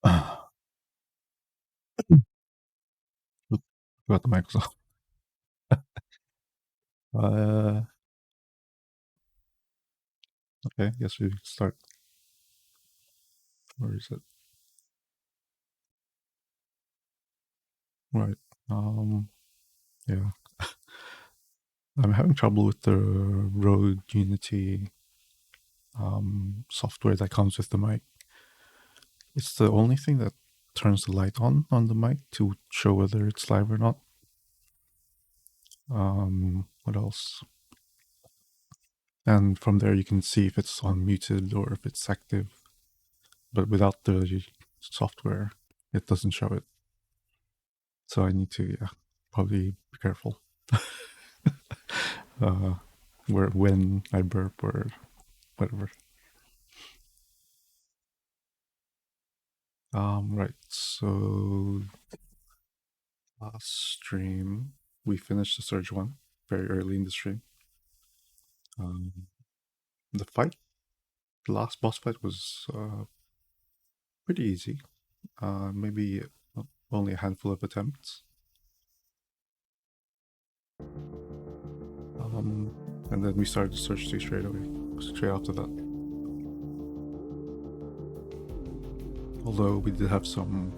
Got the Microsoft. Uh, okay, guess we start. Where is it? Right. Yeah. I'm having trouble with the Rode Unity software that comes with the mic. It's the only thing that turns the light on the mic to show whether it's live or not. What else? And from there you can see if it's on muted or if it's active. But without the software, it doesn't show it. So I need to, probably be careful when I burp or whatever. Right. So last stream we finished the Surge one very early in the stream. The fight, the last boss fight was pretty easy. Maybe only a handful of attempts. And then we started Surge 2 straight away, straight after that. Although we did have some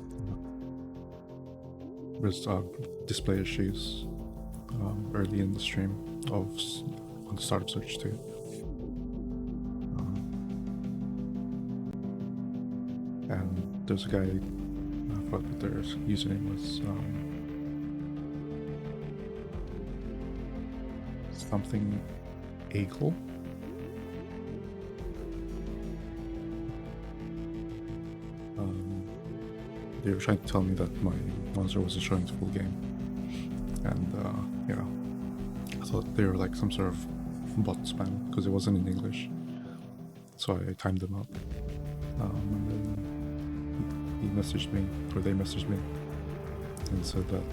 display issues early in the stream on the start of Surge 2. And there's a guy, I forgot what their username was, something Eagle. They were trying to tell me that my monitor wasn't showing the full game. And I thought they were like some sort of bot spam because it wasn't in English. So I timed them out. And then he messaged me, or they messaged me, and said that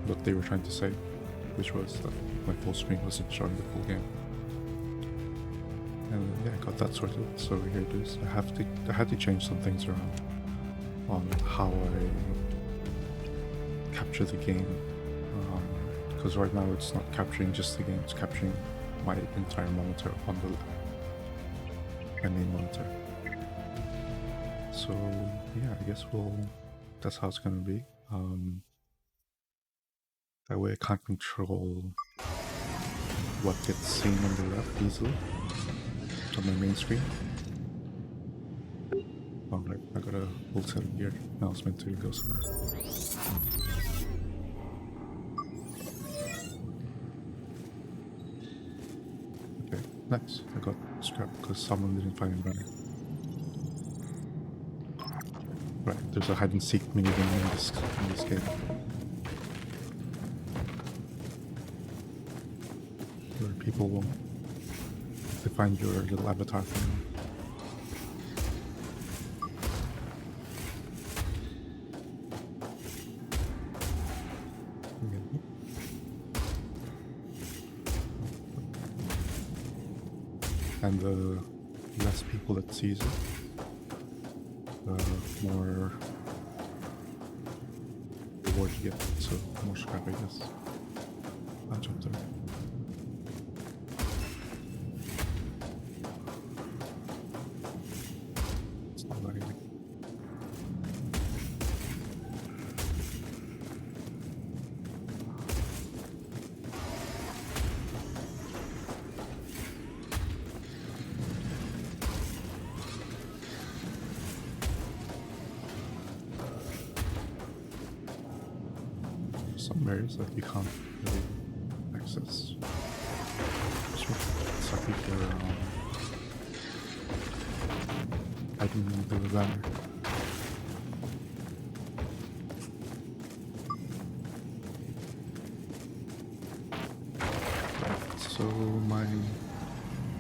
what they were trying to say, which was that my full screen wasn't showing the full game. And I got that sorted. So here it is. I had to change some things around on how I capture the game, because right now it's not capturing just the game; it's capturing my entire monitor on my main monitor. So I guess that's how it's gonna be. That way I can't control what gets seen on the left easily on my main screen. Alright, I got a full set of gear. Now it's meant to go somewhere. Okay, nice. I got scrapped because someone didn't find me running. Right, there's a hide and seek minigame in this game. Where people will find your little avatar thing. And the less people that sees it, the more reward you get. So more scrap, I guess. I'll jump there. It's not lagging. Some areas that you can't really access. It's like if you're hiding the banner. So my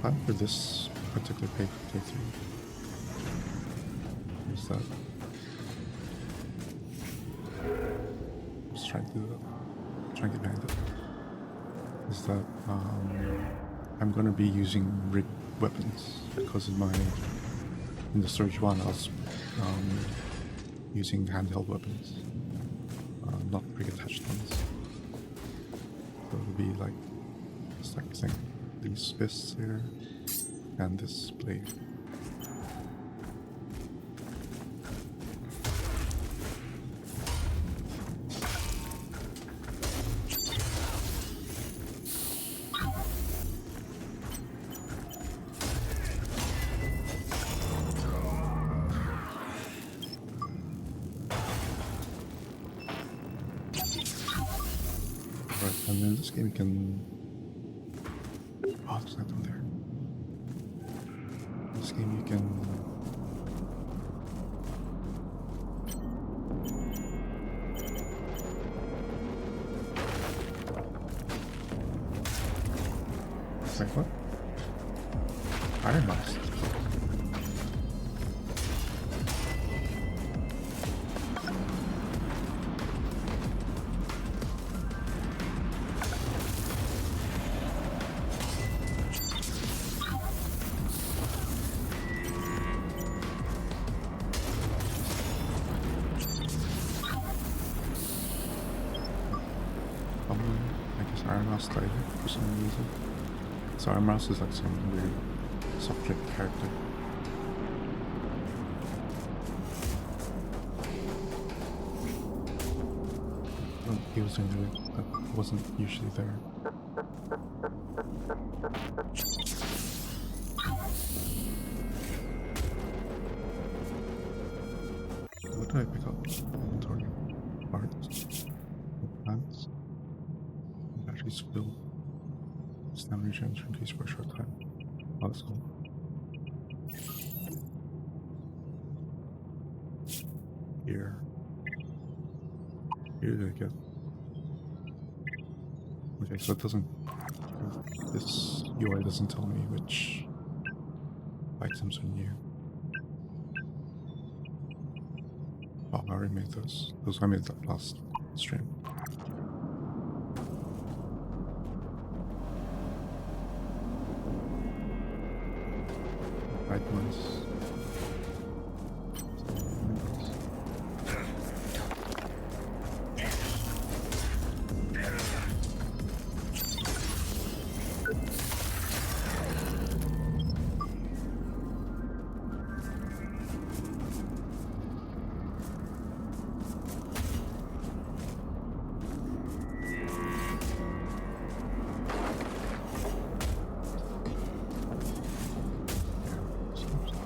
plan for this particular playthrough is that trying to get behind it, is that I'm gonna be using rigged weapons because of my in the Surge 1 I was using handheld weapons, not pre-attached ones. So it would be like, it's like I think these fists here and this blade. Right, and in this game you can... Oh, there's nothing there. In this game you can... Wait, what? Iron Mouse. I guess Iron Mouse died for some reason. So Iron Mouse is like some weird subject character. He was in there, but wasn't usually there. What did I pick up? Inventory. Parts. Plants. Batteries filled. Stamina regeneration increase for a short time. Oh, that's cool. Here. Here did I get? Okay, so it doesn't... This UI doesn't tell me which items are new. Oh, I already made those. I made that last stream. Right ones.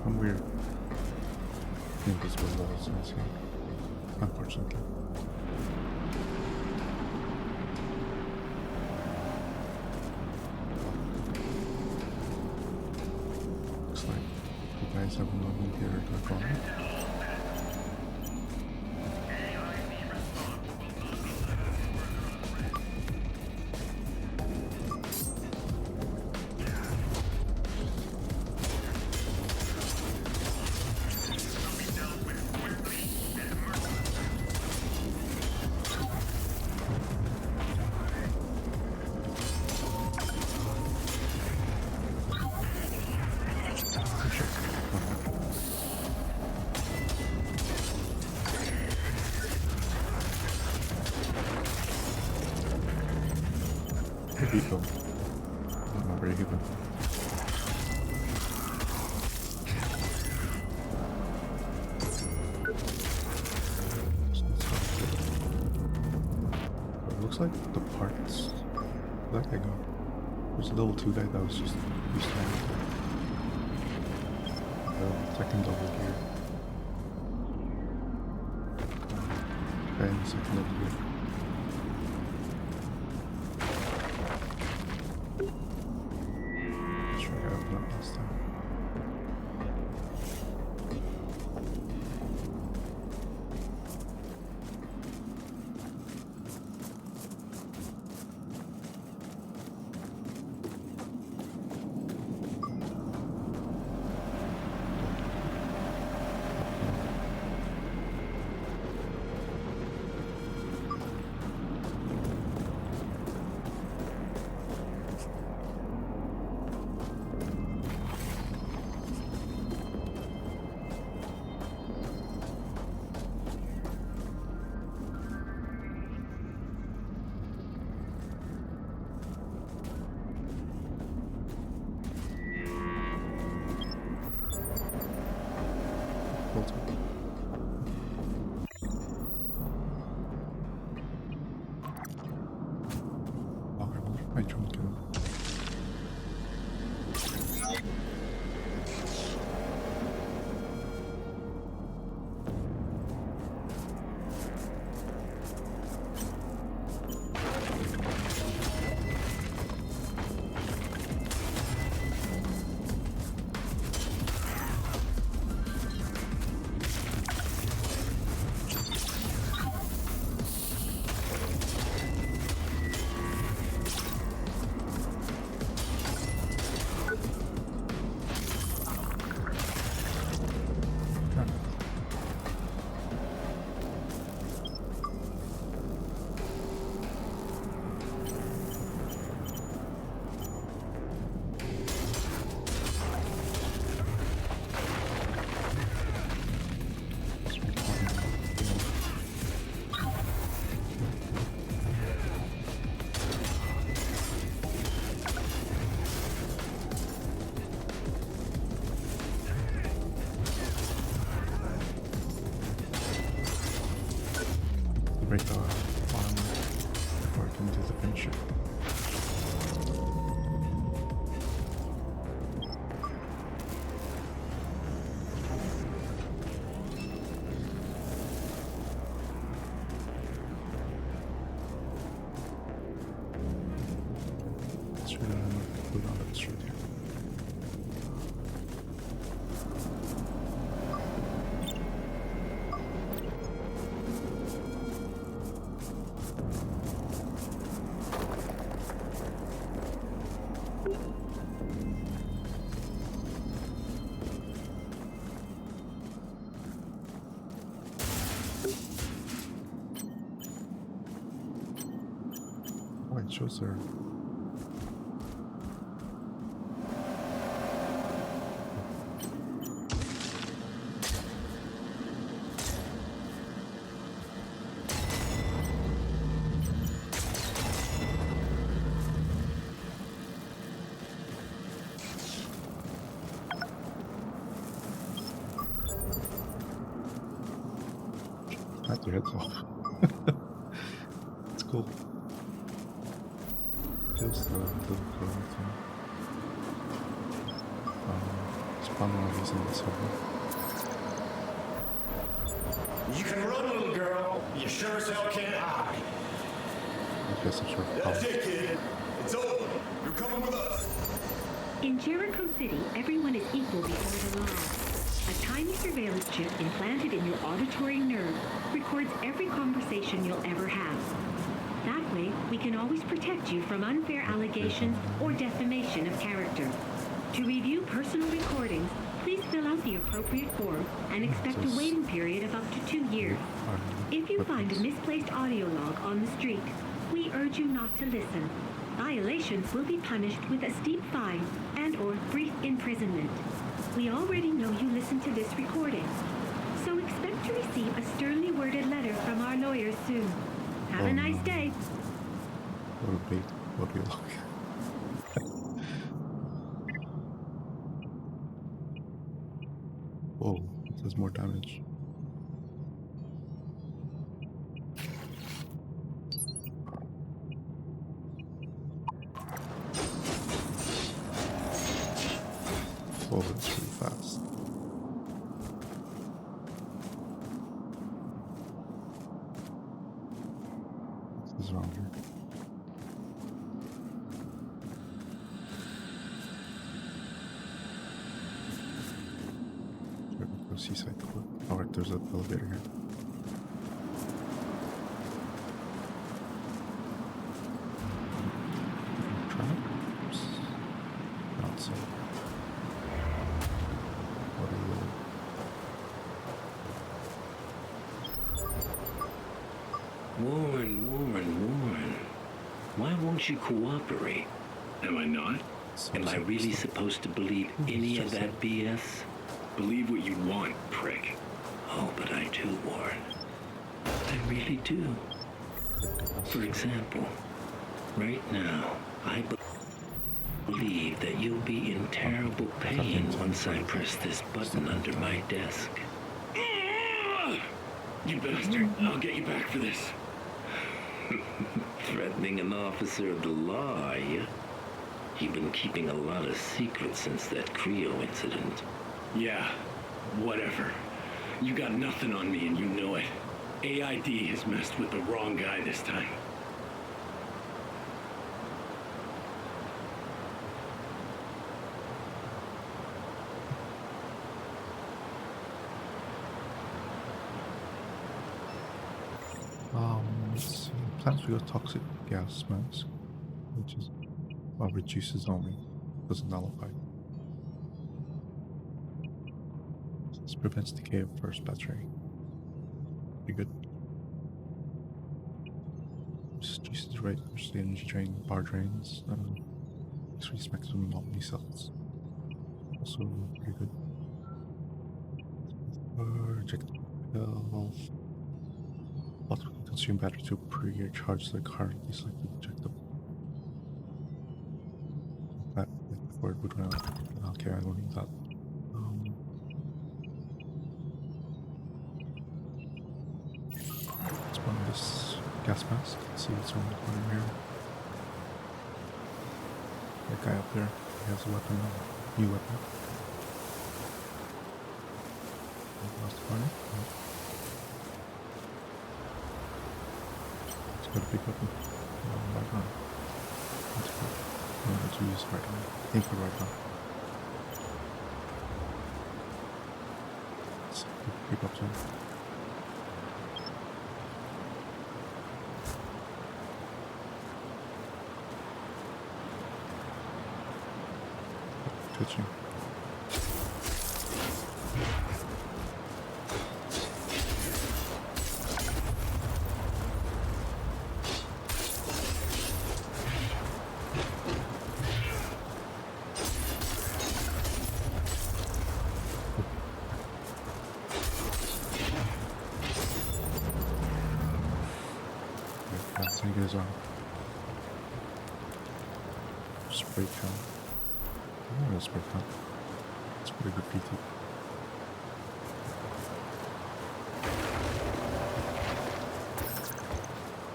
Some weird invisible walls in this game, unfortunately. Looks like you guys have nothing here to go on. People. I'm not very human. It looks like the parts. Where did I go? There's a level 2 guy that was just used to the second level here. Okay, the second level here. Last time. break the farm before I can do the finisher. Let's really put on that straight here. Oh, it shows there. Cut their heads off. It's cool. Kills the little girl thing. Spawn one of these in the server. You can run, little girl. You sure as hell can't hide. I guess I'm sure of That's it, kid. It's over. You're coming with us. In Jericho City, everyone is equal before the law. A tiny surveillance chip implanted in your auditory nerve records every conversation you'll ever have. That way, we can always protect you from unfair allegations or defamation of character. To review personal recordings, please fill out the appropriate form and expect a waiting period of up to 2 years. If you find a misplaced audio log on the street, we urge you not to listen. Violations will be punished with a steep fine and/or brief imprisonment. We already know you listen to this recording, so expect to receive a sternly worded letter from our lawyers soon. Have a nice day. What a big audio log. Whoa, it does more damage. Whoa, that's really fast. What's wrong here? Go seaside court. Alright, there's an elevator here. Traps? Not so. What are you? Warren. Why won't you cooperate? Am I not? Am I really supposed to believe any of that BS? Believe what you want, prick. Oh, but I do, Warren. I really do. For example, right now, I believe that you'll be in terrible pain once I press this button under my desk. You bastard! I'll get you back for this. Threatening an officer of the law, are you? You've been keeping a lot of secrets since that Creo incident. Yeah, whatever. You got nothing on me and you know it. AID has messed with the wrong guy this time. Let's see. Plants with a toxic gas mask, which is reduces only, doesn't nullify. This prevents decay of first battery. Pretty good. Just reduces the rate at which the energy drain bar drains. Increases maximum omni cells. Also pretty good. Projectile. What will consume battery to pre-charge the currently selected projectile. That before it would run out. Okay, I don't need that. Let's run this. gas mask. Let's see what's around the corner here. That guy up there, he has a weapon, new weapon. Across the corner. It's got a big weapon. Right now. That's good. I'm going to use right now. Aim for right now. Let's keep up to him. Twitching. Take his spray can. Oh, that's spray can. It's pretty good PT.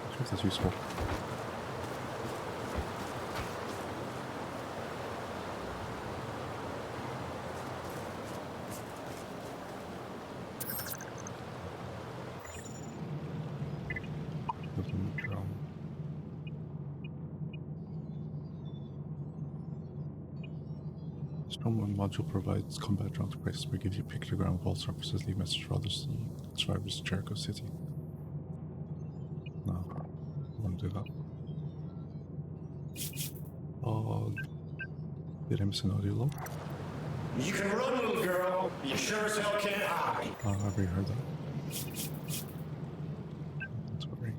I'm sure if that's useful. Stormwind module provides combat drone devices where it gives you pictogram of all surfaces, leave message for others to survivors of Jericho City. No, I want to do that. Oh, did I miss an audio log? You can run, little girl. You sure as hell can't hide. Oh, I've already heard that. That's great.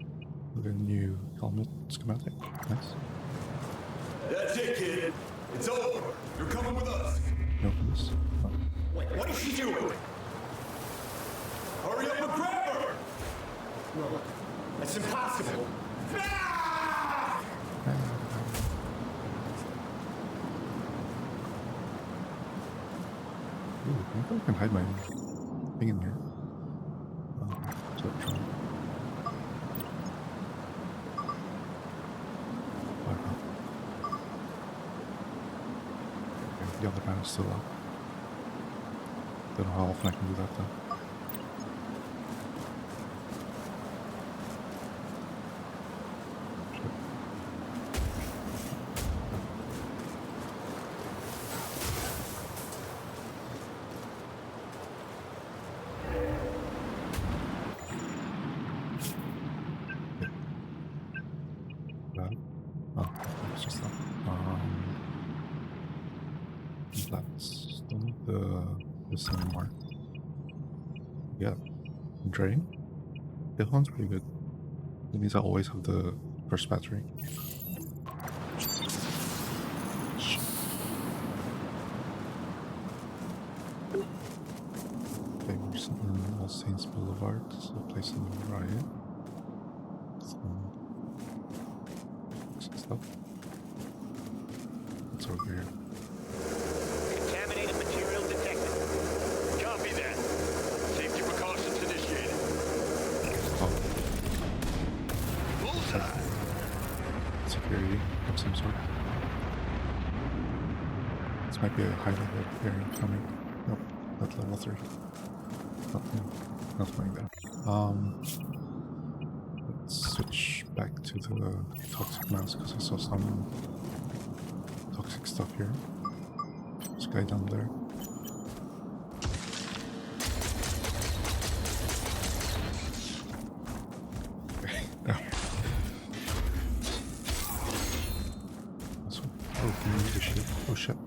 Look at a new helmet schematic. Nice. That's it, kid. It's over. You're coming with us. No, for this. Oh. What is she doing? Hurry up and grab her! No, that's impossible. Ah! Ooh, I think I can hide my thing in here. So try. The other panel's still up. Don't know how often I can do that though. That? Oh, it's just that. That's don't need this anymore. Yeah, drain. This one's pretty good. It means I always have the first battery. Okay, we're sitting in All Saints Boulevard, so place on the right. Some stuff. What's over here? Contaminated material detected. Copy that. Safety precautions initiated. Oh, Bullseye! security of some sort. This might be a high level area coming. Nope, that's level 3. Not going there. Let's switch back to the toxic mask because I saw some toxic stuff here. This guy down there. Yeah. So, oh, can you use this shit? Oh shit.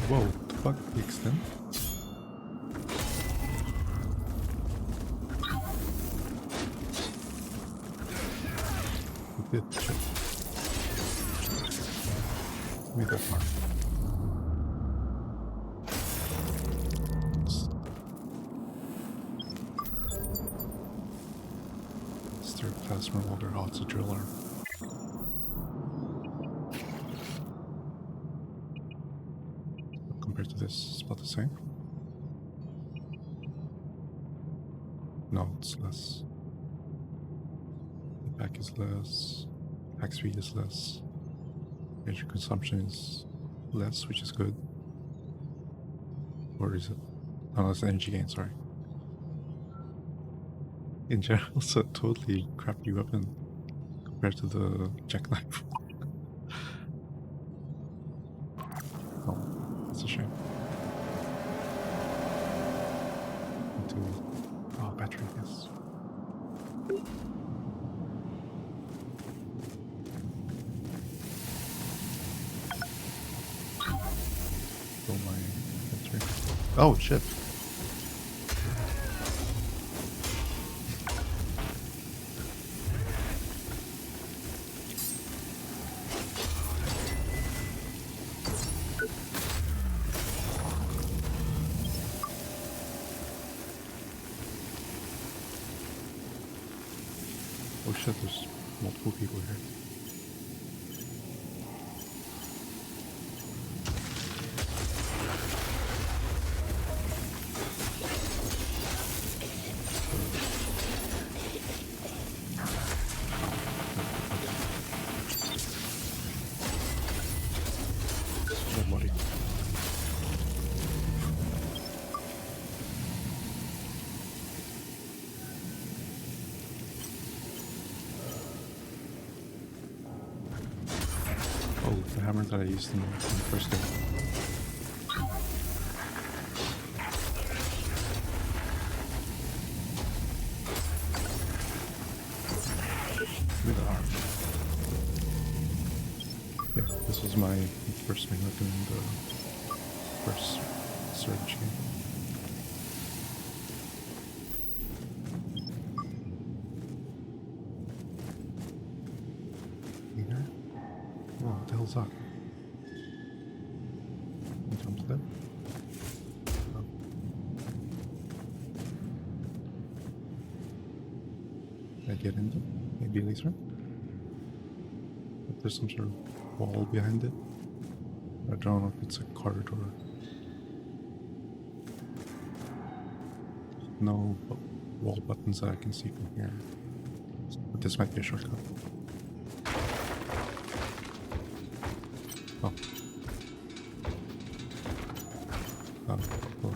Whoa, the fuck, the extent? me that far. Third class revolver, oh, it's a driller. Compared to this, it's about the same. No, it's less. The pack is less. Pack speed is less. Energy consumption is less, which is good. Or is it? Oh, no, it's energy gain, sorry. In general, it's a totally crappy weapon compared to the jackknife. Oh, that's a shame. Into battery, yes. Fill my battery. Oh shit! Oh shit, there's multiple people here. Dead body. Oh, the hammer that I used in the first game. With the arm. Yeah, this was my first main weapon in the first Surge game. Here? Whoa, what the hell's that? Can you jump to that? Oh. Can I get into it? Maybe later? But there's some sort of wall behind it. I don't know if it's a corridor. No wall buttons that I can see from here. But this might be a shortcut. Oh. Oh, cool.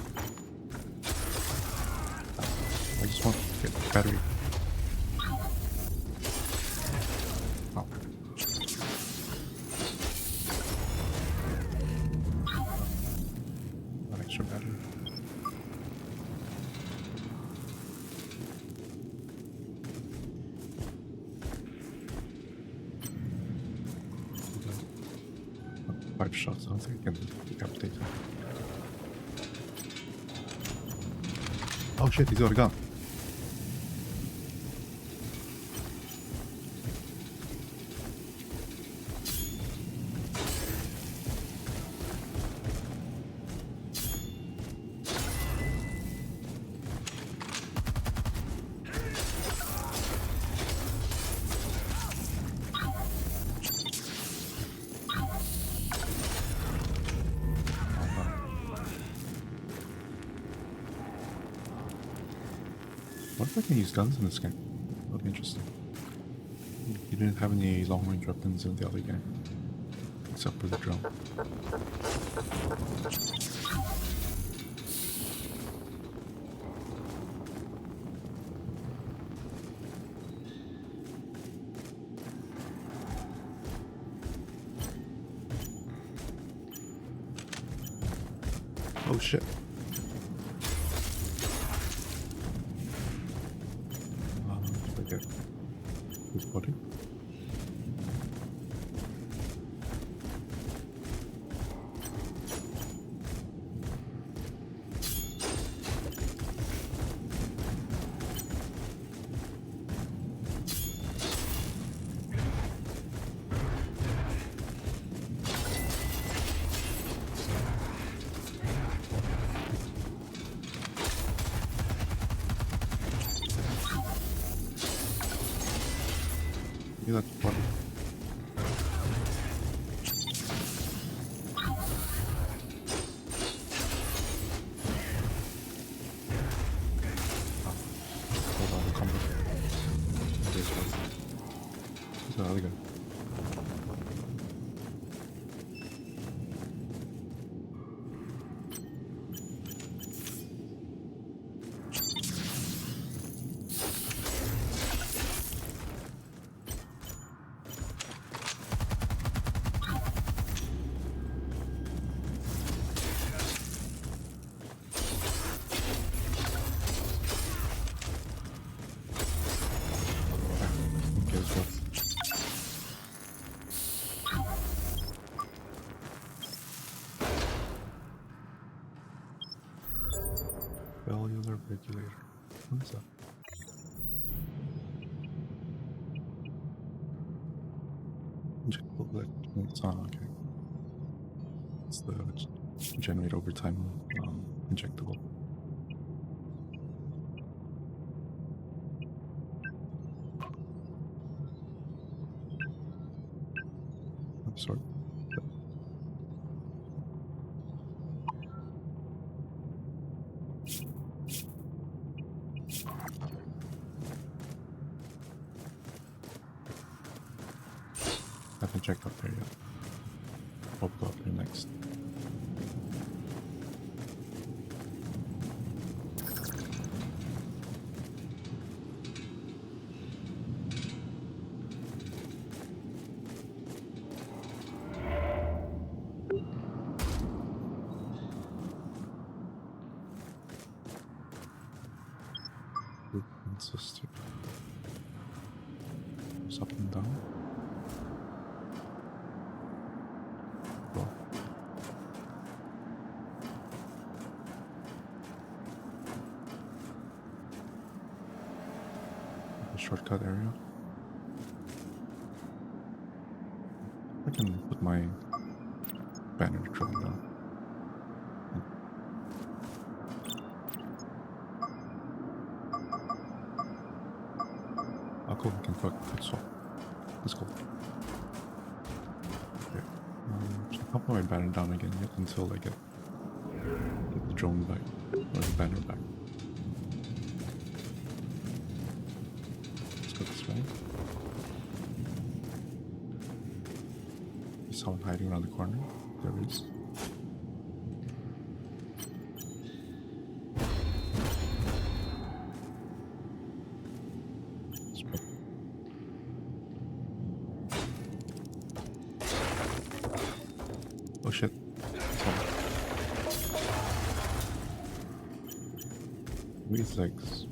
I just want to get the battery. Oh. An extra battery. Five shots, I don't think I can decapitate him. Oh shit, he's got a gun. What if I can use guns in this game? That'd be interesting. You didn't have any long-range weapons in the other game, except for the drone. Oh shit. Forget his body. that body. Hold on, the combo. This one. This is really good. Okay, let's go. Cellular regulator. What is that? Injectable it's on, okay. It's the generate overtime injectable. I'm sorry. Haven't checked up there yet. I'll go up there next. System. It's up and down. Well. A shortcut area. I can put my banner drone down. Cool, we can cook. So let's go. Okay. So I'll put my banner down again yet until I get the drone back or the banner back. Let's go this way. Is someone hiding around the corner? There is. Oh shit. These legs.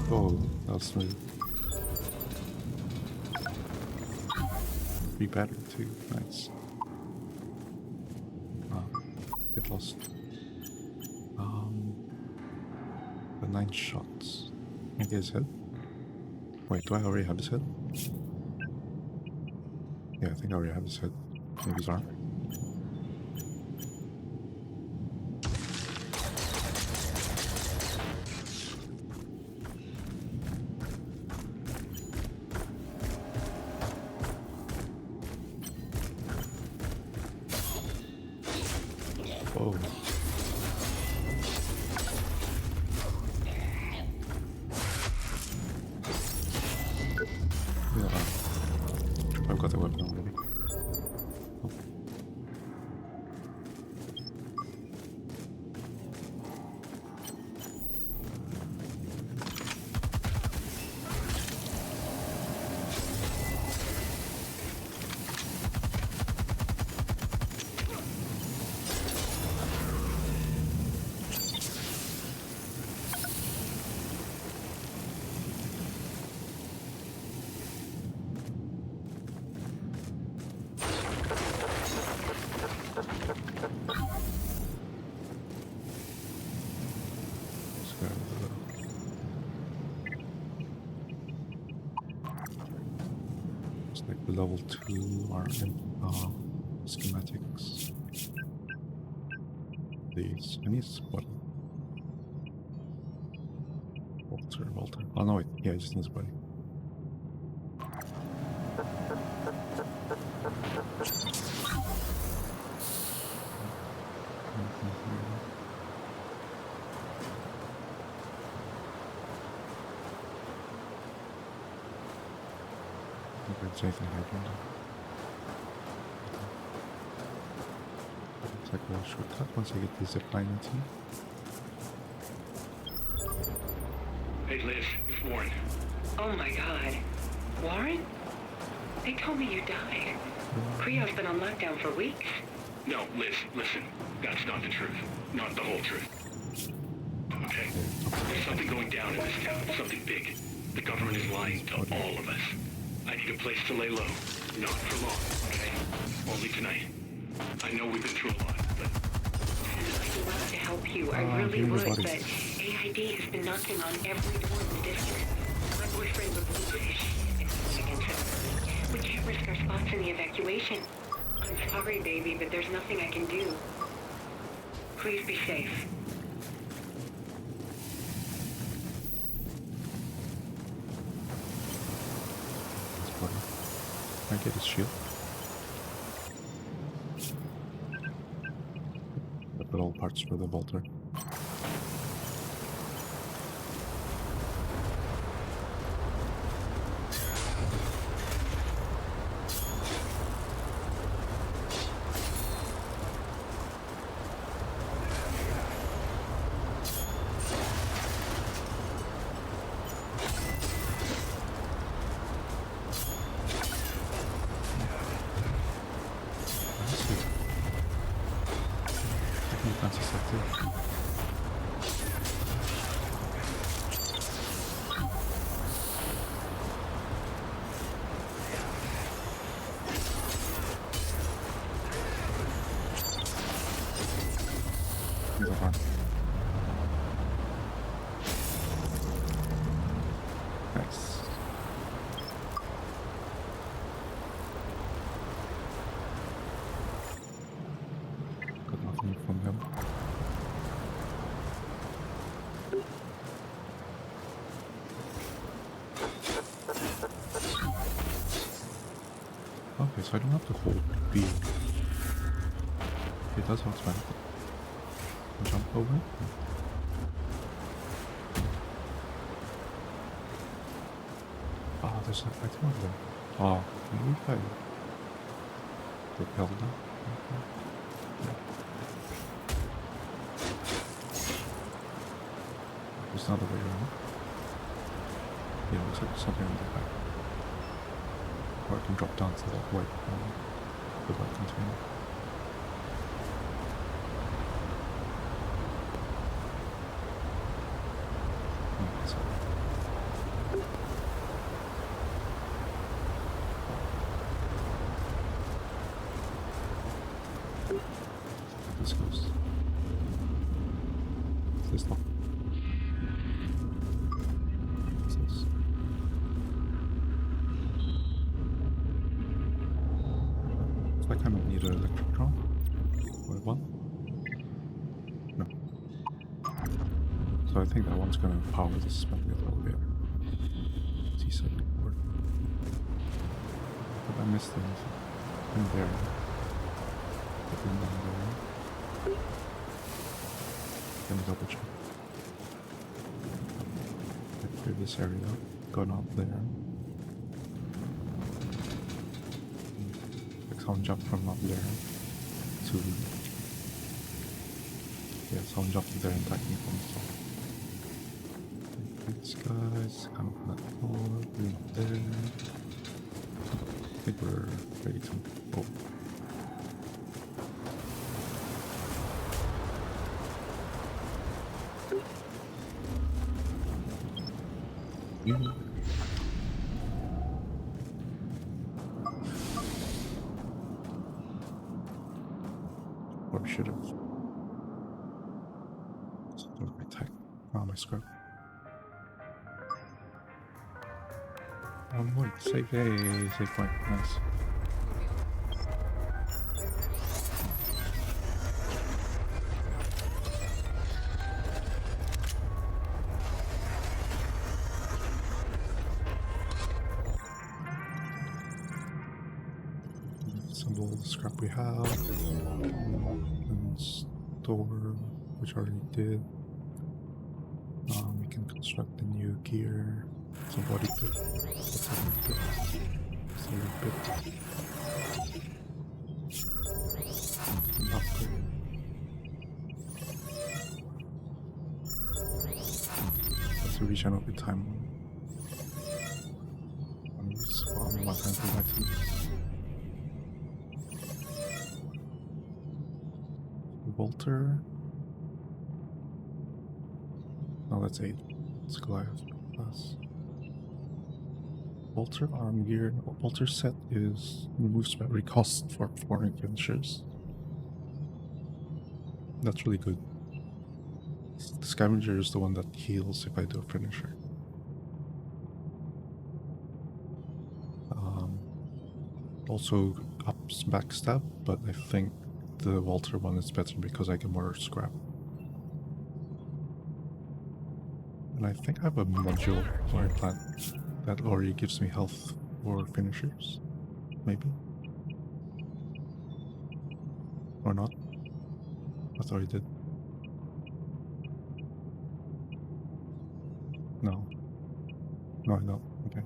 Oh, that was smooth. Free battery too, nice. Get lost. The 9 shots. Can I get his head? Wait, do I already have his head? Yeah, I think I already have his head. Maybe his arm. Whoa. Yeah, I've got the weapon already. Oh. level 2 are in schematics. These. I need body. Walter. Oh no, wait. Yeah, it just needs a body. There's anything happened. Looks like a shortcut once I get the zipline team. Hey, Liz, it's Warren. Oh my god. Warren? They told me you died. Creo's been on lockdown for weeks. No, Liz, listen. That's not the truth. Not the whole truth. Okay? There's something going down in this town. Something big. The government is lying to all of us. I need a place to lay low. Not for long, okay? Only tonight. I know we've been through a lot, but... I'd love to help you. I really here's would, the body. but AID has been knocking on every door in the district. My boyfriend would lose it. We can't risk our spots in the evacuation. I'm sorry, baby, but there's nothing I can do. Please be safe. This body. Can I get his shield? I put all parts for the Volter. Fancy stuff too. These are fun. Nice. Got nothing from him. Okay, so I don't have to hold B. It does automatically. Jump over it. Oh, there's an item over there. Oh, maybe if I repel them. Okay. Yeah. There's another way around. Yeah, looks like there's something on the back. Or I can drop down to that white, the white container. Okay, so. This goes. This lock. What's this? So I kind of need an electric drum. Or one? No. So I think that one's gonna power the suspended elevator. T-set cord. But I missed anything. In there. But then down there. Let me double check. I cleared this area. Gone up there. Someone jumped from up there to... Yeah, someone jumped up there and attacked me from the top. These guys, kind of that floor, right there. I think we're ready to... Oh. Or I should have. Sort of attack. Oh, my scrub. Wait, save, hey, save point, nice. Assemble the scrap we have, and store, which I already did. We can construct a new gear. It's a body pit. It's a bit. It's a bit. Upgrade. That's a regen over time. Spawn 100 items. Bolter. No, that's 8. It's Goliath plus. Bolter arm gear. Bolter set is removes battery cost for foreign finishers. That's really good. The scavenger is the one that heals if I do a finisher. Also ups backstab, but I think the Walter one is better because I get more scrap. And I think I have a module or a plant that already gives me health for finishers. Maybe. Or not. I thought I did. No. No, I don't. Okay.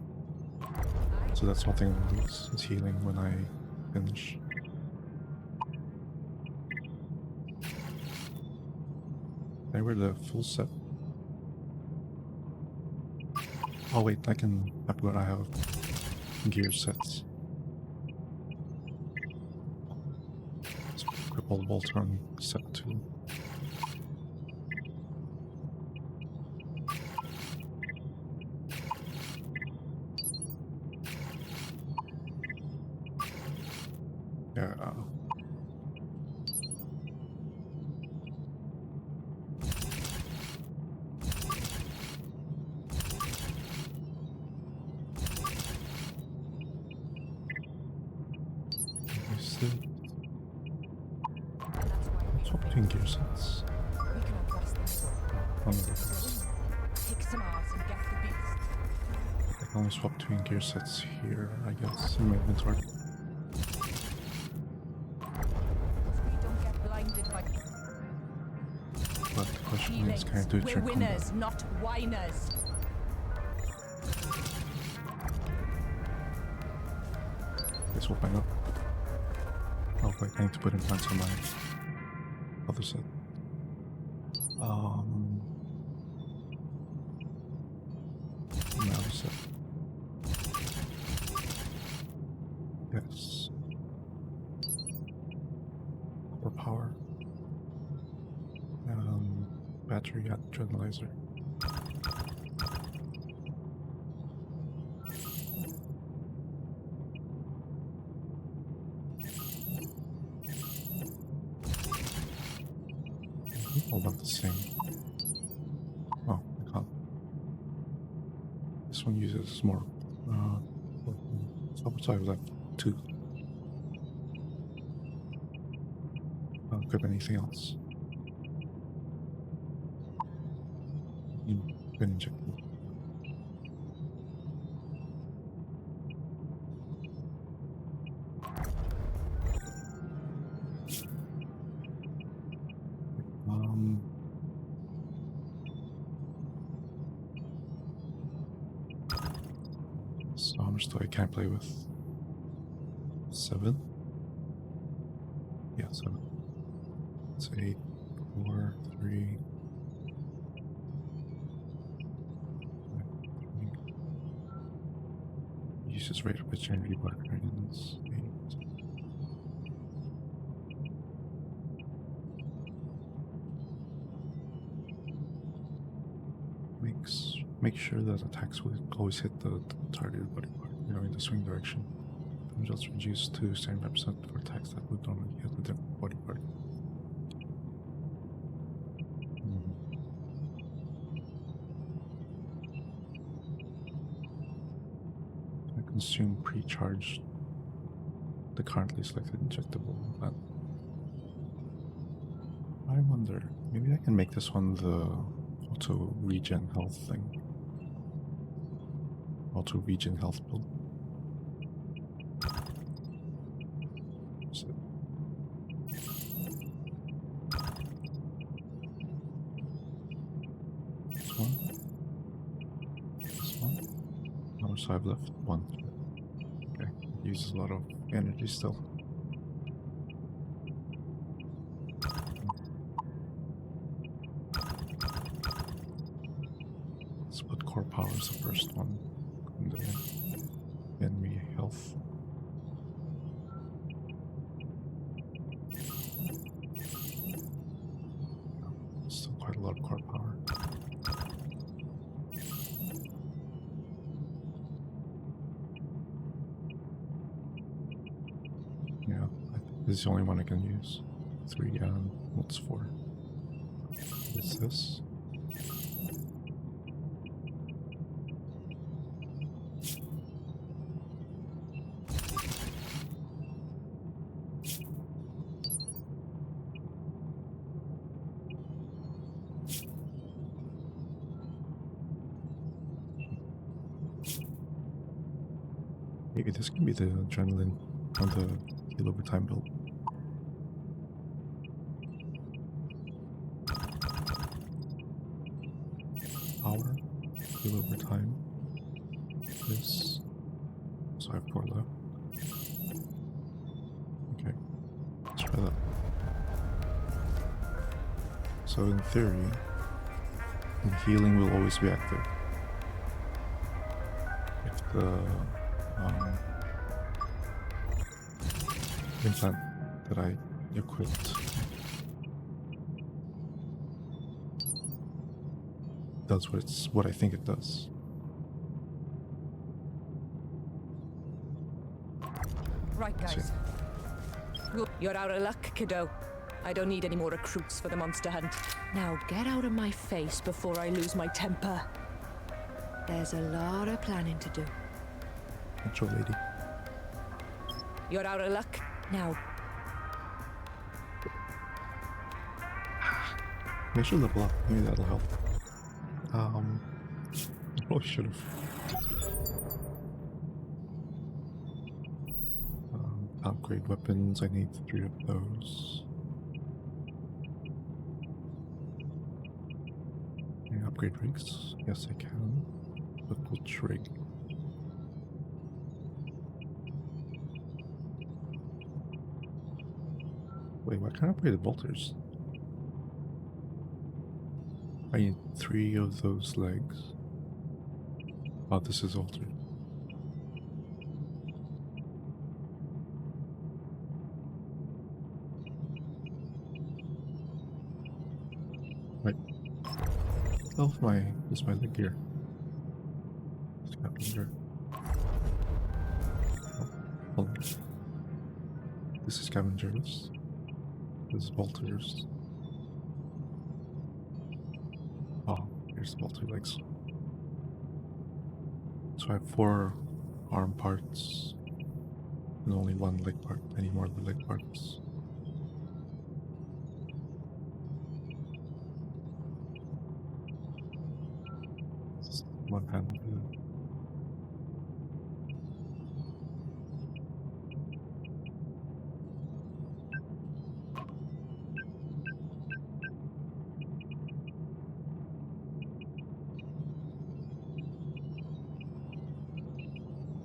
So that's one thing I lose, is healing when I finish. Can I wear the full set? Oh wait, I forgot I have gear sets. Let's cripple Bolter on set 2. Yeah. Swap between gear sets. I can only swap between gear sets here, I guess, in my inventory. But the question is, can I do it during combat? Not whiners. Guess we'll find out. Oh wait, I need to put implants on my other set. My other set. Yes. Core power. Battery adrenalizer. All about the same. Oh, I can't. This one uses more. So sorry, was that 2? Could be anything else. Been injected. So how much do I can play with? 7? Yeah, 7. It's 8, 4, 3. Uses rate of pitch energy barbarians. 8. Make sure that attacks will always hit the targeted body part, in the swing direction. Damage also reduced to 75% for attacks that would normally hit the different body part. consume pre-charged the currently selected injectable. I wonder, maybe I can make this one the auto regen health thing. Auto regen health build. This one. This one. How much do I have left? One. Okay. It uses a lot of energy still. Let's put core power as the first one. And then enemy health. Still quite a lot of core power. Yeah, I think this is the only one I can use. 3 and what's 4? What's this? Maybe this can be the adrenaline on the heal over time build. Power, heal over time. This. So I have 4 left. Okay, let's try that. So in theory, the healing will always be active. If the implant that I equipped does what I think it does. Right, guys. You're out of luck, kiddo. I don't need any more recruits for the monster hunt. Now get out of my face before I lose my temper. There's a lot of planning to do. Metro lady. You're out of luck. Now. Maybe I should level up. Maybe that'll help. I probably should have. Upgrade weapons. I need 3 of those. Can I upgrade rigs? Yes, I can. But which rig? Wait, why can't I upgrade the bolters? I need 3 of those legs. Oh, this is altered. Right. Oh, is my leg gear. Scavenger. Oh, hold on. This is scavengers. This is bolters. Oh, here's the bolter legs. So I have 4 arm parts and only 1 leg part. I need more of the leg parts. One hand.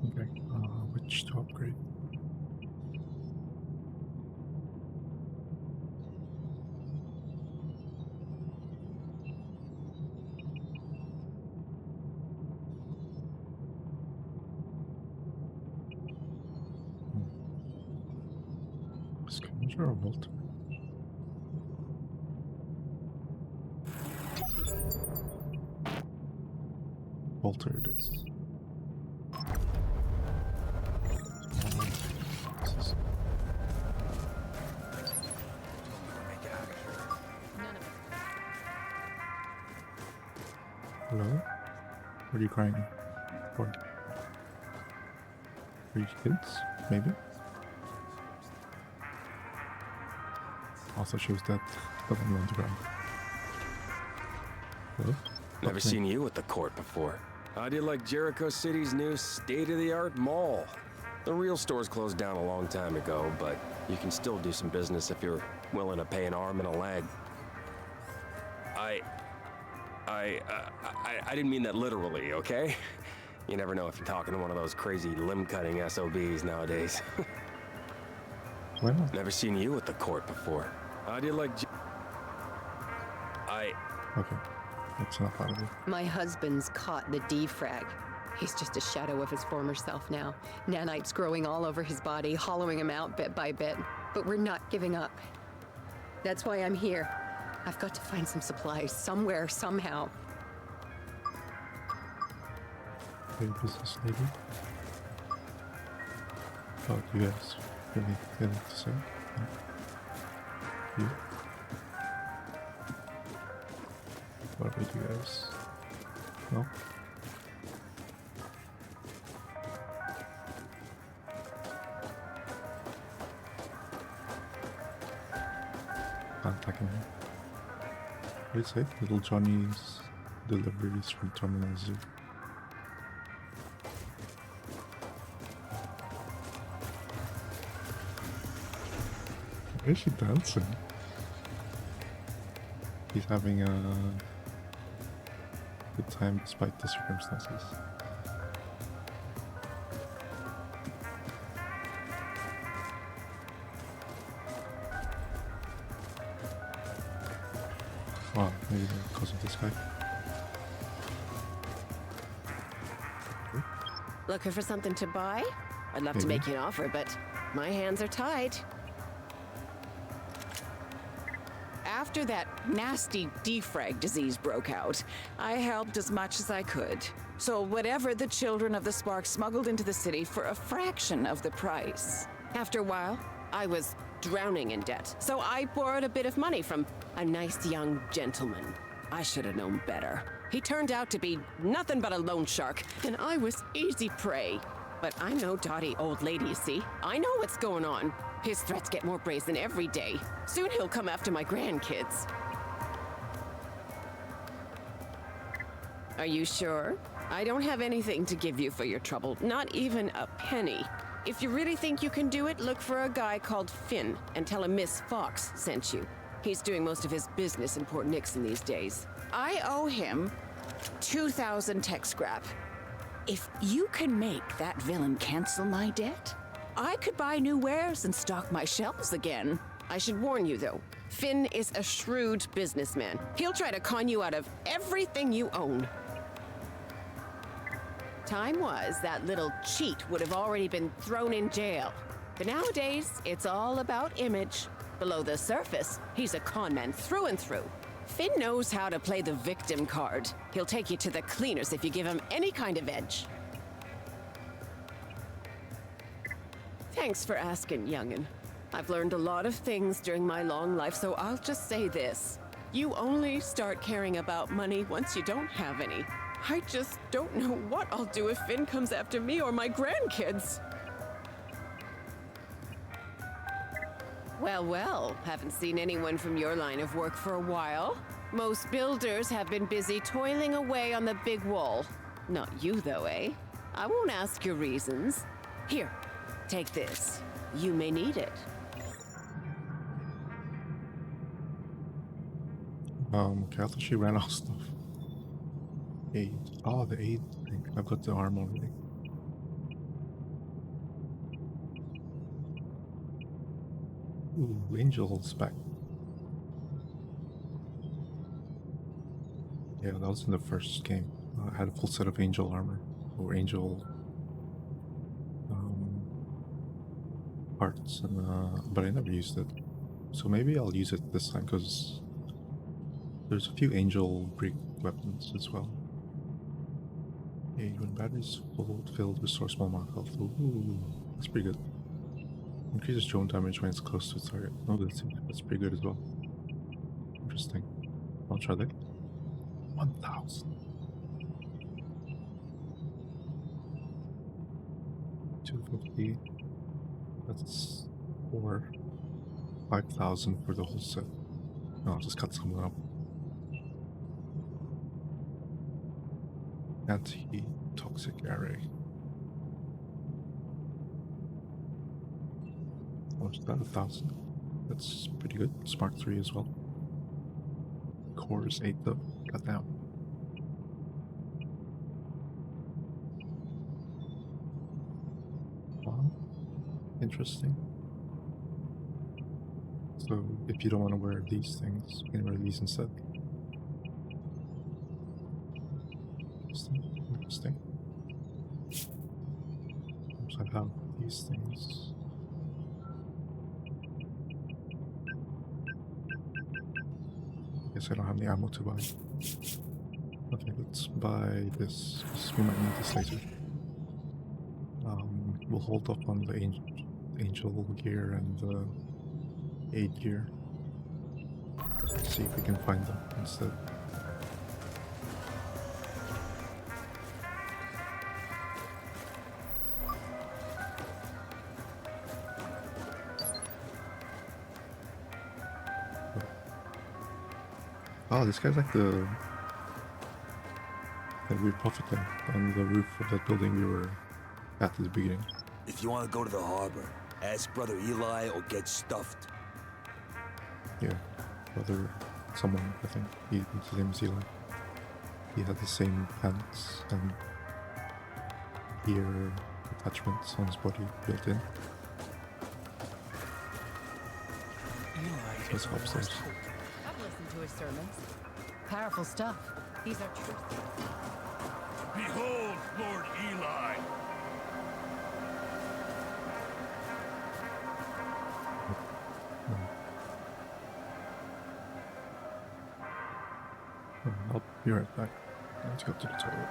Okay, which to upgrade? Scavenger or bolter? Bolter it is. Hello? What are you crying for? 3 kids, maybe? Also, she was dead, but I'm on the ground. Hello? Never seen you at the court before. How'd you like Jericho City's new state-of-the-art mall? The real store's closed down a long time ago, but you can still do some business if you're willing to pay an arm and a leg. I didn't mean that literally, okay? You never know if you're talking to one of those crazy limb-cutting SOBs nowadays. Why not? Never seen you at the court before. How'd you like Okay, that's enough out of it. My husband's caught the defrag. He's just a shadow of his former self now. Nanites growing all over his body, hollowing him out bit by bit. But we're not giving up. That's why I'm here. I've got to find some supplies somewhere, somehow. Hey, business lady. Oh, do you guys really anything to say? No? You? What about you guys? No? Contacting him. What did it say? Little Johnny's deliveries from Terminal Zoo. Why is she dancing? He's having a good time despite the circumstances. Wow, maybe because of this guy. Looking for something to buy? I'd love to Maybe. make you an offer, but my hands are tied. After that nasty defrag disease broke out, I helped as much as I could. So whatever the children of the Spark smuggled into the city for a fraction of the price. After a while, I was drowning in debt, so I borrowed a bit of money from a nice young gentleman. I should have known better. He turned out to be nothing but a loan shark, and I was easy prey. But I'm no dotty old lady, you see. I know what's going on. His threats get more brazen every day. Soon he'll come after my grandkids. Are you sure? I don't have anything to give you for your trouble, not even a penny. If you really think you can do it, look for a guy called Finn and tell him Miss Fox sent you. He's doing most of his business in Port Nixon these days. I owe him 2,000 tech scrap. If you can make that villain cancel my debt, I could buy new wares and stock my shelves again. I should warn you, though. Finn is a shrewd businessman. He'll try to con you out of everything you own. Time was that little cheat would have already been thrown in jail. But nowadays, it's all about image. Below the surface, he's a con man through and through. Finn knows how to play the victim card. He'll take you to the cleaners if you give him any kind of edge. Thanks for asking, young'un. I've learned a lot of things during my long life, so I'll just say this. You only start caring about money once you don't have any. I just don't know what I'll do if Finn comes after me or my grandkids. Well, well, haven't seen anyone from your line of work for a while. Most builders have been busy toiling away on the big wall. Not you, though, eh? I won't ask your reasons. Here, take this. You may need it. Okay, I thought she ran out of stuff. Aid. Oh, the aid thing. I've got the arm already. Ooh, Angel's back. Yeah, that was in the first game. I had a full set of Angel armor. Or Angel... parts, and, but I never used it. So maybe I'll use it this time, because there's a few Angel Greek weapons as well. Hey, when batteries filled, restore small amount of health. Ooh, that's pretty good. Increases drone damage when it's close to its target. No, that's pretty good as well. Interesting. I'll try that. 1,000. 250. That's for 5,000 for the whole set. No, I'll just cut some of them up. Anti-toxic array. How much is that? 1,000. That's pretty good. Spark 3 as well. Cores 8 though. Got down. Wow. Interesting. So if you don't want to wear these things, you can wear these instead. Interesting. So I have these things. I guess I don't have the ammo to buy. Okay, let's buy this. We might need this later. We'll hold up on the angel gear and the aid gear. See if we can find them instead. Oh, this guy's like the weird puppet thing on the roof of that building we were at the beginning. If you want to go to the harbor, ask Brother Eli or get stuffed. Yeah, brother, someone, I think. His name is Eli. He had the same pants and ear attachments on his body built in. So let's go upstairs. I've listened to his sermons. Powerful stuff. These are truth. Behold, Lord Eli! I'll be right back. Let's go to the toilet.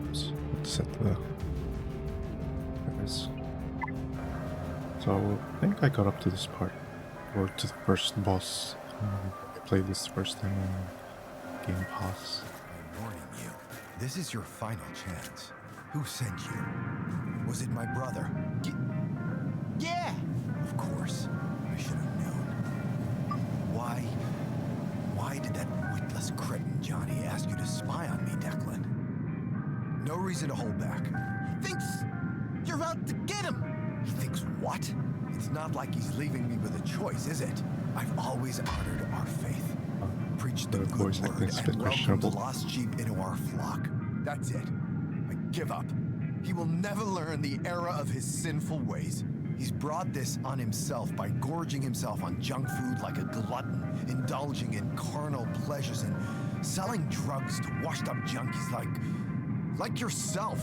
Let's set the. There it is. So I think I got up to this part, or to the first boss. I played this first time on Game Pass. I'm warning you. This is your final chance. Who sent you? Was it my brother? Yeah! Of course. I should have known. Why did that witless cretin Johnny ask you to spy on me, Declan? No reason to hold back. He thinks you're out to get him! He thinks what? It's not like he's leaving me with a choice, is it? I've always honored our faith. Preached the good word and welcomed the lost sheep into our flock. That's it. I give up. He will never learn the error of his sinful ways. He's brought this on himself by gorging himself on junk food like a glutton, indulging in carnal pleasures and selling drugs to washed up junkies like yourself.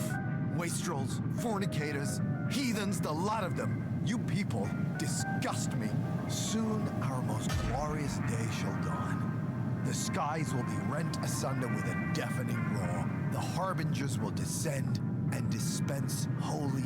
Wastrels, fornicators, heathens, the lot of them. You people disgust me. Soon our most glorious day shall dawn. The skies will be rent asunder with a deafening roar. The harbingers will descend and dispense holy,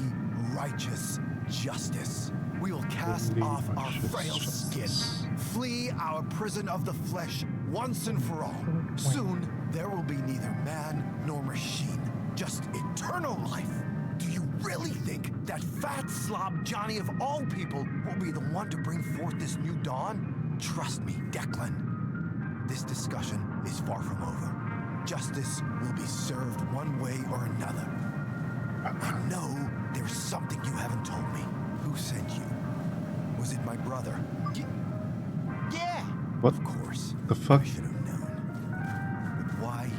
righteous justice. We will cast off our frail skin, flee our prison of the flesh once and for all. Soon, there will be neither man nor machine, just eternal life. Do you really think that fat slob Johnny of all people will be the one to bring forth this new dawn? Trust me, Declan. This discussion is far from over. Justice will be served one way or another. I know there's something you haven't told me. Who sent you? Was it my brother? Yeah! What? Of course. The fuck? I should have known. But why?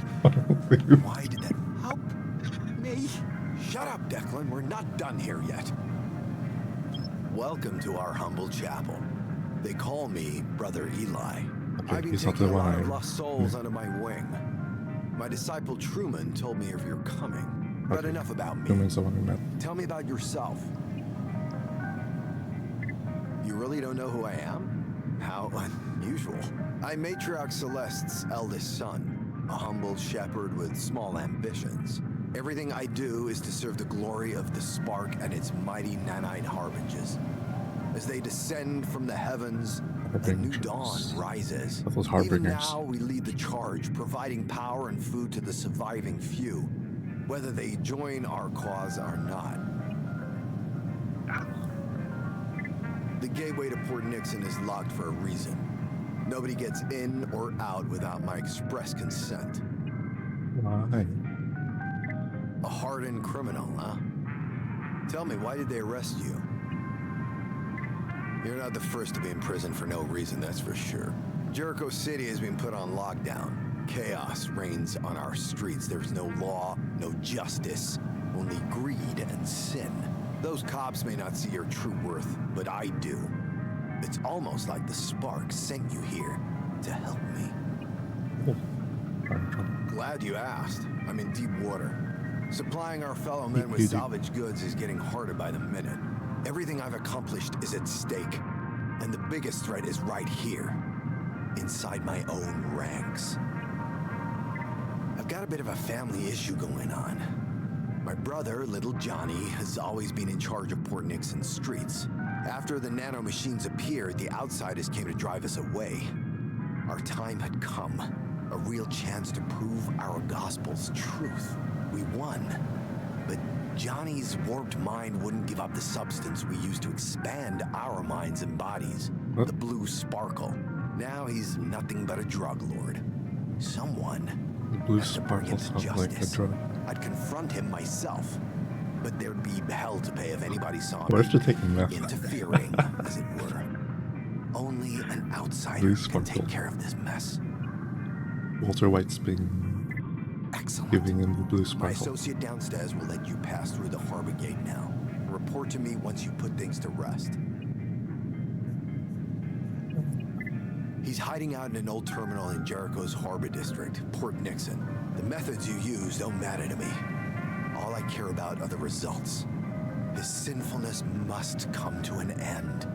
Why did that help me? Shut up, Declan. We're not done here yet. Welcome to our humble chapel. They call me Brother Eli. I've been taking a lot of lost souls under my wing. My disciple Truman told me of your coming. But enough about me. Tell me about yourself. You really don't know who I am? How unusual. I'm Matriarch Celeste's eldest son, a humble shepherd with small ambitions. Everything I do is to serve the glory of the Spark and its mighty nanite harbingers. As they descend from the heavens, a new dawn rises. Even now, we lead the charge, providing power and food to the surviving few, whether they join our cause or not. The gateway to Port Nixon is locked for a reason. Nobody gets in or out without my express consent. Why? A hardened criminal, huh? Tell me, why did they arrest you? You're not the first to be in prison for no reason, that's for sure. Jericho City has been put on lockdown. Chaos reigns on our streets. There's no law, no justice, only greed and sin. Those cops may not see your true worth, but I do. It's almost like the Spark sent you here to help me. Glad you asked. I'm in deep water. Supplying our fellow men with salvage goods is getting harder by the minute. Everything I've accomplished is at stake, and the biggest threat is right here, inside my own ranks. I've got a bit of a family issue going on. My brother, little Johnny, has always been in charge of Port Nixon streets. After the nanomachines appeared, the outsiders came to drive us away. Our time had come, a real chance to prove our gospel's truth. We won, but Johnny's warped mind wouldn't give up the substance we used to expand our minds and bodies, the blue sparkle. Now he's nothing but a drug lord. Someone the blue sparkle sounds like a drug. I'd confront him myself, but there'd be hell to pay if anybody saw What me if you're taking meth? interfering, as it were. Only an outsider can take care of this mess. Walter White's being giving him the blue My sparkle. associate downstairs will let you pass through the harbor gate now. Report to me once you put things to rest. He's hiding out in an old terminal in Jericho's harbor district, Port Nixon. The methods you use don't matter to me. All I care about are the results. His sinfulness must come to an end,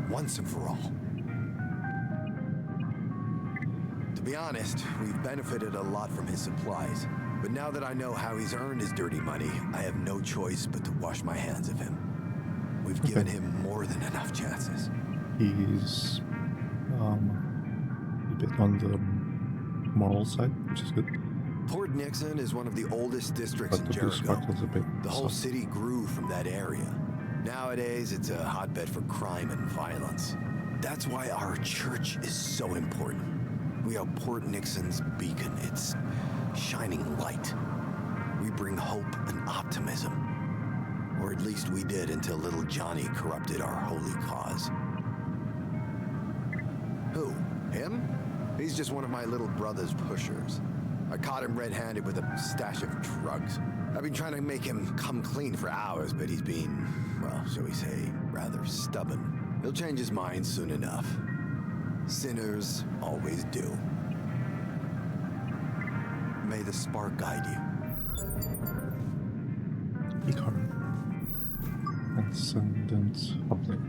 once and for all. To be honest, we've benefited a lot from his supplies. But now that I know how he's earned his dirty money, I have no choice but to wash my hands of him. We've given him more than enough chances. He's a bit on the moral side, which is good. Port Nixon is one of the oldest districts in Jericho. The whole city grew from that area. Nowadays, it's a hotbed for crime and violence. That's why our church is so important. We are Port Nixon's beacon. It's shining light. We bring hope and optimism. Or at least we did until little Johnny corrupted our holy cause. Who? Him? He's just one of my little brother's pushers. I caught him red-handed with a stash of drugs. I've been trying to make him come clean for hours, but he's been, well, shall we say, rather stubborn. He'll change his mind soon enough. Sinners always do. May the spark guide you. Icon. Ascendant Public.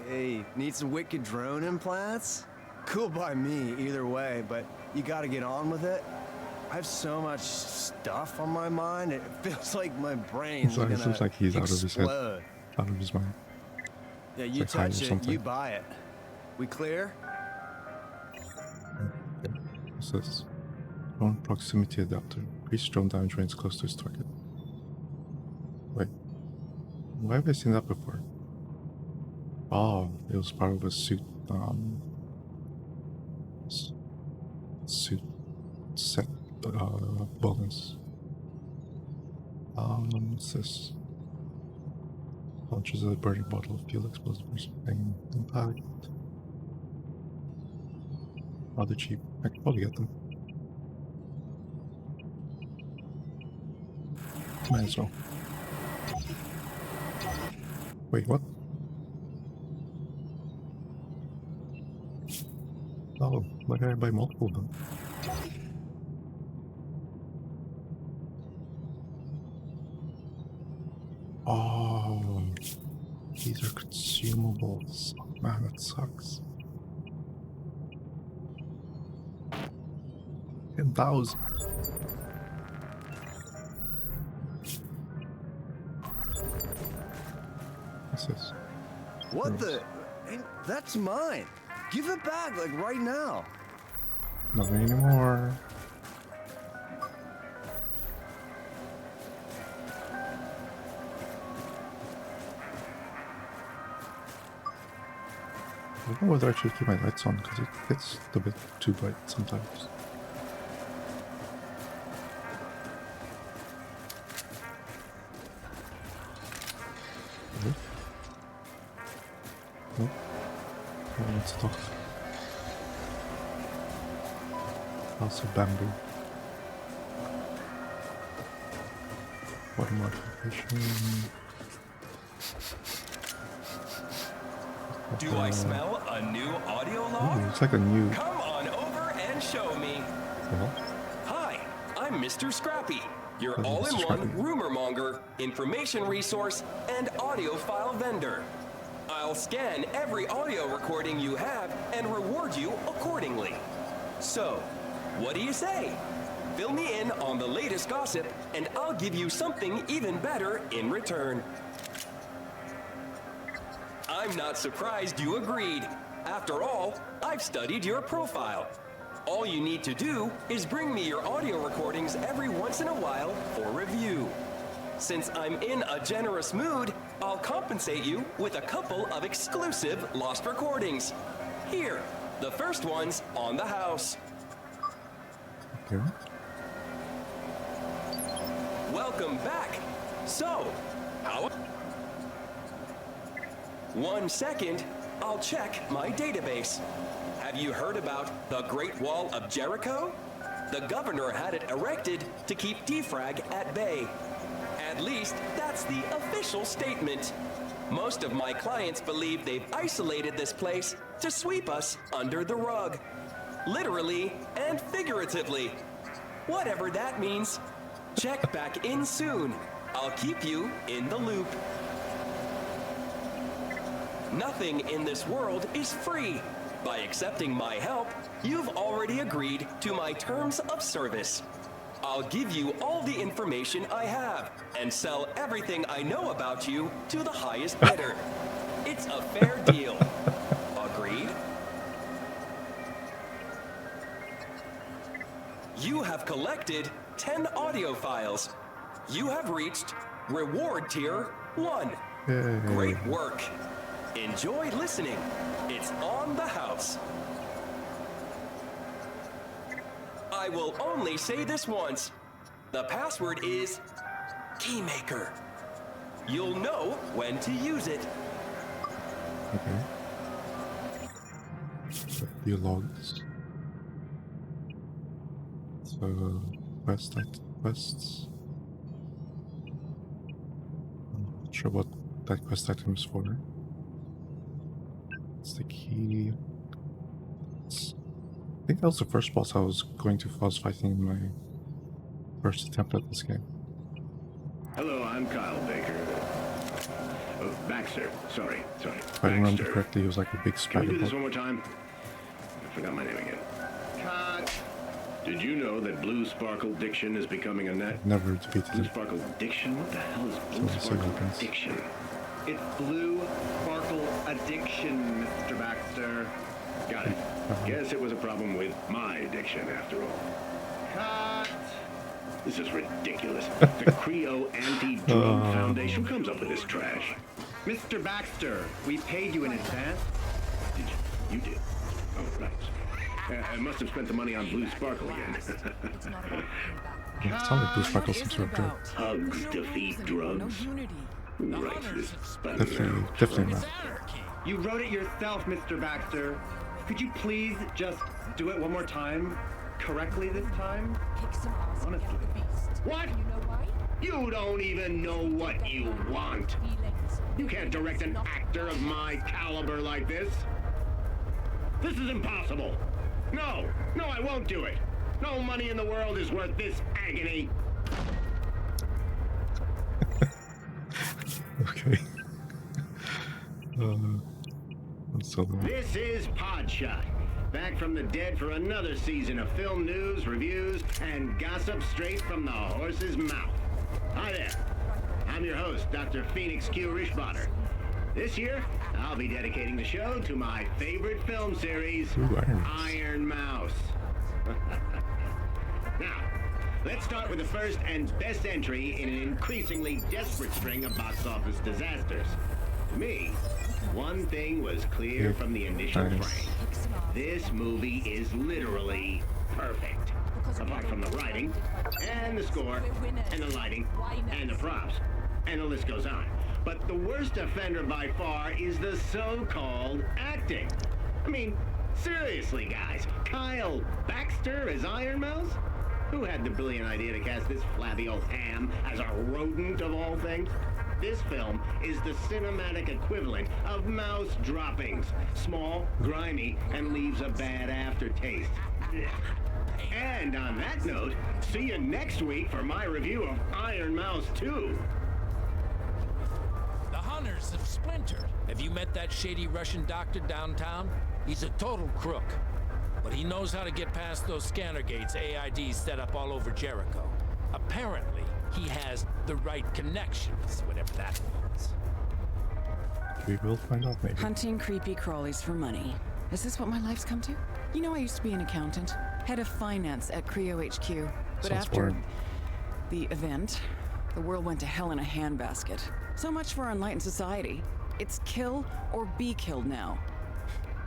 Hey, need some wicked drone implants? Cool by me, either way, but you gotta get on with it. I have so much stuff on my mind, it feels like my brain's gonna It seems like he's out of his head. explode. Out of his mind. Yeah, you It's like high or touch it, something. you buy it. We clear? What's this? Drone proximity adapter. Increase drone damage when it's close to its target. Wait. Why have I seen that before? Oh, it was part of a suit. Suit set bonus. What's this? Launches a burning bottle of fuel explosive or something. Impact. Oh, they're cheap. I could probably get them. Might as well. Wait, what? Oh, why did I buy multiple of them? Oh, these are consumables. Oh, man, that sucks. 10,000. What's this? What the? Hey, that's mine. Give it back, like right now. Not anymore. I don't know whether I should keep my lights on because it gets a bit too bright sometimes. Nope. Oh, let's talk. House of Bamboo. Water modification. Do I smell a new audio log? Ooh, it's like a new. Come on over and show me. Well, Hi, I'm Mr. Scrappy, your Mr. all-in-one Scrappy. rumor monger, information resource, and audio file vendor. I'll scan every audio recording you have and reward you accordingly. So, what do you say? Fill me in on the latest gossip, and I'll give you something even better in return. I'm not surprised you agreed. After all, I've studied your profile. All you need to do is bring me your audio recordings every once in a while for review. Since I'm in a generous mood, I'll compensate you with a couple of exclusive lost recordings. Here, the first one's on the house. okay. Welcome back. So, how? 1 second, I'll check my database. Have you heard about the Great Wall of Jericho? The governor had it erected to keep defrag at bay. At least, that's the official statement. Most of my clients believe they've isolated this place to sweep us under the rug. Literally and figuratively. Whatever that means. Check back in soon. I'll keep you in the loop. Nothing in this world is free. By accepting my help, you've already agreed to my terms of service. I'll give you all the information I have and sell everything I know about you to the highest bidder. It's a fair deal. Agreed? You have collected 10 audio files. You have reached Reward Tier 1. Yay. Great work. Enjoy listening. It's on the house. I will only say this once. The password is Keymaker. You'll know when to use it. Okay. Few logs. So, quests. I'm not sure what that quest item is for. It's the key. I think that was the first boss I was fighting in my first attempt at this game. Hello, I'm Kyle Baker. Oh, Baxter. Sorry. If I remember correctly, it was like a big Can spider we do this bug. one more time? I forgot my name again. Cut. Did you know that Blue Sparkle Diction is becoming a net? Never defeated Blue it. Sparkle Diction? What the hell is Blue So Sparkle happens. Diction? It's Blue Sparkle Addiction, Mr. Baxter. Got it. Guess it was a problem with my addiction after all. Cut. This is ridiculous. The Creo Anti-Drug Foundation comes up with this trash. Mr. Baxter, we paid you in advance. Did you? You did. Oh, right. I must have spent the money on Blue Sparkle again. It sounded like Blue Sparkle some sort of drug. Hugs defeat drugs. Who writes this? Definitely not. You wrote it yourself, Mr. Baxter. Could you please just do it one more time? Correctly this time? Honestly. What? You don't even know what you want. You can't direct an actor of my caliber like this. This is impossible. No, I won't do it. No money in the world is worth this agony. Okay. So This is Podshot. Back from the dead for another season of film news, reviews, and gossip straight from the horse's mouth. Hi there. I'm your host, Dr. Phoenix Q. Rishbotter. This year, I'll be dedicating the show to my favorite film series, Iron Mouse. Now, let's start with the first and best entry in an increasingly desperate string of box office disasters. To me, one thing was clear from the initial frame. This movie is literally perfect. Apart from the writing, and the score, and the lighting, and the props, and the list goes on. But the worst offender by far is the so-called acting. I mean, seriously, guys, Kyle Baxter as Iron Mouse? Who had the brilliant idea to cast this flabby old ham as a rodent of all things? This film is the cinematic equivalent of mouse droppings. Small, grimy, and leaves a bad aftertaste. And on that note, see you next week for my review of Iron Mouse 2. The Hunters have splintered. Have you met that shady Russian doctor downtown? He's a total crook. But he knows how to get past those scanner gates AID set up all over Jericho. Apparently, he has the right connections, whatever that means. We will find out, maybe. Hunting creepy crawlies for money. Is this what my life's come to? You know, I used to be an accountant, head of finance at Creo HQ. But Sounds after boring. the event, the world went to hell in a handbasket. So much for our enlightened society. It's kill or be killed now.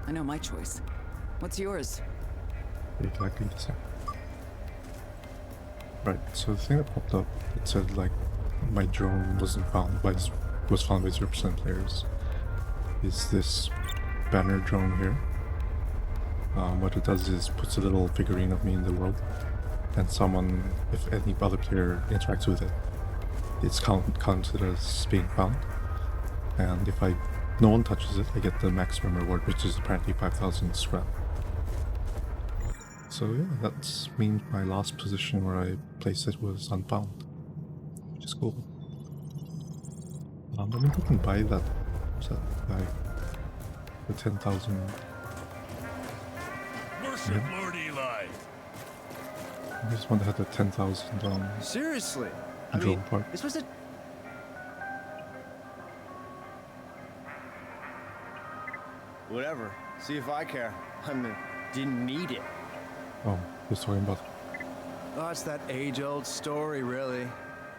I know my choice. What's yours? Exactly the same. Right, so the thing that popped up, it said like my drone wasn't found by was found by 0% players. Is this banner drone here? What it does is puts a little figurine of me in the world, and someone, if any other player interacts with it, it's counted as being found. And if no one touches it, I get the maximum reward, which is apparently 5,000 scrap. So yeah, that means my last position where I placed it was unfound. which is cool. I mean, you can buy that. What's that guy? For 10,000. Worship Lord Eli. I just want to have the 10,000 Seriously? I drone mean, part. this was a... Whatever. See if I care. I mean, didn't need it. Oh, he's talking about. Oh, it's that age-old story, really.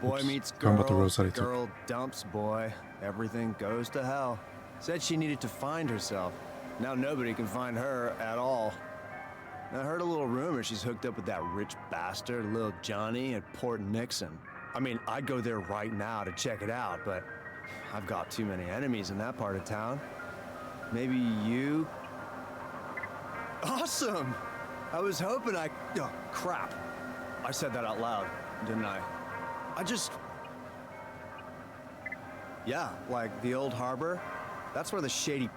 Boy Oops, meets talking about the girl, Rosetta tip. girl dumps boy. Everything goes to hell. Said she needed to find herself. Now nobody can find her at all. I heard a little rumor she's hooked up with that rich bastard, Lil Johnny, at Port Nixon. I mean, I'd go there right now to check it out, but I've got too many enemies in that part of town. Maybe you? Awesome! I was hoping I... Oh, crap. I said that out loud, didn't I? I just... Yeah, like the old harbor. That's where the shady...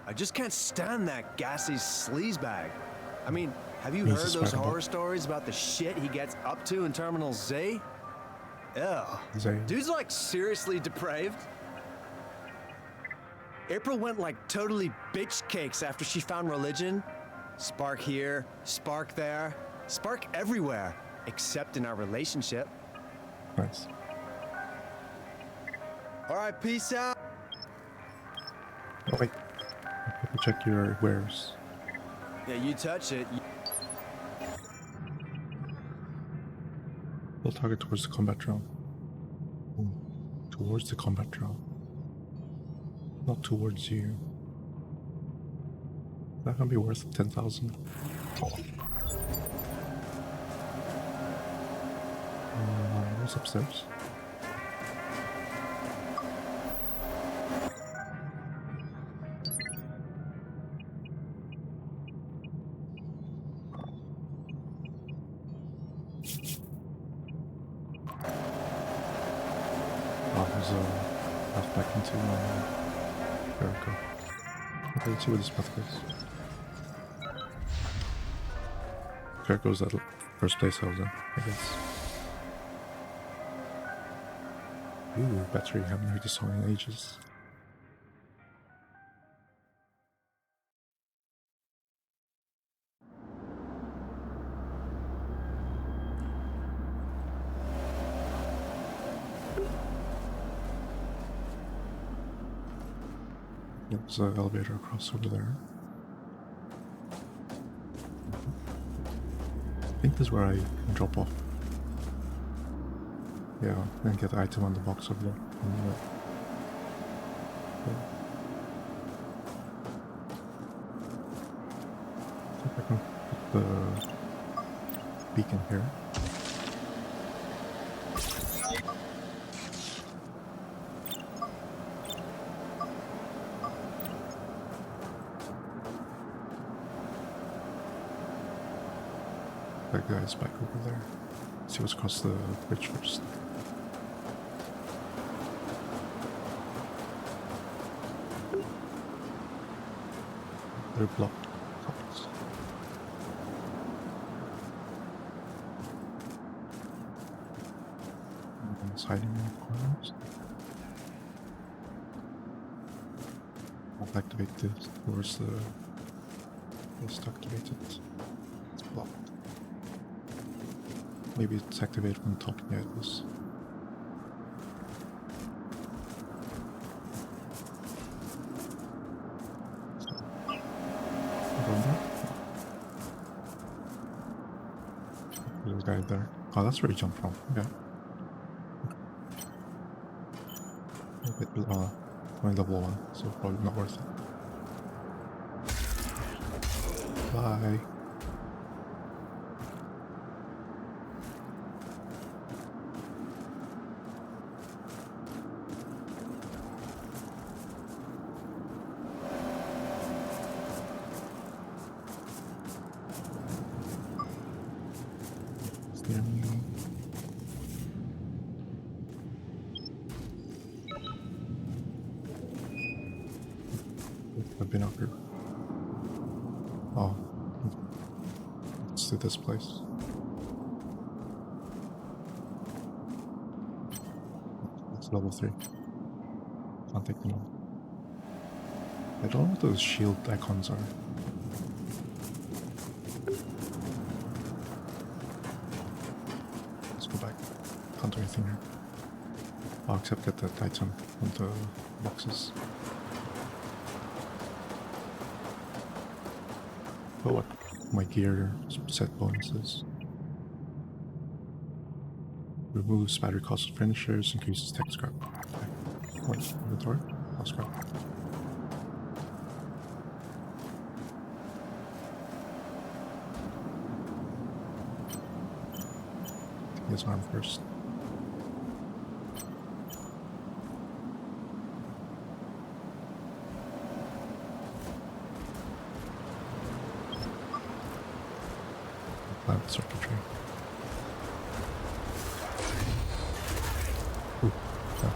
I just can't stand that gassy sleazebag. I mean, have you heard those horror stories about the shit he gets up to in Terminal Z? Ew. Dude's like seriously depraved. April went like totally bitch cakes after she found religion. Spark here, spark there, spark everywhere, except in our relationship. Nice. All right, peace out. Oh wait, I have to check your wares. Yeah, you touch it. We'll target towards the combat drone. Ooh, towards the combat drone. Not towards you. That can be worth 10,000. What's upstairs? Path back into Jericho. Okay, let's see where this path goes. Jericho's that first place I was in, I guess. Ooh, battery, haven't heard this song in ages. There's an elevator across over there. I think this is where I can drop off. Yeah, and get the item on the box over there. I think I can put the beacon here. That guy's back over there. Let's see what's across the bridge first. They're blocked. Couples. One's hiding in the corners. I'll activate this. Where's the... It's activated. It's blocked. Maybe it's activated from the top. Yeah, it was. There's a guy there. Oh, that's where he jumped from. Okay. Only level 1, so probably not worth it. Bye. I've been up here. Oh, let's do this place. level 3. Can't take them all. I don't know what those shield icons are. Let's go back. Can't do anything here. Oh, except get that item on the boxes. But what? My gear set bonuses. Removes battery cost of finishers, increases tech scrap. Okay. What? Inventory? Oh, scrap. Take his arm first. Plant the circuitry. Ooh, yeah.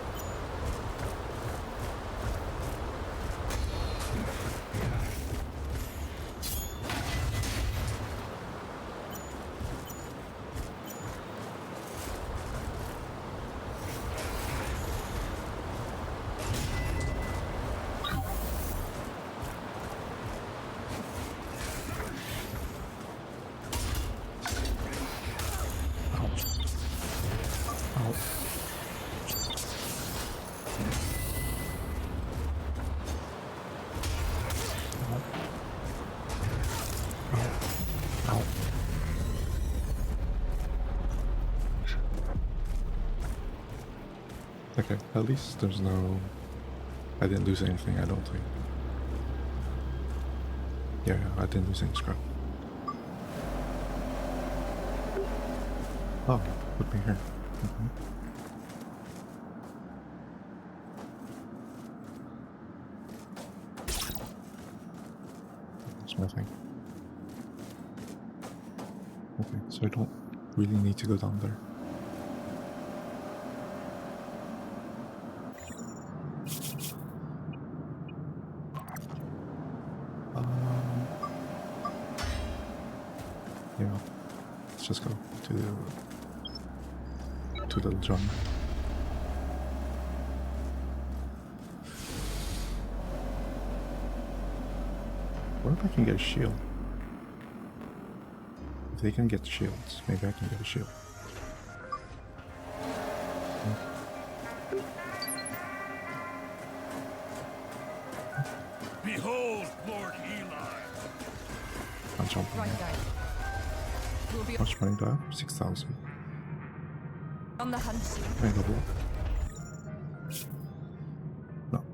Okay, at least there's no... I didn't lose anything, I don't think. Yeah, I didn't lose any scrap. Oh, put me here. That's my thing. Okay, so I don't really need to go down there. Yeah, let's just go to the John. What if I can get a shield? If they can get shields, maybe I can get a shield. Behold, Lord Eli. I'm jumping. Right, guys. How much money do I have? 6,000. On the hunt. Can I double? No.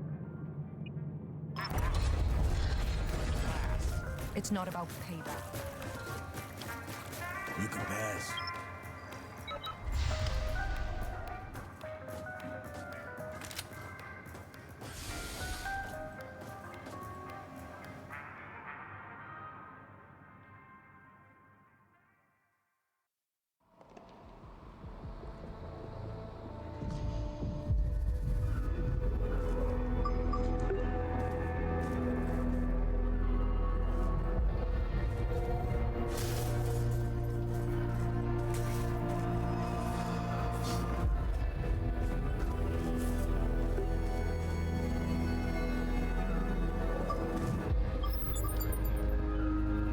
It's not about payback. You can pass.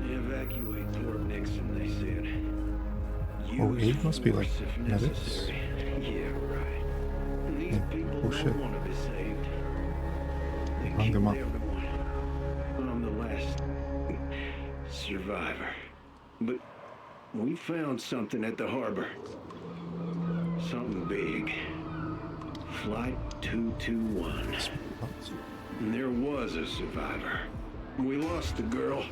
Evacuate Fort Nixon, they said. Oh, it must be like medics. Yeah, right. These people Oh shit. don't want to be saved. They Hung them killed up. everyone. I'm the last survivor. But we found something at the harbor. Something big. Flight 221. And there was a survivor. We lost the girl.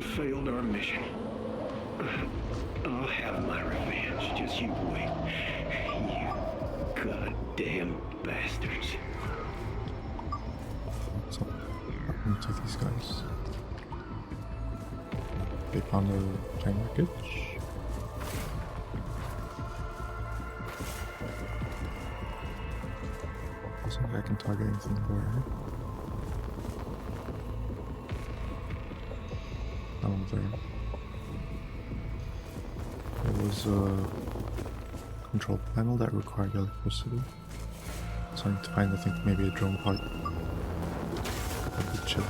Failed our mission. I'll have my revenge. Just you wait. You goddamn bastards. What's up? Happened to these guys? They found the plane wreckage. Doesn't think I can target anything there. Oh, there. There was a control panel that required electricity. So I need to find, I think, maybe a drone part. I'd be chilling.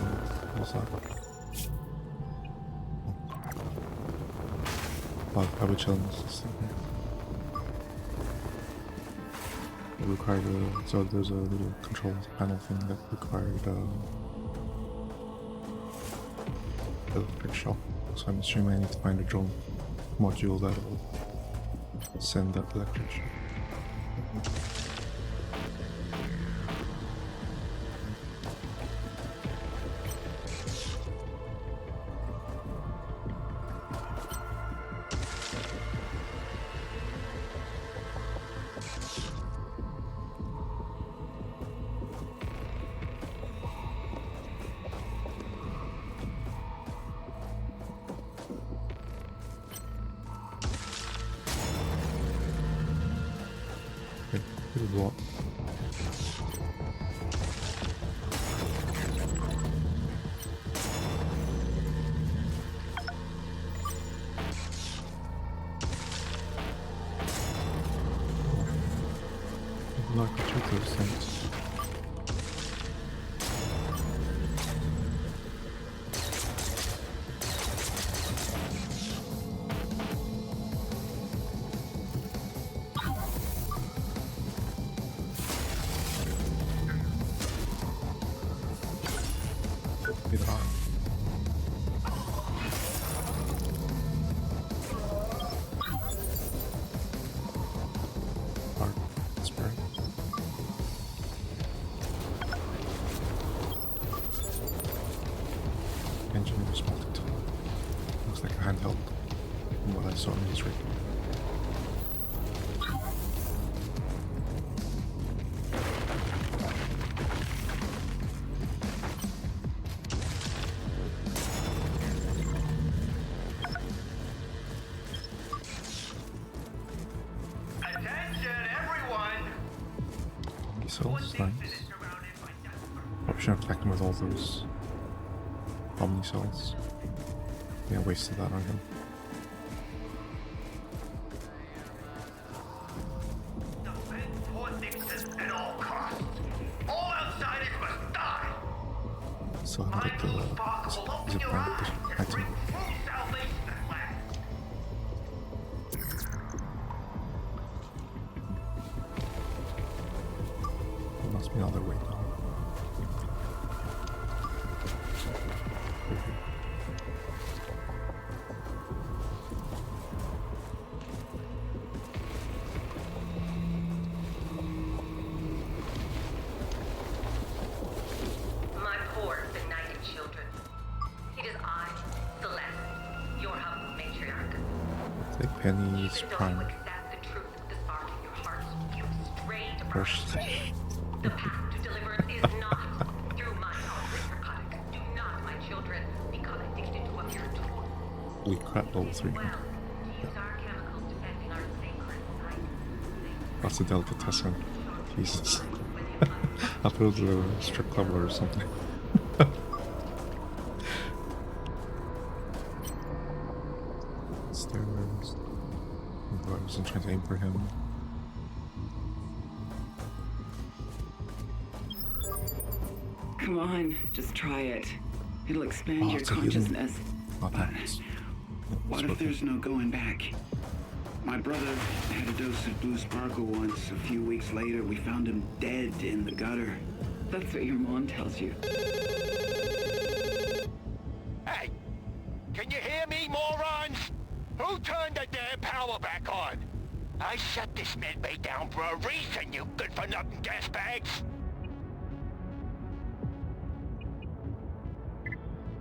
What's that? Oh, I'll be chilling this thing here. It required so there's a little control panel thing that required electric shock. So I'm assuming I need to find a drone module that will send that electric shock. What? Like two those things. Engine responded to. Looks like a handheld from what I saw in this rig. Missiles, nice. Probably shouldn't attack him with all those Omni cells. Yeah, wasted that on him. So I like the zip line item. There must be another way now. Penny's prime. First. The path to deliverance is not through my narcotic. Do not, my children, become addicted to a mere tool. We cracked level 3. Well, to use our chemicals defending our sacred site. That's a delicatessen. Jesus. I thought it was a strip club or something. Stairs. I wasn't trying to aim for him. Come on, just try it. It'll expand your consciousness. What if there's no going back? My brother had a dose of Blue Sparkle once. A few weeks later, we found him dead in the gutter. That's what your mom tells you. Hey! Can you hear me, morons? Who turned the damn power back on? I shut this medbay down for a reason, you good-for-nothing gas bags!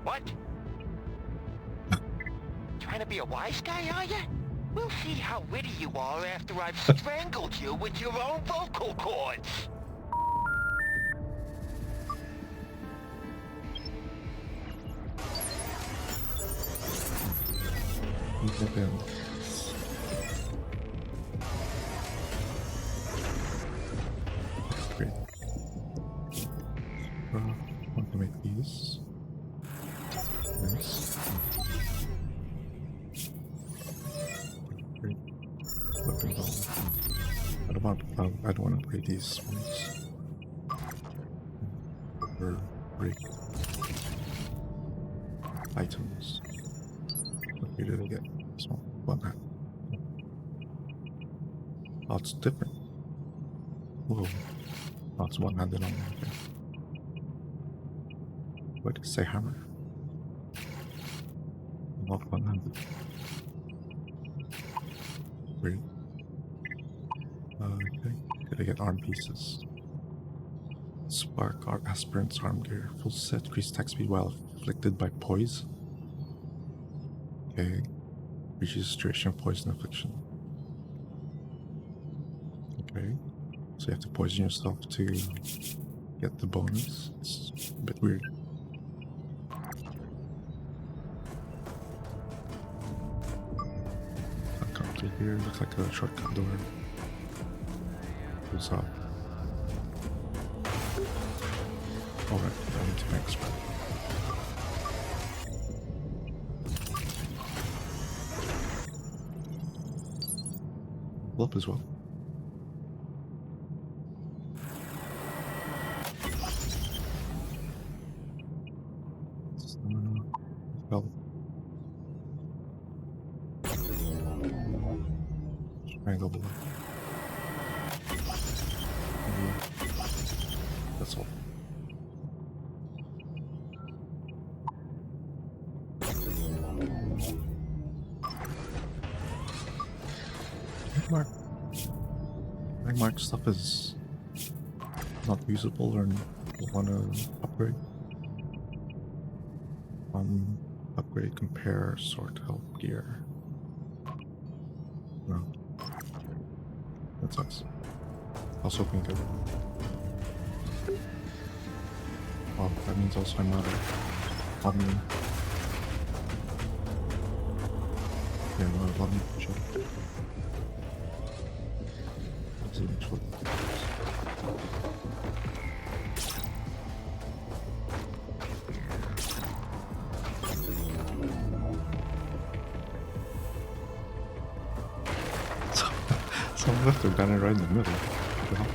What? Trying to be a wise guy, are you? We'll see how witty you are after I've strangled you with your own vocal cords! Great. I want to make these. Nice. Great. Weapon ball. I don't want to play these ones. or break items. What did I get? This one hand. Oh, it's different. Whoa. Oh, it's one-handed on there. Okay. What did it say, hammer? Not one-handed. Weird. Okay. Did I get arm pieces? Spark, aspirants, arm gear. Full set, increase attack speed while afflicted by poise. Okay. Reaches duration of poison affliction. Okay. So you have to poison yourself to get the bonus. It's a bit weird. I'll come through here. Looks like a shortcut door. What's up? Alright, I need to make spread. Up as well. Triangle below. That's all. Mark stuff is not usable or want to upgrade. Upgrade, compare, sort, help, gear. No. That sucks. I was hoping to. Oh, that means also I'm out of Omni. Yeah, no, I love me. Sure. Someone left their gunner right in the middle. What the hell?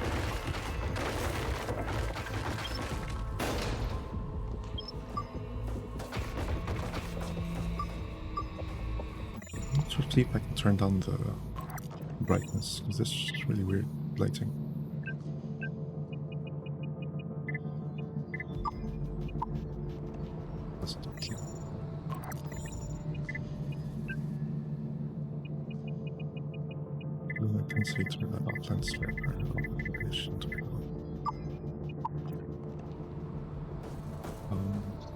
Let's see if I can turn down the brightness, because this is really weird lighting. That's not cute. I can see through that outline sphere part of the relation to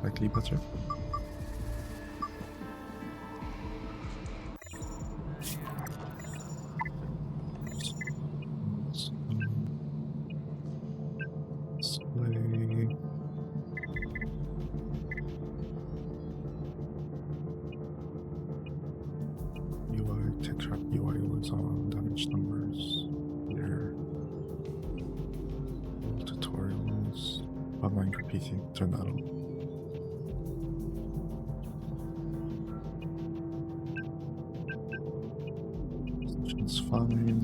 slightly better. Turn that on. It's fine.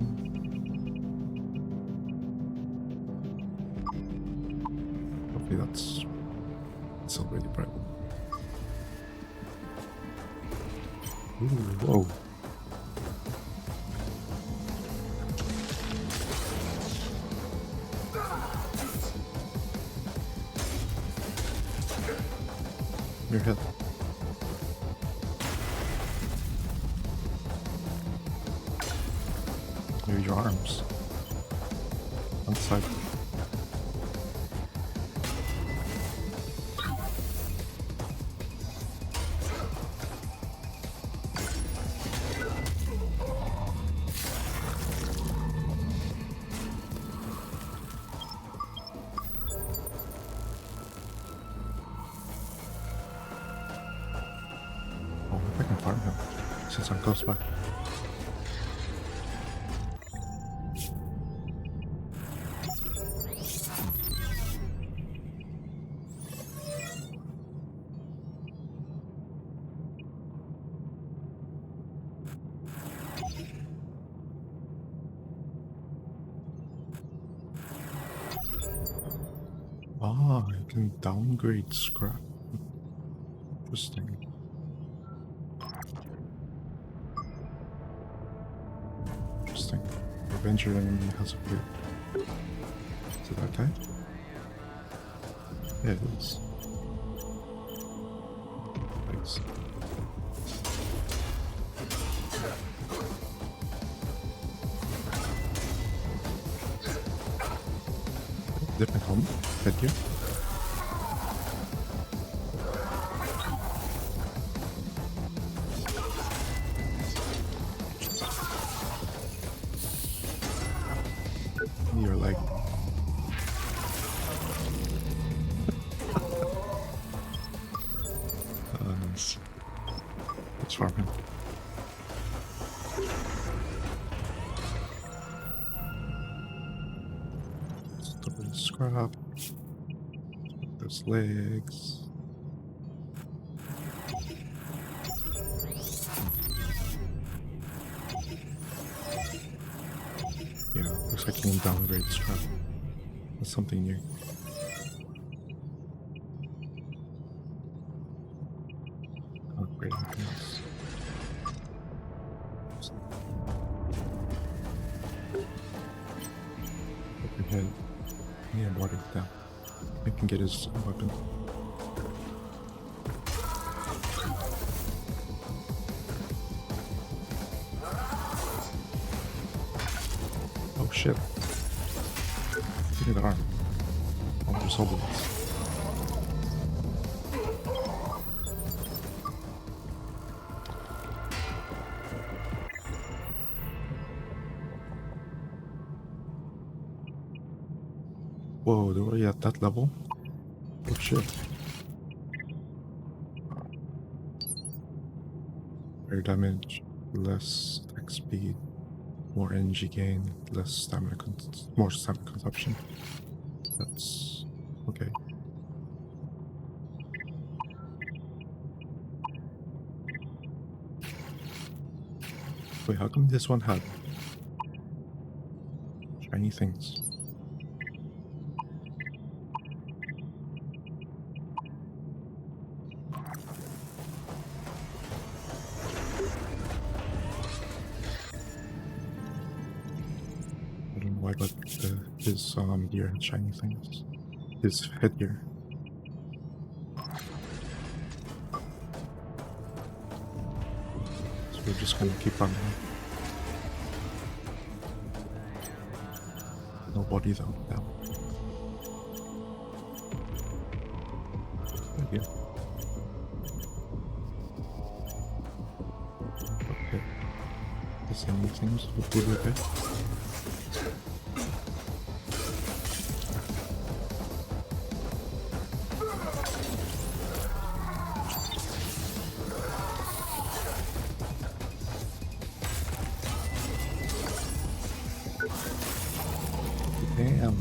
Hopefully that's still really bright. Ooh, whoa. Your head. Maybe your arms. On the side. I can farm him since I'm close by. Ah, I can downgrade scrap. Interesting. Interesting. Avenger enemy has a blue. Is it that guy? Yeah, it is. Thanks. Different helmet, headgear. You're like nice. It's farming. Scrap. Those legs. Yeah, looks like you can downgrade scrap. That's something new. Upgrading things. Open head. Yeah, water it down. I can get his weapon. Oh shit. Give me the arm. I'll just hold it. Whoa, they're already at that level? Oh shit. Air damage, less attack speed, more energy gain, less stamina more stamina consumption. That's okay. Wait, how come this one had shiny things? Why, but his gear and shiny things. His headgear. So we're just gonna keep running. No body though. Down. There you go. Okay. The same things will be okay. Damn.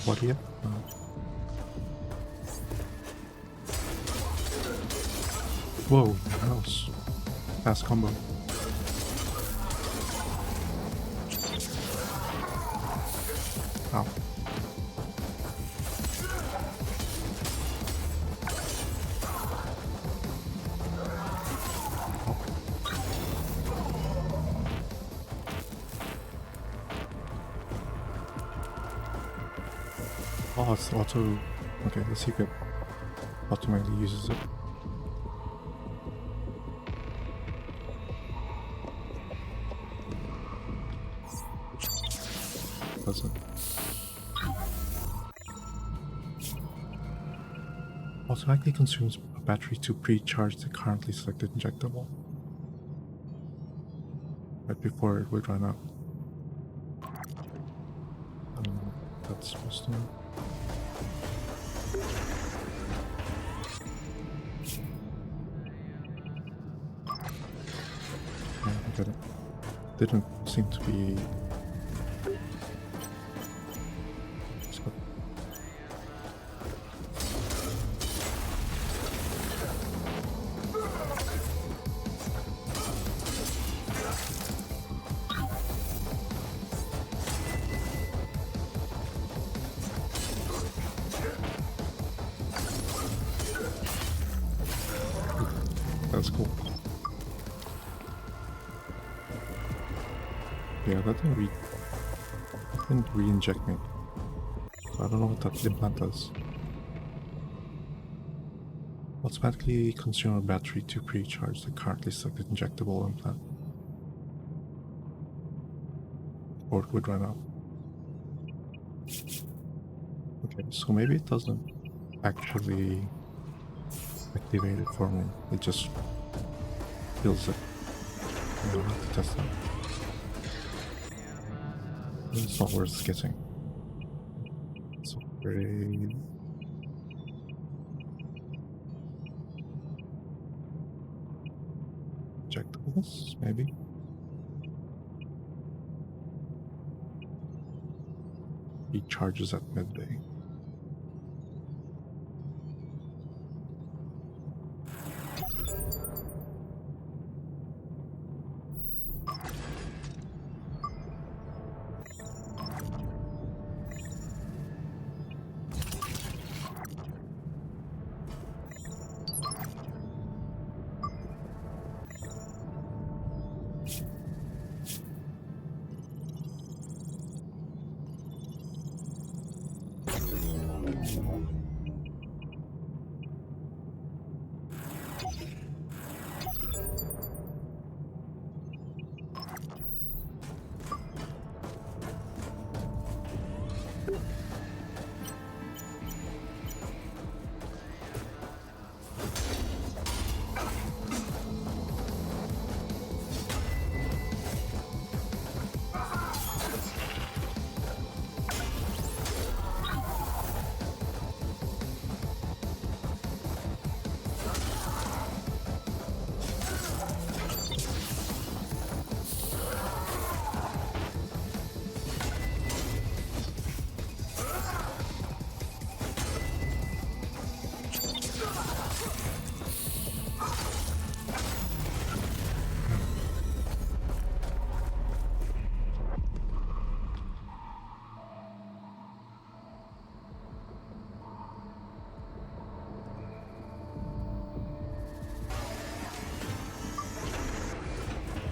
What here? Whoa, mouse. Fast combo. Ow. Oh, it's auto. Okay, the secret automatically uses it. Doesn't. Automatically consumes a battery to pre-charge the currently selected injectable. right before it would run out. That's supposed to. Yeah, I got it. Didn't seem to be. That's cool. Yeah, that didn't re-inject me. So I don't know what that implant does. Automatically consume a battery to pre-charge the currently selected injectable implant. Or it would run out. Okay, so maybe it doesn't actually activate it for me. It just feels it. I'll have to test that. It's not worth getting. It's upgrade. Injectables, maybe. He charges at midday.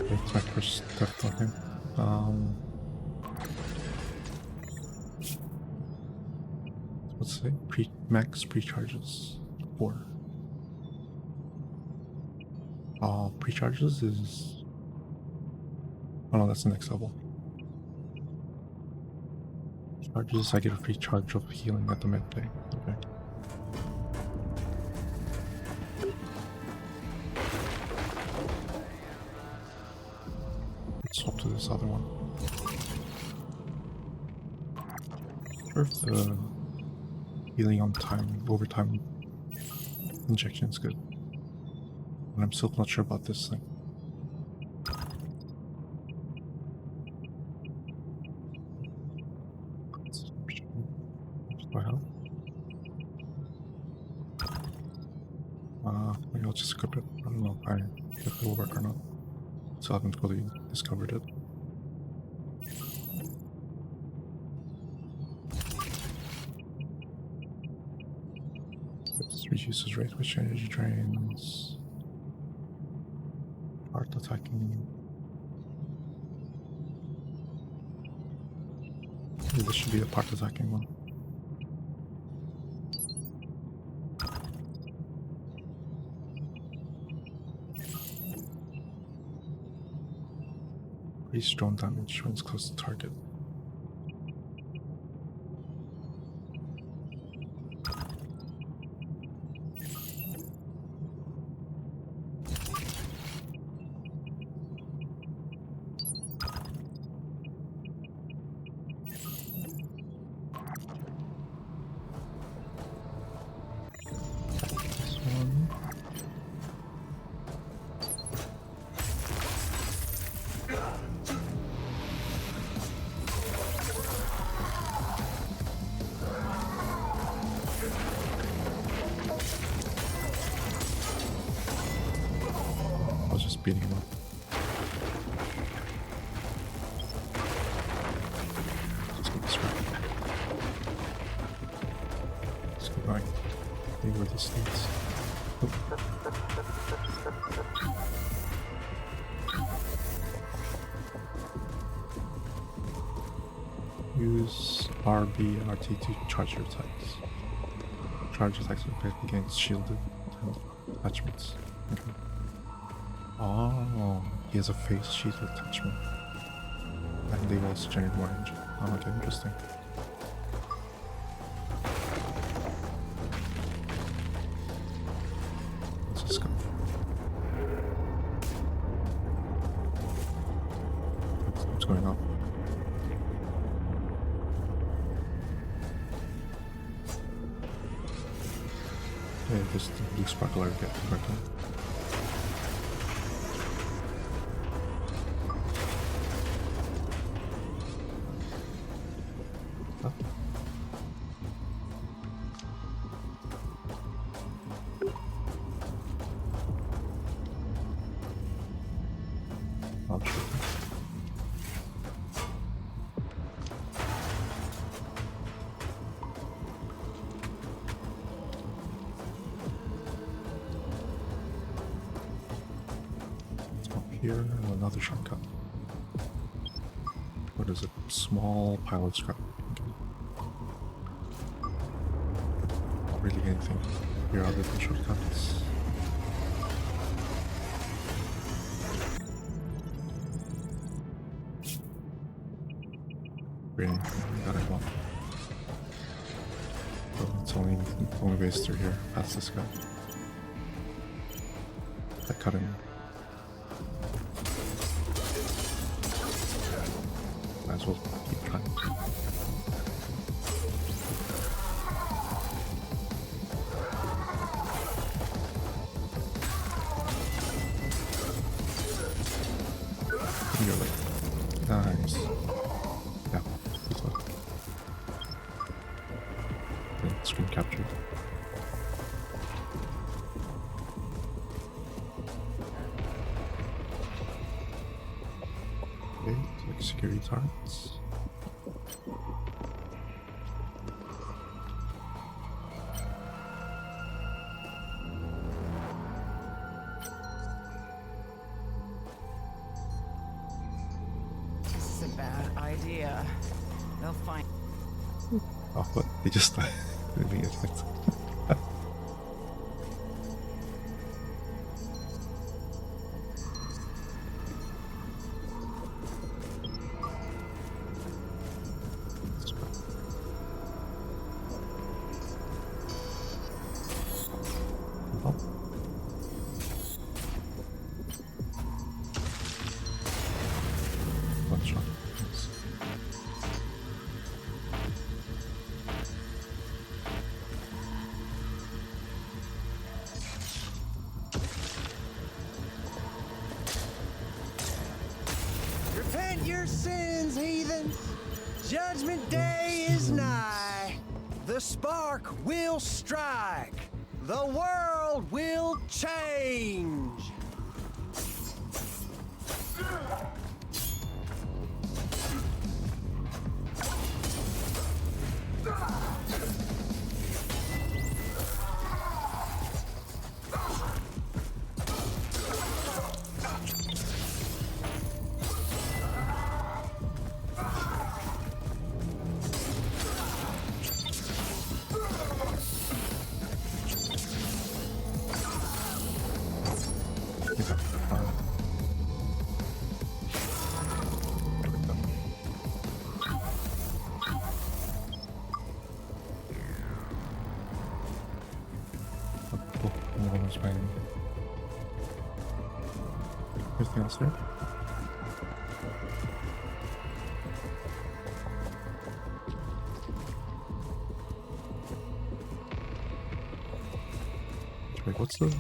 That's my first death on him. Let's say max pre-charges 4. Pre-charges is. Oh no, that's the next level. Charges, I get a free charge of healing at the midday. Okay. Swap to this other one. Sure if the healing on time, overtime injection is good. And I'm still not sure about this thing. Wow. Maybe I'll just equip it. I don't know if it will work or not. So I haven't fully discovered it. This reduces rate which energy drains. Part attacking. Maybe this should be the part attacking one. Increase drone damage when it's close to target. beating him up. Let's go this way. Let's go right. See where this leads. Use RB and RT to charge your attacks. Charge attacks effect against shielded attachments. Okay. Oh, he has a face shielded attachment. And they also generate more energy. Oh, okay, interesting. Let's just go. What's going on? Yeah, just the blue sparkler get quickly. Huh? I'll shoot him. Here, and another shotgun. What is it? Small pilot scrap. Okay. Not really anything here other than shotguns. Really, that I want. But it's only ways through here, past this guy. I cut him. Might as well keep trying. You're late. Nice. Yeah, that's what. Screen captured. Okay, like security targets. This is a bad idea. They'll find. Oh, what? They just died. Didn't get hit. One shot. Nice. Repent your sins, heathens! Judgment Day is nigh. The spark will strike. The world will change. Anything else there? Wait, what's the...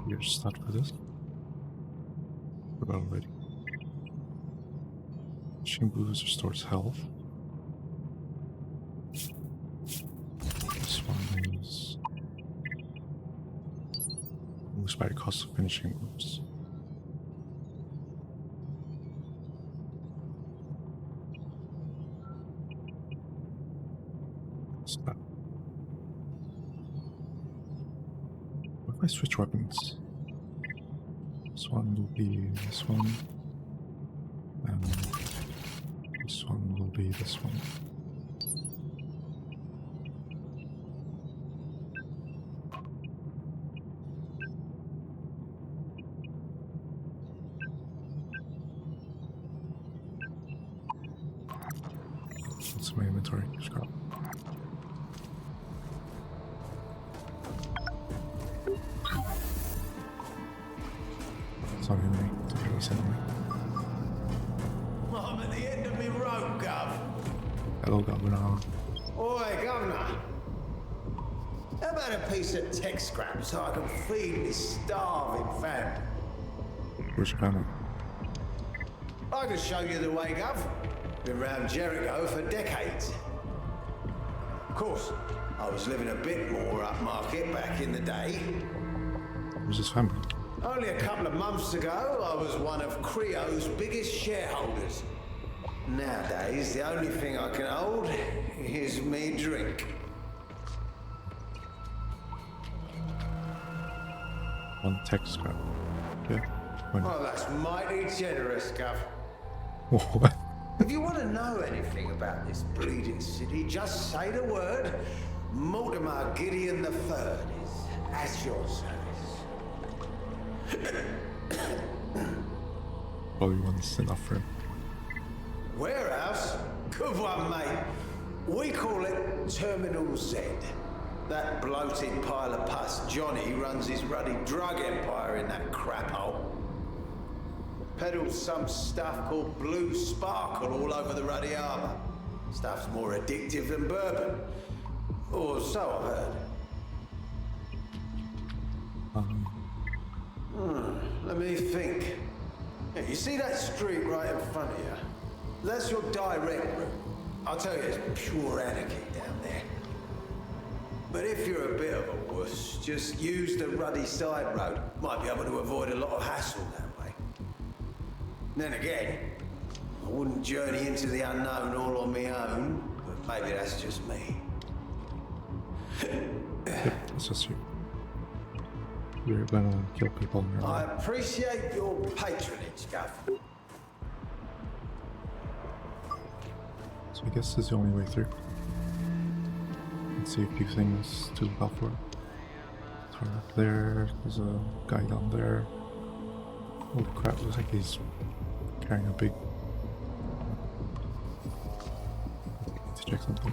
Your stat for this? Forgot already. Machine boost restores health. This one is... by the cost of finishing moves. Stop. What if I switch weapons? This one will be this one, and this one will be this one. What's my inventory? Scrap. Sorry, mate. Don't really send me. I'm at the end of me rope, Gov. Hello, Governor. Oi, Governor. How about a piece of tech scrap so I can feed this starving family? Where's your family? I can show you the way, Gov. Been round Jericho for decades. Of course, I was living a bit more upmarket back in the day. Where's his family? Only a couple of months ago, I was one of Creo's biggest shareholders. Nowadays, the only thing I can hold is me drink. One tech scrap. Yeah. When? Oh, that's mighty generous, Gov. What? If you want to know anything about this bleeding city, just say the word. Mortimer Gideon III is at your service. Probably one's enough for him. Warehouse? Good one, mate. We call it Terminal Z. That bloated pile of pus Johnny runs his ruddy drug empire in that crap hole. Peddles some stuff called Blue Sparkle all over the ruddy harbour. Stuff's more addictive than bourbon. Or so I've heard. Let me think. Yeah, you see that street right in front of you? That's your direct route. I'll tell you, it's pure anarchy down there. But if you're a bit of a wuss, just use the ruddy side road. Might be able to avoid a lot of hassle that way. Then again, I wouldn't journey into the unknown all on my own, but maybe that's just me. Yeah, it's just you. You're gonna kill people in your I life. appreciate your patronage, Gav. So I guess this is the only way through. Let's see a few things to look out for. So up there, there's a guy down there. Holy crap, looks like he's carrying a big... Need to check something.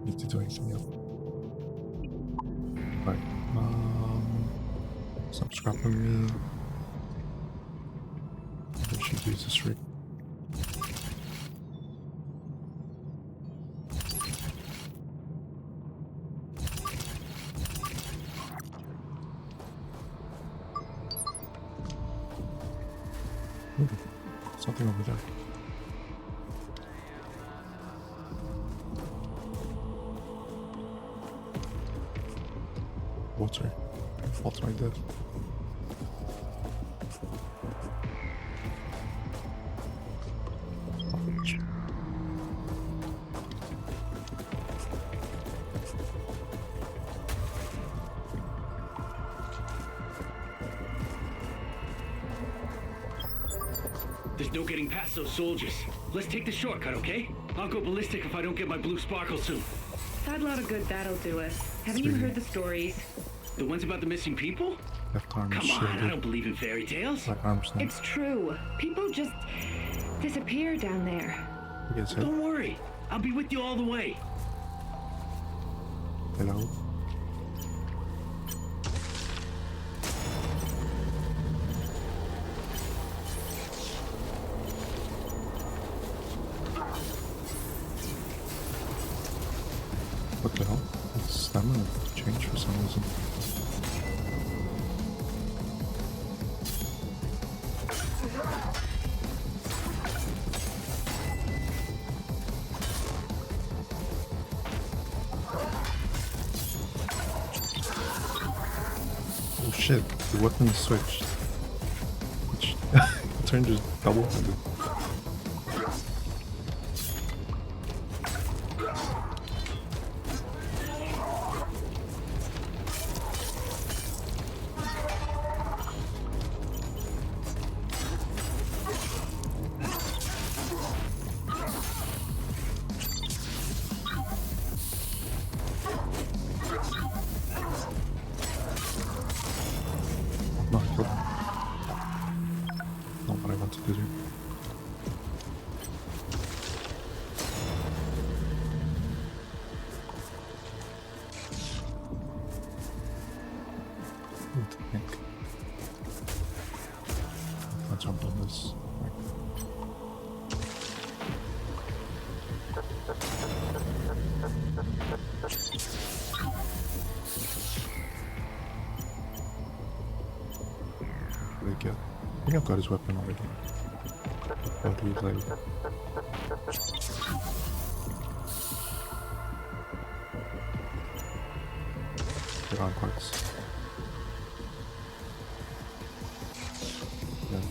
Need to do anything else. Right. Some scrap on me. I should use this rig. Ooh, something over there. Water. What's my dead? Stoppage. There's no getting past those soldiers. Let's take the shortcut, okay? I'll go ballistic if I don't get my blue sparkle soon. That lot of good that'll do us. Haven't you heard the stories? The ones about the missing people? Left arm is Come on, shielded. I don't believe in fairy tales. Right arm's not. It's true. People just disappear down there. I guess it. Don't worry. I'll be with you all the way. Hello. summon changed for some reason. Oh shit, the weapon switched. Which turned just double-handed. Not what I wanted to do. What do you think? I'll jump on this. Get. I think I've got his weapon already. What do you play? Get on quirks. Yeah,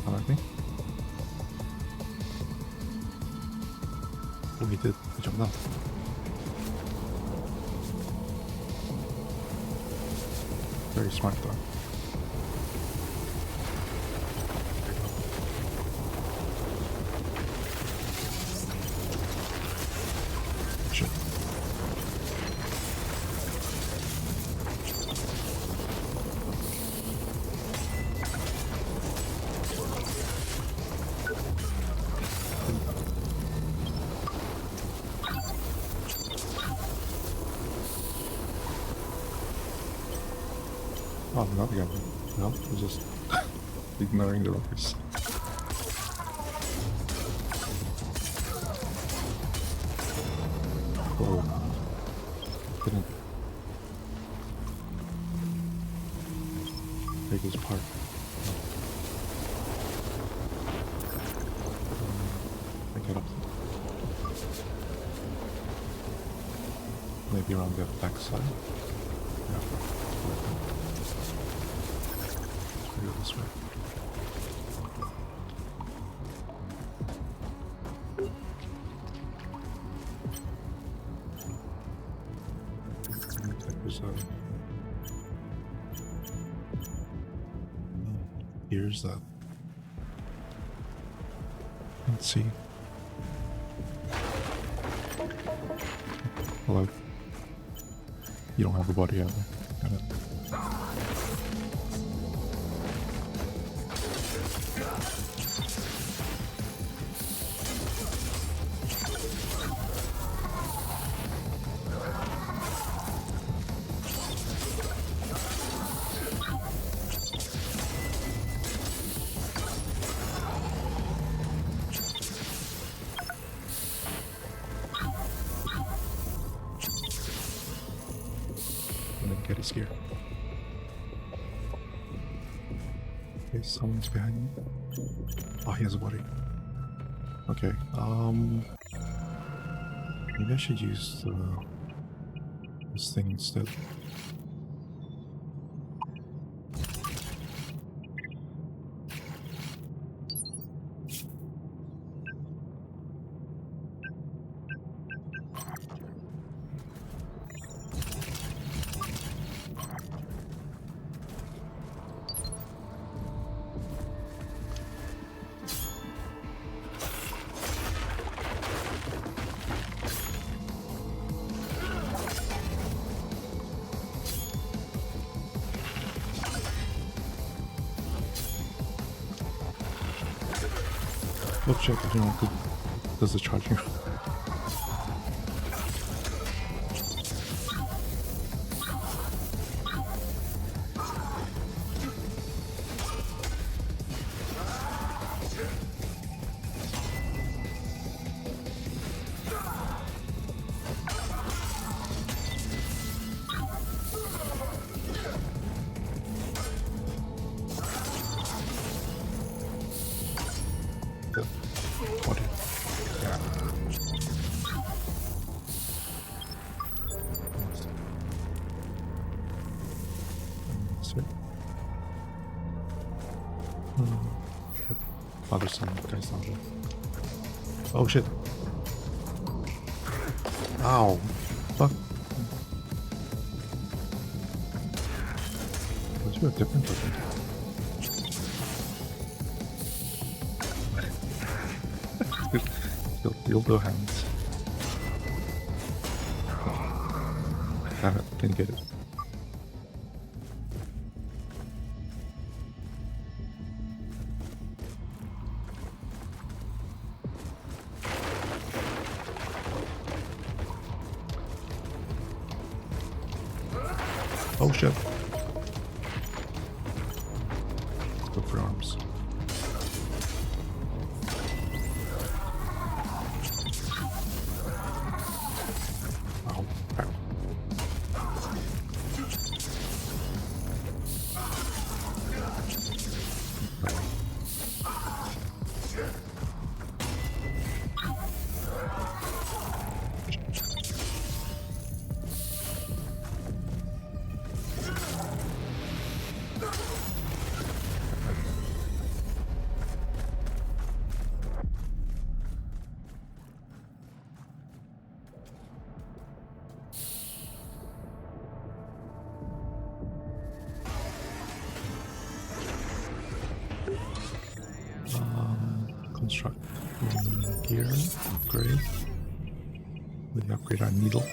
unlike me. Oh, he did. He jumped up. Very smart though. Oh, not again. No, I'm just ignoring the robbers. Oh, didn't take his part. I get up. Maybe around the back side. Yeah. Go this way. Here's that. Let's see. Hello. You don't have a body out there. Got it. Get his gear. Okay, someone's behind me. Oh, he has a body. Okay, maybe I should use this thing instead. Oh shit, I don't know what does the charging. guy's not there. Oh shit. Ow. Fuck. Was you a different person? Dildo hands. Damn it, didn't get it. Oh shit. Go for arms. Oh, crap. Construct gear, upgrade. We upgrade our needle.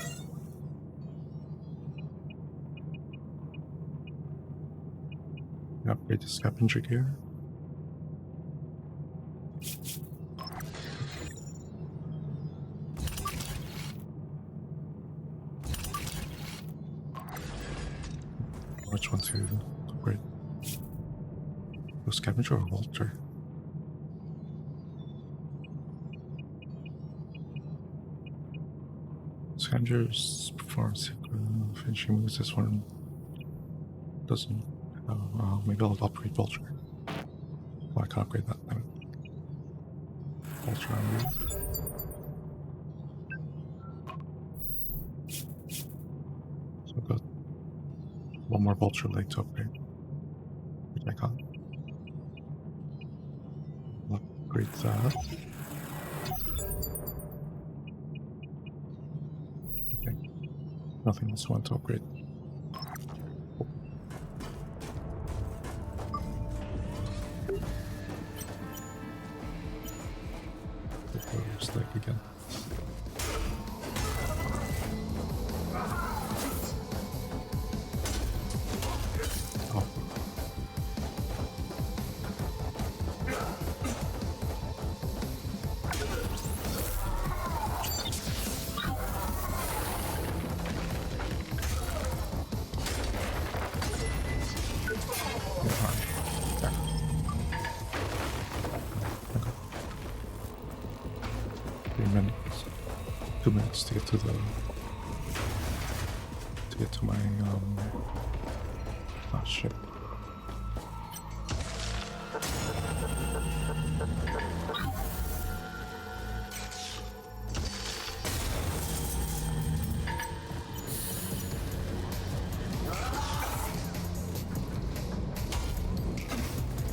We upgrade the scavenger gear. Which one to upgrade? The scavenger or Vulture? Scavenger's performance finishing moves. This one doesn't. Maybe I'll upgrade Vulture. Oh, I can't upgrade that. Damn it. Vulture on you. So I've got one more Vulture leg to upgrade, which I can't. I'll upgrade that. Nothing else I want to upgrade. Just like again. Oh. Minutes, 2 minutes to get to the my oh shit.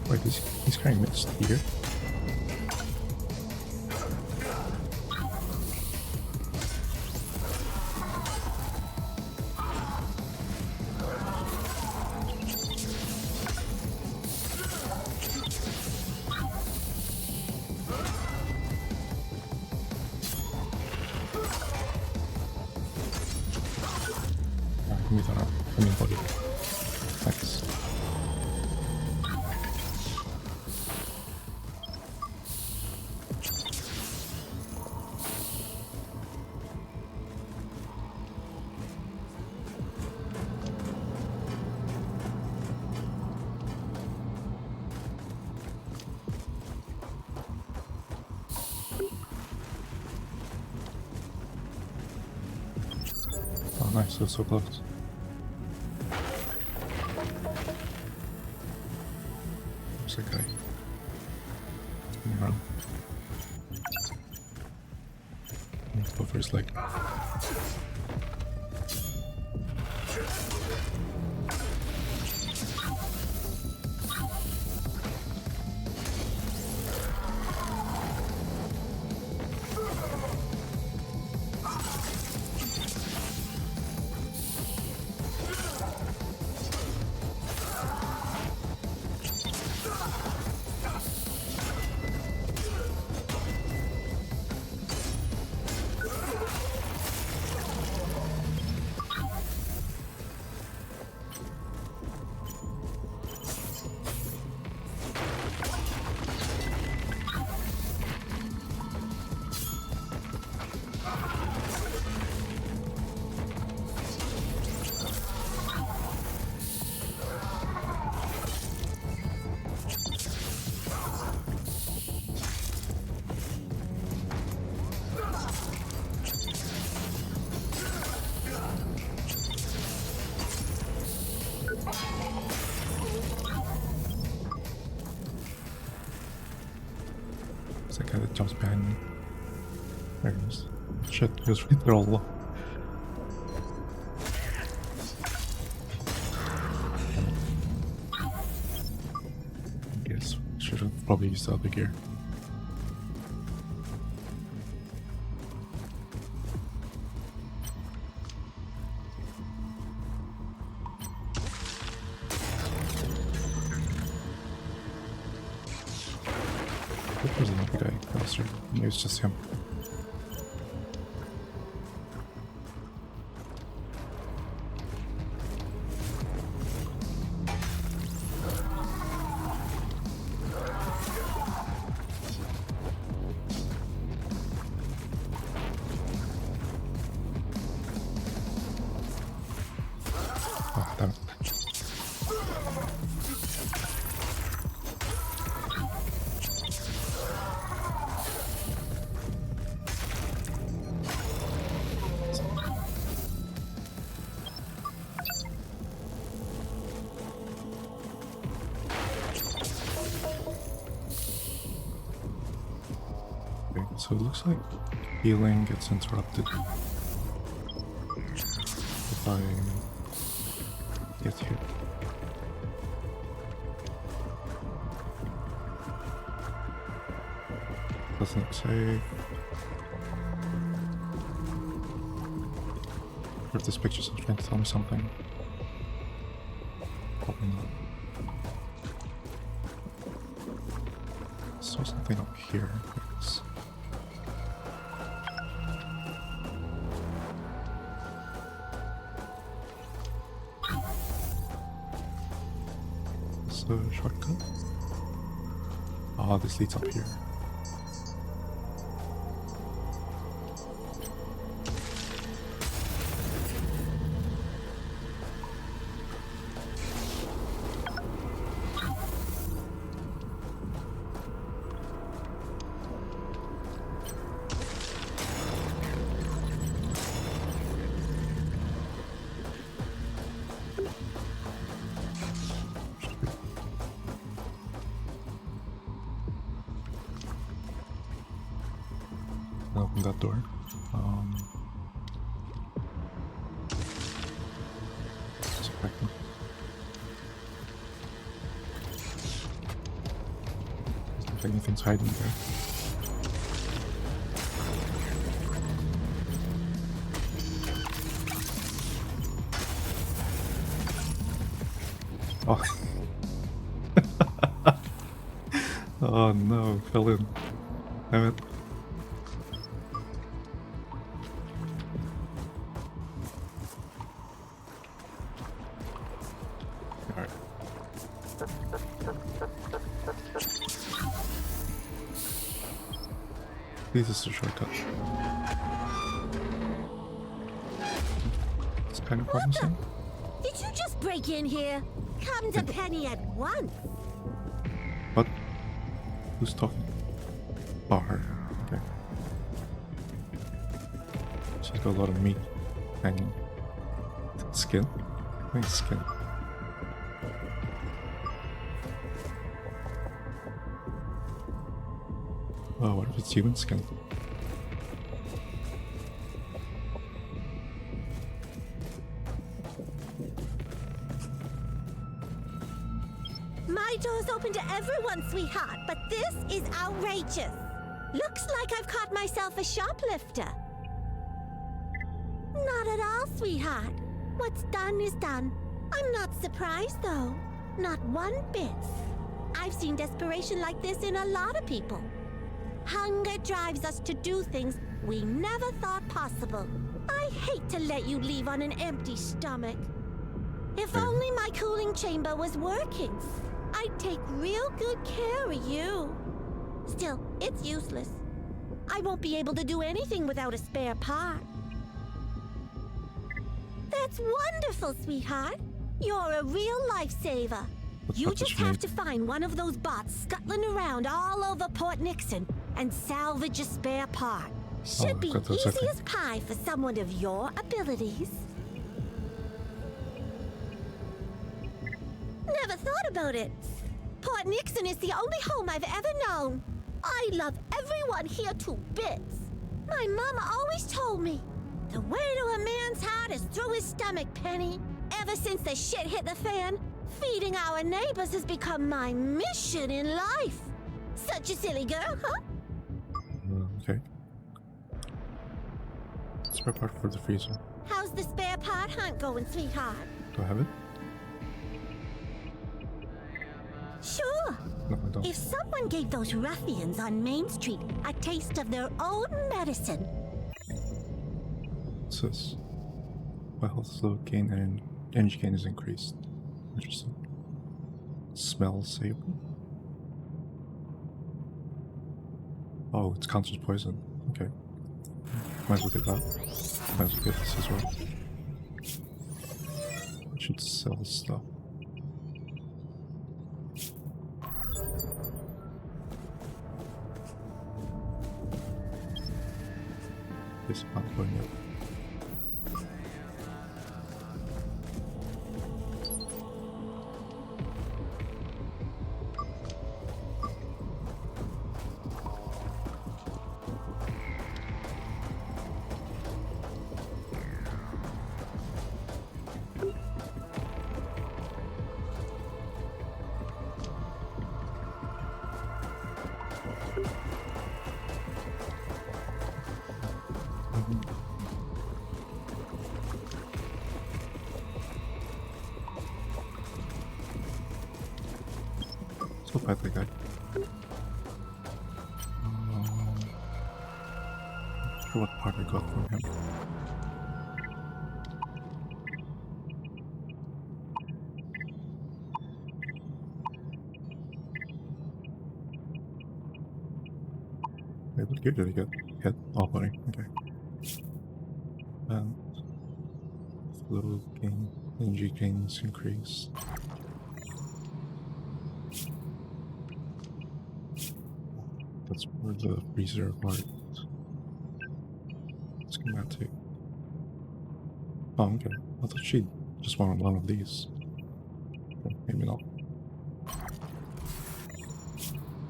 Wait, he's carrying mist here. Anybody. Thanks. Oh nice, that's so close. There's a guy. Run. Let's go for his leg. jumps behind me. There he is. Shit, he was right there all along. I guess should have probably used the other gear. There's another guy faster. Maybe it's just him. Oh, damn it. Okay, so it looks like healing gets interrupted if I get hit. Doesn't say if this picture's trying to tell me something. Probably not. Saw something up here. Yes. Is the shortcut? Ah, this leads up here. Open that door. Suspecting. Doesn't look like anything's hiding there. Oh. Oh no, fell in. Damn it. Alright. This is a shortcut. It's kind of promising. Did you just break in here? Come to Penny at once. What? Who's talking? Oh, her. Okay. She's got a lot of meat hanging. Skin? Nice skin. Oh, what if it's human skin? My door's open to everyone, sweetheart, but this is outrageous. Looks like I've caught myself a shoplifter. Not at all, sweetheart. What's done is done. I'm not surprised, though. Not one bit. I've seen desperation like this in a lot of people. Hunger drives us to do things we never thought possible. I hate to let you leave on an empty stomach. If only my cooling chamber was working, I'd take real good care of you. Still, it's useless. I won't be able to do anything without a spare part. That's wonderful, sweetheart. You're a real lifesaver. You just have to find one of those bots scuttling around all over Port Nixon and salvage a spare part. Should be easy as pie for someone of your abilities. Never thought about it. Port Nixon is the only home I've ever known. I love everyone here to bits. My mama always told me, the way to a man's heart is through his stomach, Penny. Ever since the shit hit the fan, feeding our neighbors has become my mission in life. Such a silly girl, huh? Okay. Spare part for the freezer. How's the spare part hunt going, sweetheart? Do I have it? Sure. No, I don't. If someone gave those ruffians on Main Street a taste of their own medicine. What's this? My health load gain and energy gain is increased. Interesting. Smell savory. Oh, it's counts as poison. Okay. Might as well get that. Might as well get this as well. I should sell stuff. This is not going up. Still fight that guy. Not sure what part I got from him. Wait, what gear did I get? Hit? Oh, buddy. Okay. And flow gain, energy gains increase. That's where the freezer part. Schematic. Oh, okay. I thought she just wanted one of these. Okay, maybe not.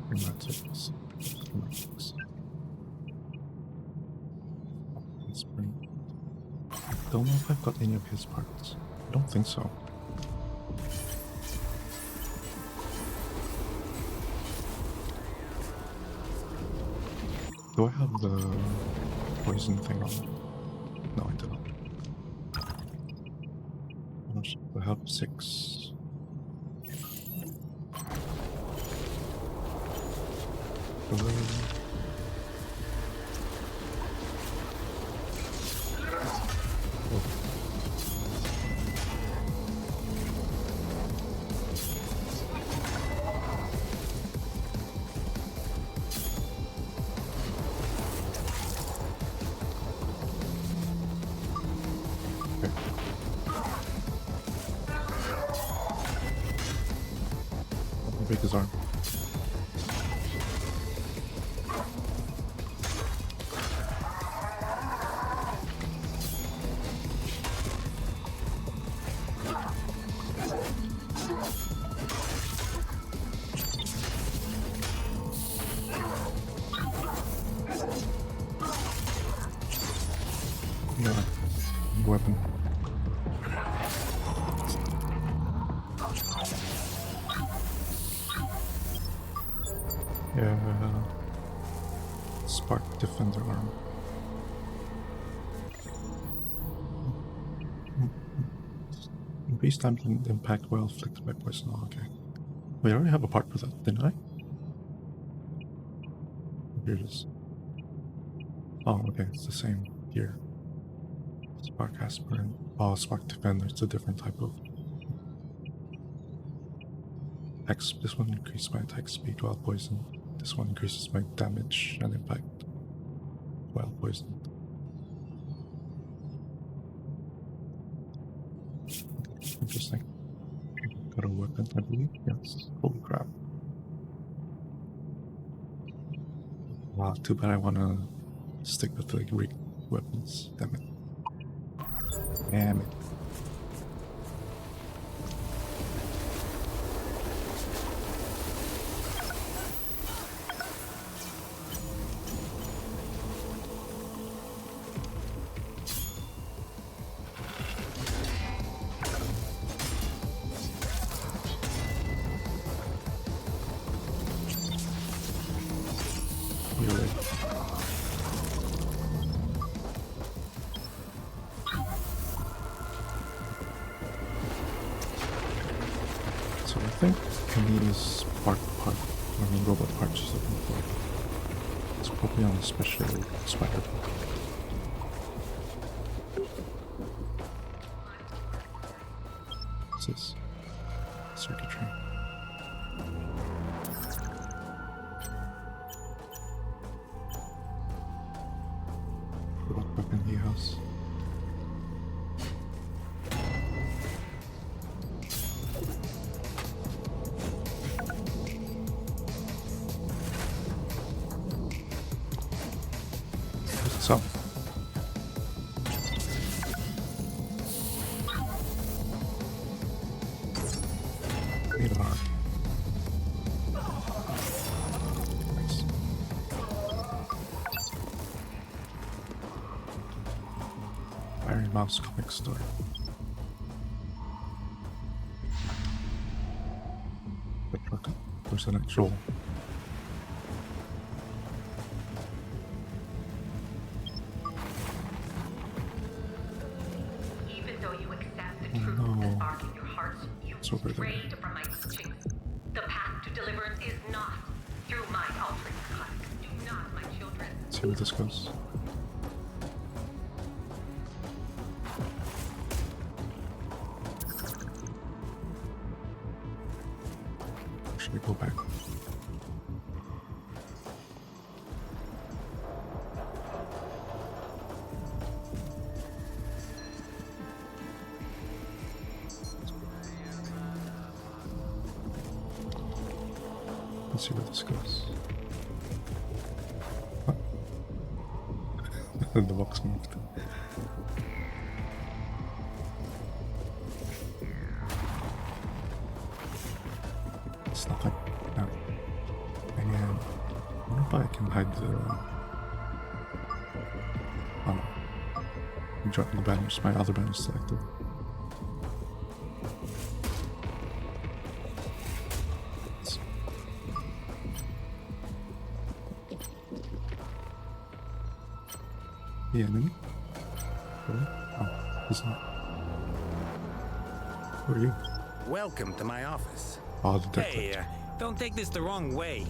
Schematics. Schematics. Let's bring. I don't know if I've got any of his parts. I don't think so. Do I have the poison thing on? No, I don't. How much do I have? 6. Break his arm. Yeah, weapon. Yeah, Spark Defender arm. Increased damage and impact while afflicted by poison. Oh, okay. Wait, I already have a part for that, didn't I? Here it is. Oh, okay, it's the same here. Spark Aspirant. Oh, Spark Defender, it's a different type of. This one increases my attack speed while poisoned. This one increases my damage and impact while poisoned. Interesting. Got a weapon, I believe. Yes. Holy crap. Wow, too bad I want to stick with the Greek weapons. Damn it. Damn it. think any spark part, I mean robot part she's looking for, it's probably on a special spider. What's this? Circuitry. Robot weapon he has. So. Need a heart. Nice. Iron Mouse comic store. There's an actual strayed from my teachings. The path to deliverance is not through my altering cut. Do not, my children. Let's see where this goes. Should we go back? Let's see where this goes. Huh? The box moved. It's nothing. No. And I wonder if I can hide the... Oh no. I'm dropping the banners. My other banner's selected. The enemy? Really? Oh, he's not. Who are you? Welcome to my office. Oh, the detective. Hey, don't take this the wrong way,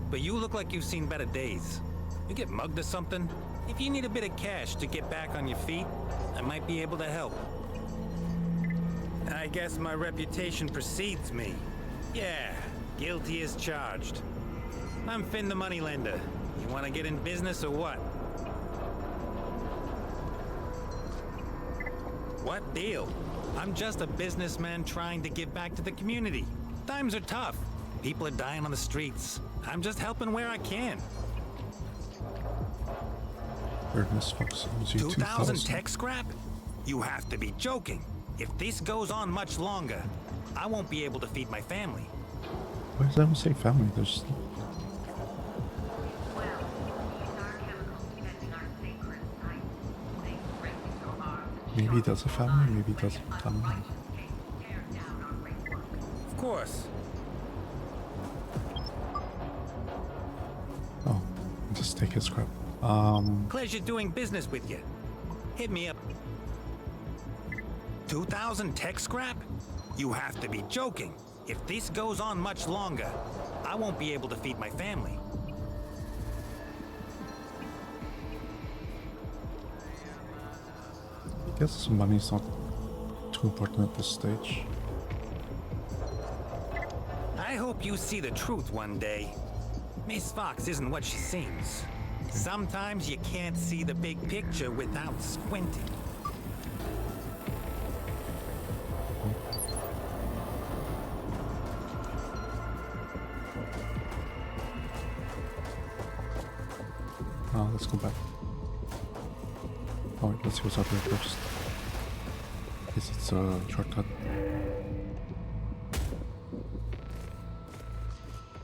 but you look like you've seen better days. You get mugged or something? If you need a bit of cash to get back on your feet, I might be able to help. I guess my reputation precedes me. Yeah, guilty as charged. I'm Finn the moneylender. You want to get in business or what? What deal? I'm just a businessman trying to give back to the community. Times are tough. People are dying on the streets. I'm just helping where I can. Miss Fox, 2,000 tech scrap? You have to be joking. If this goes on much longer, I won't be able to feed my family. Why does that say family? There's... Maybe he does a family, maybe he doesn't. I don't know. Of course. Oh, just take his crap. Pleasure doing business with you. Hit me up. 2,000 tech scrap? You have to be joking. If this goes on much longer, I won't be able to feed my family. I guess money's not too important at this stage. I hope you see the truth one day. Miss Fox isn't what she seems. Sometimes you can't see the big picture without squinting. Let's go back. Oh wait, let's see what's out there first. Guess it's a shortcut.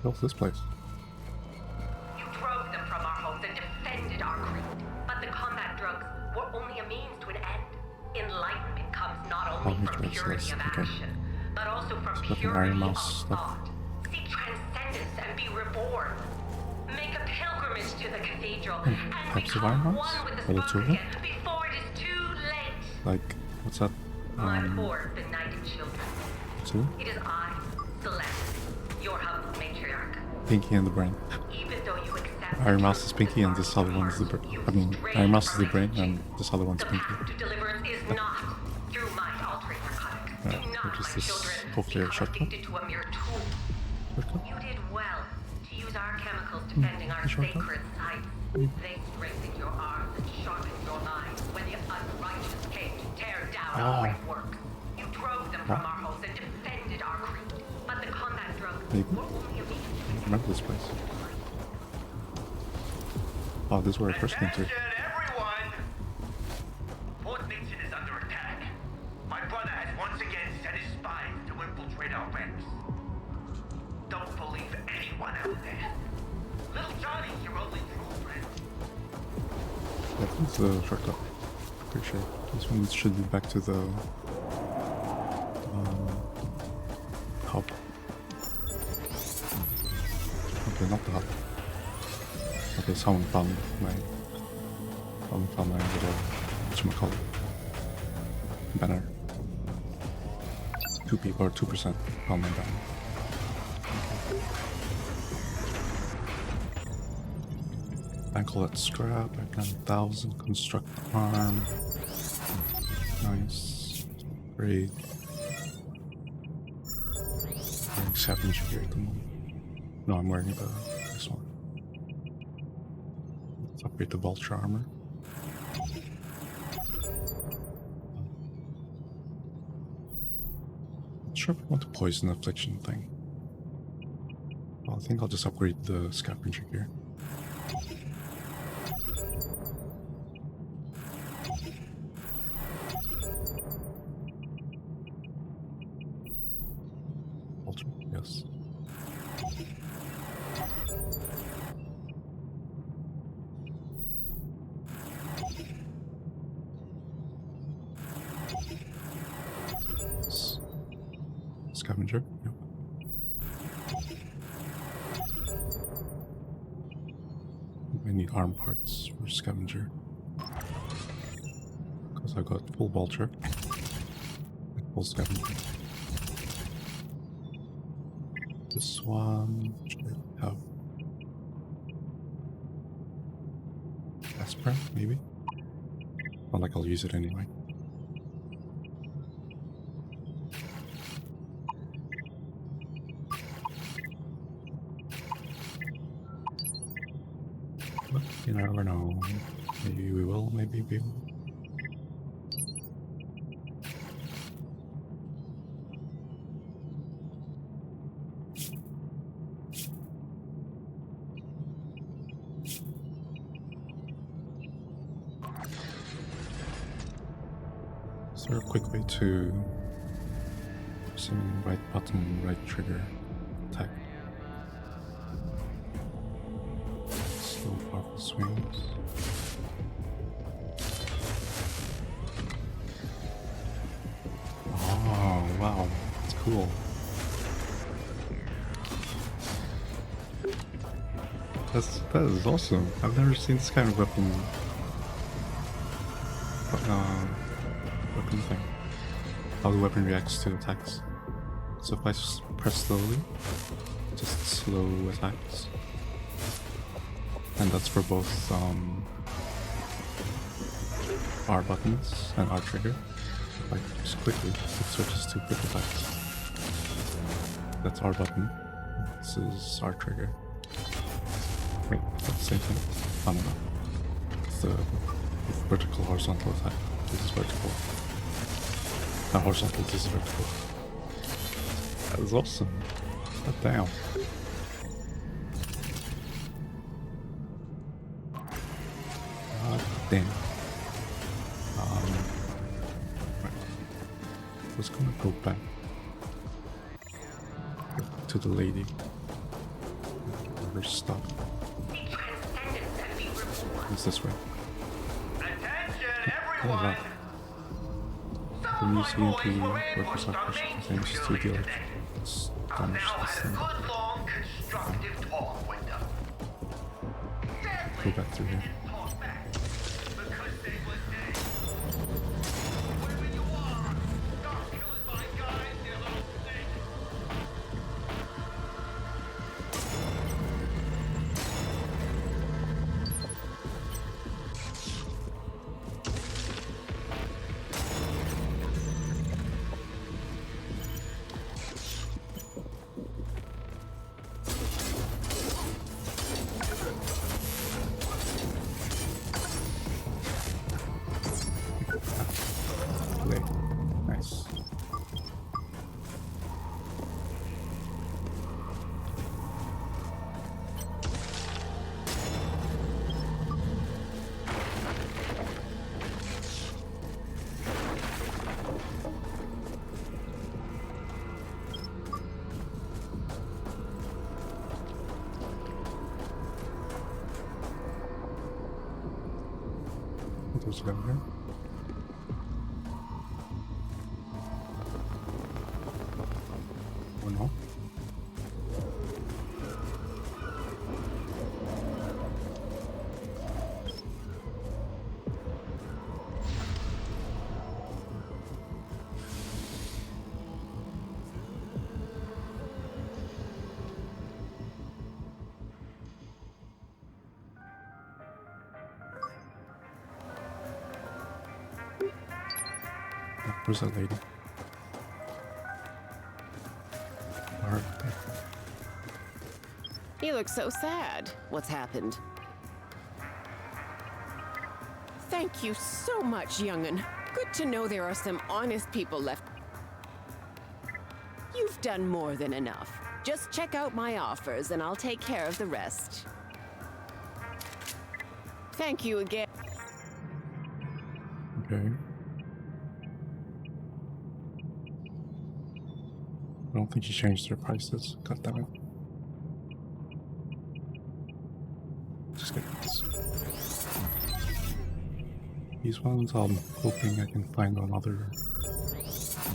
What's this place? You drove them from our homes and defended our creed. But the combat drugs were only a means to an end. Enlightenment comes not only from purity of action, but also from purity of thought. Seek transcendence and be reborn. Make a pilgrimage to the cathedral and become one with the spark again before it is too late. Like, what's that? My poor benighted children. Two? It is I, Celeste. Pinky and the brain. Iron Mouse is Pinky and this other one is the brain. I mean, Iron Mouse is the brain and this other one's Pinky. Alright, which is this hopefully a shortcut. Shortcut? You did well to use our chemicals defending our sacred sites. They strengthened your arms and sharpened your mind when the unrighteous came to tear down our great works. You drove them from our homes and defended our creed. But the combat drugs were only a means. I remember this place. Oh, this is where I first came to. Everyone! Fort Nixon is under attack. My brother has once again sent his spies to infiltrate our ranks. Don't believe anyone out there. Little Johnny's your only true friend. I think it's the shortcut. Pretty sure. This one should be back to the hub. Okay, not the hub. Okay, someone found my little whatchamacallit banner. 2 people or 2% found my banner. Anklet strap, I got 1000, construct arm. Nice. Great. Wearing scavenger gear at the moment. No, I'm wearing this one. Let's upgrade the vulture armor. Not sure if I want the poison affliction thing. Well, I think I'll just upgrade the scavenger gear. Vulture, yes. Scavenger, yep. I need arm parts for scavenger. Because I got full vulture. Full scavenger. This one should have aspirin, maybe? Not like I'll use it anyway. But you never know. Maybe we will, maybe we won't. Is there a quick way to pressing right button, right trigger, attack? Slow powerful swings. Oh wow, that's cool. That is awesome. I've never seen this kind of weapon. Weapon thing. How the weapon reacts to attacks. So if I press slowly, just slow attacks. And that's for both R buttons and R trigger. If I just quickly, it switches to quick attacks. That's R button. This is R trigger. Wait, that's the same thing? Oh no. It's the vertical horizontal attack. This is vertical. Not horizontal, this is vertical. That is awesome. God damn. God damn. Right. I was gonna go back to the lady. Her stuff. It's this way. What is that? The new CMP workers are pushing things to the let's damage this thing. Go back through here. There's a guy here. Or no? Where's that lady? Alright. You look so sad. What's happened? Thank you so much, young'un. Good to know there are some honest people left. You've done more than enough. Just check out my offers and I'll take care of the rest. Thank you again. Okay. I don't think she changed their prices. God damn it. Just get this. These ones I'm hoping I can find on other.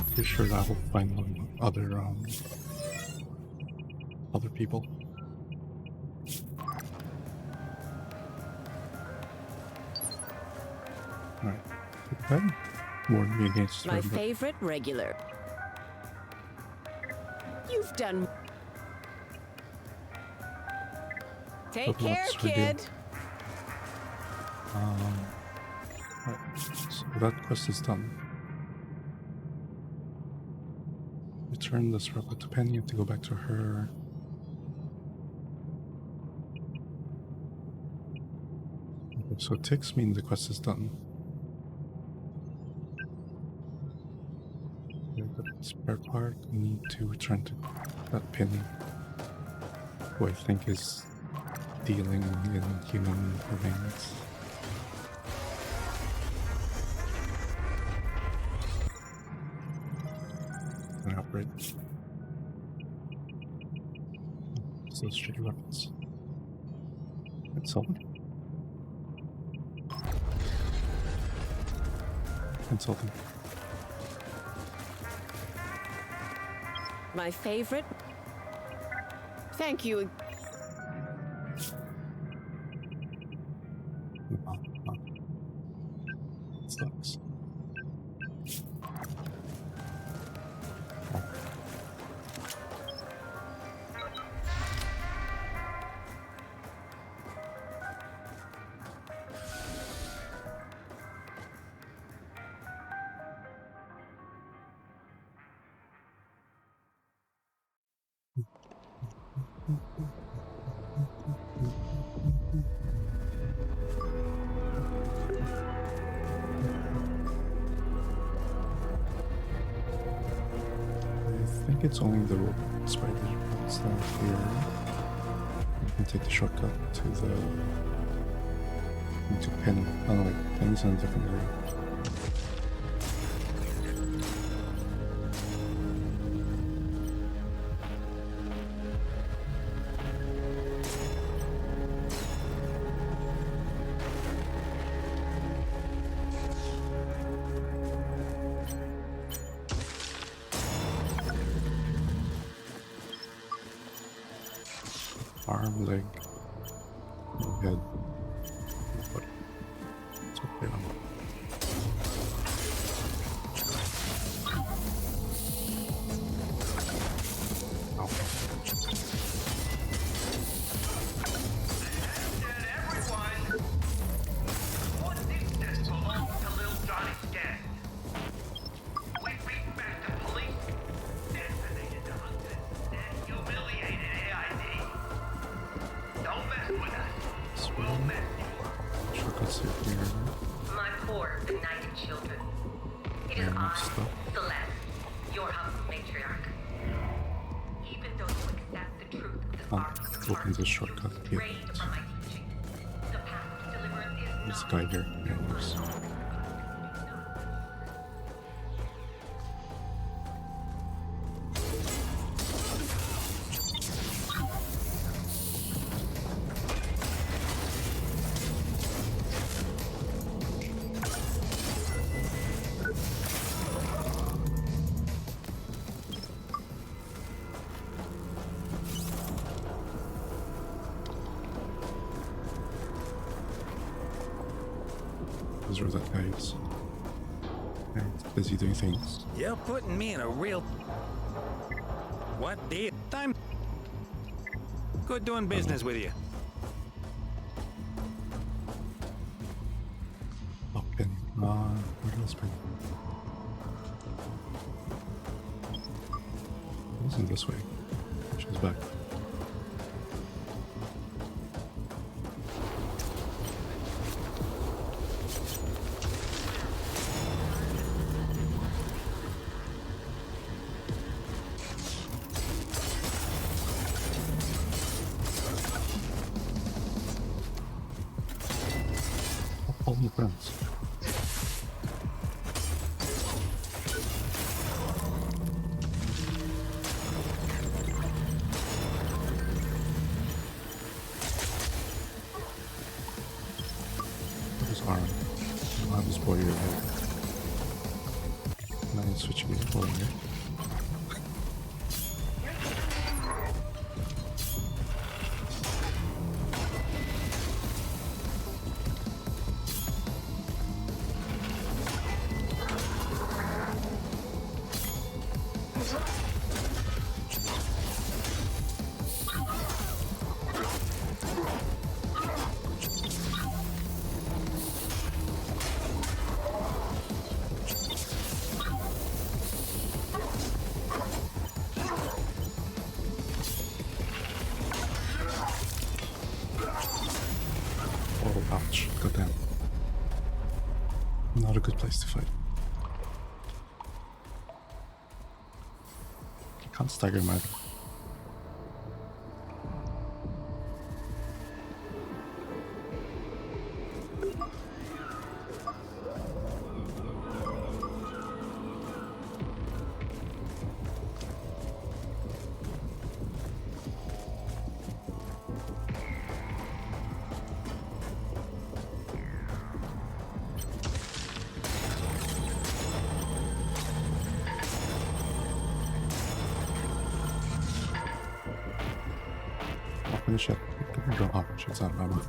Pretty sure that I will find on other people. Alright. Okay. Warn me against My her, but favorite regular. You've done. Take But care, let's review. kid. Right. So that quest is done. Return this robot to Penny. You have to go back to her. Okay, so ticks mean the quest is done. Yeah, got the spare part. We need to return to that Penny, who I think is dealing in human remains. An outbreak. What's those shitty weapons? It's sold. Consulting. My favorite. Thank you. Sucks. I think it's only the robot spider robots that are here. You can take the shortcut to the into Penny. Oh no, wait, Penny's in a different area. Arm, leg, head. What? It's okay. Ow. What distance belongs to little Johnny Scan? We beat back the police, decimated the hunters, and humiliated AID. Don't mess with us. We'll mess you. Shortcuts here. My poor, benighted children. It is I, Celeste, your humble matriarch. Even though you accept the truth of the spark Open this shortcut here. strayed from my teaching, the path to deliverance is This not guy here. Yeah, there's. knows where that guy is. And he's busy doing things. You're putting me in a real... What deal? Time... Good doing business with you. Lockpin. Where did this pin? It wasn't this way. She's back. All my friends. What is Aaron? I have this boy here. Now I'm switching it over here. Oh, ouch. Goddamn. Not a good place to fight. I can't stagger him either. Finish it. Oh, shit's out of ammo.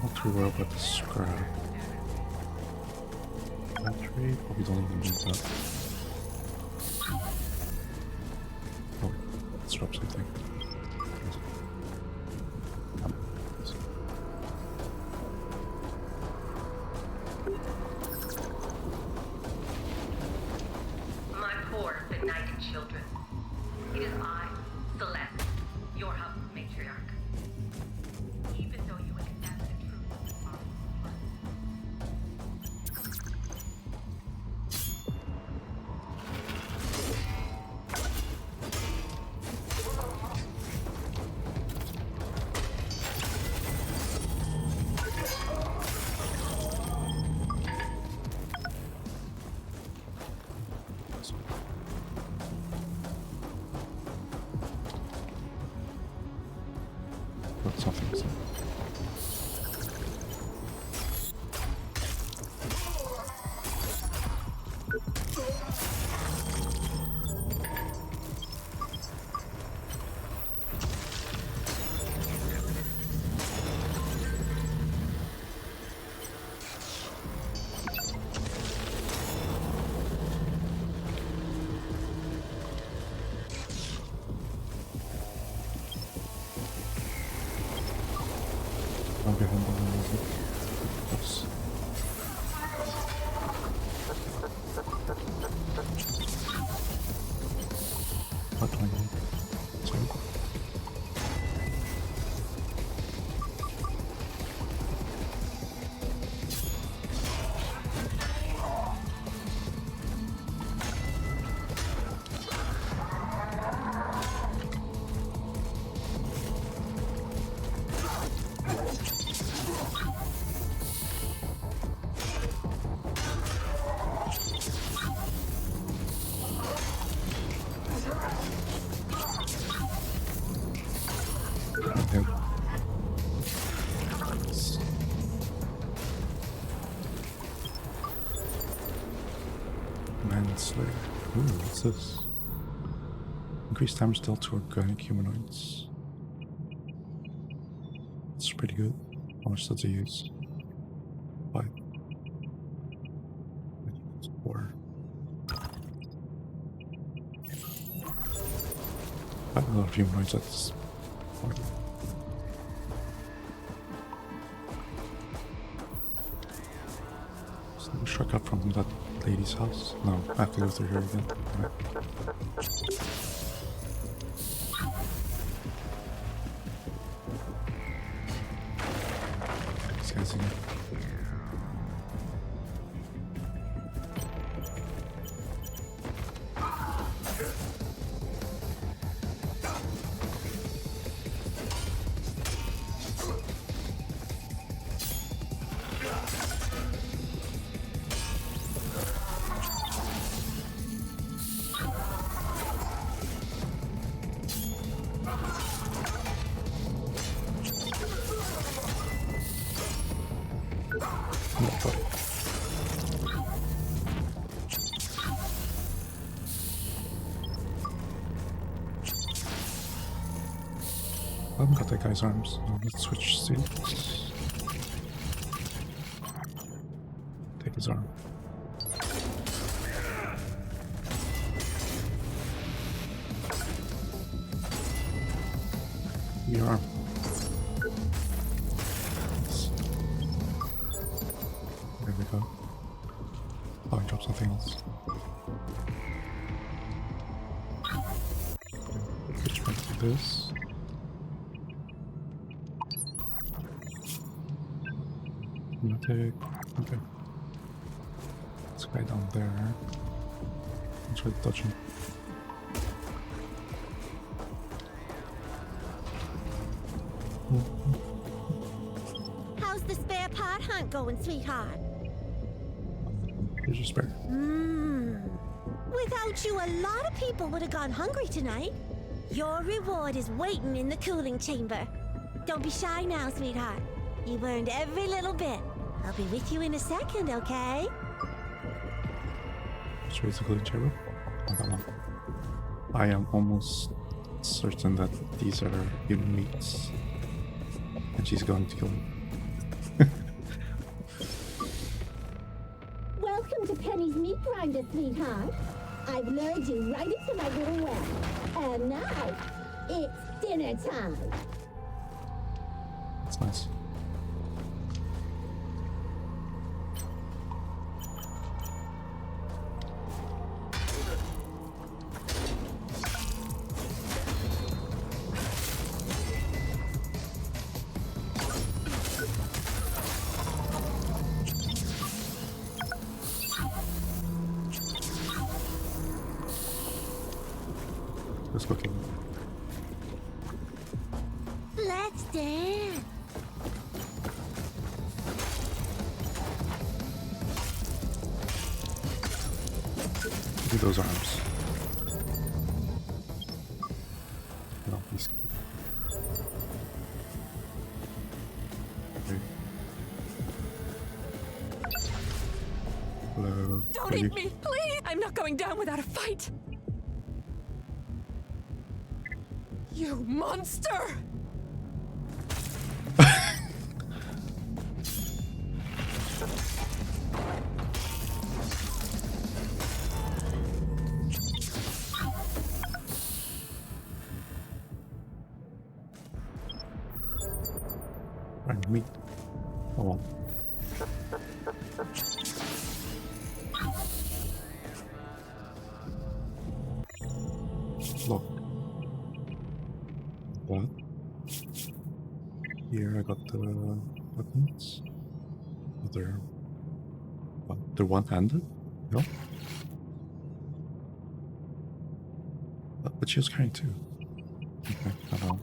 Not too worried about the scrap. Battery? Probably don't even need that. Oh, let's drop something. My poor, benighted children. It is I, Celeste, your hub matriarch. Even though you accept the truth of our Put something inside. I'll get him on the music. Oops. What do I need? Sorry. What's this? Increase damage dealt to organic humanoids. It's pretty good. How much does it use? 5. It's 4. I have a lot of humanoids at this point. So we struck up from that lady's house. No, I have to go through here again. Right. This guy's in here. I haven't got that guy's arms. No, let's switch seats. Take his arm. Your arm. There we go. Oh, I dropped something else. Switch back to this. Okay. This guy down there. Let's try to touch him. How's the spare part hunt going, sweetheart? Here's your spare. Without you, a lot of people would have gone hungry tonight. Your reward is waiting in the cooling chamber. Don't be shy now, sweetheart. You've earned every little bit. I'll be with you in a second, okay? Which way is the cooling chamber? Oh, that one. I am almost certain that these are human meats. And she's going to kill me. Welcome to Penny's Meat Grinder, sweetheart. I've lured you right into my little well. And now, it's dinner time. That's nice. Just looking. Let's dance. Look at those arms. No, he's okay. Hello. Don't eat me, please! I'm not going down without a fight! You monster! And meat. Oh well. Look. That. Here I got the weapons. They're one-handed? No? But she was carrying two. Okay, I don't know.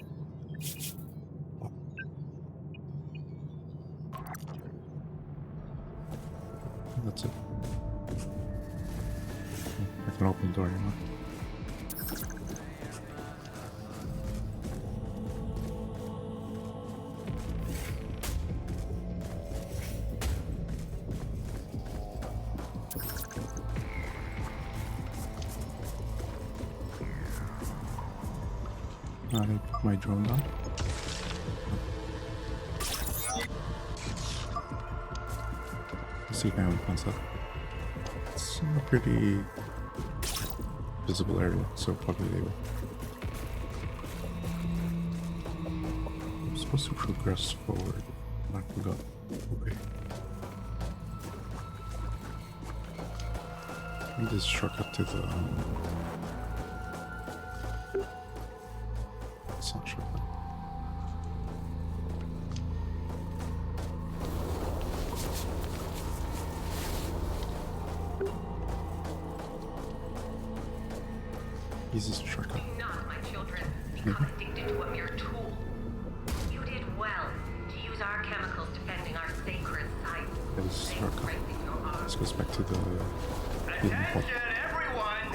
That's it. I can open the door, you know. I put my drone down. Let's see if anyone comes up. It's a pretty visible area, so probably they will. I'm supposed to progress forward. I forgot. Okay. I think this shortcut to the it's not shortcut. Use this shortcut. Not my children. Become addicted to a mere tool. You did well to use our chemicals defending our sacred sites. That is shortcut. This goes back to the hidden point. Everyone!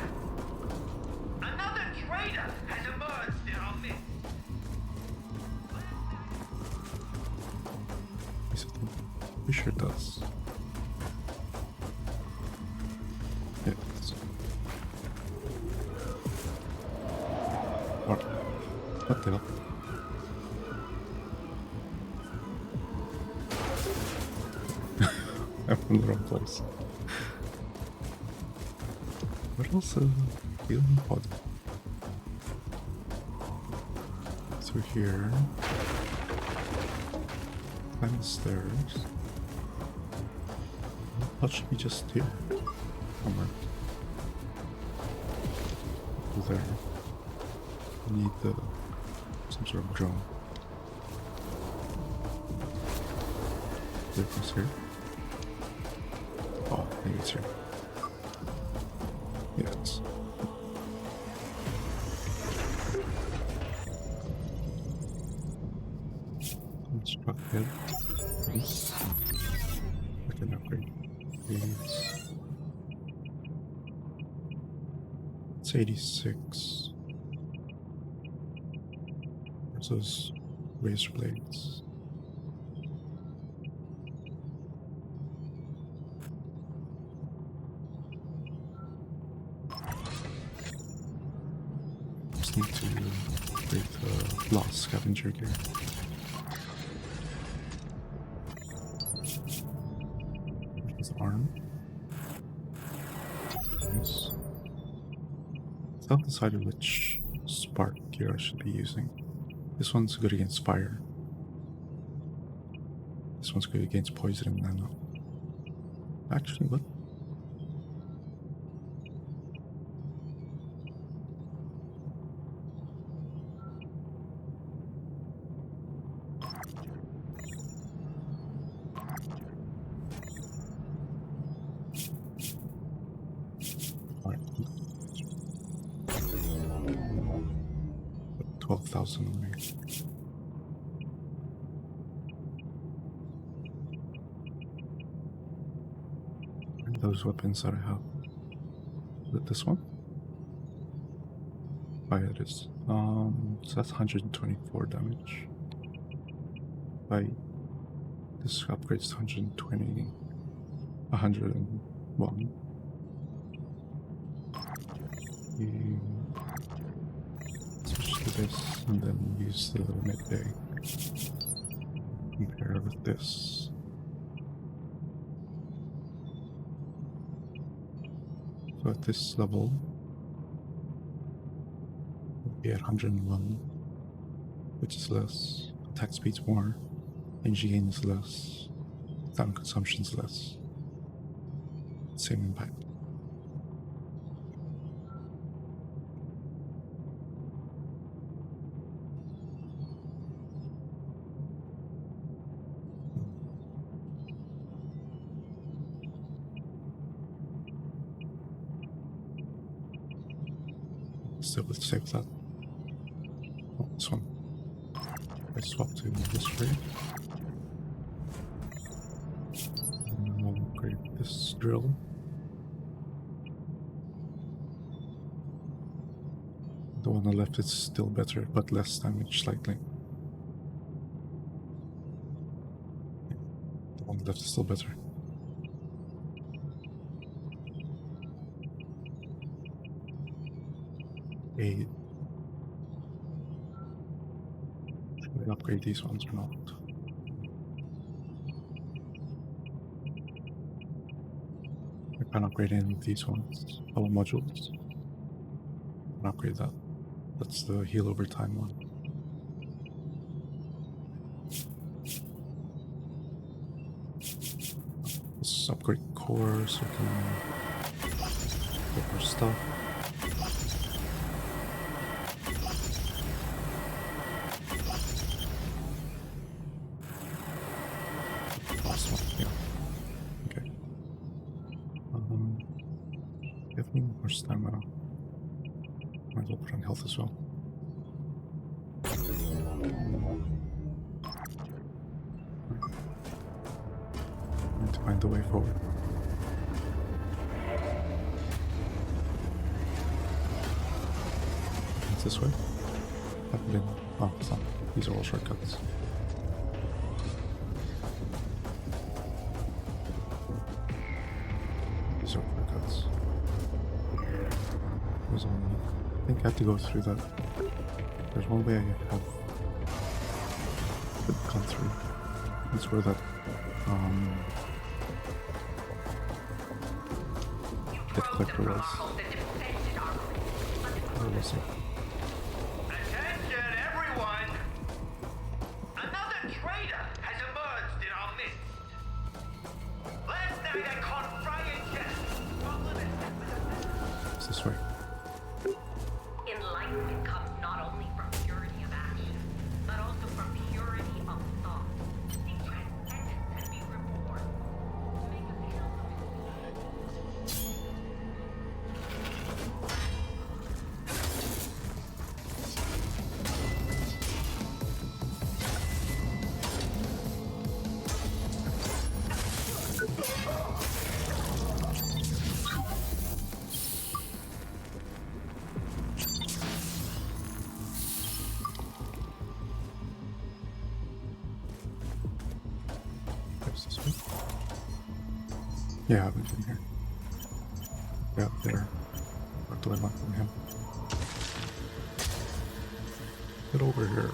Another traitor has emerged in our midst. Is it? I'm sure it does. Yeah, it does. What the hell? I'm in the wrong place. What else? Healing pod. Through here. Climb the stairs. That should be just here. Somewhere. Over there. I need some sort of drone. There it is here. Oh, maybe it's here. Yeah, it's. Let's drop it. Please. I can upgrade. Please. It's 86. There's those razor blades. Just need to create the lost scavenger gear. His arm. Nice. I've decided which spark gear I should be using. This one's good against fire. This one's good against poison and nano. Actually, what? Alright. 12,000 on me. Those weapons that I have. Is it this one? Oh yeah, it is. So that's 124 damage. Right. This upgrades to 120. 101. Switch to this and then use the midday. Compare with this. So at this level, we'll be at 101, which is less. Attack speed's more. Energy gain is less. Time consumption is less. Same impact. So let's save that. Oh, this one. I swap to this rig. And we'll upgrade this drill. The one on the left is still better, but less damage slightly. The one on the left is still better. Do I upgrade these ones or not? I can upgrade any of these ones. Power modules. I can upgrade that. That's the heal over time one. Let's upgrade core so we can get more stuff. Last one, yeah. Okay. Give me more stamina. Might as well put on health as well. Need to find the way forward. It's this way? Haven't been. Oh, it's not. These are all shortcuts. These are shortcuts. There's only. I think I have to go through that. There's one way I have gone through. It's where that that clicker was. Where was it? Attention, everyone! Another traitor has emerged in our midst. Last night I caught Brian Jeff. It's this way. Enlightenment comes not only from purity of action, but also from purity of thought. The transcendence can be reborn. Make a feel There's this way. Yeah, I've been here. Yeah, up there. What do I want from him? Get over here.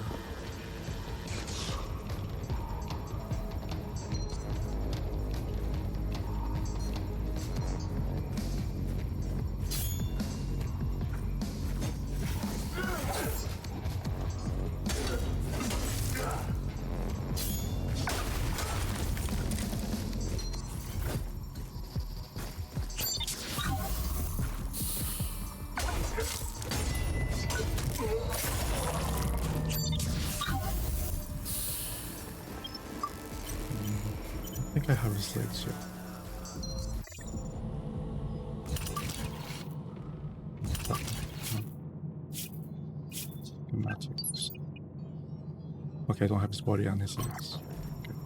I think I have his legs here. Schematics. Okay, I don't have his body and his legs. Okay.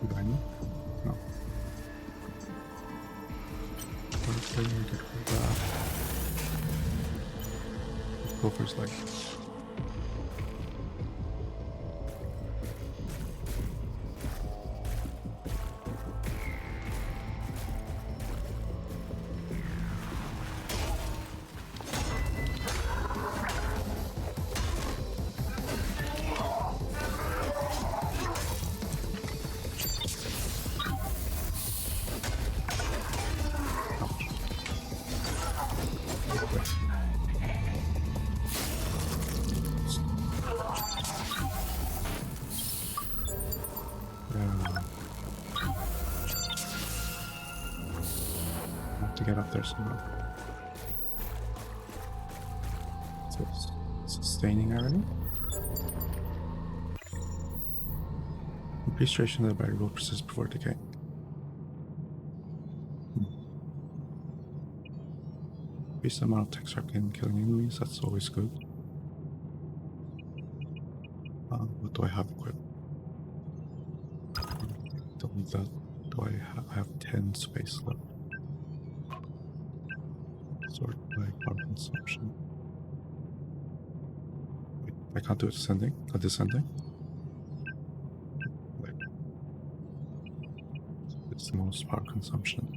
Do I need? No. Okay, get rid of that. Let's go for his legs. To get up there somehow. So it's sustaining already. Appreciation of the barrier will persist before decay. Increase the amount of text in killing enemies, that's always good. What do I have equipped? Don't need that. Do I have 10 space left? Sort by power consumption. Wait, I can't do it descending. Descending. Wait. It's the most power consumption.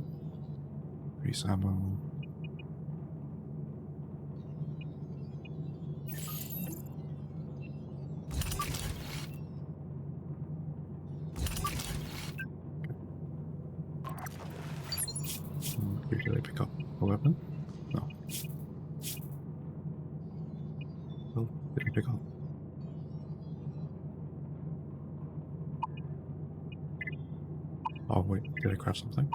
Increase ammo. Did I pick up a weapon? No. Oh, did I pick up? Oh wait, did I craft something?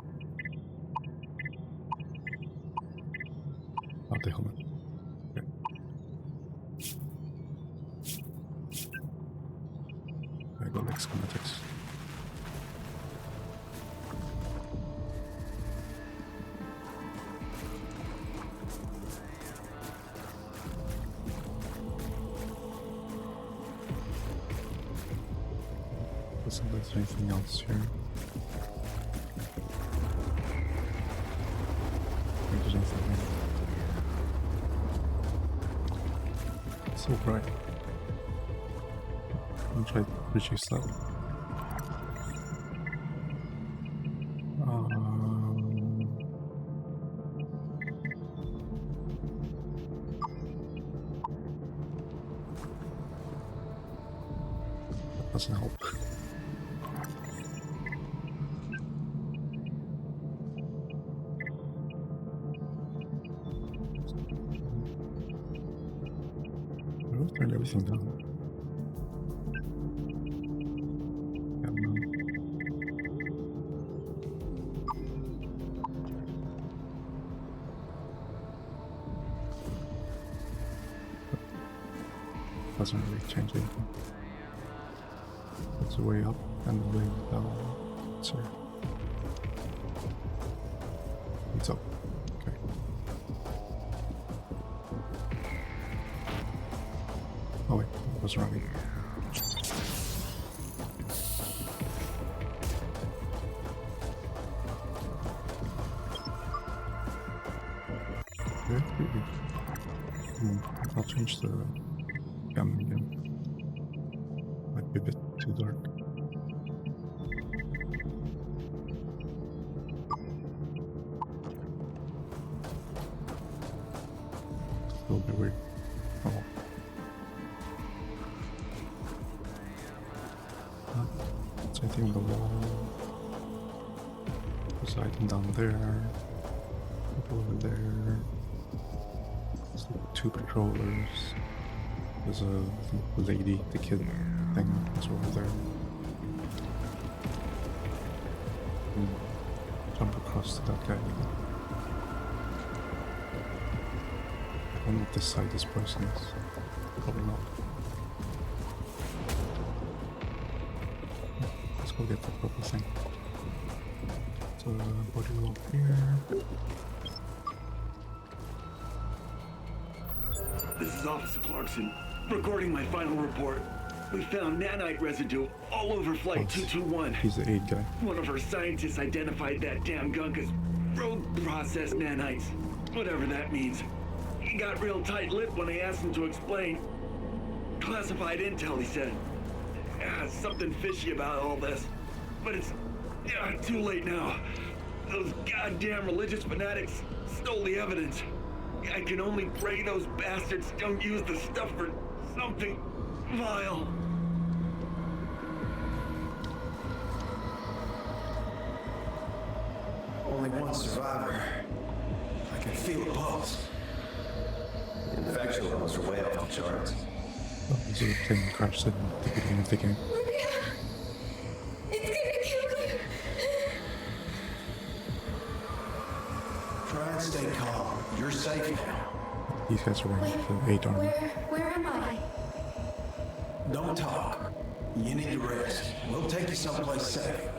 Oh, the helmet. Okay. I got like schematics. Doesn't look like there's anything else here. There's anything here. It's so bright. I'll try to reduce that. That doesn't help. Turn everything down. Yeah, no. Doesn't really change anything. It's a way up and a way down. Sorry. It's up. Okay. Oh wait, I was wrong. I'll change the gamma again. Might be a bit too dark. It's a little bit weird. Oh well. It's anything on the wall. There's an item down there. Over there. There's like 2 patrollers. There's a lady, the kid thing is over there. Jump across to that guy. I don't know what this side this person is. Probably not. Let's go get the purple thing. So, body roll here. This is Officer Clarkson, recording my final report. We found nanite residue all over Flight 221. He's the aid guy. One of our scientists identified that damn gunk as road processed nanites. Whatever that means. He got real tight-lipped when I asked him to explain. Classified intel, he said. Something fishy about all this. But it's too late now. Those goddamn religious fanatics stole the evidence. I can only pray those bastards don't use the stuff for something vile. Only one survivor. I can feel a pulse. Infection levels are way off the charts. Oh, there's a thing crashed in the beginning of the game. It's gonna kill you. Try and stay calm. You're safe now. These guys are wearing the 8 armor. Where am I? Don't talk. You need to rest. We'll take you someplace safe.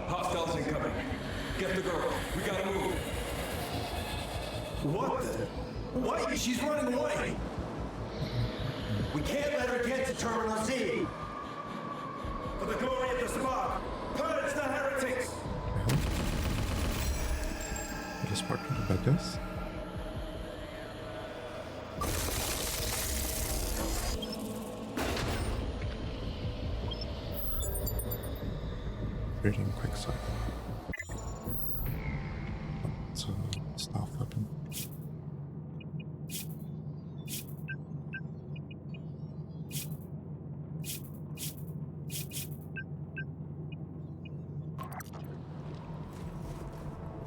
Hostiles incoming. Get the girl. We gotta move. What the? Wait, she's running away. We can't let her get to Terminal Z. For the glory of the Spark, purge the heretics. The Spark from the bad guys. Creating quick sight. It's a stealth weapon.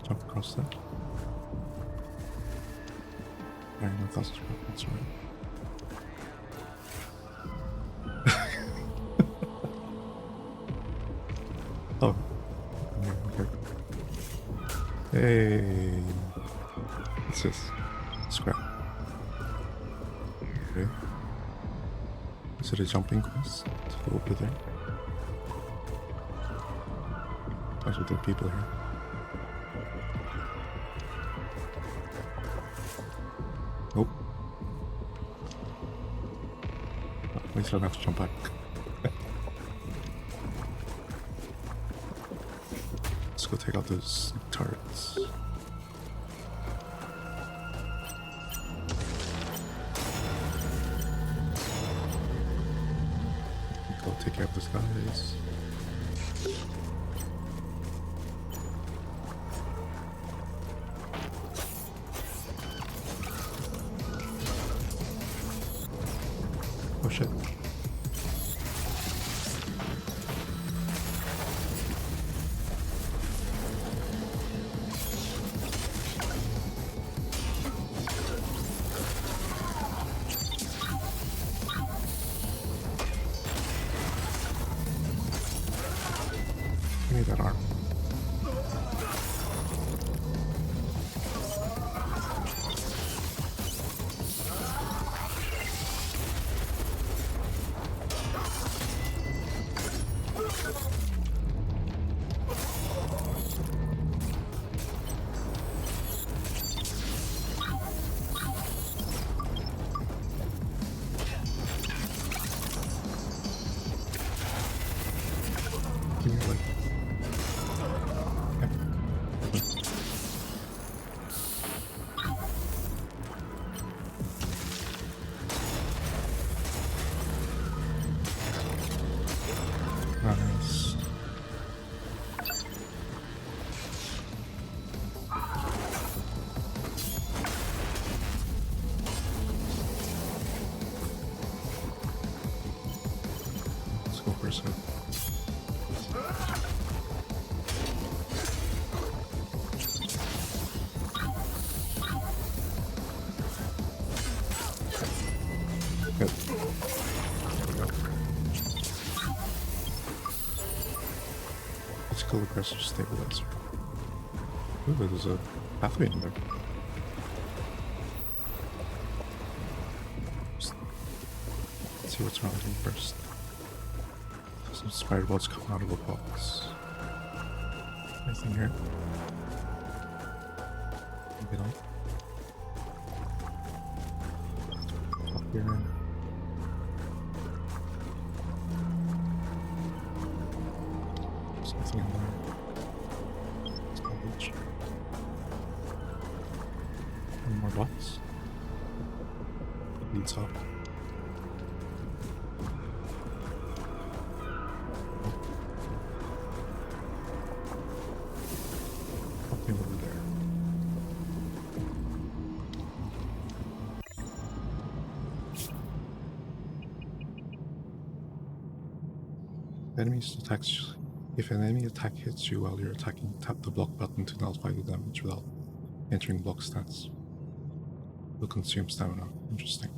Jump across that. Carrying 1,000 scrap, that's right. Oh. Okay. Hey. What's this? Scrap. Okay. Is it a jumping quest to go over there? There's other people here. Nope. At least I don't have to jump back. Let's go take out those turrets. Go take care of those guys. Oh shit. Give me that arm. Give me like nice. Let's go for a sec. Good. There we go. Physical aggressive stabilizer. Ooh, there's a pathway in there. Let's see what's around here first. Some spider bolts coming out of a box. Anything here? Maybe not. Up here. There's nothing in there. It's garbage. Any more blocks? Leads up. Something over there. Enemies attacks. If an enemy attack hits you while you're attacking, tap the block button to nullify the damage without entering block stats. Will consume stamina. Interesting.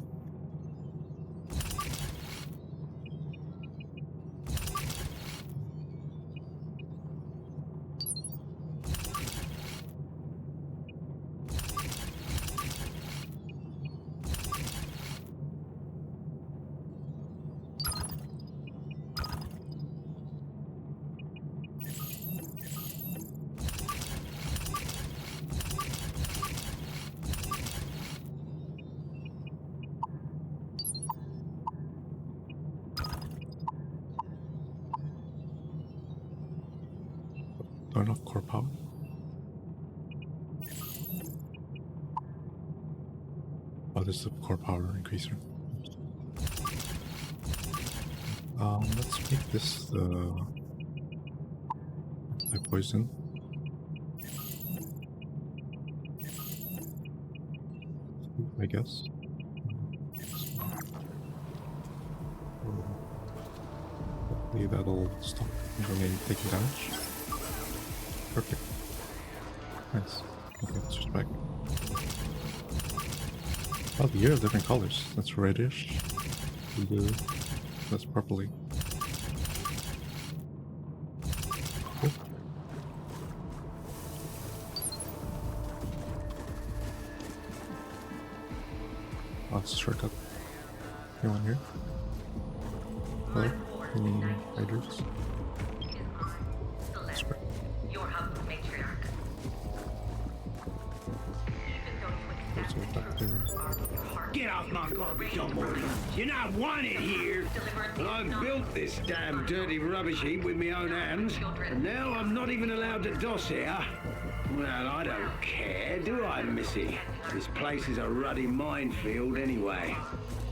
Not enough core power. Oh, this is the core power increaser. Let's make this the poison. I guess. Hopefully that'll stop me from taking damage. Perfect. Nice. Okay, let's just back. Oh, the air is different colors. That's reddish, blue, that's purpley. Cool. Oh, it's a shortcut. Anyone here? Hello? Any raiders? Your house matriarch. What's all back there? Get off my garbage, Dumbledore. You're not wanted here. I built this damn dirty rubbish heap with my own hands, and now I'm not even allowed to doss here. Well, I don't care, do I, Missy? This place is a ruddy minefield anyway.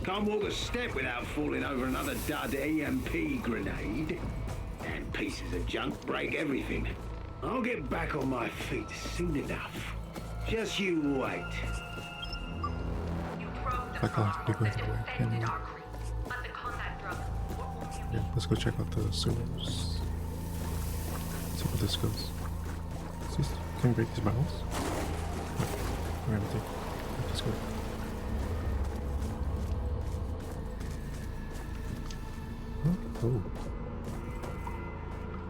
Can't walk a step without falling over another dud EMP grenade. And pieces of junk break everything. I'll get back on my feet soon enough. Just you wait. I can't be going away anyway. Yeah, let's go check out the sewers. See where this goes. Can we break these barrels? No, we're empty. Let's go. Oh.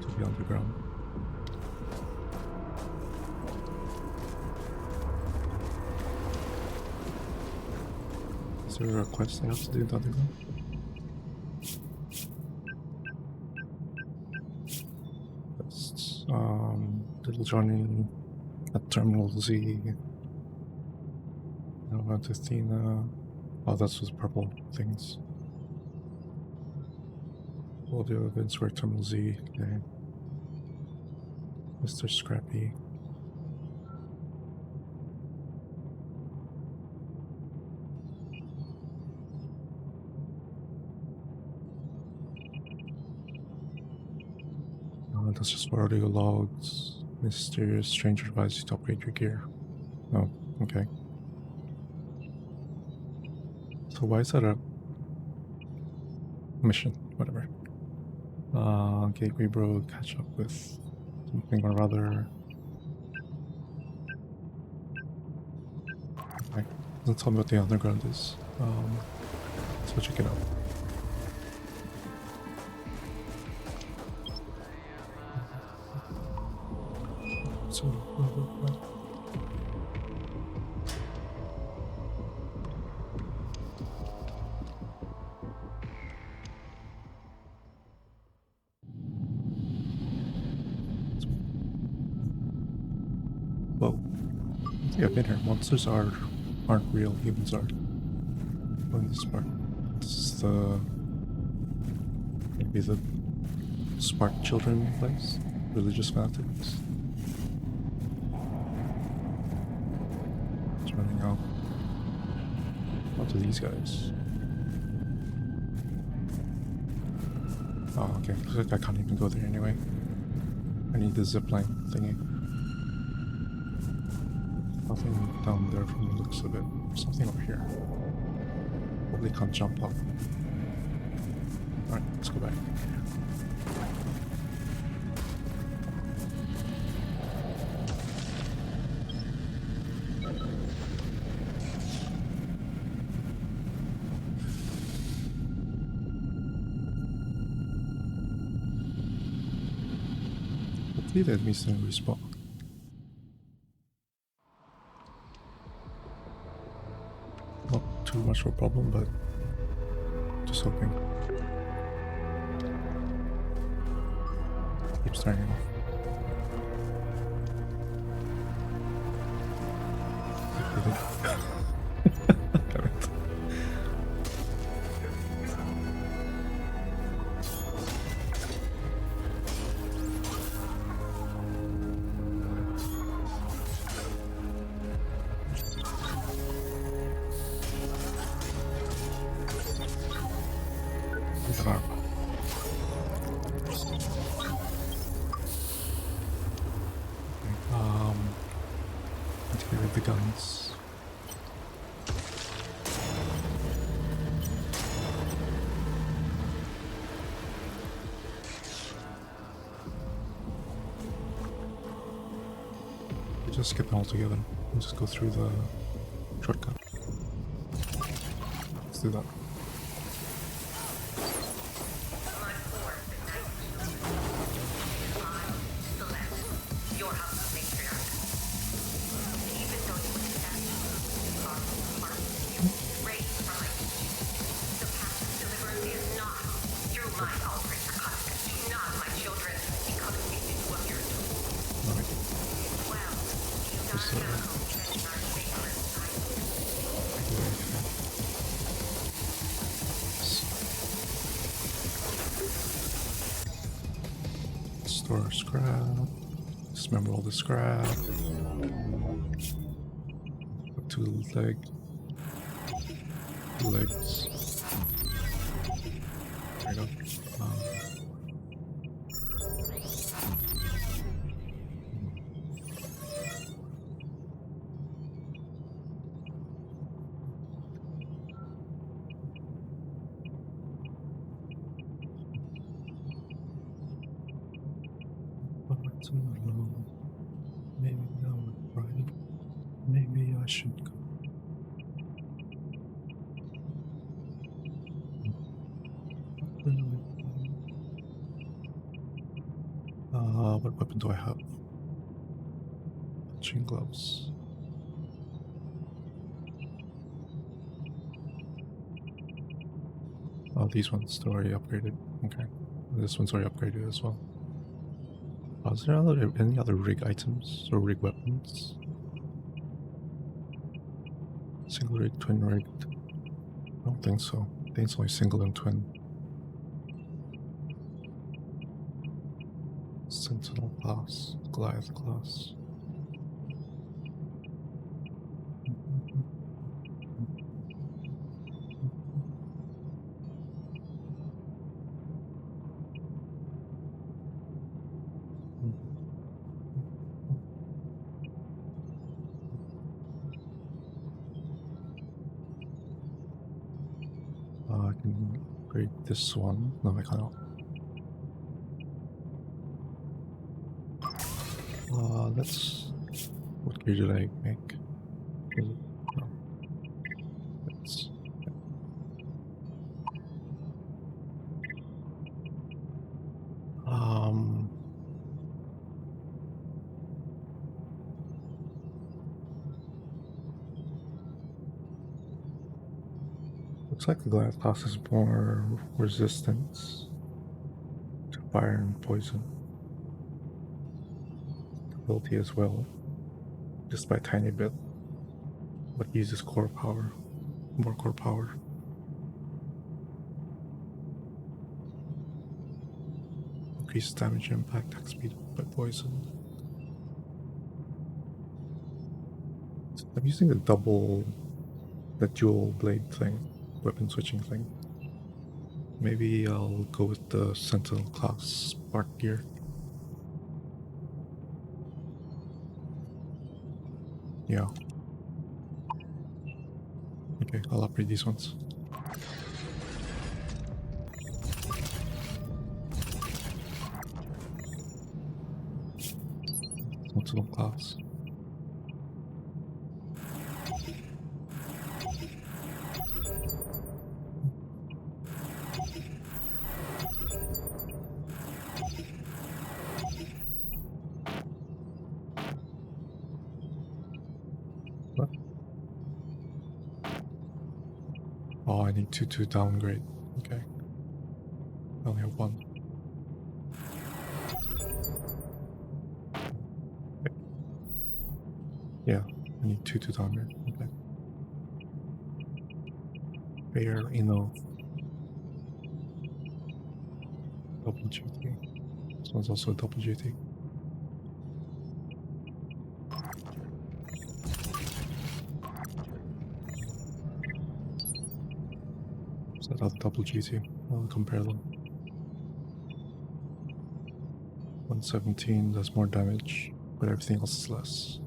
To be underground. Is there a quest I have to do in the underground? That's, Little Johnny at Terminal Z. About Athena. Oh, that's those purple things. All the events were Terminal Z. Okay. Mr. Scrappy. That's just audio logs. Mysterious stranger advises you to upgrade your gear. Oh, okay. So why is that a mission? Whatever. Gateway Bro, catch up with something or other. Okay. Doesn't tell me what the underground is. So check it out. So, whoa. I think I've been here. Monsters aren't real, humans are. Oh, in this part. This is the... maybe the Spark Children place? Religious fanatics. It's running out. What to these guys? Oh, okay. Looks like I can't even go there anyway. I need the zipline thingy. Nothing down there from the looks of it. Something over here. Probably can't jump up. Alright, let's go back. Hopefully the enemies don't respawn. Not too much of a problem, but just hoping. Keeps turning off. Damn it. Let's get rid of the guns. We'll just skip them all together and just go through the shortcut. do that. Store scrap. Dismember all the scrap. Two legs. There we go. Maybe that would right. Maybe I should go. What weapon do I have? Chain gloves. Oh, these ones are already upgraded. Okay. This one's already upgraded as well. Is there any other rig items or rig weapons? Single rig, twin rig? I don't think so. I think it's only single and twin. Sentinel class, Goliath class. I can upgrade this one. No, I cannot. Let's. What gear did I make? No. Let's. Looks like the Goliath class has more resistance to fire and poison. Ability as well, just by a tiny bit, but uses core power, more core power. Increased damage, impact, attack speed by poison. So I'm using the dual blade thing, weapon switching thing. Maybe I'll go with the Sentinel class spark gear. Yeah. Okay, I'll upgrade these ones. Sentinel class. Oh, I need to downgrade. Okay. I only have one. Okay. Yeah, I need two to downgrade. Okay. Fair, double GT. This one's also a double GT. Set out double GT. I'll compare them. 117 does more damage, but everything else is less.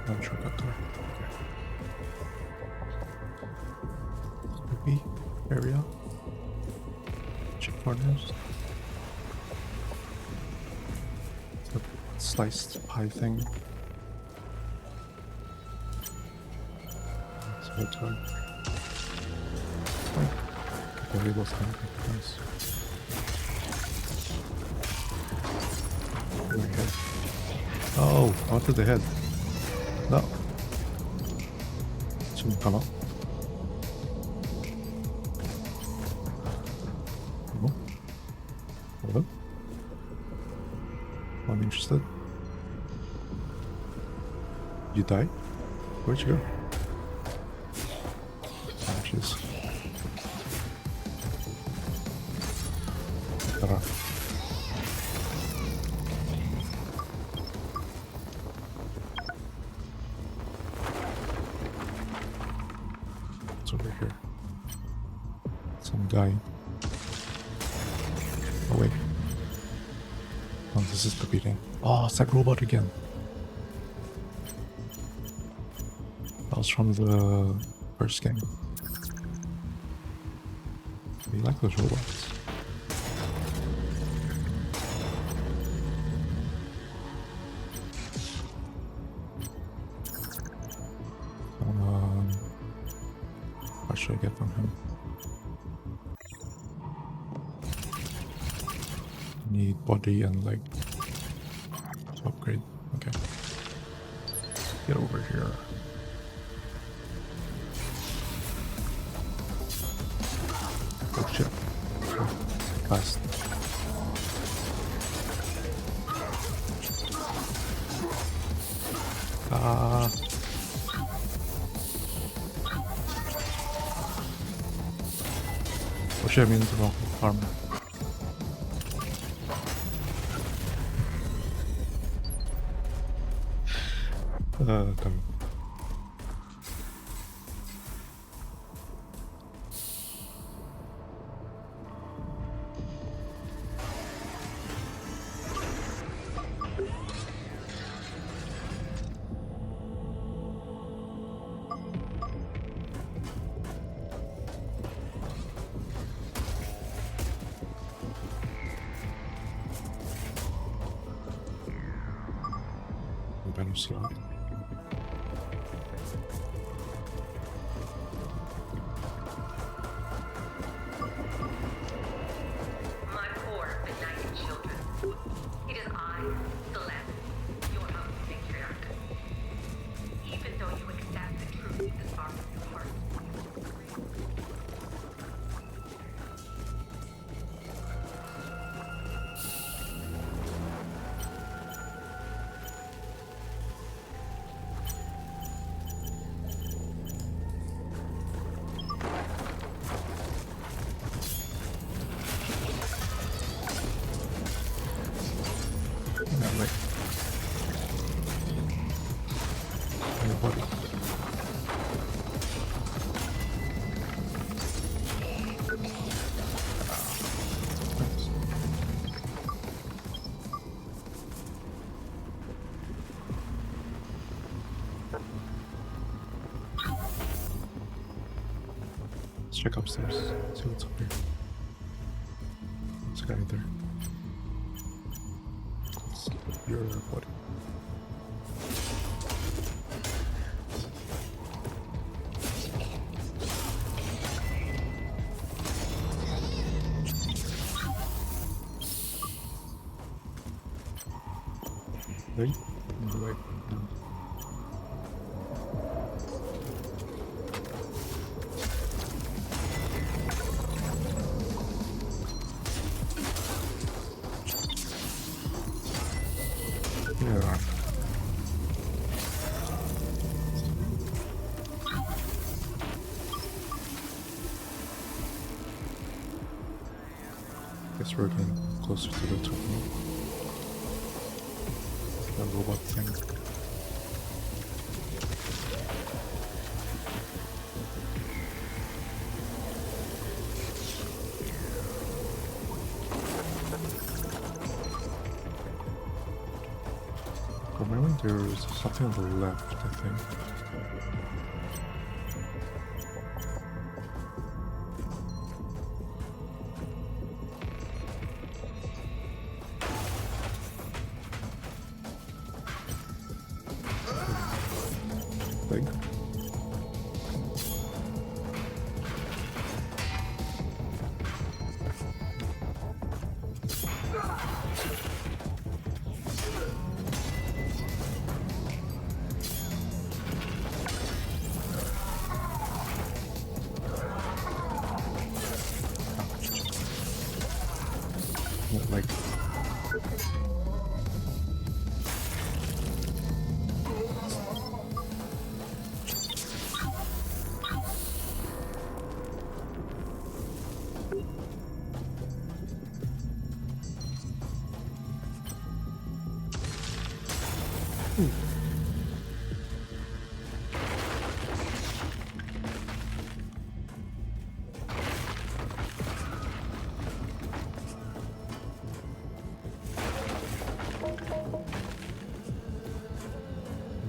I'm sure got door. Okay. Creepy area. Check corners. The sliced pie thing. It's a tug. Okay, we both have it. Nice. Head. Oh, out to the head. No. Shouldn't come up. Oh. Hello? I'm interested. You died? Where'd you go? Oh, jeez. What's over here? Some guy. Oh wait. Oh, this is the beating. Oh, it's that robot again. That was from the first game. We like those robots. What should I get from him? Need body and leg to upgrade. Okay. Get over here. Oh shit. Fast. Oh shit, I'm in the wrong farm. Damn. Better slot. My poor, benighted children. It is I, Celeste, your host matriarch. Even though you accept the truth of the spark of your heart, let's check upstairs, see what's up here. There's a guy there. It's your body. Right? On the right. Yeah. Guess we're getting closer to the top now. That robot thing. From memory, there's something on the left, I think. Big. Like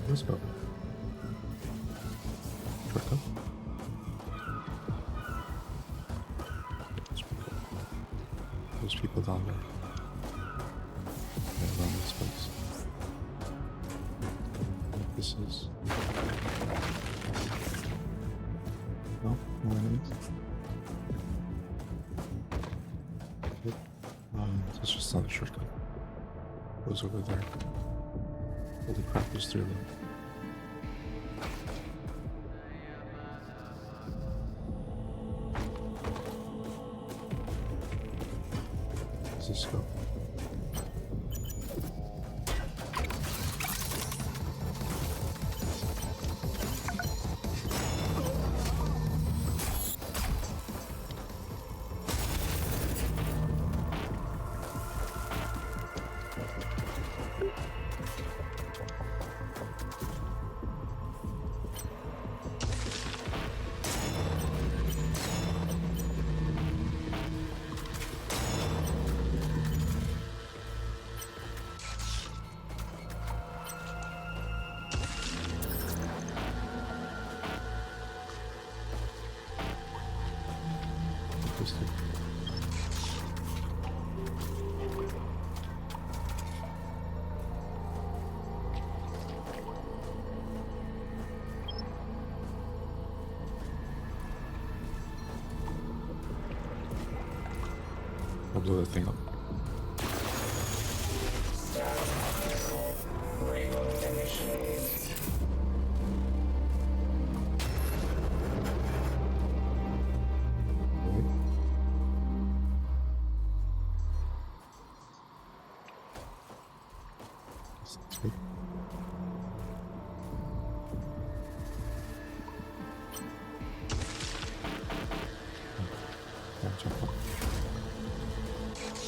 let's go. Shortcut. There's people down there. Yeah, around this place. This is. No, no enemies. Yep. It's just not a shortcut. Goes over there. Holy crap, there's 3 of them. Does this go? I'll blow the thing up.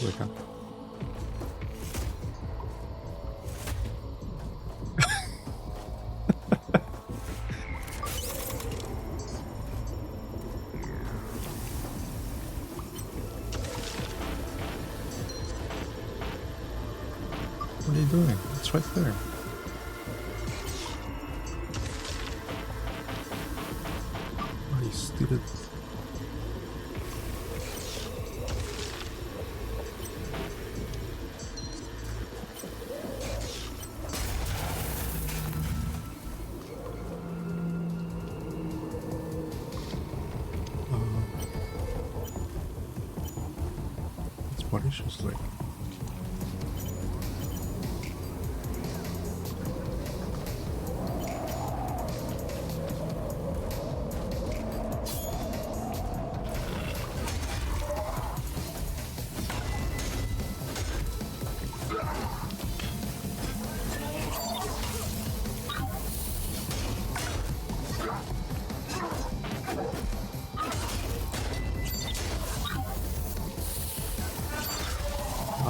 Wake up. What are you doing? It's right there. Oh, you stupid. What issues like?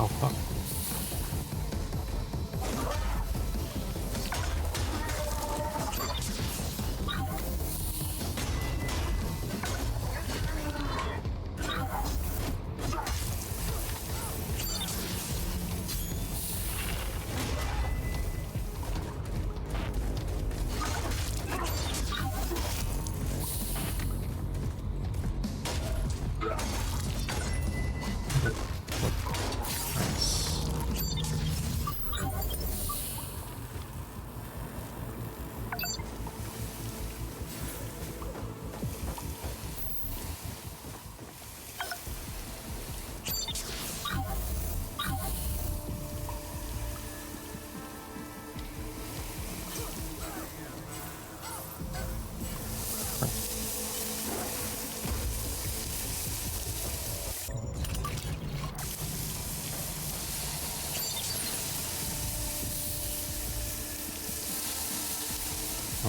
Oh fuck.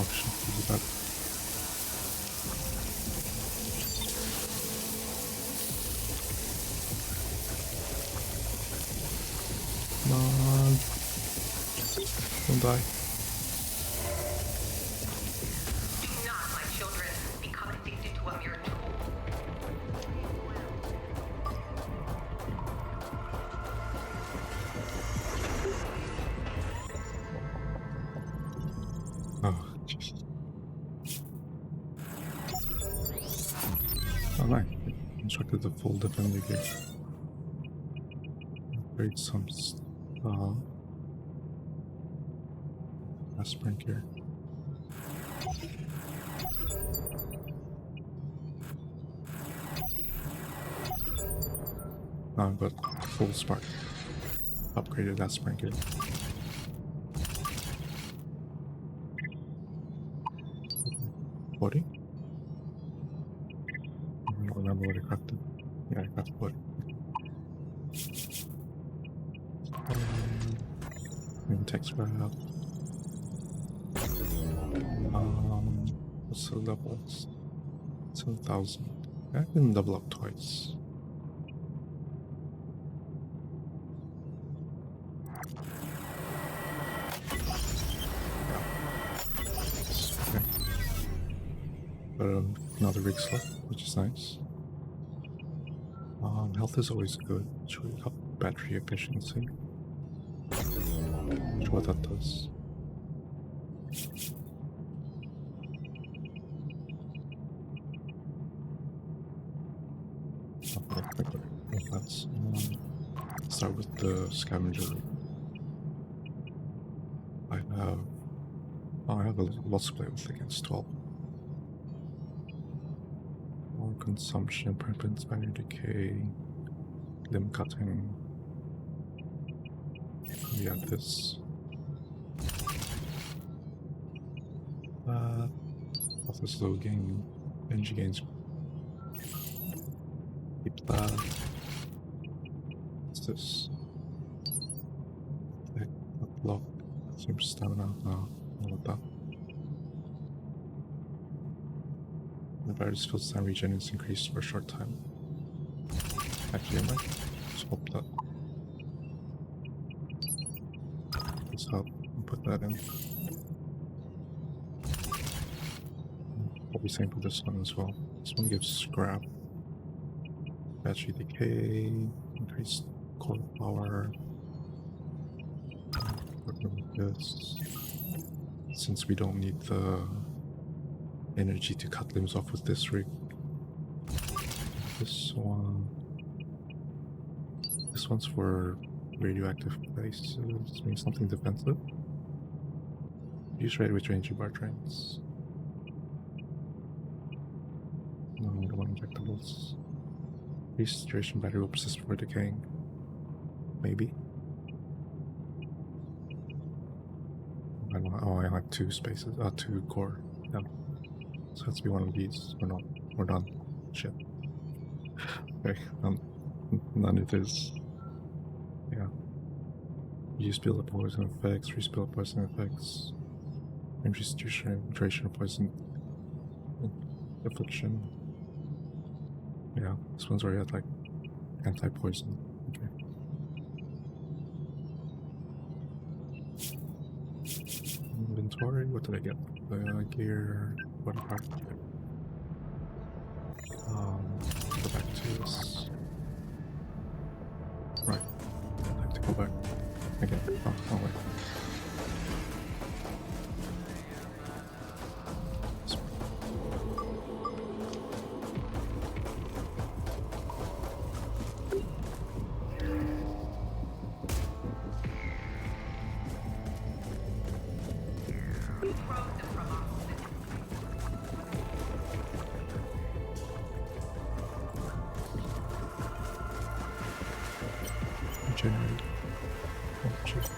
Oh shit, this is bad. Come on. Don't die. Do not, my children, become addicted to a mere tool. Oh, jeez. Oh, right. Constructed the full defender gear. Upgrade some stuff. Aspirin gear. Now I've got full spark. Upgraded aspirin gear. Body? I don't remember what I crafted. Yeah, I crafted body. Maybe text right out. What's the levels? 7,000. I can double up twice. Okay. Got another rig slot, which is nice. Health is always good. Should we up battery efficiency? Not what that does. Let's start with the scavenger. I have a lot to play with against 12. More consumption, preference, value decay, limb cutting. We have this. Off this low gain, energy gains. Keep that. What's this? Block. Seems stamina. No, not with that. The virus fills time regen is increased for a short time. Actually, I might swap that. Let's help put that in. I'll be same for this one as well. This one gives scrap. Battery decay, increased core power. Working with this. Since we don't need the energy to cut limbs off with this rig. This one. This one's for radioactive places. Means something defensive. Use ready with range bar trains. No, I don't want injectables. Restoration battery will persist before decaying. Maybe. I don't know. Oh, I have 2 spaces. 2 core. Yeah. So it has to be one of these. We're not. We're done. Shit. Okay. None of this. Yeah. Use build up poison effects. Respill up poison effects. Restoration of poison. Affliction. Yeah, this one's already at like anti-poison. Okay. Inventory, what did I get? Gear, what did I get? Go back to this. Right, I have to go back again. Oh wait. Generate. Oh, shit.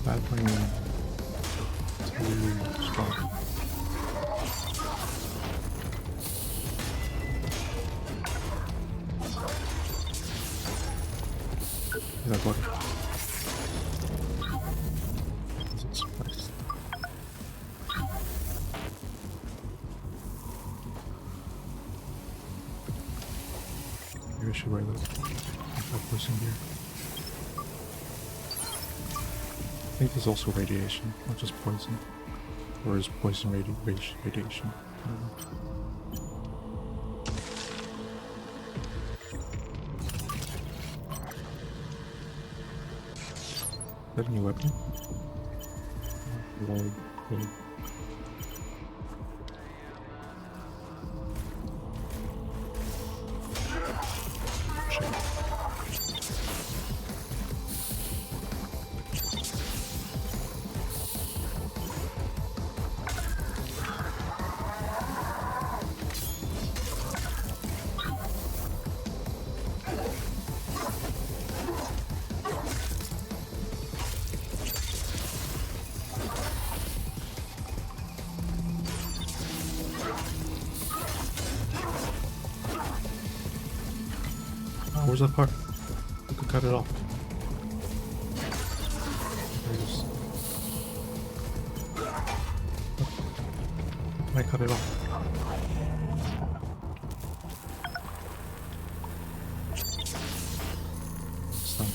Bad brain. Too strong. Is that what? Jesus Christ. Maybe I should wear that person here. I think there's also radiation, not just poison. Or is poison radiation? I don't know. Is that a new weapon? Lord, really? Where's that part? We could cut it off. There it is. I cut it off. It's done.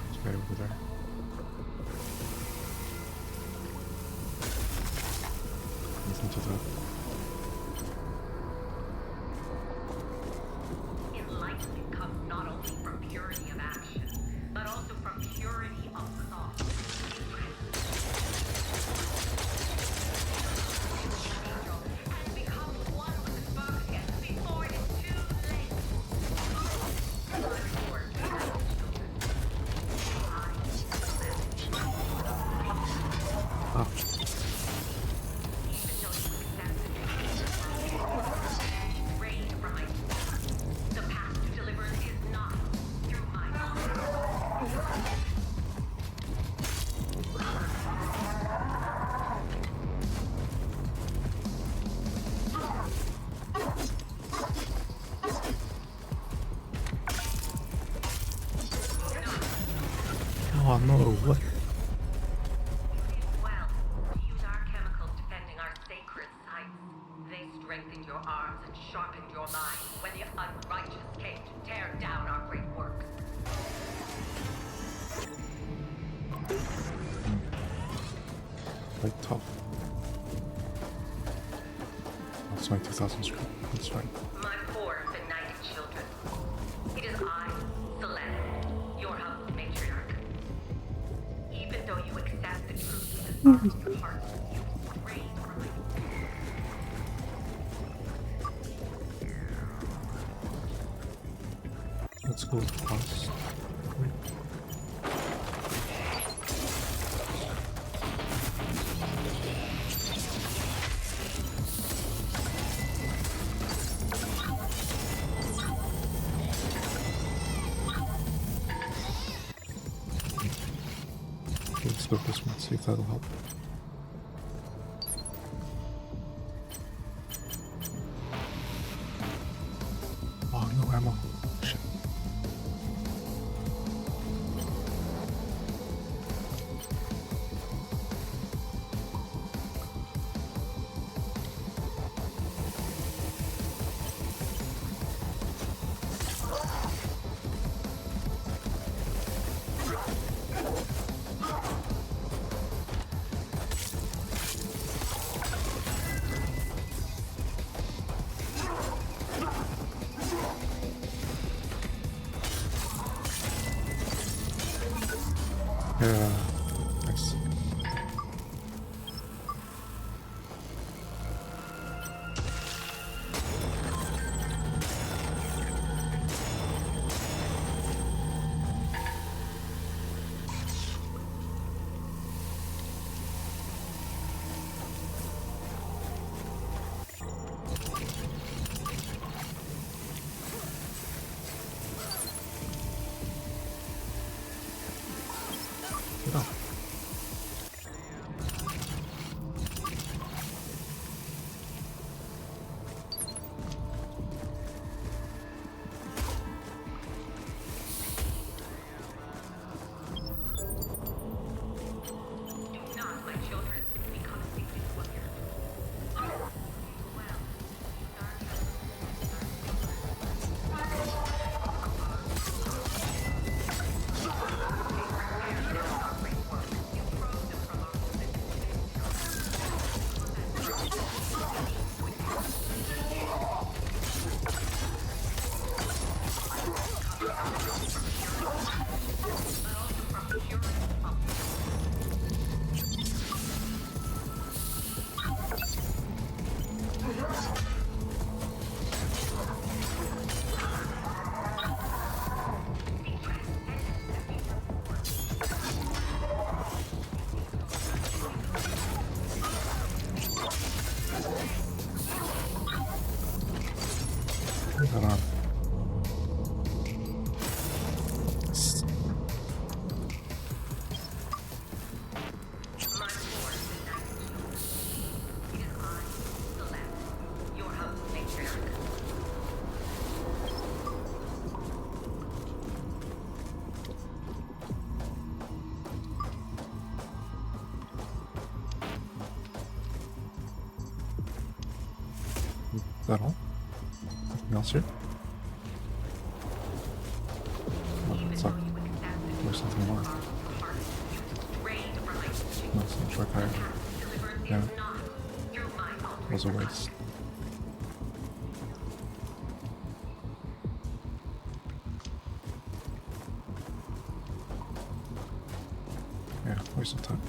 It's right over there. Listen to that. Enlightenment comes not only from purity of action, but also from purity of thought. And become one with the Spartans before it is too late. Ah. Oh no, what? Well, to use our chemicals defending our sacred sites. They strengthened your arms and sharpened your mind when the unrighteous came to tear down our great work. Quite tough. That's my 2000 script. That's right. My poor, benighted children. It is I, Selene, your humble matriarch. Even though you accept the truth of the thoughts in your heart, you stray from it. Let's go past. Wait. Okay, let's go this one, see if that'll help. Oh, no ammo. Shit. Yeah, nice. Hold on. Is that all? Nothing else here? Oh, it's like there's something more. No, it's not truck hire. Yeah. It was a waste. Yeah, waste of time.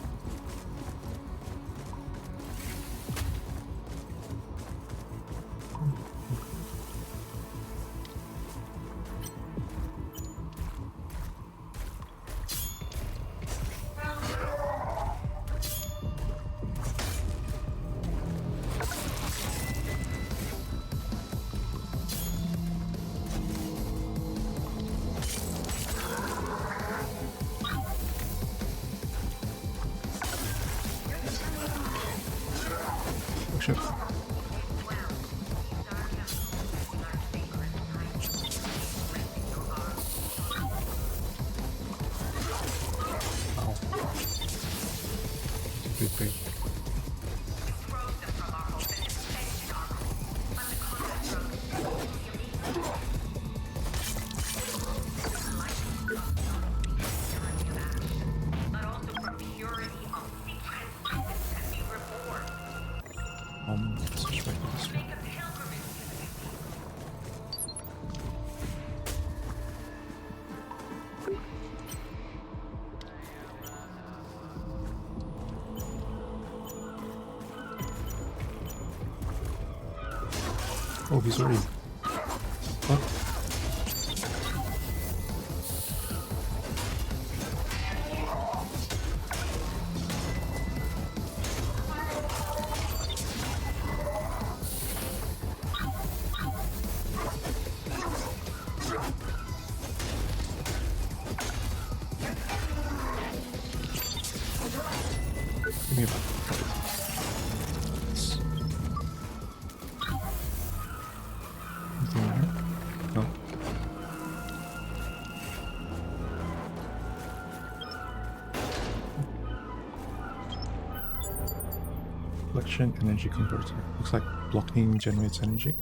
Shit. Ow. Big. Switch back to this one. Oh, he's already. What? Give me a back. Anything in here? No. Collection energy converter. Looks like blocking generates energy.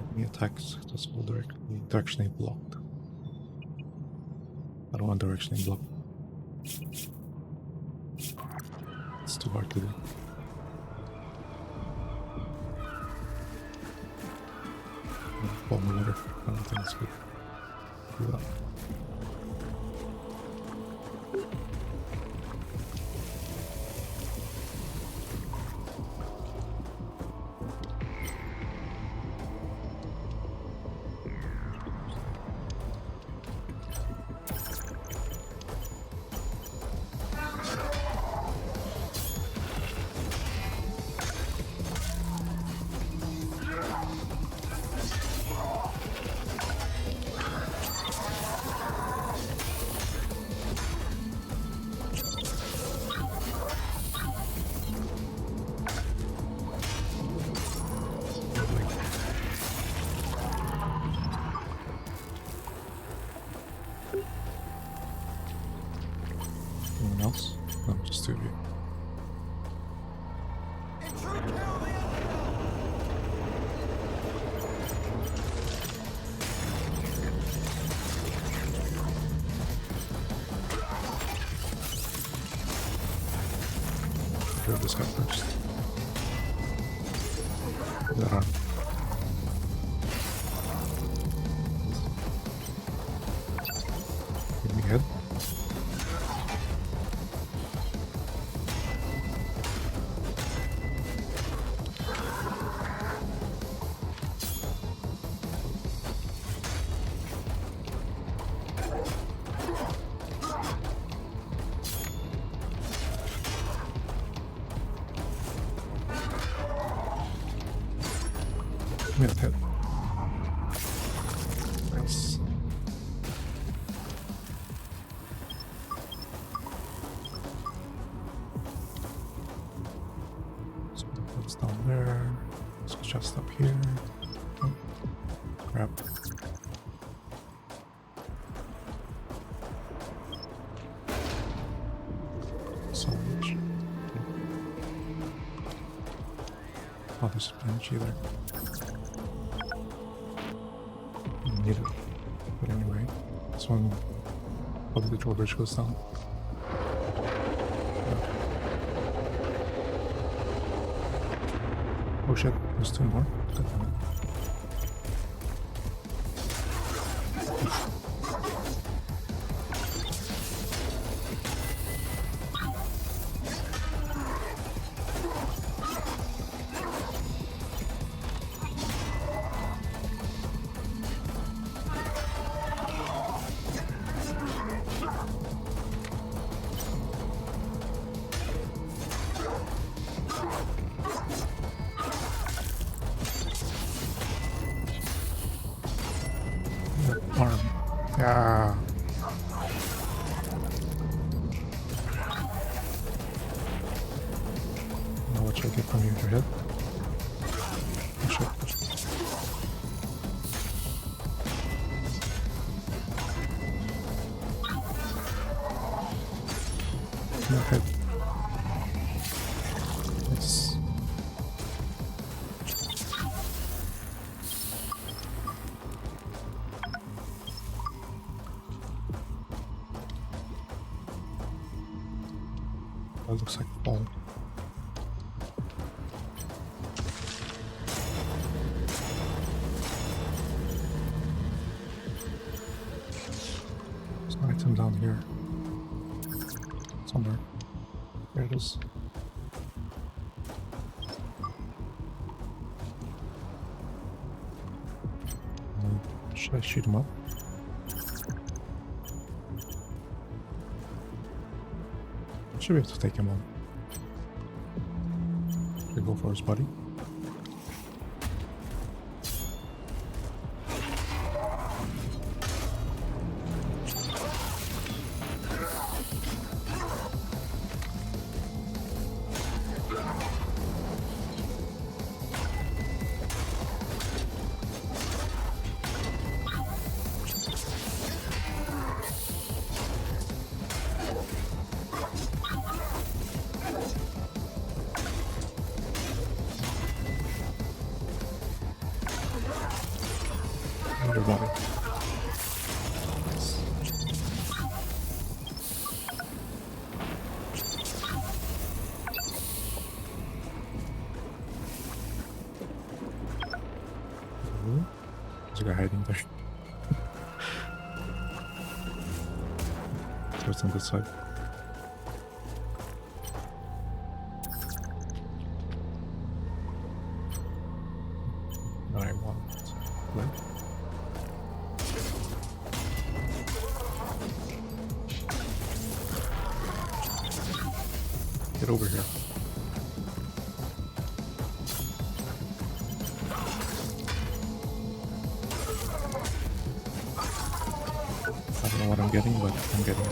Enemy attacks successful directionally blocked. I don't want directionally blocked. It's too hard to do. Bomb water. I don't think it's good. Do that. Anyone else? No, just two of you. Kill this guy first. Put that on. Give me head. Missed hit. Nice. So that's down there. It's just up here. Oh, crap. So much. Oh, there's a Banshee there. Need it. But anyway, this one, probably the drawbridge goes down. Oh shit, there's two more. God damn it. Arm. Yeah. Now what should I get from you? Your head? Oh shit. Okay. Nice. That looks like a ball. There's an item down here. Somewhere. There it is. Should I shoot him up? Should be able to take him on. Should I go for his body? Underwater. There's a guy hiding there. So it's on this side. I want left. Get over here. I don't know what I'm getting, but I'm getting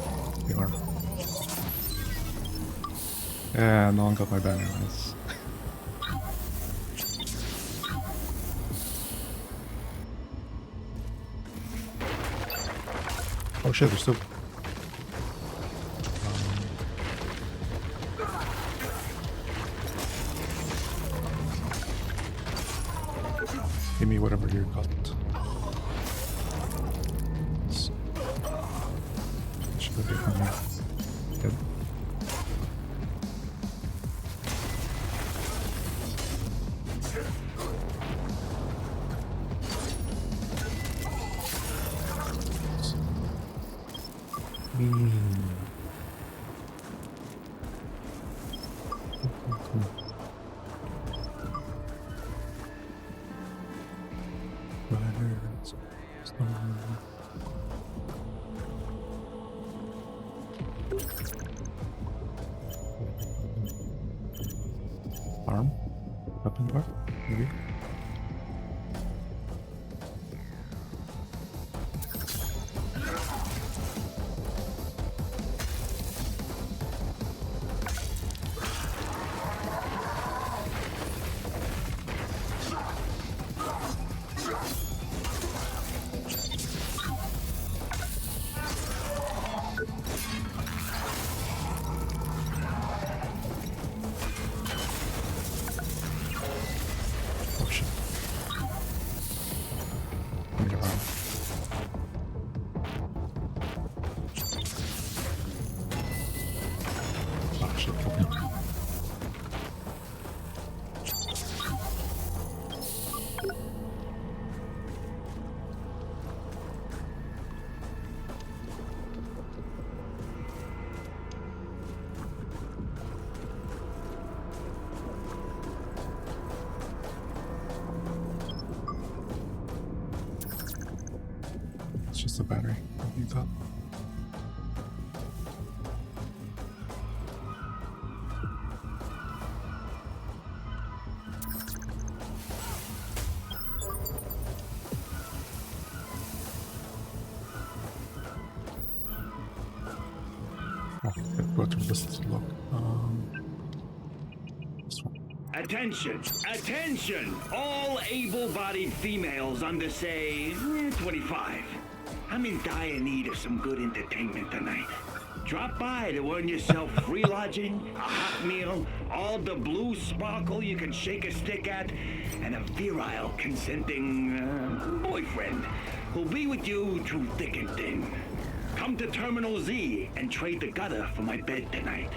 the arm. Yeah, no one got my banner. Nice. Oh shit, there's still... Give me whatever you got. Should I get from here? Good. Arm? Weapon bar? Maybe? just a battery. Don't need that. Go to this look. This one. Attention! Attention! All able-bodied females under, say, 25. I'm in dire need of some good entertainment tonight. Drop by to earn yourself free lodging, a hot meal, all the blue sparkle you can shake a stick at, and a virile, consenting boyfriend who'll be with you through thick and thin. Come to Terminal Z and trade the gutter for my bed tonight.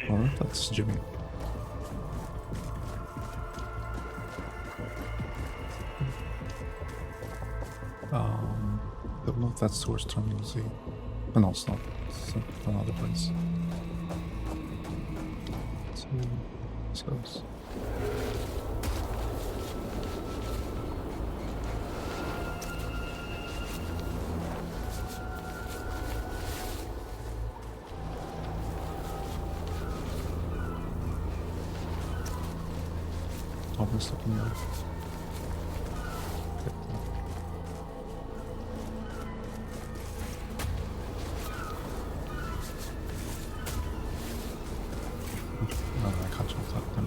Alright, that's Jimmy. Don't know if that's towards Terminal Z. Oh, no, it's not. It's another place. So, this goes. Almost looking at it. No, I can't jump that then.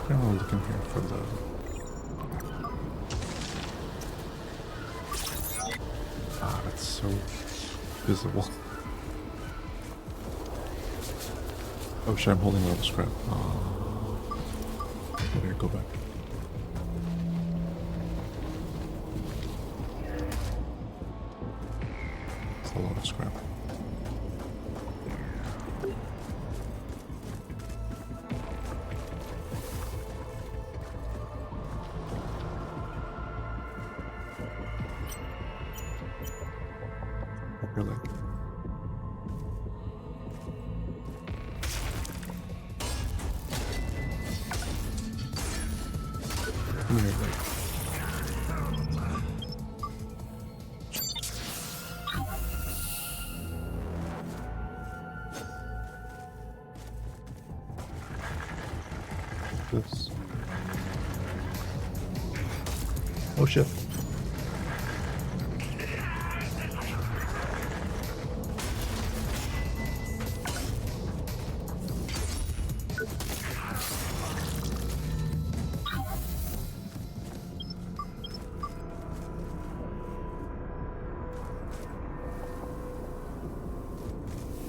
I'm looking here for the... Ah, that's so visible. Oh shit, I'm holding a lot of scrap. Okay, go back. It's a lot of scrap. Really? This. Oh shit.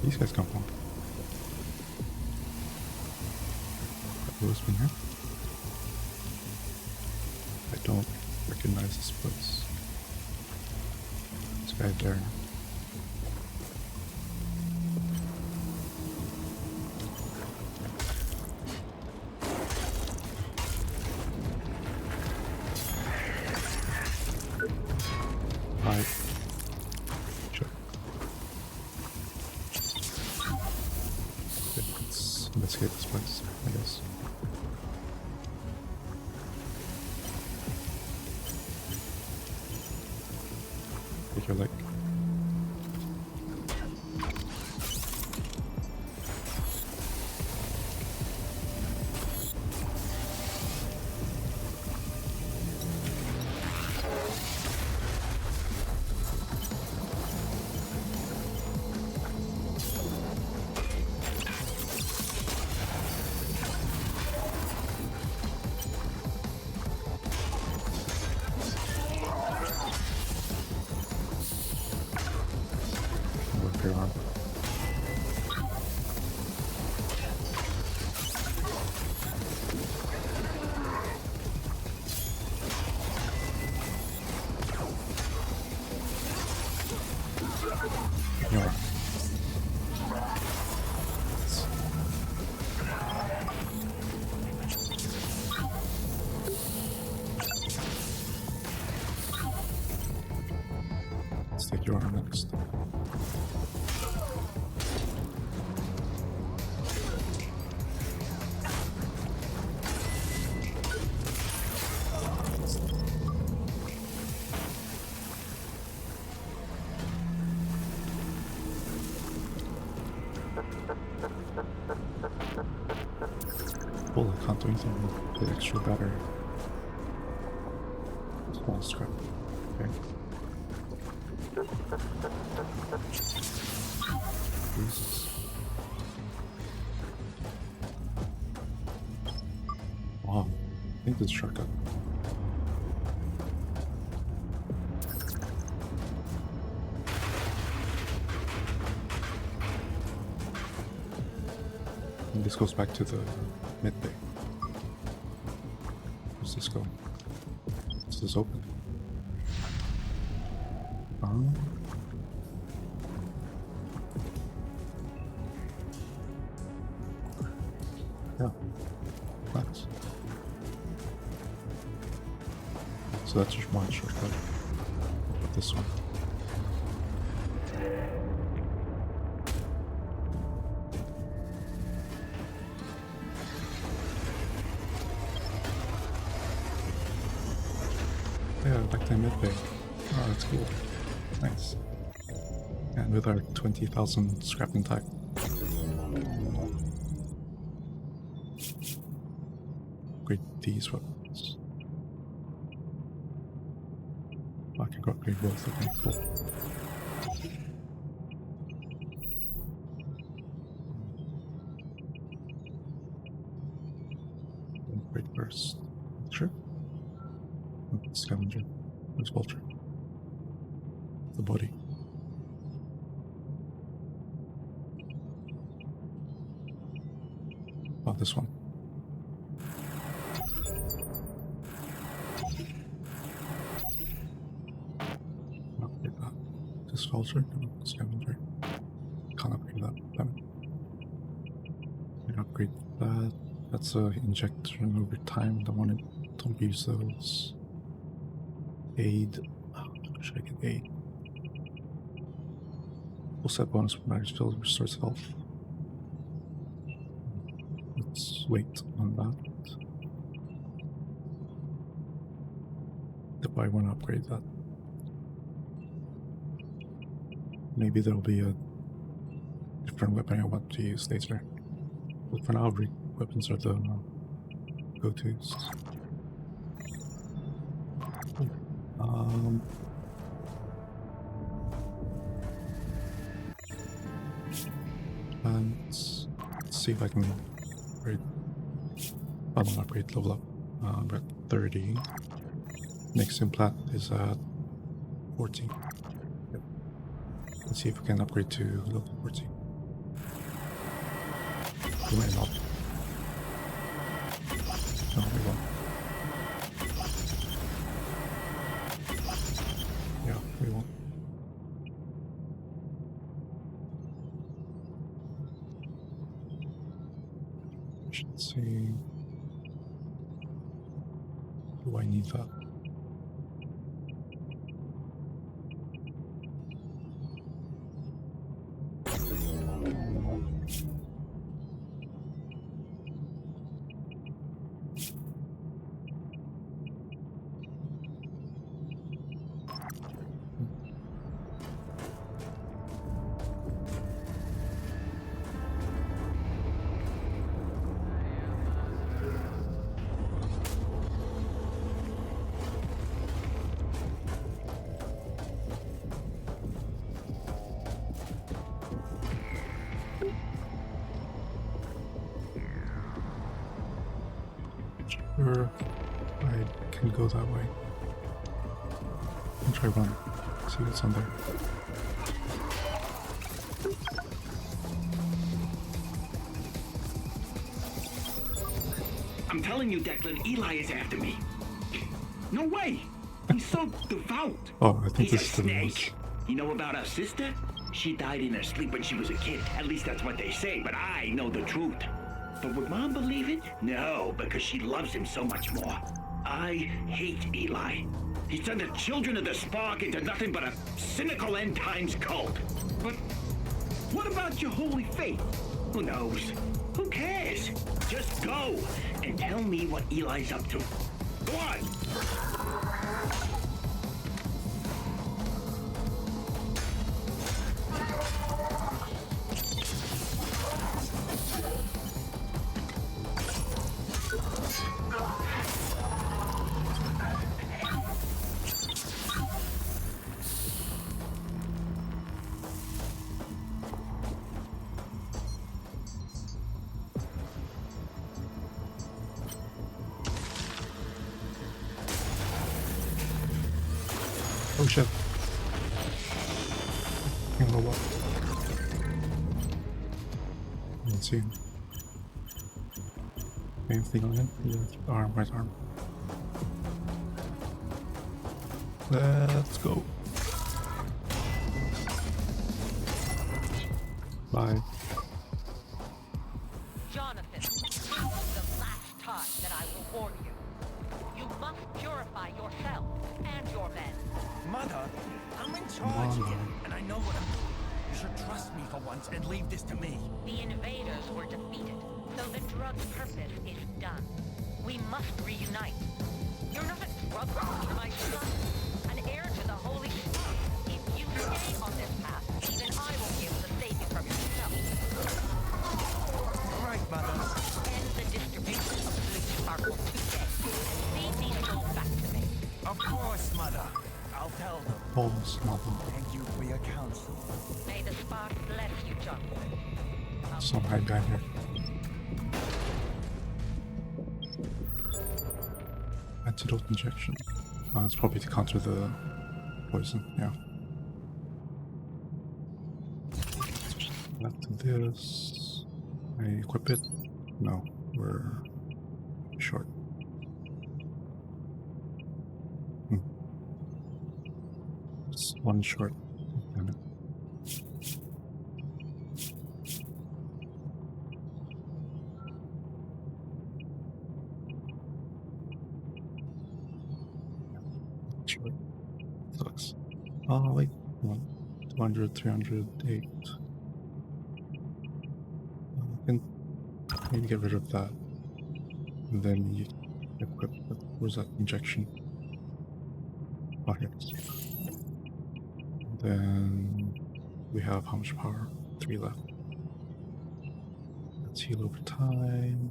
These guys come from. Who's been here? I don't recognize this place. This guy there. Hi. Sure. Okay, let's investigate this place, I guess. Take your leg. Work your arm. Your arm. Let's take your arm next. Well, I can't do anything with the extra battery. Small scrap. Okay. Jesus. Wow, I think this shortcut. And this goes back to the mid-bay. Where's this go? Is this open? Yeah. Nice. So that's just one shortcut. What about this one? Yeah, back to mid-bay. Oh, that's cool. Nice. And with our 20,000 scrap intact. Upgrade these weapons. I can upgrade both, okay, cool. Upgrade first. Sure. Scavenger. Where's Vulture? The body. Oh, this one. Upgrade that. This Vulture? No, Scavenger. Can't upgrade that. Damn it. Upgrade that. That's a injection over time. Don't use those. Aid. Oh, should I get aid? Full set bonus for matters filled restores health. Let's wait on that. If I want to upgrade that. Maybe there'll be a different weapon I want to use later. But for now, weapons are the go-tos. And let's see if I can upgrade. I don't upgrade, level up. We're at 30. Next implant is at 14. Yep. Let's see if we can upgrade to level 14. We might not. No, we won't. Yeah, we won't. Should see. Do I need that? Sure, I can go that way. I'll try one. See what's on there. I'm telling you, Declan, Eli is after me. No way! He's so devout. Oh, I think He's this a is the snake. You know about our sister? She died in her sleep when she was a kid. At least that's what they say, but I know the truth. But would Mom believe it? No, because she loves him so much more. I hate Eli. He's turned the children of the Spark into nothing but a cynical end times cult. But what about your holy faith? Who knows? Who cares? Just go and tell me what Eli's up to. Go on! Oh shit. Fucking robot. I don't see him. Anything on him? Yeah, arm, right arm. Let's go. Bye. Jonathan, this is the last time that I will warn you. You must purify yourself and your men. Mother, I'm in charge here, and I know what I'm doing. You should trust me for once and leave this to me. The invaders were defeated, so the drug's purpose is done. We must reunite. You're not a drug runner, my son. An heir to the holy spot. If you stay on this path, even I will be able to save you from yourself. Right, Mother. End the distribution of Bleach Sparkle today, and feed these souls back to me. Of course, Mother. I'll tell them. Almost nothing. Thank you for your counsel. May the spark bless you, Jonathan. Some hide guy here. Antidote injection. It's probably to counter the poison, yeah. Left to this. I equip it? No, we're short. Just one short. Damn it. Short. Sucks. Oh wait, 200, 308. I can maybe get rid of that. And then you equip it. Where's that injection? Oh, here it is. Then we have how much power? 3 left. Let's heal over time.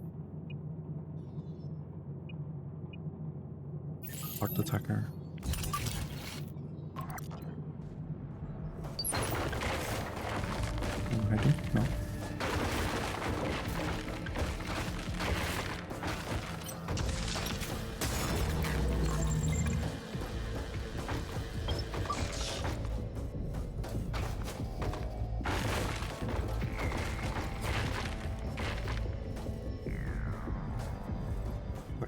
Sparked attacker. Ready? No.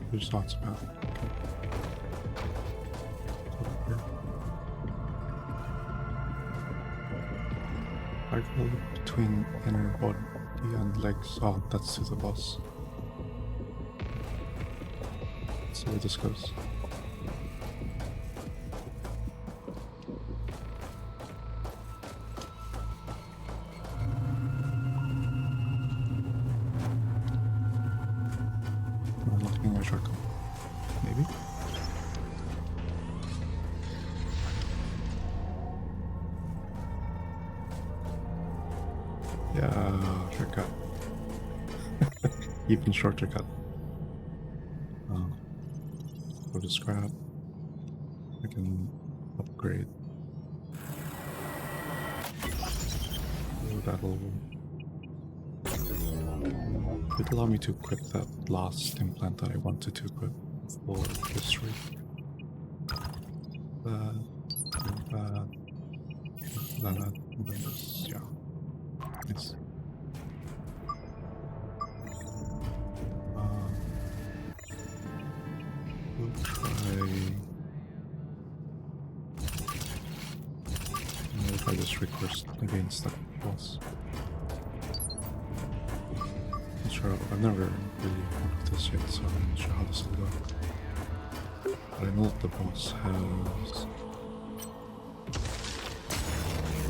There's lots of power. I go between inner body and legs. Oh, that's to the boss. Let's see where this goes. I'm looking at a shortcut. Maybe? Yeah, shortcut. Even shorter cut. Go to scrap. I can upgrade. So that'll it'll allow me to equip that last implant that I wanted to equip for history. That, and then this, yeah. Nice. We'll try this recourse against that boss. Not sure, I've never really worked with this yet, so I'm not sure how this will go. But I know that the boss has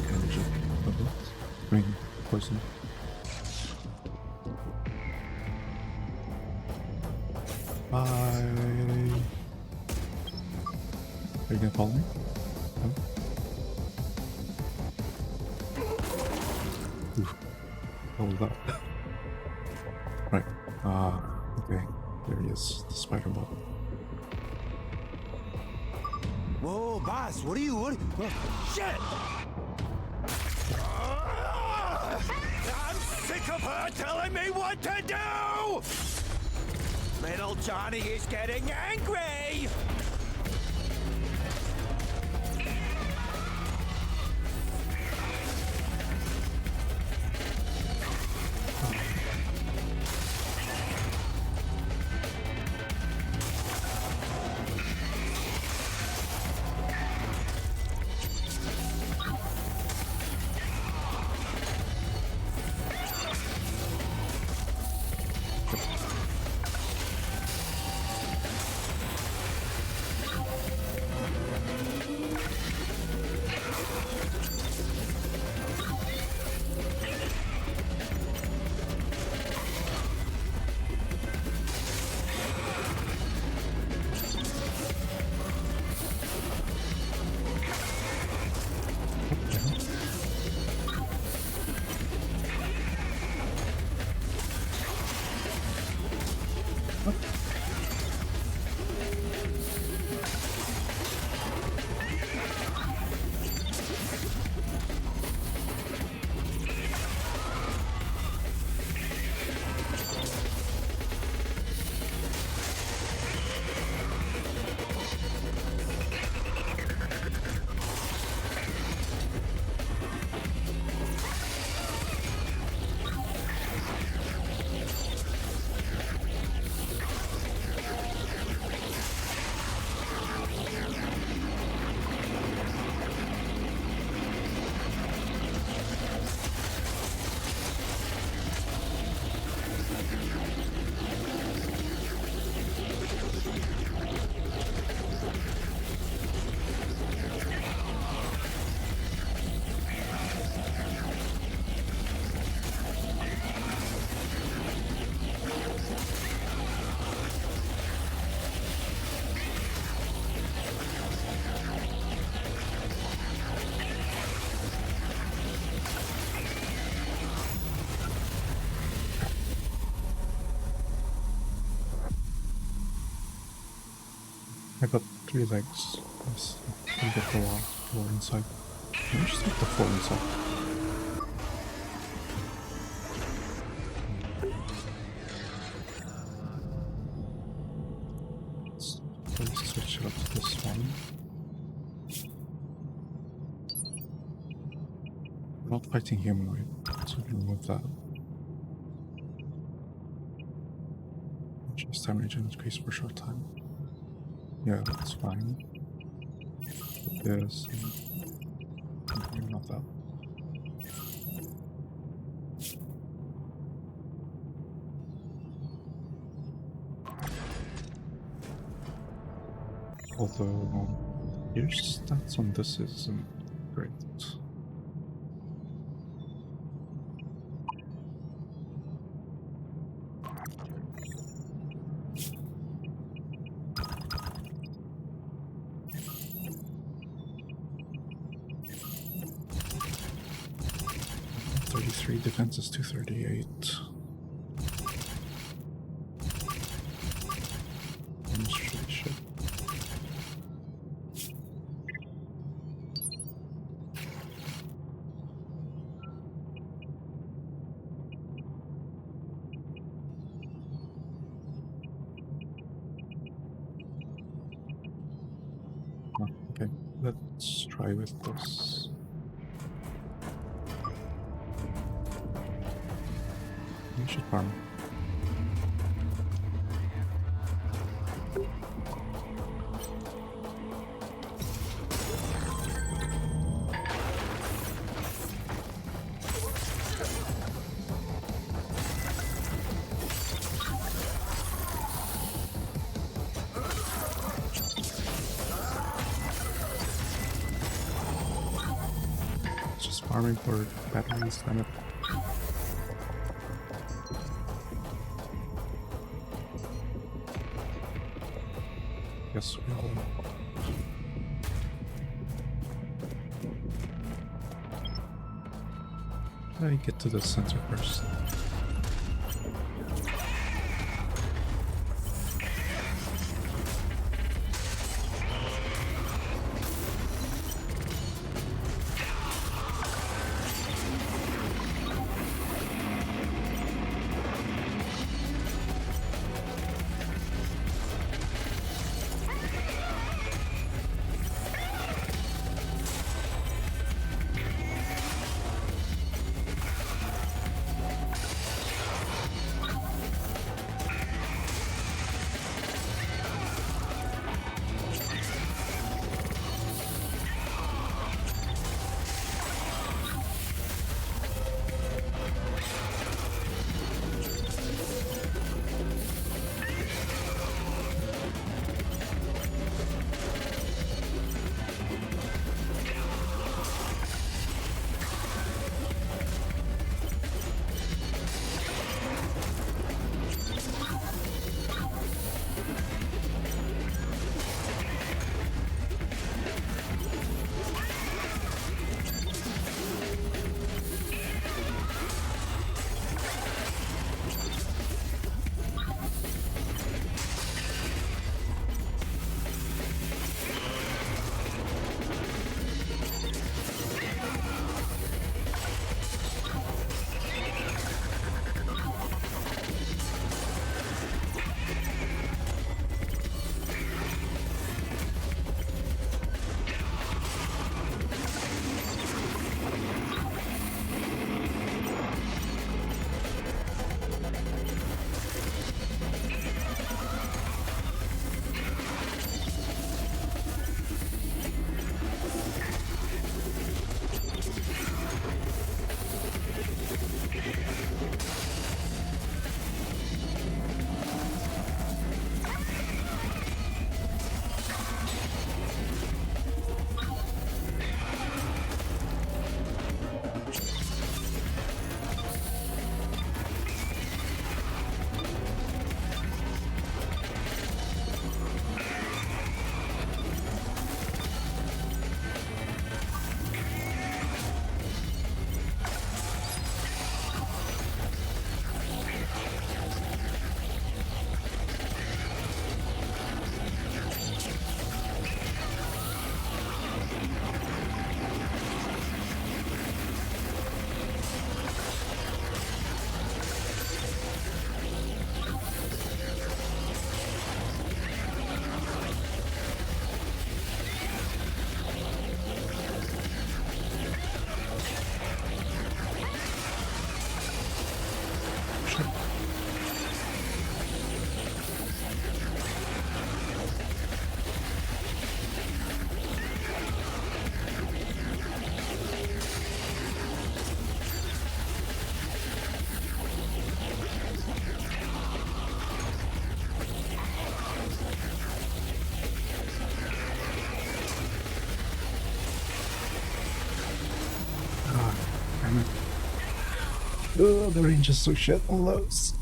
energy of it. I mean, poison. Bye. Are you gonna follow me? No? Oof. What was that? Right. Okay. There he is, the spider bot. Whoa, boss, what are you? Shit! I'm sick of her telling me what to do! Little Johnny is getting angry! I got 3 legs. Let's get the 4 inside. Let me just get the 4 inside. Let's switch it up to this one. I'm not fighting humanoid, so we can remove that. Just damage and increase for a short time. Yeah, that's fine. But this, and not that. Although, your stats on this isn't great. Defense is 238. Demonstration. Okay, let's try with this. You should farm. Just farming for batteries, damn it. Yes, we all. Let me get to the center first. The range is so shit on those.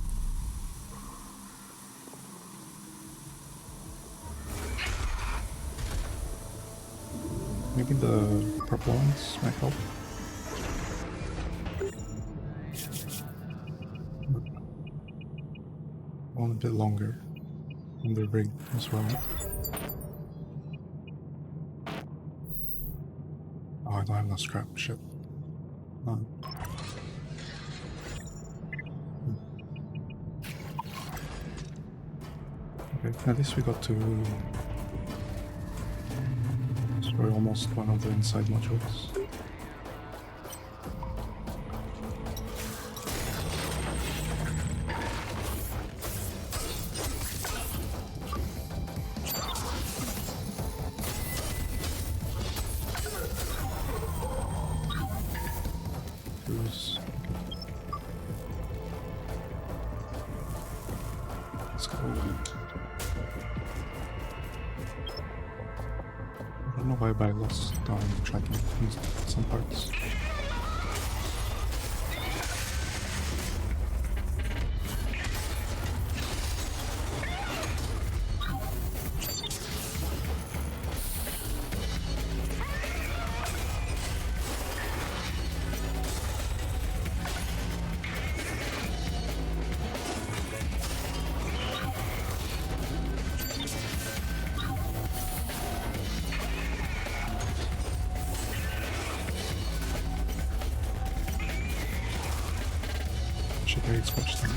Maybe the purple ones might help. One a bit longer on the rig as well. Oh, I don't have enough scrap. Shit. Oh. Okay, at least we got to destroy almost one of the inside modules. Let's go. I don't know why I lost tracking in some parts. Very squished them.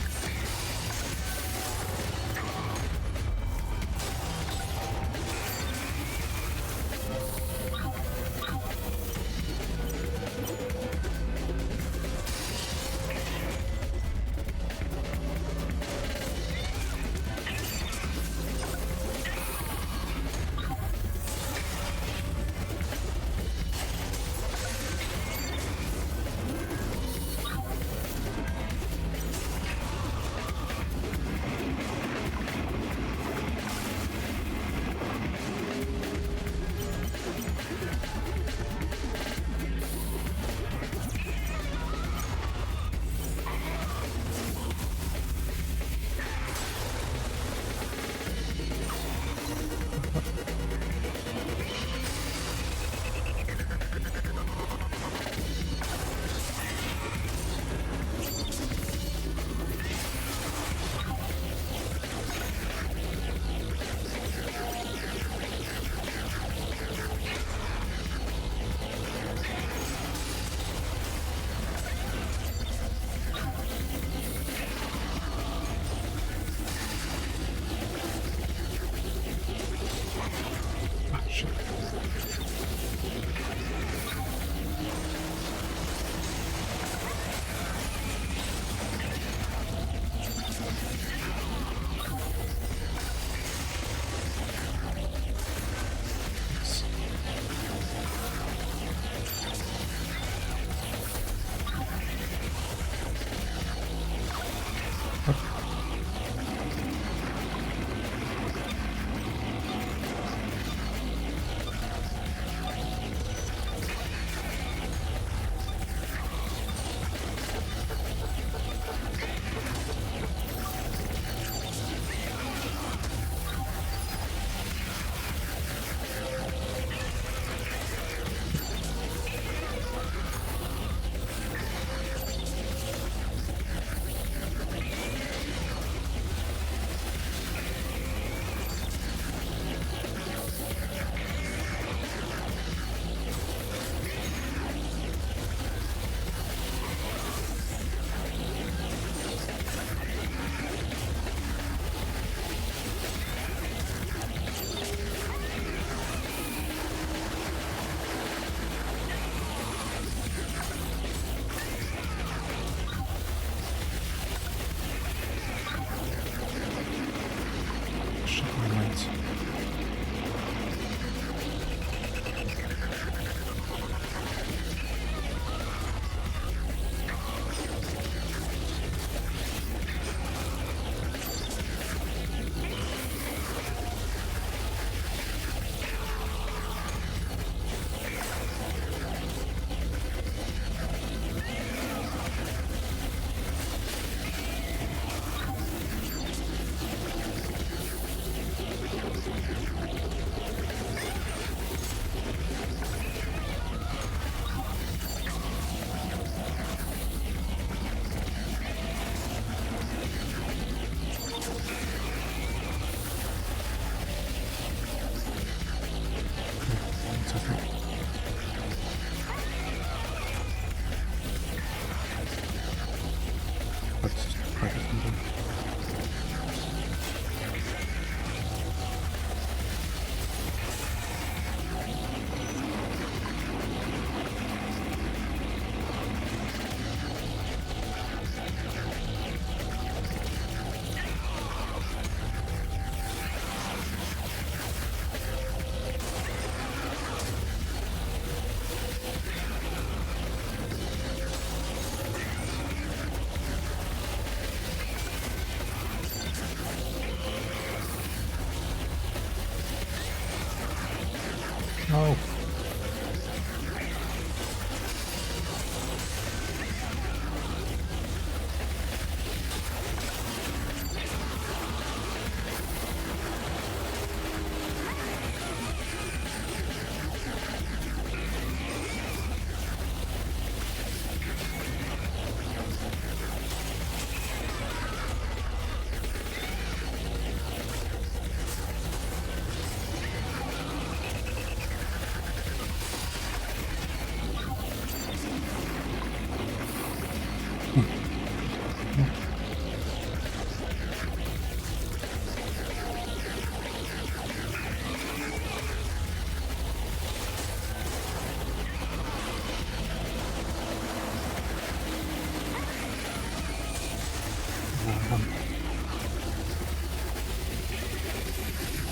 No.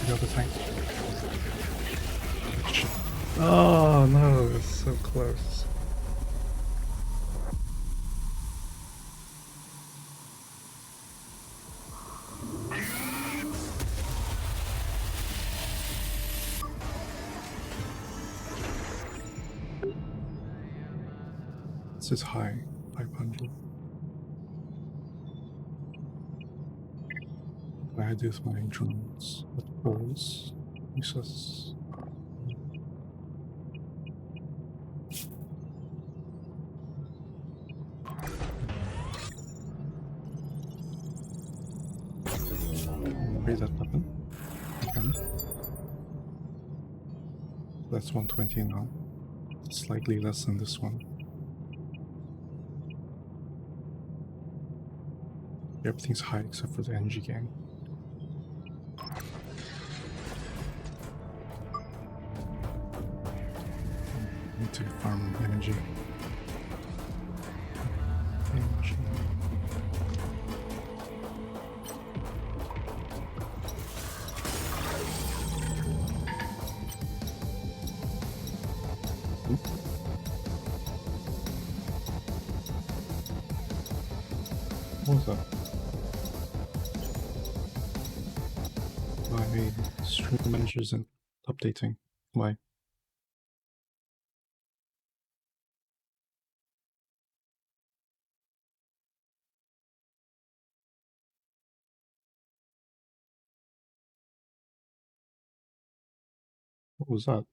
The other thing. Oh no, it's so close. This is high, 500. I do with my drones, with balls, useless. Raise that weapon. Again. That's 120 now. Slightly less than this one. Everything's high except for the energy gain. Need to farm energy. Energy. What was that? My stream manager isn't updating. Why? What was that?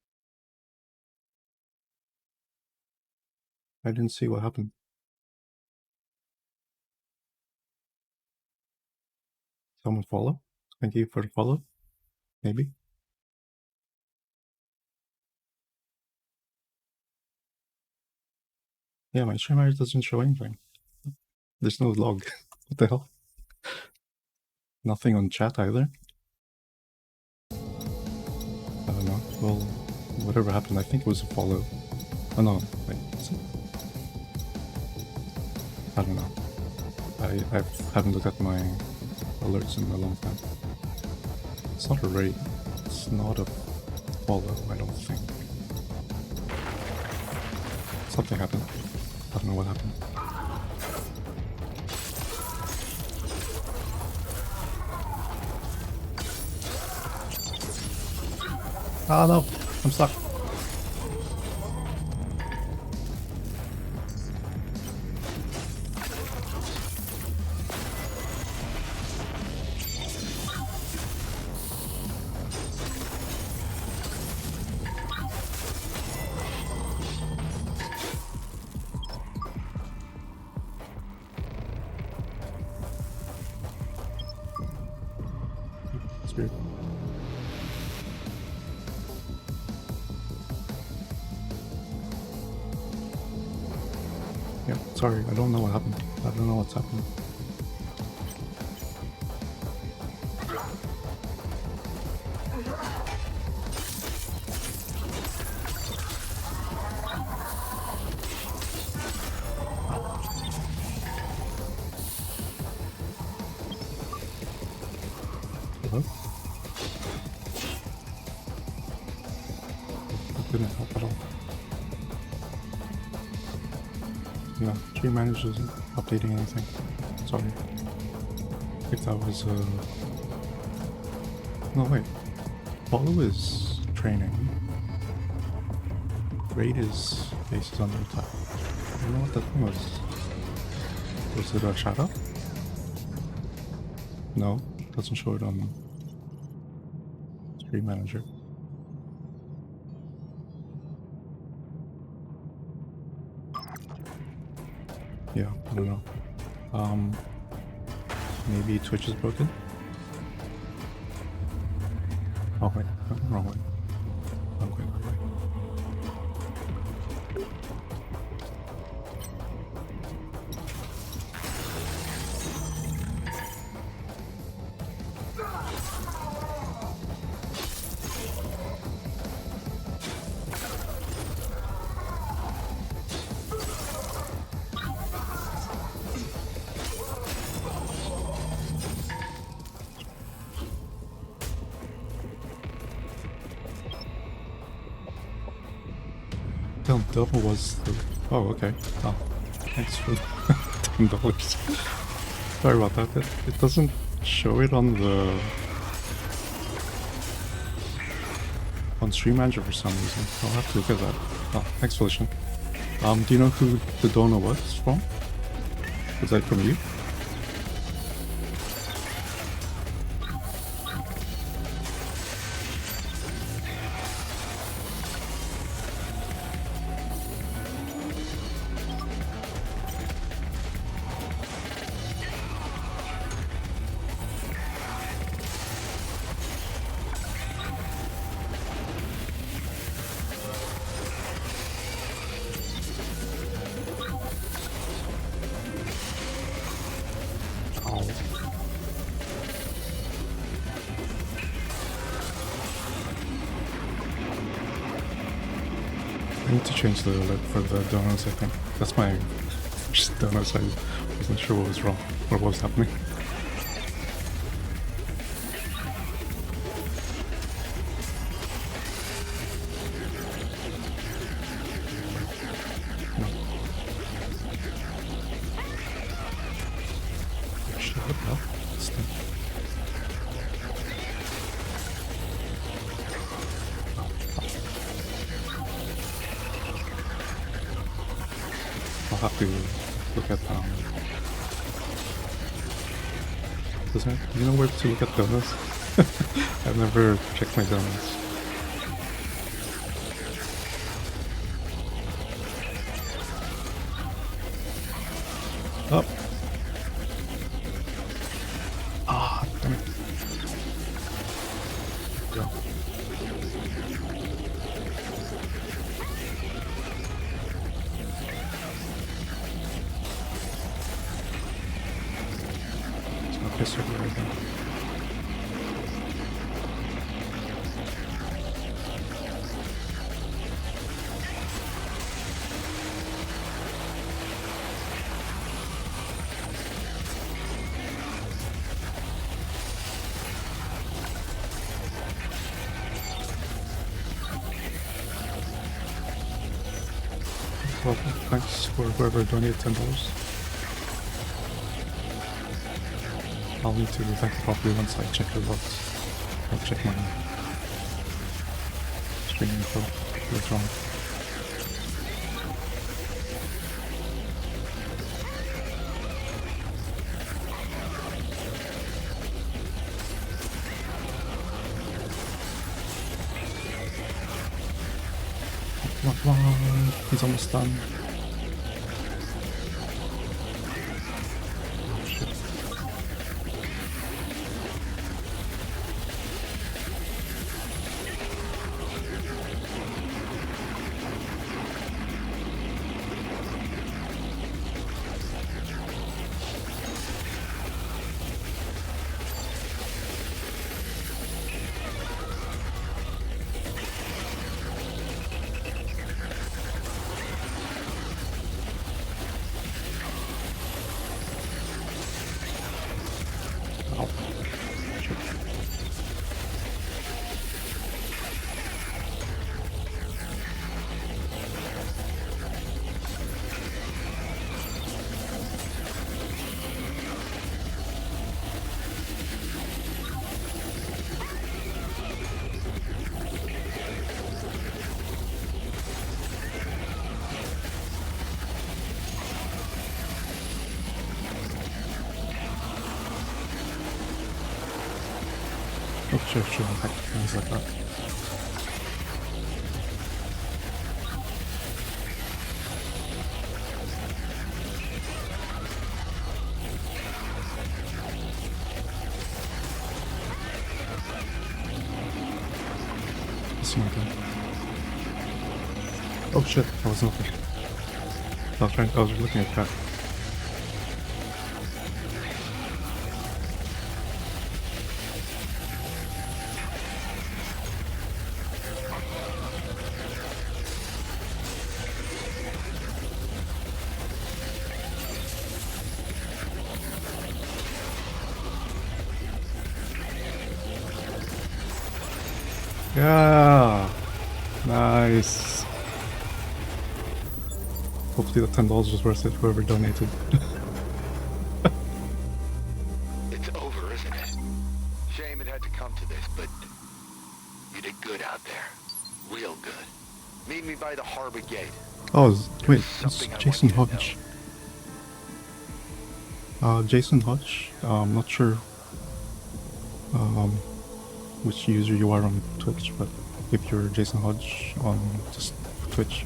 I didn't see what happened. Someone follow? Thank you for the follow. Maybe. Yeah, my streamer doesn't show anything. There's no log. What the hell? Nothing on chat either. I don't know. Well, whatever happened, I think it was a follow. Oh no, wait. Is it? I don't know. I haven't looked at my alerts in a long time. It's not a raid. It's not a follow, I don't think. Something happened. I don't know what happened. Ah no, I'm stuck. That's weird. Yeah, sorry, I don't know what happened. I don't know what's happening. Hello? That didn't help at all. Yeah, stream manager isn't updating anything. Sorry. If that was no wait. Follow is training. Raiders base is under attack. I don't know what that thing was. Was it a shadow? No, doesn't show it on Stream Manager. Yeah, I don't know. Maybe Twitch is broken? Oh wait, wrong way. I'm going that way. Double was the... Oh, okay. Oh, thanks for $10. Sorry about that. It doesn't show it on the... on Stream Manager for some reason. I'll have to look at that. Oh, thanks, Felicia. Do you know who the donor was from? Was that from you? I need to change the alert for the donuts, I think. That's my just donuts. I wasn't sure what was wrong, what was happening. I'll have to look at do you know where to look at donuts? I've never checked my donuts. Oh. Ah, damn it. Go. Pistol right now. Well, thanks for whoever donated $10. I'll need to thank you properly once I check the logs. I'll check my stream info later on. Come on, he's almost done. Oh shit, things like that. This one again. Oh shit, I was looking. I was looking at that. Yeah, nice. Hopefully the $10 was worth it, whoever donated. It's over, isn't it? Shame it had to come to this, but you did good out there. Real good. Meet me by the harbor gate. Oh, wait, it's Jason Hodge. Jason Hodge. I'm not sure which user you are on Twitch, but if you're Jason Hodge on just Twitch,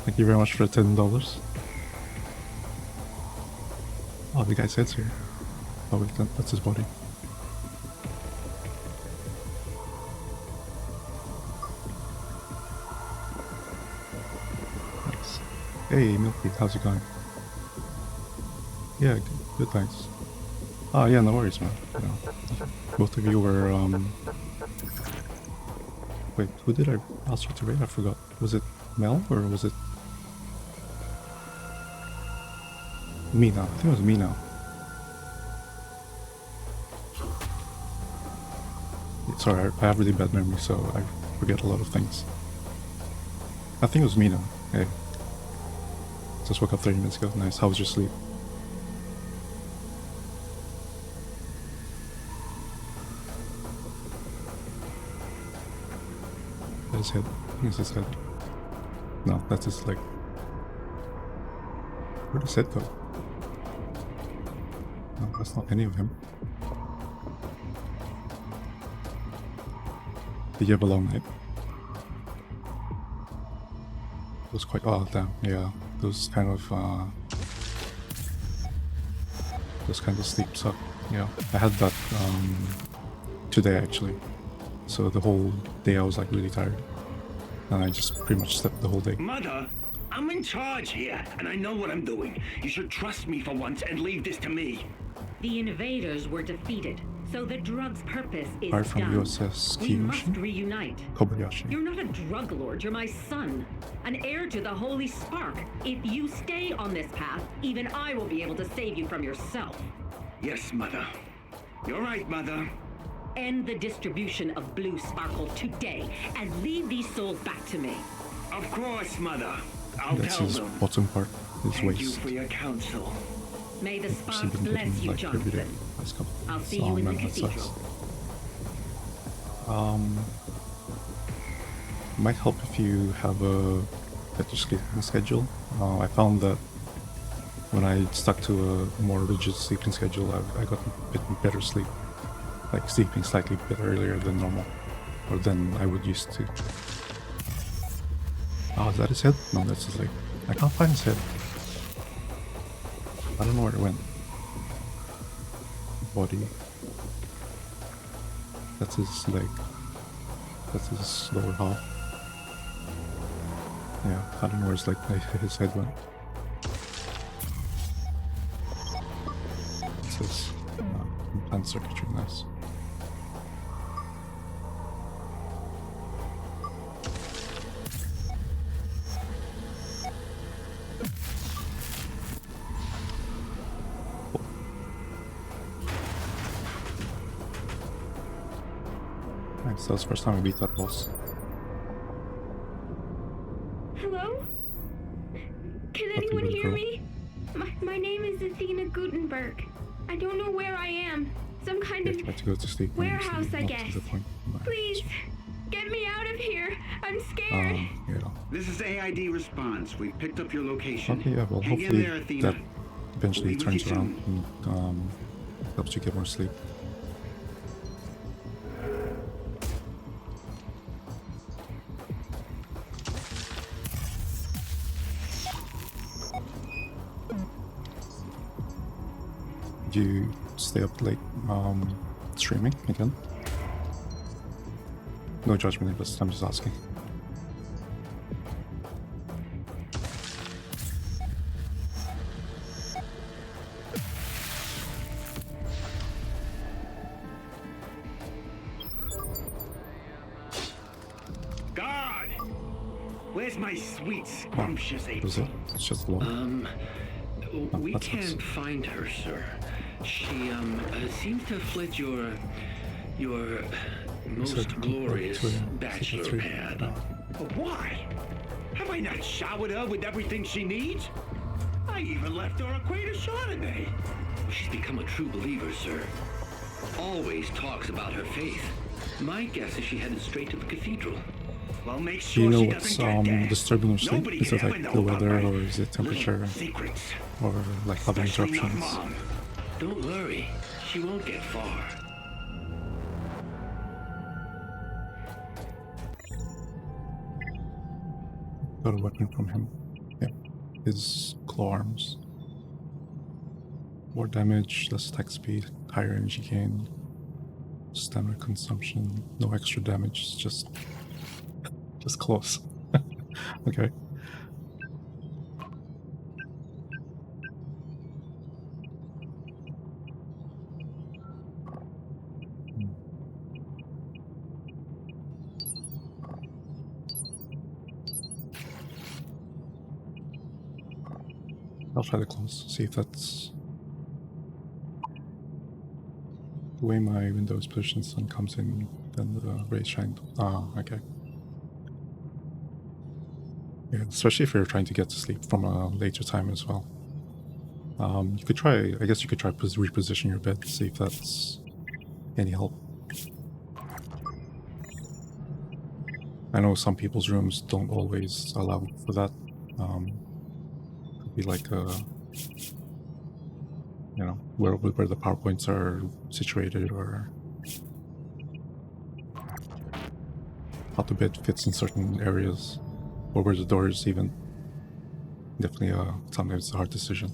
thank you very much for the $10. Oh, the guy's head's here. Oh wait, that's his body. Nice. Hey, Milky, how's it going? Yeah, good thanks. Oh yeah, no worries, man. You know, both of you were, wait, who did I ask you to raid? I forgot. Was it Mel or was it Mina? I think it was Mina. Sorry, I have really bad memory, so I forget a lot of things. I think it was Mina. Hey. Just woke up 30 minutes ago. Nice. How was your sleep? His head. I think it's his head. No, that's his leg. Where'd his head go? No, that's not any of him. Did you have a long night? It was quite... oh, damn. Yeah. Those kind of sleep suck. Yeah. I had that today, actually. So the whole day I was like really tired. And I just pretty much slept the whole day. Mother, I'm in charge here, and I know what I'm doing. You should trust me for once and leave this to me. The invaders were defeated, so the drug's purpose is Apart from done. USS We must reunite. Kobayashi. You're not a drug lord, you're my son. An heir to the Holy Spark. If you stay on this path, even I will be able to save you from yourself. Yes, Mother. You're right, Mother. End the distribution of Blue Sparkle today, and leave these souls back to me. Of course, Mother. I'll That's tell his them. bottom part, his Thank you waist. for your counsel. May the I've sparks been bless getting, you, like, every day. Johnson. Last couple. I'll see you in the man, that cathedral. sucks. Might help if you have a better sleeping schedule. I found that when I stuck to a more rigid sleeping schedule, I got a bit better sleep. Like sleeping slightly bit earlier than normal, or than I would used to. Oh, is that his head? No, that's his leg. I can't find his head. I don't know where it went. Body. That's his leg. That's his lower half. Yeah, I don't know where his head went. It says implant circuitry, nice. Nice, that was the first time we beat that boss. Hello? Can anyone hear me? My name is Athena Gutenberg. I don't know where I am. Some kind of Try to go to sleep. warehouse, I not guess. to the point. Please, get me out of here. I'm scared. Yeah. This is AID response. We've picked up your location. Okay, yeah, well, Hang in hopefully there, Athena. that eventually We'll be with turns you around and helps you get more sleep. Did you stay up late streaming again? No judgment, I'm just asking. God! Where's my sweet, scrumptious ape? Is it? It's just low. We can't find her, sir. She seems to have fled your most glorious bachelor pad. But why? Have I not showered her with everything she needs? I even left her a crate of Chardonnay. She's become a true believer, sir. Always talks about her faith. My guess is she headed straight to the cathedral. Well, make Do sure you know she what's doesn't get there. disturbing your sleep? Nobody Is it could like ever the know about weather, my or is it temperature, little secrets. or like other Especially not interruptions? Mom. Don't worry. She won't get far. Got a weapon from him. Yeah. His claw arms. More damage, less attack speed, higher energy gain, stamina consumption, no extra damage, just close. Okay. I'll try the close, see if that's the way my window is positioned. Sun comes in, then the rays shine. Ah, okay. Yeah, especially if you're trying to get to sleep from a later time as well. You could try, I guess you could try to reposition your bed to see if that's any help. I know some people's rooms don't always allow for that. Could be like a, you know, where the PowerPoints are situated, or how the bed fits in certain areas, or where the door is even. Definitely sometimes it's a hard decision.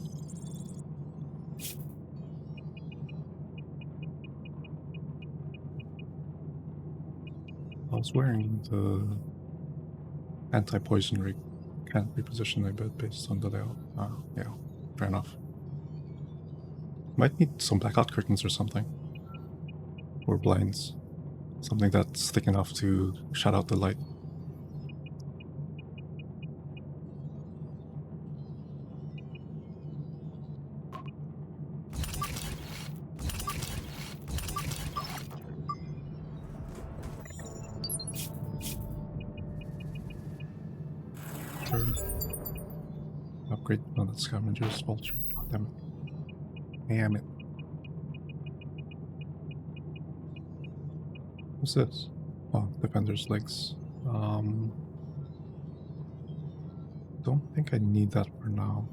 I was wearing the anti-poison rig. Can't reposition my bed based on the layout. Yeah, fair enough. Might need some blackout curtains or something. Or blinds. Something that's thick enough to shut out the light. Upgrade on the scavenger's vulture. Oh, damn it. Damn it. What's this? Oh, defender's legs. Don't think I need that for now.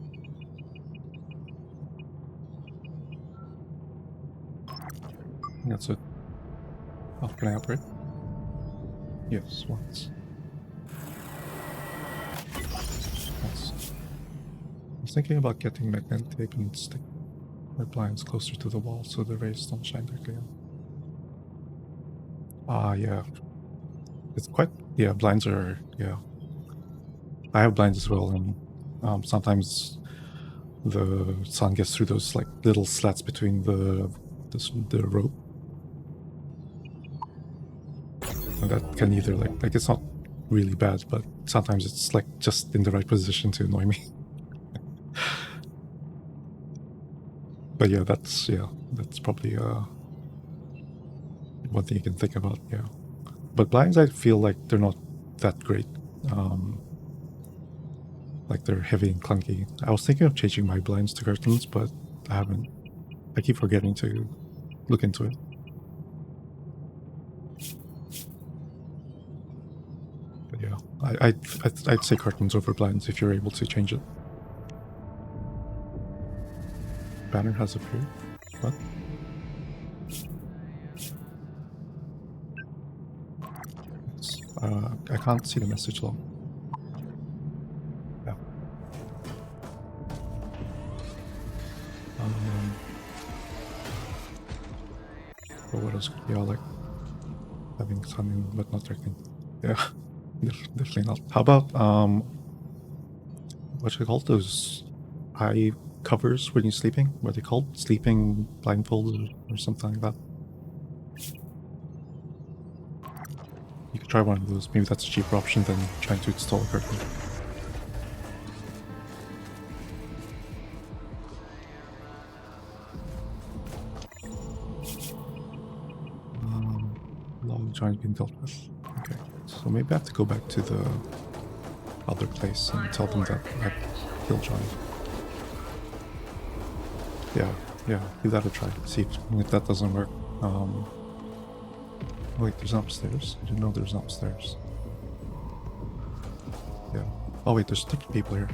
That's it. Oh, can I upgrade? Yes, once. I was thinking about getting magnetic tape and stick my blinds closer to the wall so the rays don't shine directly in. Ah, yeah. It's quite... yeah, blinds are... yeah. I have blinds as well, and sometimes the sun gets through those like little slats between the rope. And that can either like it's not really bad, but sometimes it's like just in the right position to annoy me. But yeah, that's probably one thing you can think about. Yeah, but blinds, I feel like they're not that great. Like they're heavy and clunky. I was thinking of changing my blinds to curtains, but I haven't. I keep forgetting to look into it. But yeah, I'd say curtains over blinds if you're able to change it. Banner has appeared. What? I can't see the message log. Yeah. was yeah, like having sun but not drinking. Yeah, definitely not. How about what you call those eye covers when you're sleeping? What are they called? Sleeping blindfolded or something like that. You could try one of those. Maybe that's a cheaper option than trying to install a curtain. Long giant being dealt with. Okay, so maybe I have to go back to the other place and tell them that I killed Johnny. Yeah, give that a try. See if that doesn't work. Wait, there's an upstairs. I didn't know there's an upstairs. Yeah. Oh wait, there's 30 people here.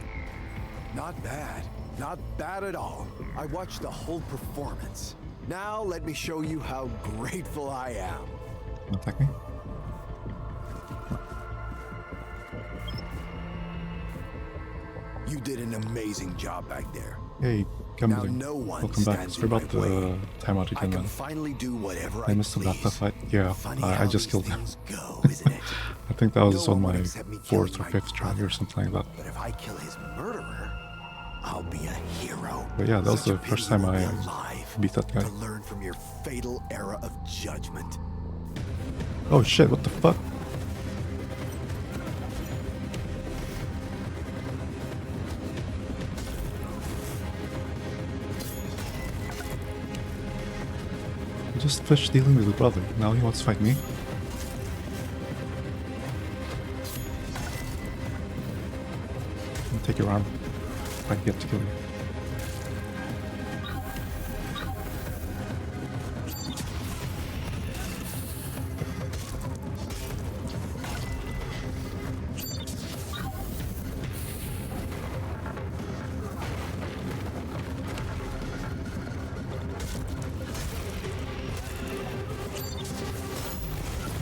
Not bad. Not bad at all. I watched the whole performance. Now let me show you how grateful I am. Attack me. You did an amazing job back there. Hey, Gambling. Now no one Welcome back. stands Sorry in about my the way. timeout again, I can man. finally do whatever I missed the Blatta fight. Yeah, I just killed him. I think that was No on one would my accept me 4th killing or my 5th try or something like that. But if I kill his murderer, I'll be a hero. But yeah, that was Such a the first pity time you I won't be alive beat that guy. to learn from your fatal era of judgment. Oh shit, what the fuck? Just fish dealing with his brother. Now he wants to fight me. I'll take your arm if I get to kill you.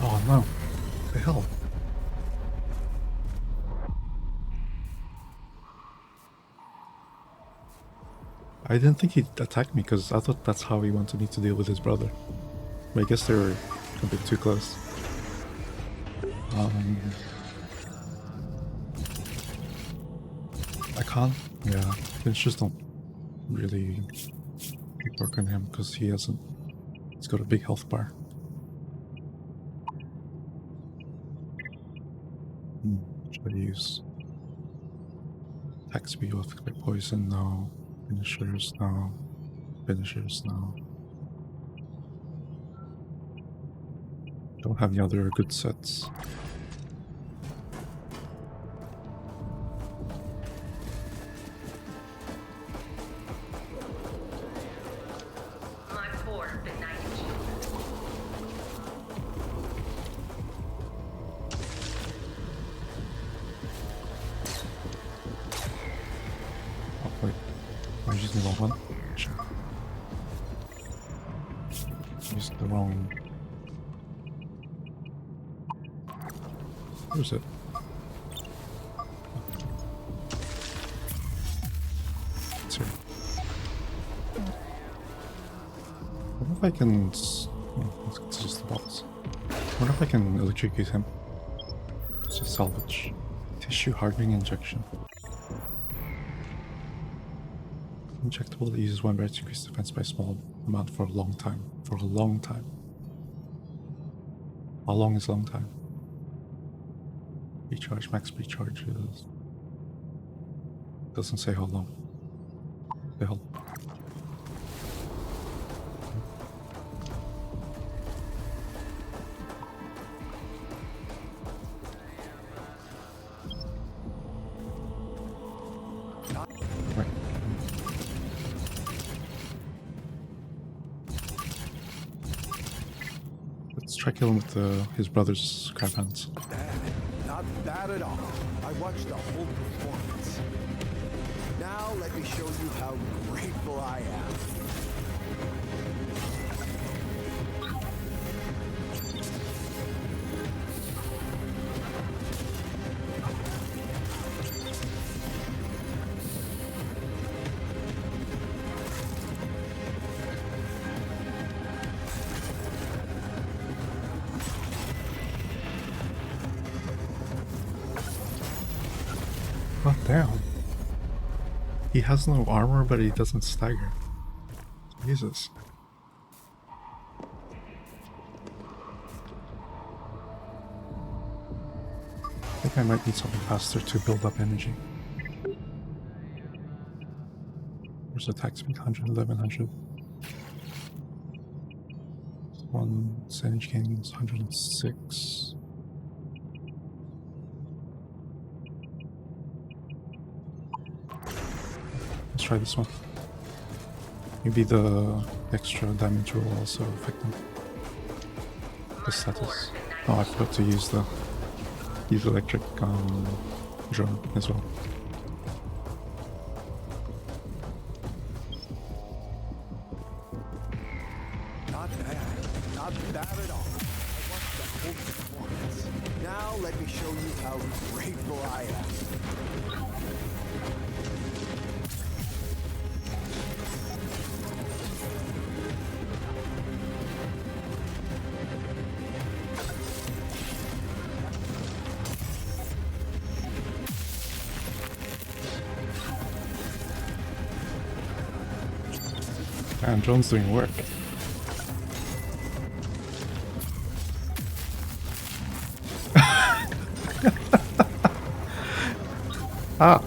Oh no. What the hell? I didn't think he'd attack me because I thought that's how he wanted me to deal with his brother. But I guess they were a bit too close. I can't. Yeah, finishers don't really work on him because he hasn't. He's got a big health bar. Should I use attack speed off by poison? No. Finishers? No. Finishers? No. Don't have any other good sets. My poor benighted children. Oh wait, I'm using the wrong one. Sure. Used the wrong. Where's it? It's here. I wonder if I can. It's just the box. I wonder if I can electrocute him. It's a salvage. Tissue hardening injection. Injectable that uses one barrel to increase defense by a small amount for a long time. For a long time. How long is long time? Recharge, max recharges. Doesn't say how long. The hell? Right. Let's try killing with his brother's crab hands. Not bad at all. I watched the whole performance. Now let me show you how grateful I am. Oh damn. He has no armor, but he doesn't stagger. Jesus. I think I might need something faster to build up energy. Where's attack speed? 100, 1100. One percentage gains 106. Let's try this one. Maybe the extra damage will also affect them. The status. Oh, I forgot to use the electric drone as well. Not bad at all. I want the whole performance. Now let me show you how grateful I am. And drone's doing work. Ah.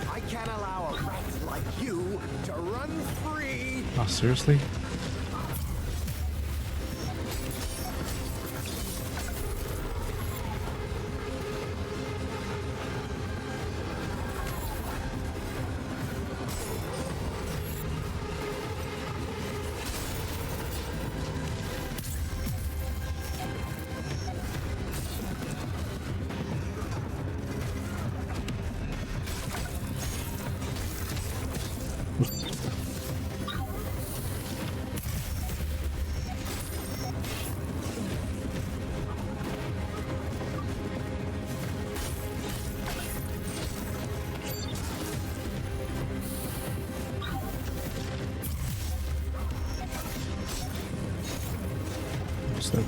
I can't allow a rat like you to run free. Oh, seriously? Understood.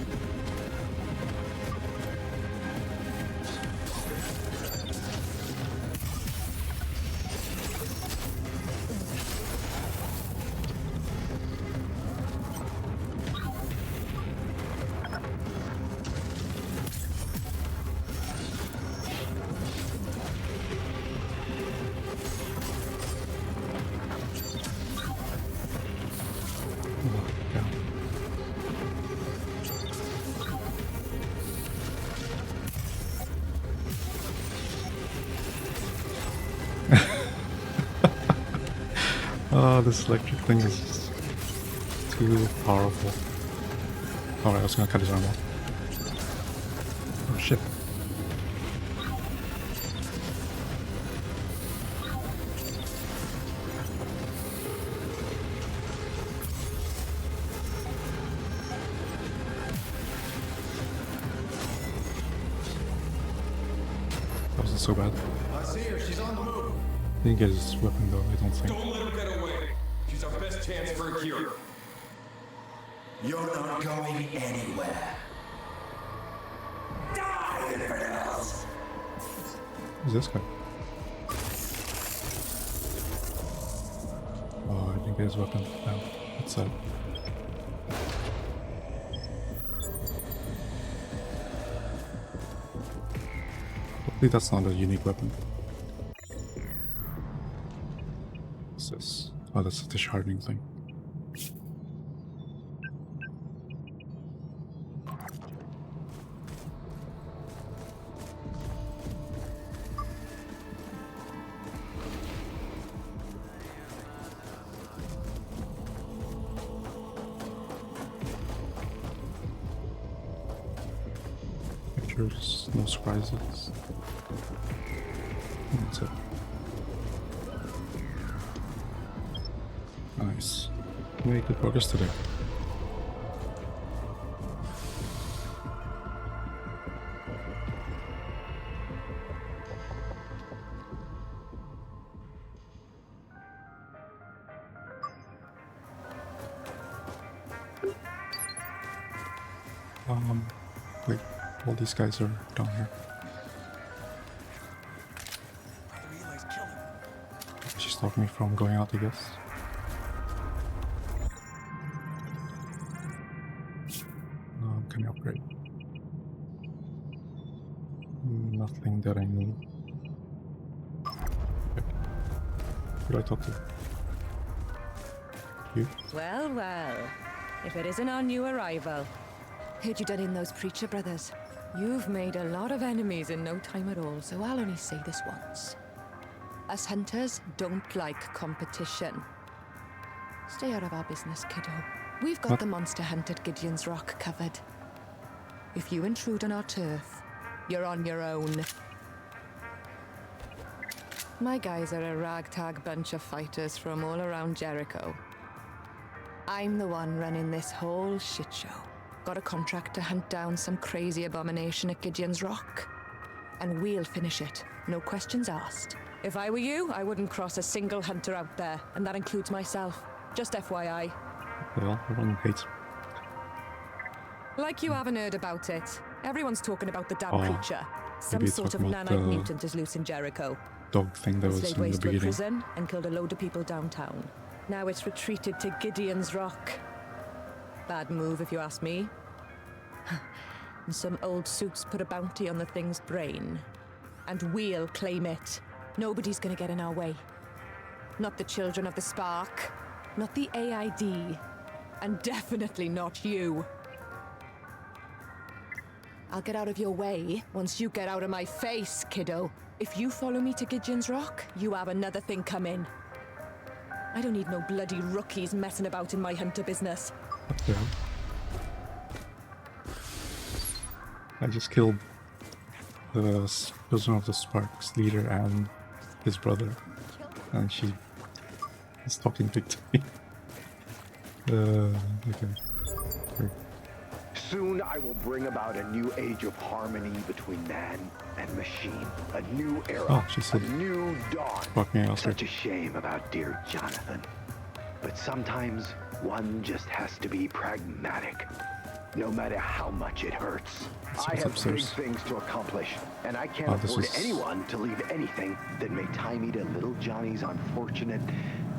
Oh, this electric thing is just too powerful. Alright, I was gonna cut his arm off. Oh shit. That wasn't so bad. I see her. She's on the move. Didn't get his weapon though, I don't think. Don't let her get away. She's our best chance for a cure. You're not going anywhere. Die, infidels! Who's this guy? Oh, I didn't get his weapon. No, what's that? Hopefully that's not a unique weapon. What's this? Oh, that's the tissue hardening thing. Pictures, no surprises. That's it. Nice. Made good progress today. Wait, all these guys are down here. She's stopping me from going out, I guess. Can you upgrade? Nothing that I need. Okay. Who do I talk to? You? Well, well. If it isn't our new arrival. Heard you done in those preacher brothers. You've made a lot of enemies in no time at all, so I'll only say this once. Us hunters don't like competition. Stay out of our business, kiddo. We've got the monster hunt at Gideon's Rock covered. If you intrude on our turf, you're on your own. My guys are a ragtag bunch of fighters from all around Jericho. I'm the one running this whole shit show. Got a contract to hunt down some crazy abomination at Gideon's Rock. And we'll finish it, no questions asked. If I were you, I wouldn't cross a single hunter out there, and that includes myself. Just FYI. Well, everyone hates. Like you haven't heard about it. Everyone's talking about the damn creature. Some maybe sort of talking about nanite the mutant is loose in Jericho. Dog thing that was Laid in the waste to a beginning. prison and killed a load of people downtown. Now it's retreated to Gideon's Rock. Bad move, if you ask me. And some old suits put a bounty on the thing's brain. And we'll claim it. Nobody's gonna get in our way. Not the children of the Spark. Not the AID. And definitely not you. I'll get out of your way once you get out of my face, kiddo. If you follow me to Gideon's Rock, you have another thing coming. I don't need no bloody rookies messing about in my hunter business. Yeah. I just killed the Children of the Spark's leader and his brother, and she is talking big to me. Okay. Great. Soon I will bring about a new age of harmony between man and machine. A new era. Oh, she said a new dawn. fuck me, Oscar. Such a shame about dear Jonathan. But sometimes one just has to be pragmatic. No matter how much it hurts. I have big things to accomplish, and I can't afford anyone to leave anything that may tie me to little Johnny's unfortunate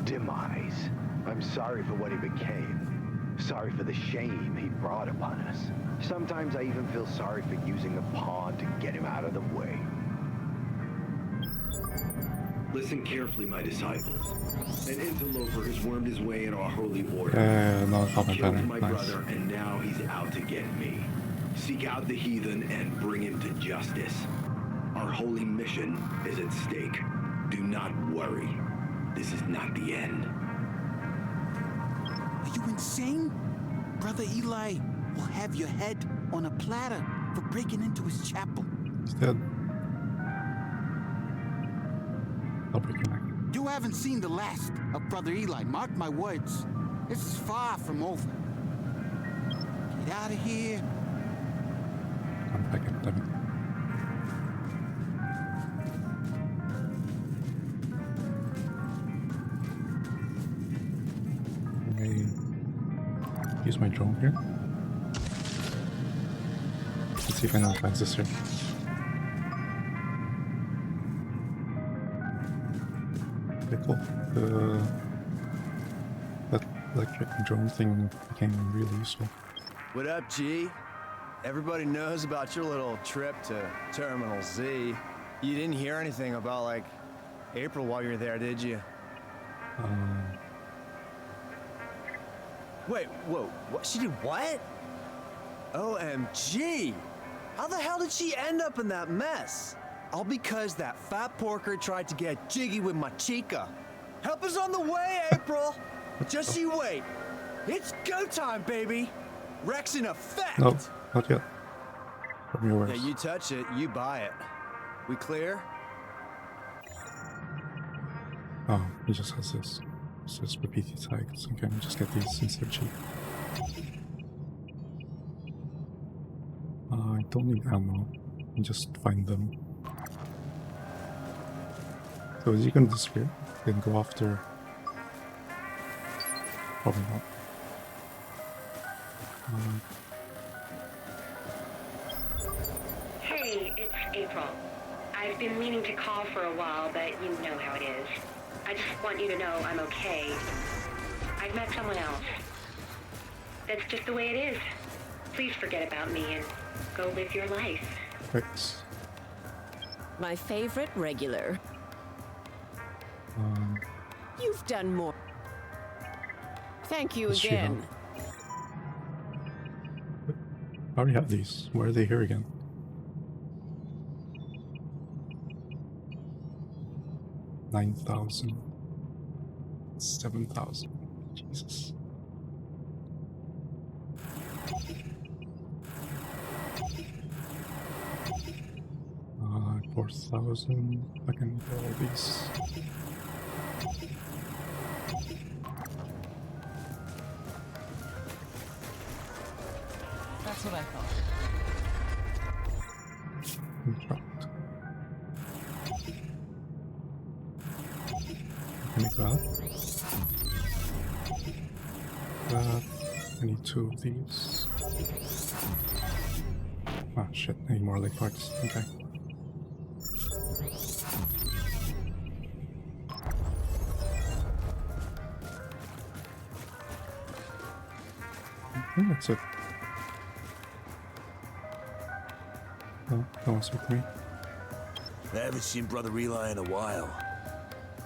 demise. I'm sorry for what he became. Sorry for the shame he brought upon us. Sometimes I even feel sorry for using a pawn to get him out of the way. Listen carefully, my disciples. An interloper has wormed his way into our holy order. No comment Killed pattern. my Nice. brother, and now he's out to get me. Seek out the heathen and bring him to justice. Our holy mission is at stake. Do not worry. This is not the end. Are you insane? Brother Eli will have your head on a platter for breaking into his chapel. He's dead. I'll break your neck. You haven't seen the last of Brother Eli, mark my words. This is far from over. Get out of here. I'm back at 11. I use my drone here. Let's see if anyone finds this here. Okay, cool. That electric drone thing became really useful. What up, G? Everybody knows about your little trip to Terminal Z. You didn't hear anything about, like, April while you were there, did you? Wait, whoa, what? She did what? OMG! How the hell did she end up in that mess? All because that fat porker tried to get jiggy with my chica. Help is on the way, April! Just you wait. It's go time, baby! Rex in effect! No, not yet. From yours. Yeah, you touch it, you buy it. We clear? Oh, he just has this. It's just repeated tags. Okay, I'll just get these since they're cheap. I don't need ammo. I just find them. So is he gonna disappear? Then go after... Probably not. Hey, it's April. I've been meaning to call for a while, but you know how it is. I just want you to know I'm okay. I've met someone else. That's just the way it is. Please forget about me and go live your life. Thanks. My favorite regular. You've done more. Thank you Does she again. I already have these. Why are they here again? $9,000. $7,000. Jesus. $4,000. I can get all these. That's what I thought. Contract. I make that. That. I need 2 of these. Ah, shit. I need more leg parts. Okay. I think that's it. No, no one's with me. I haven't seen Brother Eli in a while.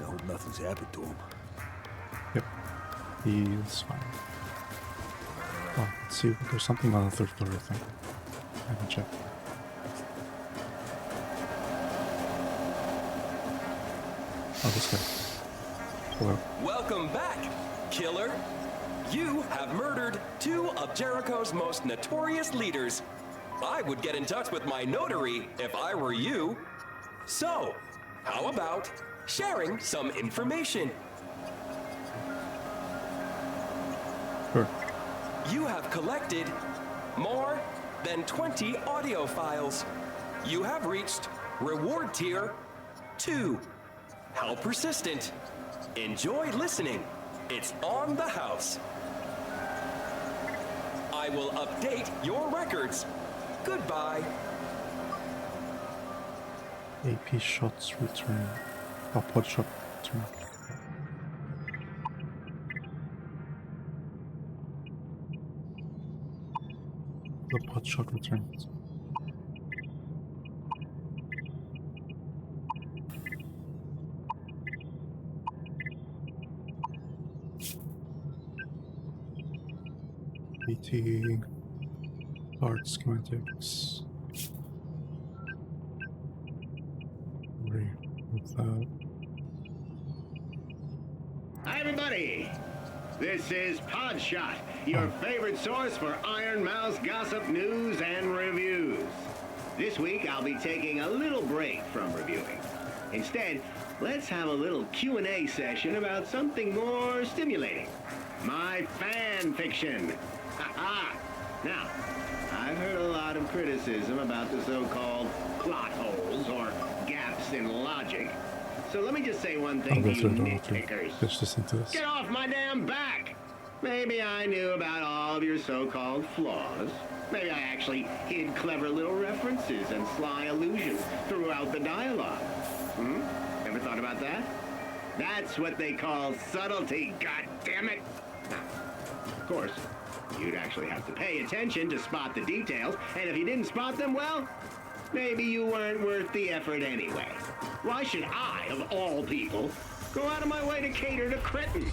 I hope nothing's happened to him. Yep. He's fine. Oh, let's see. There's something on the 3rd floor, I think. I haven't checked. Oh, this guy. Hello. Welcome back, killer. You have murdered 2 of Jericho's most notorious leaders. I would get in touch with my notary if I were you. So, how about sharing some information? Sure. You have collected more than 20 audio files. You have reached reward tier 2. How persistent. Enjoy listening. It's on the house. I will update your records. Goodbye. AP shots return. Oh, pod shot return. The pod shot returns. PT part schematics. With that. Hi, everybody. This is Podshot, your favorite source for Iron Mouse gossip, news, and reviews. This week, I'll be taking a little break from reviewing. Instead, let's have a little Q&A session about something more stimulating. My fan fiction. Ha-ha! Now, I've heard a lot of criticism about the so-called plot holes or gaps in logic. So let me just say one thing to you nitpickers. Get off my damn back! Maybe I knew about all of your so-called flaws. Maybe I actually hid clever little references and sly allusions throughout the dialogue. Ever thought about that? That's what they call subtlety, goddammit! Now, of course, you'd actually have to pay attention to spot the details, and if you didn't spot them, well, maybe you weren't worth the effort anyway. Why should I, of all people, go out of my way to cater to cretins?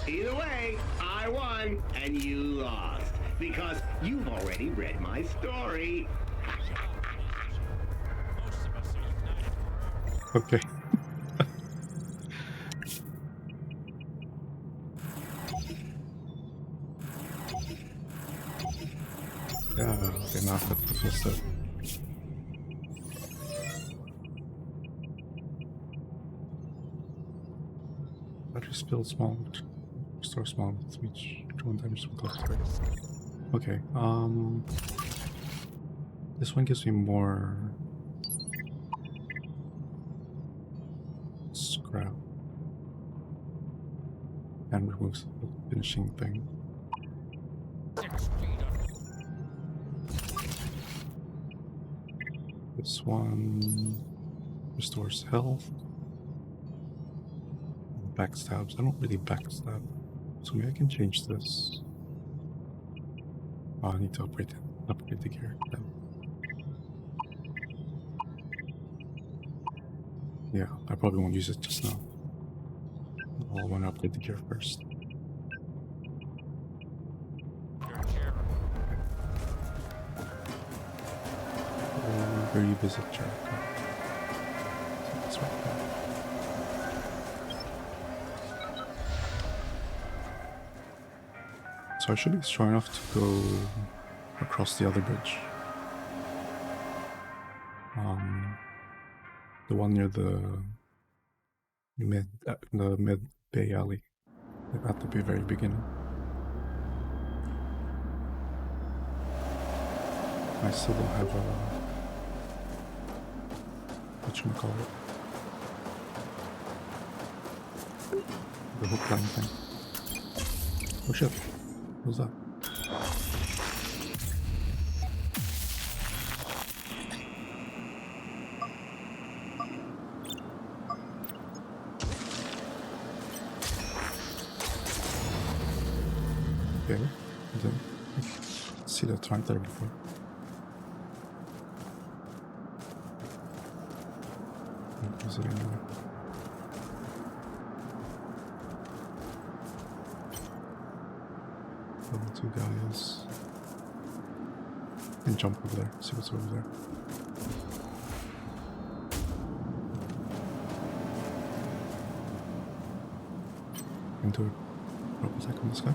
Either way, I won and you lost, because you've already read my story. Okay. Yeah, okay, now that's the full set. Batteries filled small. Restore small with each drone damage from close targets. Okay, this one gives me more scrap and removes the finishing thing. This one restores health. Backstabs. I don't really backstab, so maybe I can change this. Oh, I need to upgrade the gear. Yeah, I probably won't use it just now. I'll want to upgrade the gear first. Revisit Jericho. That's right there. So I should be strong enough to go across the other bridge. The one near the mid bay alley at the very beginning. I still don't have a whatchamacallit, the hook line thing. Oh shit, what was that? Okay, I didn't see that right there before. Is it anywhere? Oh, two guys. And jump over there, see what's over there. Into a drop attack on this guy.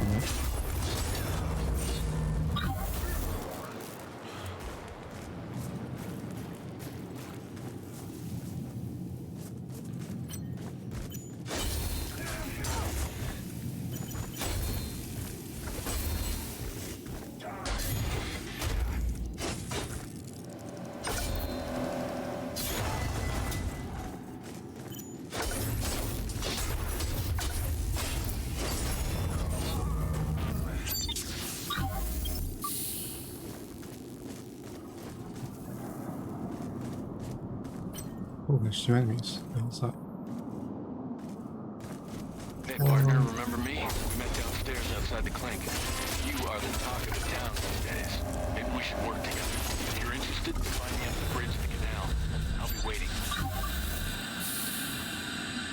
Alright. Oh, there's two enemies. What the hell's that? Hey, partner, remember me? We met downstairs outside the Clink. You are the talk of the town these days. Maybe we should work together. If you're interested, find me at the bridge to the canal. I'll be waiting.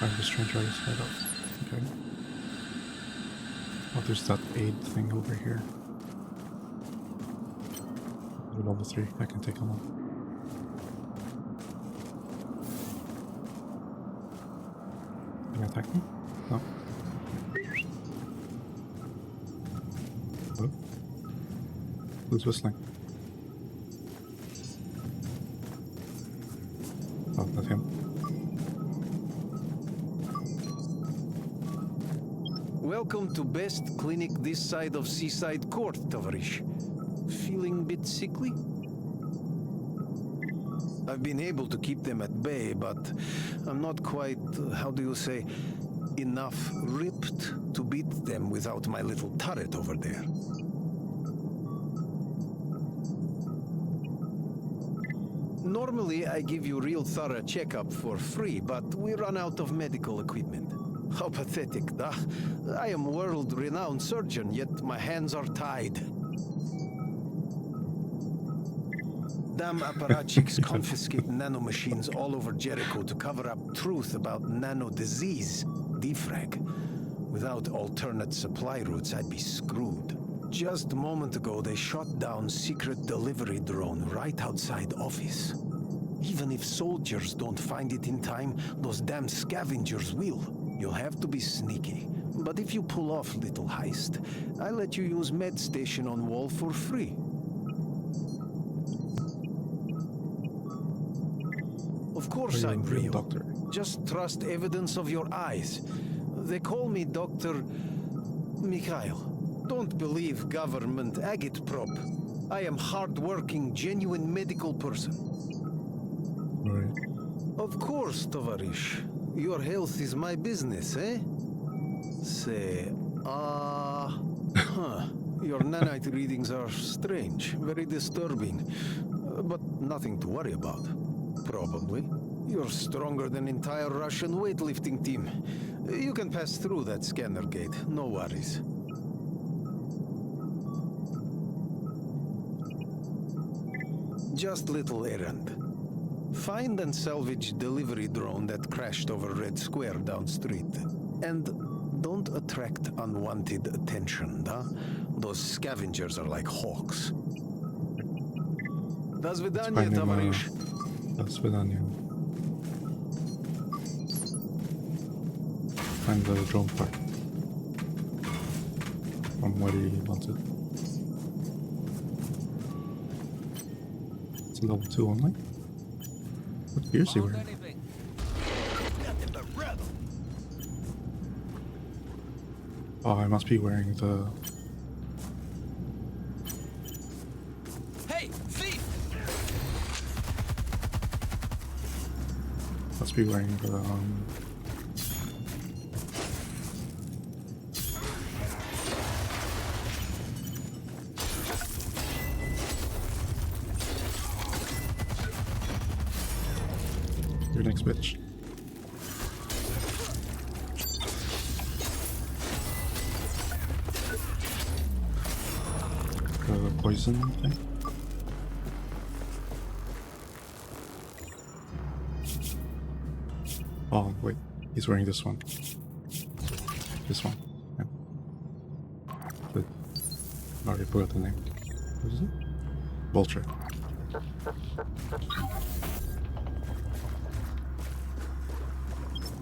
I'm just trying to try this head up. Okay. Oh, there's that aid thing over here. Level 3, I can take them on. Can you attack me? No. Hello? Who's whistling? Oh, that's him. Welcome to best clinic this side of Seaside Court, Tavarish. Feeling a bit sickly? I've been able to keep them at bay, but I'm not quite, how do you say, enough ripped to beat them without my little turret over there. Normally, I give you real thorough checkup for free, but we run out of medical equipment. How pathetic, duh? I am world-renowned surgeon, yet my hands are tied. Damn apparatchiks confiscate nanomachines all over Jericho to cover up truth about nano-disease, defrag. Without alternate supply routes, I'd be screwed. Just a moment ago, they shot down secret delivery drone right outside office. Even if soldiers don't find it in time, those damn scavengers will. You'll have to be sneaky. But if you pull off little heist, I let you use med station on wall for free. Of course I'm real. Doctor. Just trust evidence of your eyes. They call me Dr. Mikhail. Don't believe government agitprop. I am hard-working, genuine medical person. Right. Of course, Tovarish. Your health is my business, eh? Say, your nanite readings are strange, very disturbing. But nothing to worry about. Probably. You're stronger than entire Russian weightlifting team. You can pass through that scanner gate, no worries. Just little errand. Find and salvage delivery drone that crashed over Red Square down street. And don't attract unwanted attention, huh? Those scavengers are like hawks. До свидания, товарищ. До свидания. Find the drone part. From where he wants it. It's a level 2 only. What gear is he wearing? Oh, I must be wearing the... Hey, thief! Must be wearing the, Your next bitch. The poison thing? Oh, wait. He's wearing this one. This one. Yeah. But I already forgot the name. What is it? Vulture.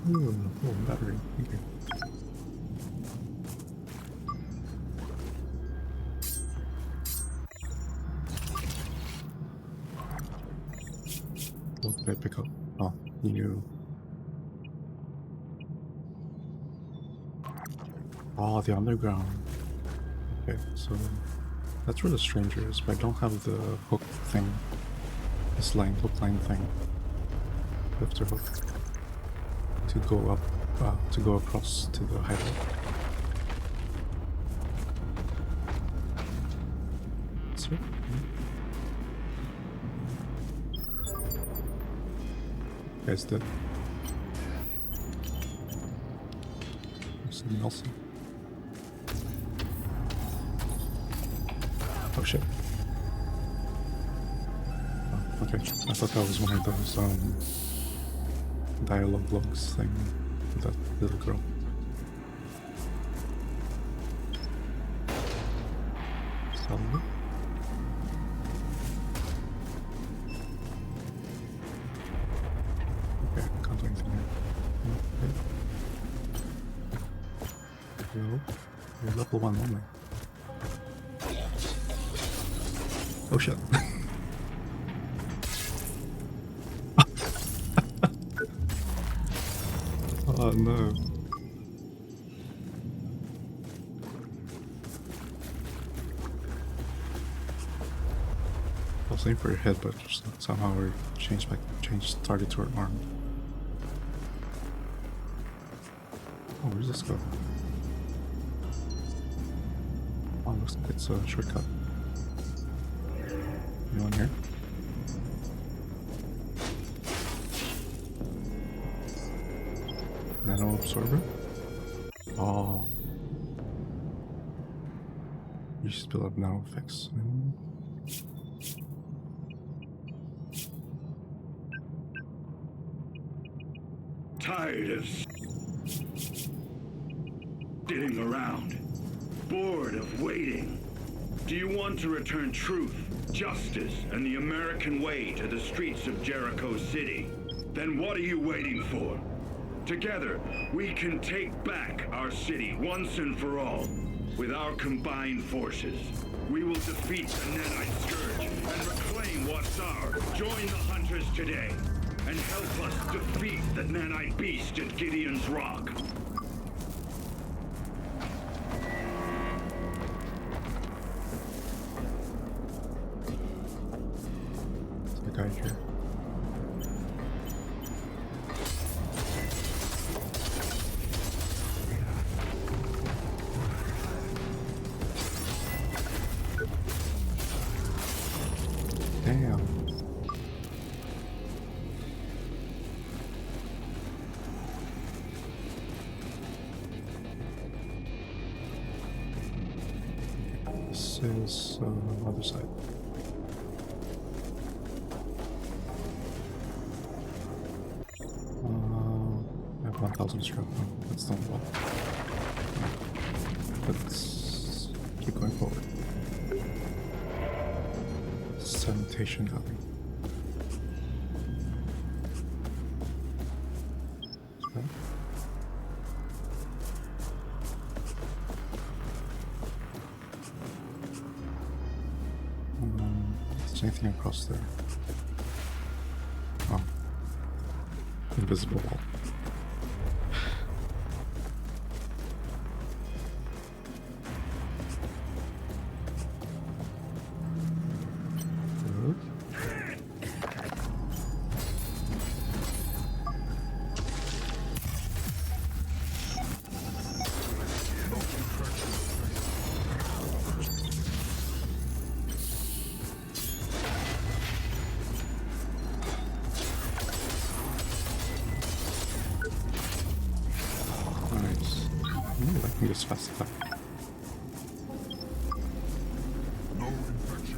Ooh, oh, battery. Thank you. What did I pick up? Oh, new. Oh, the underground. Okay, so that's where the stranger is, but I don't have the hook thing. This line, hook line thing. Lifter hook. To go up, to go across to the highway. So, guy's dead. Something else. Oh shit. Oh, okay, I thought that was one of those dialogue logs thing with that little girl. Salve. Okay, can't do anything here. Okay. Yo, you're level 1 only. Oh shit. Oh no. I was aiming for your head, but somehow we changed target to our arm. Oh, where's this go? Oh, looks like it's a shortcut. Anyone here? Nano absorber? Oh. You should build up nano effects. Tired of sitting around. Bored of waiting. Do you want to return truth, justice, and the American way to the streets of Jericho City? Then what are you waiting for? Together, we can take back our city once and for all. With our combined forces, we will defeat the Nanite Scourge and reclaim what's ours. Join the hunters today. and help us defeat the Nanite Beast at Gideon's Rock. The guy here. Damn. This is other side. I have 1,000 strength. That's not well. Let's keep going forward. Sanitation Alley. Okay. Is there anything across there? Oh. Invisible wall. Fast attack.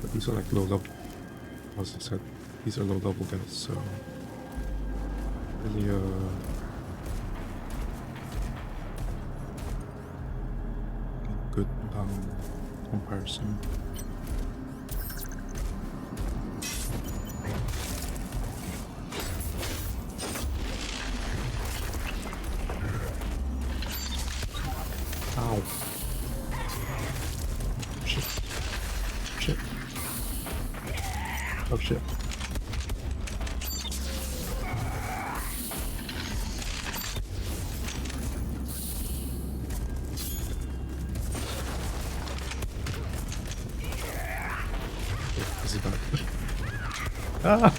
But these are like low level, as I said, these are low level guys, so really good comparison. Ow. Shit. Shit. Oh shit. Is it back? Ah!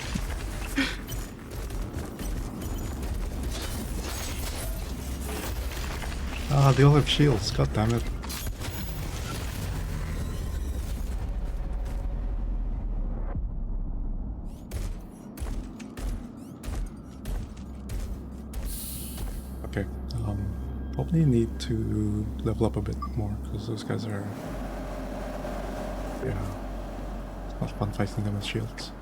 Ah, they all have shields, god damn it. Okay, probably need to level up a bit more, because those guys are... yeah, it's not fun fighting them with shields.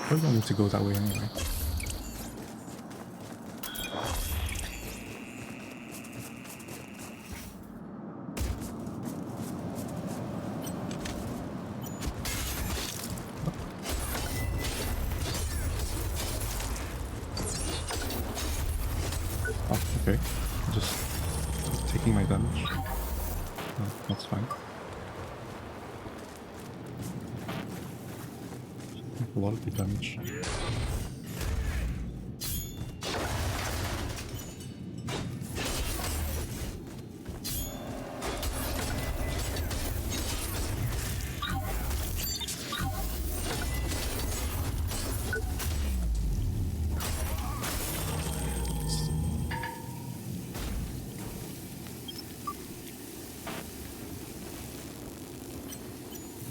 Probably don't need to go that way anyway. Oh, okay. Just taking my damage. No, that's fine. A lot of the damage.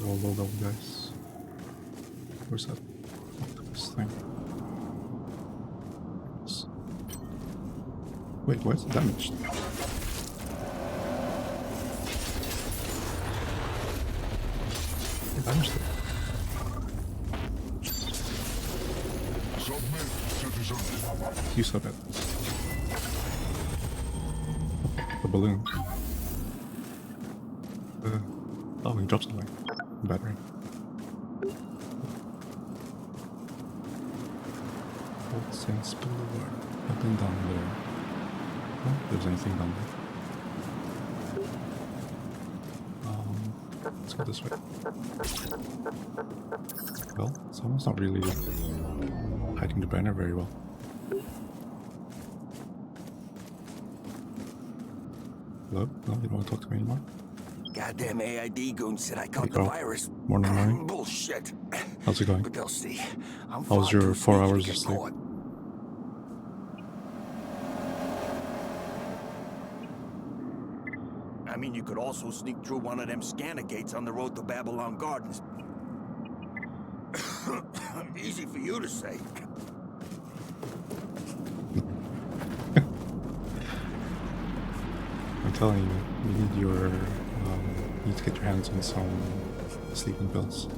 All low level guys. Where's that octopus thing? Wait, why is it damaged? It damaged it. You saw that. The balloon. Oh, he drops something. Battery. Old Saints Boulevard. Nothing down there. Oh, there's anything down there. go this way. Well, someone's not really hiding the banner very well. Hello? No, you don't want to talk to me anymore? Goddamn AID goon said I caught the virus. Morning. Bullshit. How's it going? But they'll see. I'm How was your 4 hours of sleep? I mean, you could also sneak through one of them scanner gates on the road to Babylon Gardens. Easy for you to say. I'm telling you, you need to get your hands on some sleeping pills.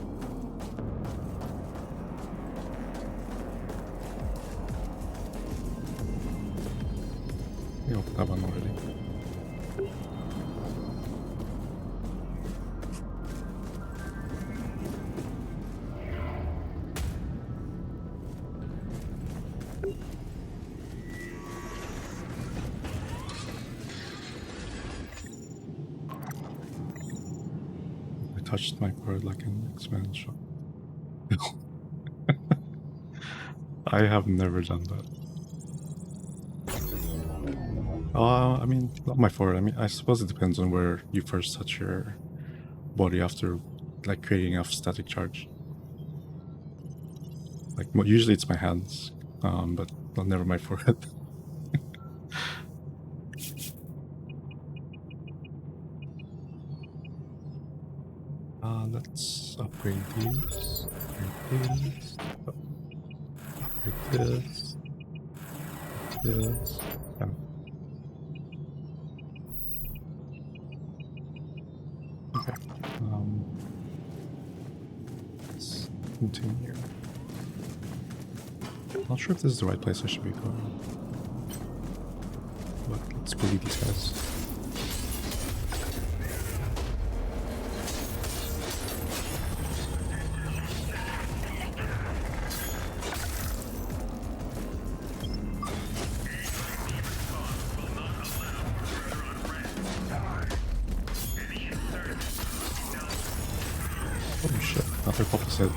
You opened that one already. Touched my card like an X-Men shot. I have never done that. I mean, not my forehead. I mean, I suppose it depends on where you first touch your body after, like, creating enough static charge. Like, usually it's my hands, but never my forehead. Let's upgrade these, upgrade this, okay, let's continue. Not sure if this is the right place I should be going, but let's bully these guys. Oh shit, another pop said.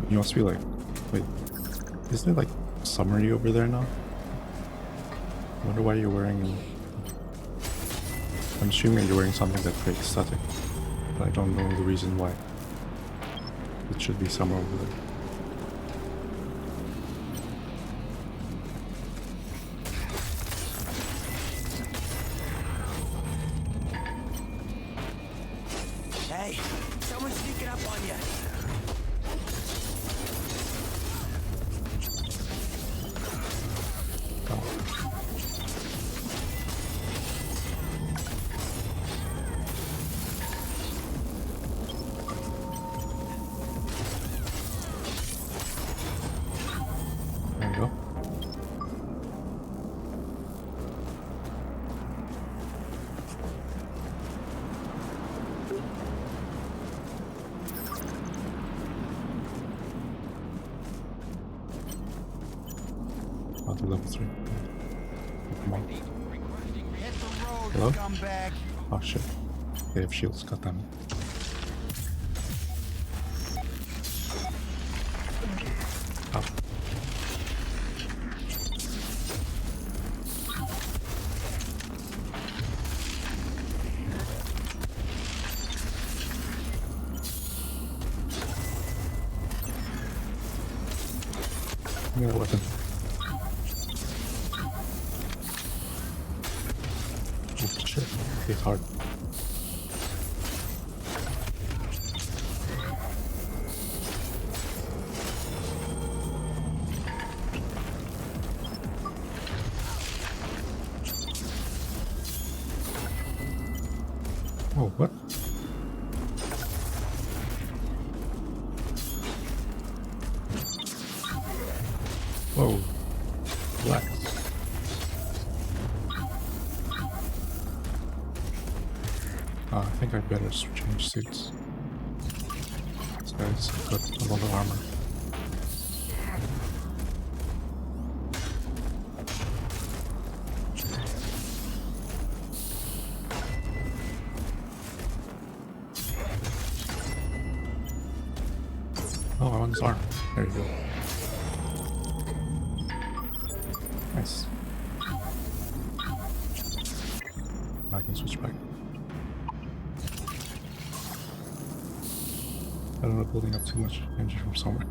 You must be like, wait, isn't it like summery over there now? I wonder why you're wearing, I'm assuming you're wearing something that creates static, but I don't know the reason why. It should be summer over there. Hey, someone's sneaking up on you. There you go. I'll do level 3. Come on. Hello? Oh shit. They have shields, goddammit. Oh. Give me that weapon. Oh shit, it's hard. Oh, what? Whoa. Relax. I think I better change suits. This guy's got a lot of armor. his arm. There you go. Nice. I can switch back. I don't know, building up too much energy from somewhere.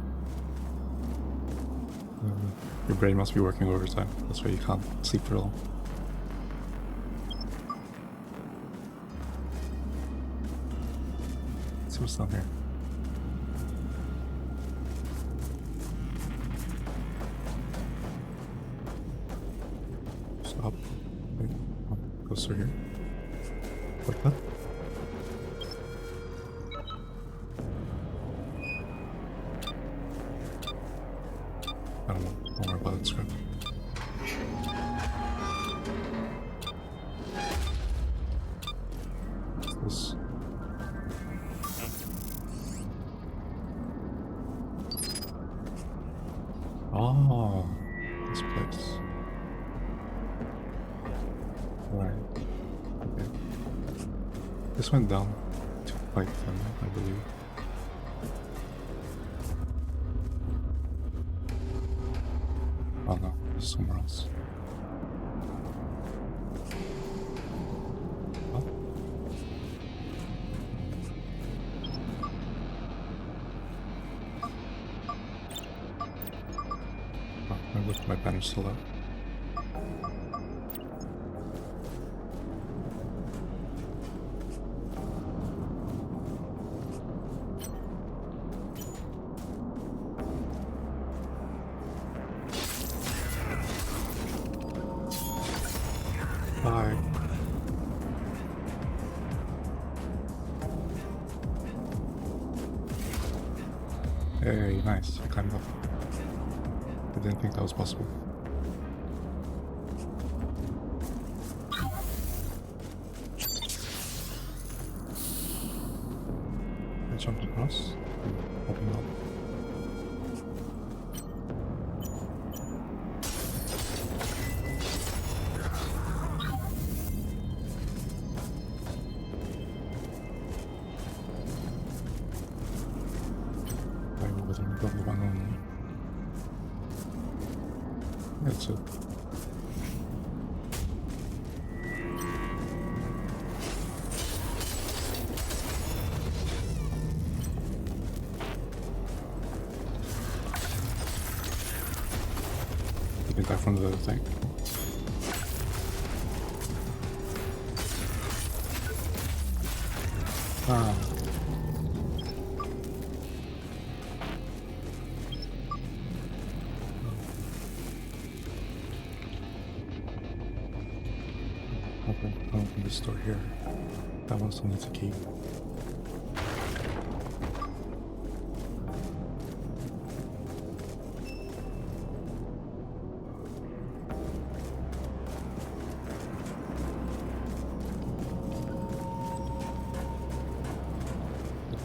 Your brain must be working overtime. That's why you can't sleep for long. Let's see what's down here. Stop. Wait. Oh, goes through here. Like that? I don't know. Don't worry about it, scrap. What's this? Oh, this place. Right. Okay. This went down to fight them, I believe. Oh no, there's somewhere else. Oh. Oh, I left my banner still out. Bye. Hey, nice. I climbed up. I didn't think that was possible. I jumped across. Open up. That's it. Get that from the thing. Ah. Open this door here. That one still needs a key.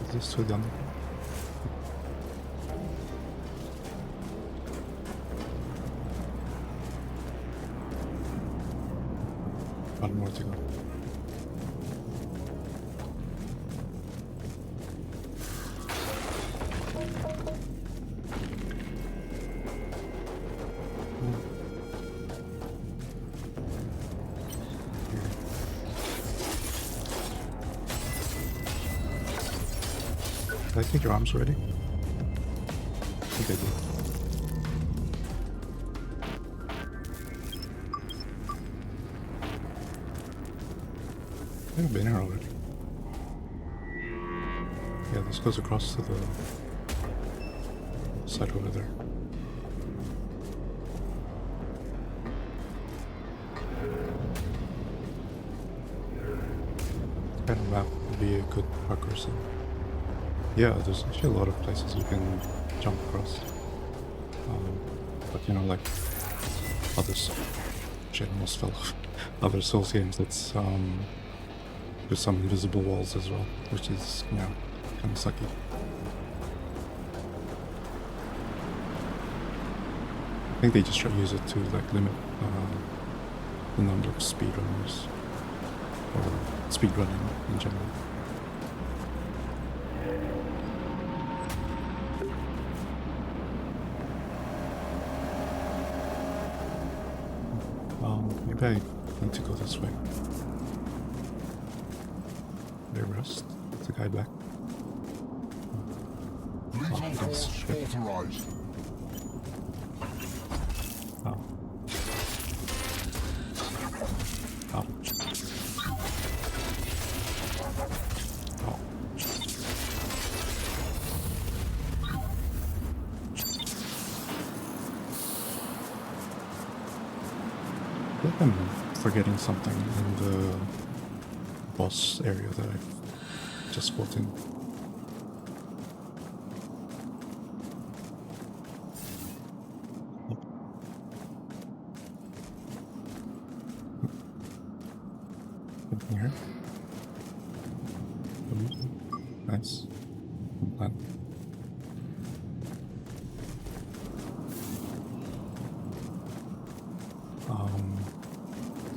Is this still done? One more to go. Did I take your arms already? I think I did. I've been here already. Yeah, this goes across to the side over there. Kind of map would be a good parkour sim. Yeah, there's actually a lot of places you can jump across. But you know, like other shit almost fell off. Other Souls games, that's there's some invisible walls as well, which is, you know, kind of sucky. I think they just try to use it to like limit the number of speedrunners or speedrunning in general. Maybe I need to go this way. They rest. Is the guy back? Authorized. Oh. Oh. Oh. I think I'm forgetting something in the boss area that I've just fought in. Here. Nice. Plan.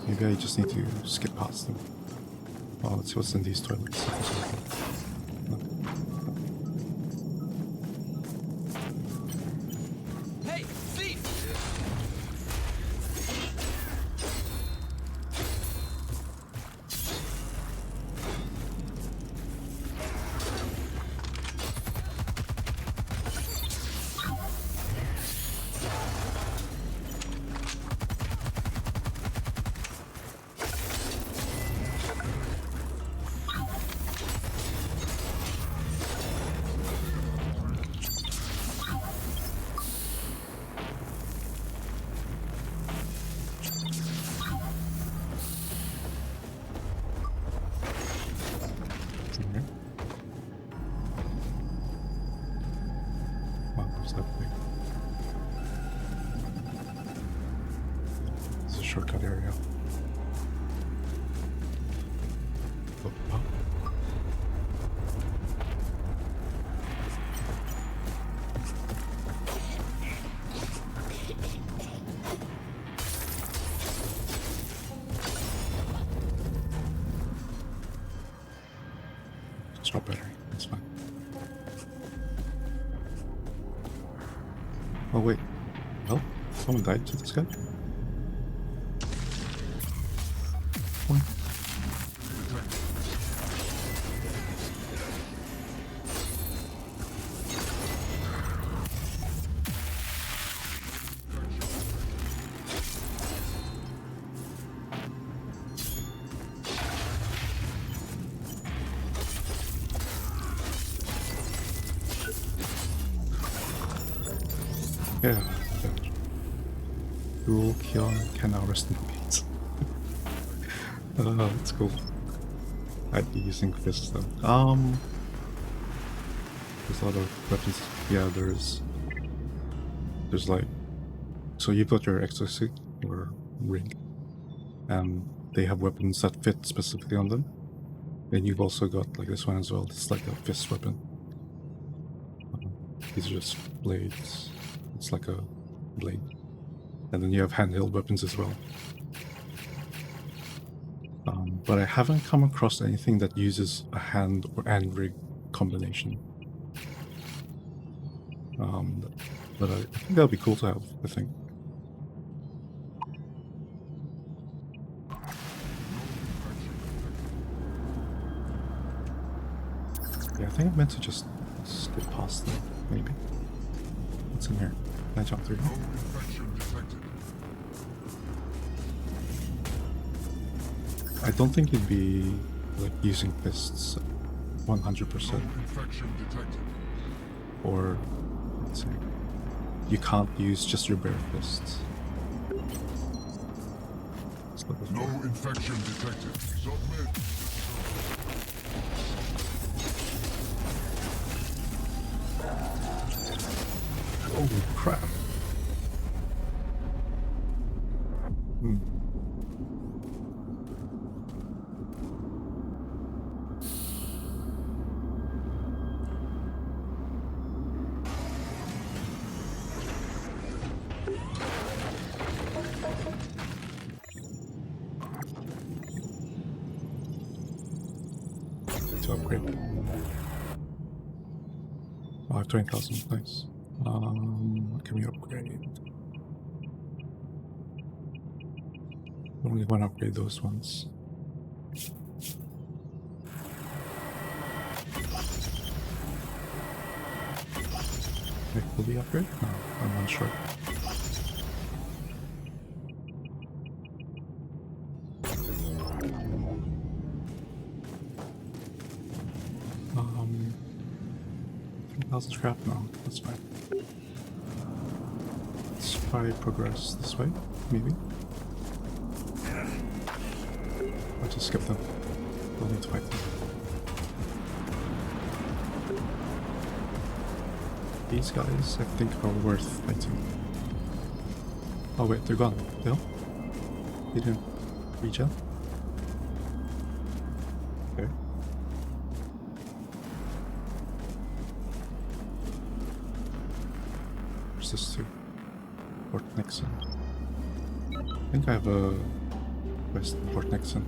Maybe I just need to skip past them. Oh, let's see what's in these toilets. Hey, thief! Shortcut area. Oh. Stop battery, that's fine. Oh wait, well, someone died to this guy? Yeah, Rule Kion can now rest in peace. That's cool. I'd be using fists though. There's a lot of weapons. Yeah, there's like, so you've got your exosuit or ring, and they have weapons that fit specifically on them. And you've also got like this one as well. It's like a fist weapon. These are just blades. It's like a blade. And then you have handheld weapons as well. But I haven't come across anything that uses a hand or hand rig combination. But I think that would be cool to have, I think. Yeah, I think I meant to just skip past them, maybe. What's in here? Can I jump through? I don't think you'd be like using fists 100%. Or let's see, you can't use just your bare fists. No infection detected. Submit. Holy crap. To upgrade. Oh, I have 20,000, nice. What can we upgrade? Only want to upgrade those ones. Can I fully upgrade? No, I'm unsure. Scrap? No, that's fine. Let's try progress this way, maybe. I'll just skip them. We'll need to fight them. These guys, I think, are worth fighting. Oh wait, they're gone. Dale? They didn't reach out? Okay. This to Port Nixon. I think I have a quest in Port Nixon.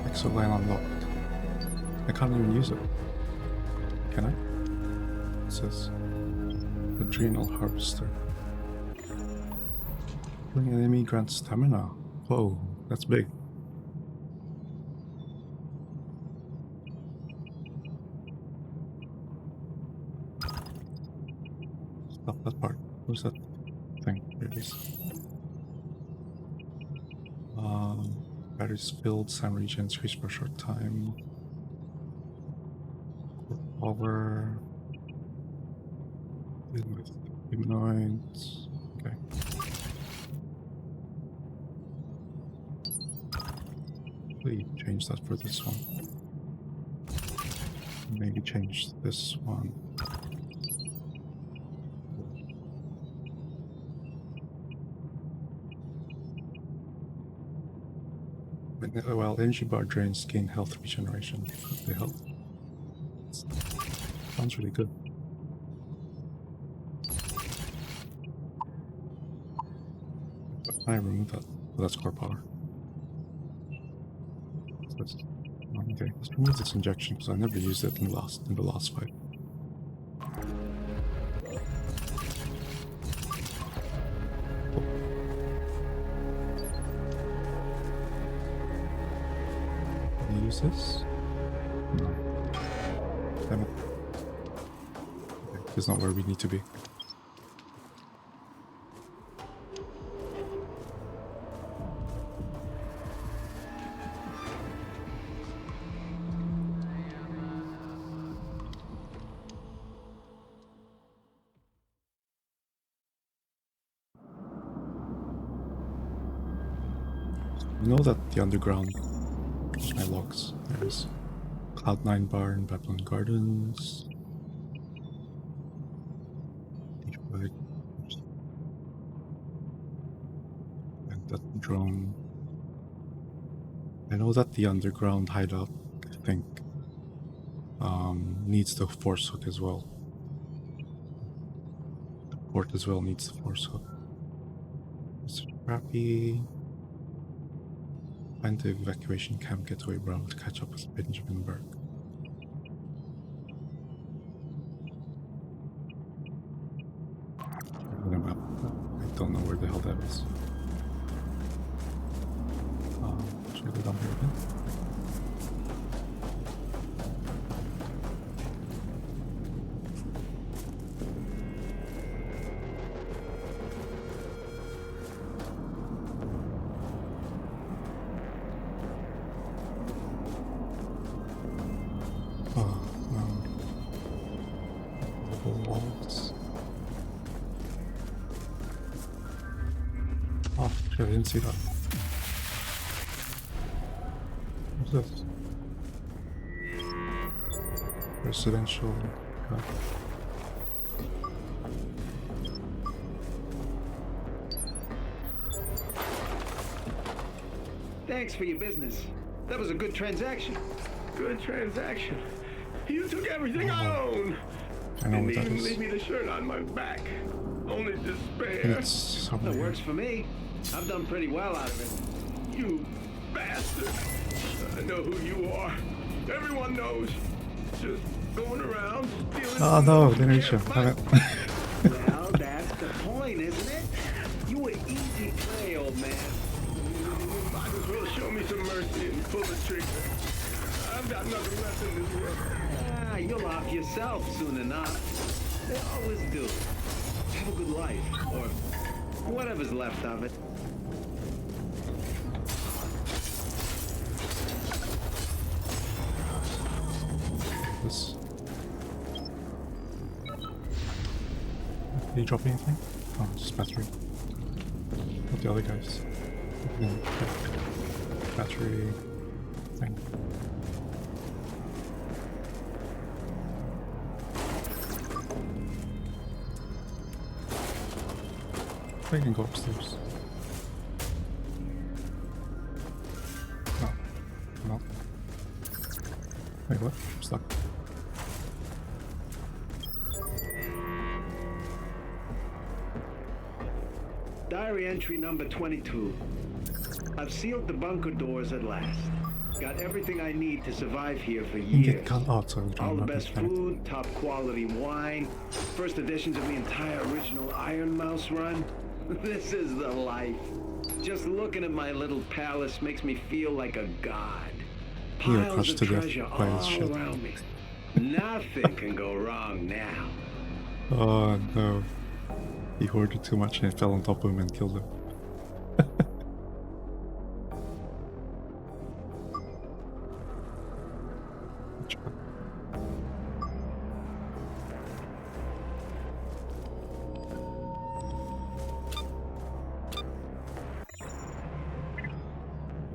Exoline unlocked. I can't even use it. Can I? It says Adrenal Harvester. Killing an enemy grants stamina. Whoa, that's big. Stop that part. Where's that thing? There it is. Batteries filled, Sam regens increase for a short time. Power. Dealing with humanoids. Okay. Please change that for this one. Maybe change this one. Well, energy bar drains gain health regeneration. They help. Sounds really good. I remove that. Oh, that's core power. Okay, let's remove this injection because I never used it in the last fight. This? No. Damn it. Okay, it's not where we need to be. You know that the underground. My logs. There's Cloud9 Barn, Babylon Gardens. And that drone. I know that the underground hideout, I think, needs the force hook as well. The port as well needs the force hook. It's crappy. Find the evacuation camp getaway route to catch up with Benjamin Burke. I don't know where the hell that is. Should I go down here again? I didn't see that. What's this? Residential. Thanks for your business. That was a good transaction. Good transaction. You took everything I own. I know Didn't what that even is. leave me the shirt on my back. Only despair. It's That somewhere. works for me. I've done pretty well out of it. You bastard. I know who you are. Everyone knows. Just going around stealing. Oh no, didn't reach him. Damn it. Well, that's the point, isn't it? You were easy prey, old man. Might as well show me some mercy and pull the trigger. I've got nothing left in this world. Ah, you'll off yourself soon enough. They always do. Have a good life, or whatever's left of it. This. Did he drop anything? Oh, just battery. What the other guys? Battery thing. I can go upstairs. No. No. Wait, what? I'm stuck. Diary entry number 22. I've sealed the bunker doors at last. Got everything I need to survive here for You years. get cut out, so All the best food, top quality wine, first editions of the entire original Iron Mouse run. This is the life. Just looking at my little palace makes me feel like a god. You were Piles crushed of to death treasure by all this shit. around me. Nothing can go wrong now. Oh no. He hoarded too much and it fell on top of him and killed him.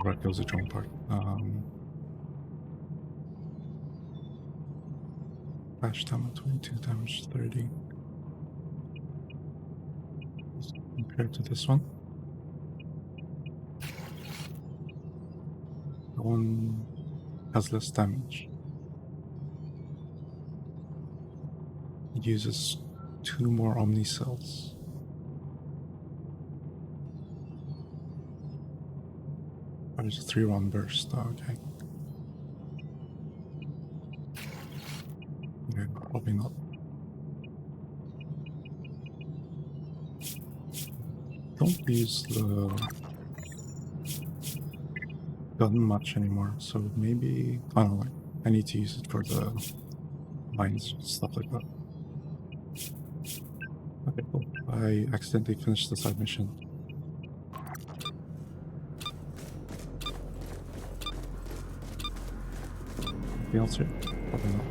Right, there was a drone part. Flash damage 22, damage 30. Compared to this one. The one has less damage. It uses 2 more Omni cells. Oh, it's a 3-round burst. Oh, okay. Yeah, probably not. Don't use the gun much anymore, so maybe I don't know. Like, I need to use it for the mines, stuff like that. Okay, cool. I accidentally finished the side mission. Anything else here? Probably not.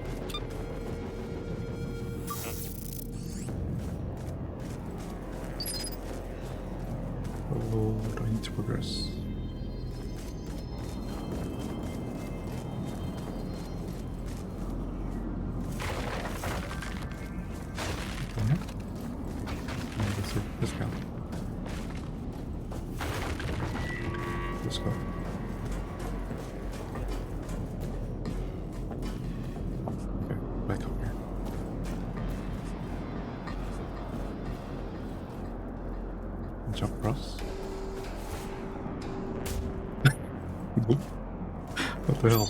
Oh, do I need to progress? Okay. Let's see. This guy. Let's go. Okay, back up here. Jump across. What the hell?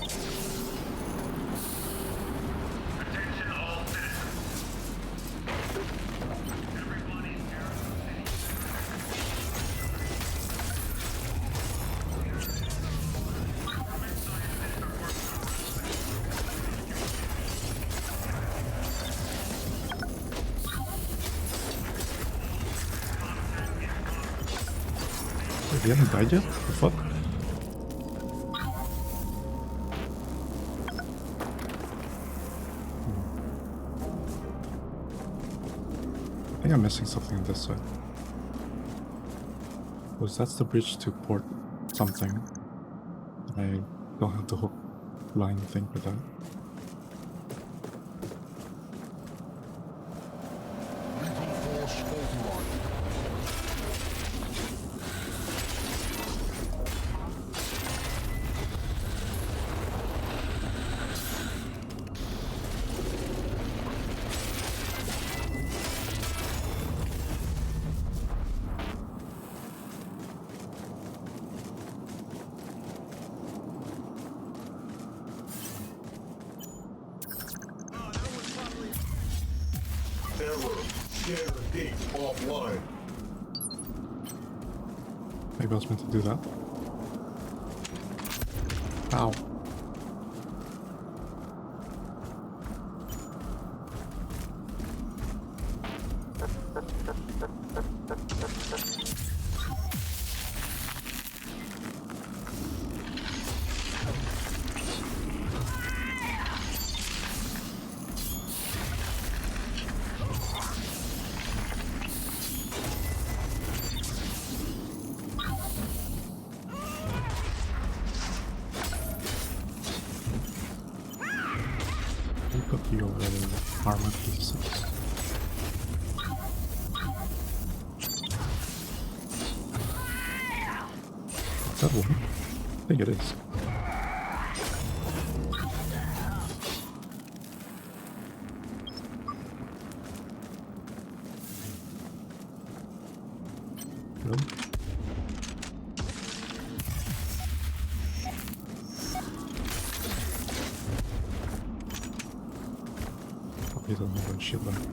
Wait, they haven't died yet? The fuck? I think I'm missing something on this side. Because that's the bridge to port something. I don't have the hook line thing for that. Share gate offline. Maybe I was meant to do that. Ow. Your armor pieces. Is that one? I think it is. Hello? He doesn't have a shield left.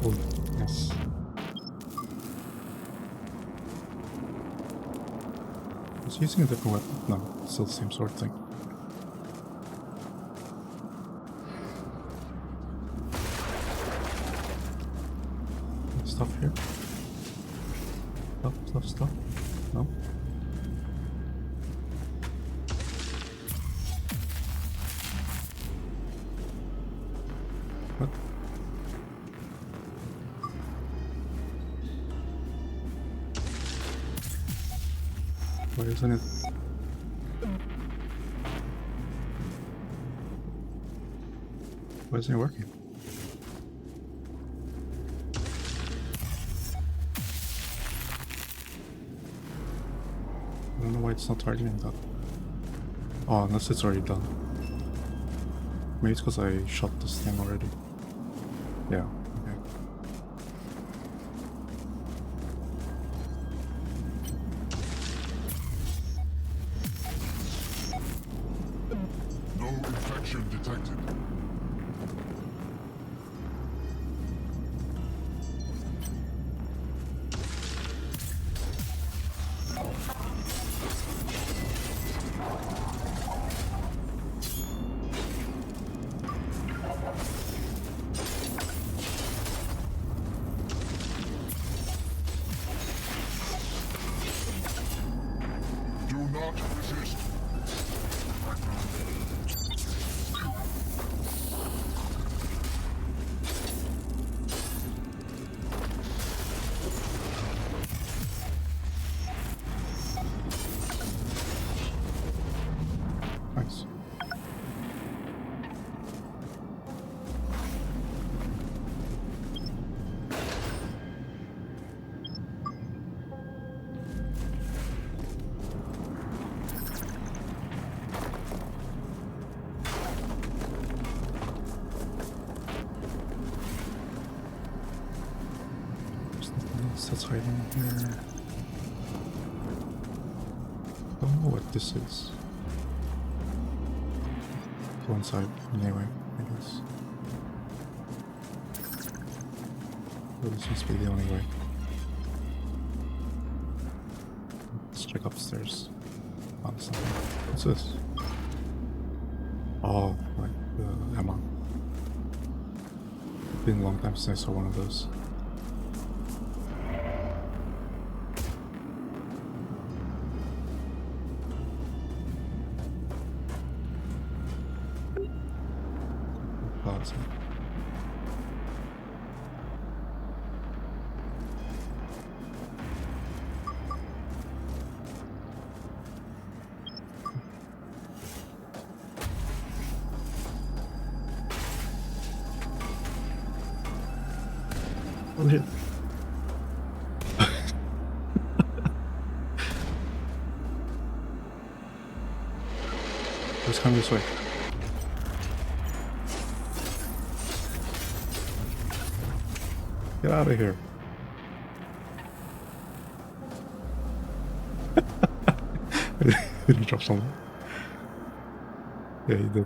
Oh, yes. Was using a different weapon? No, it's still the same sort of thing. Stuff here? Stuff? No? What? Why isn't it? Why isn't it working? I don't know why it's not targeting that. Oh, unless it's already done. Maybe it's because I shot this thing already. Yeah, okay. No infection detected. Do not resist. Nice. There's nothing else that's hiding here. Don't know what this is. Go inside anyway, I guess. Well, this must be the only way. Let's check upstairs. Oh, something. What's this? Oh, like ammo. It's been a long time since I saw one of those. Plaza. Over here. Let's come this way. Get out of here. Did he drop something? Yeah, he did.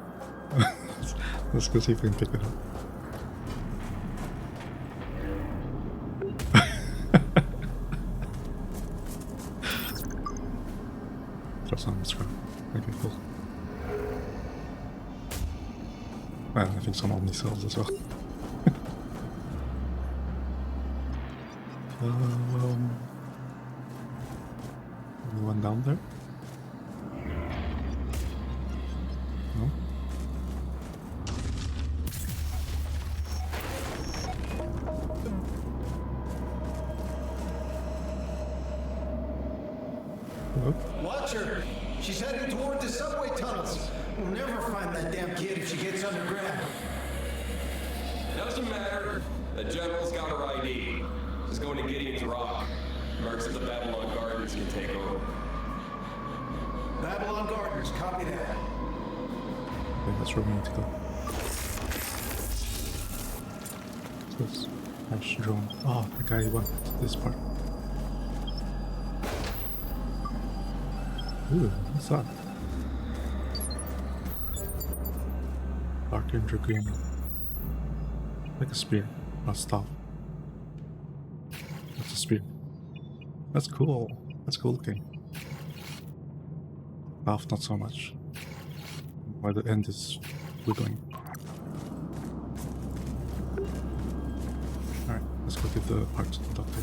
Let's go see if we can pick it up. Drop some on the screen. Okay, cool. Well, I think some Omni cells as well. Anyone down there? No? Hello? Watch her! She's heading toward the subway tunnels. We'll never find that damn kid if she gets underground. Doesn't matter. The general's got her ID. She's going to Gideon's Rock. Mercs at the Babylon Gardens can take over. Babylon Gardens, copy that. Okay, that's where we need to go. What's this? Ash drone. Oh, the guy went to this part. Ooh, what's that? Dark and Dragoon. Like a spear, not staff. That's a spear. That's cool. That's cool looking. Staff, not so much. Why the end is wiggling. Alright, let's go give the part to the doctor.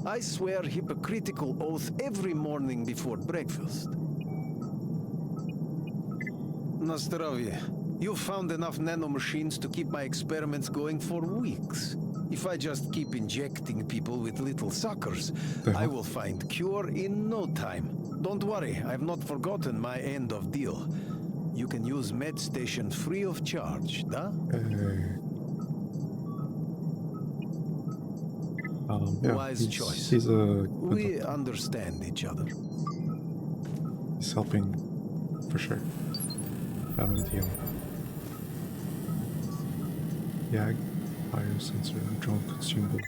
I swear hypocritical oath every morning before breakfast. Nastarovia, you've found enough nanomachines to keep my experiments going for weeks. If I just keep injecting people with little suckers, I will find cure in no time. Don't worry, I've not forgotten my end of deal. You can use MedStation free of charge, da? Yeah, Wise choice. He's a we understand each other. He's helping, for sure. Valentino. YAG, biosensor, drone consumable.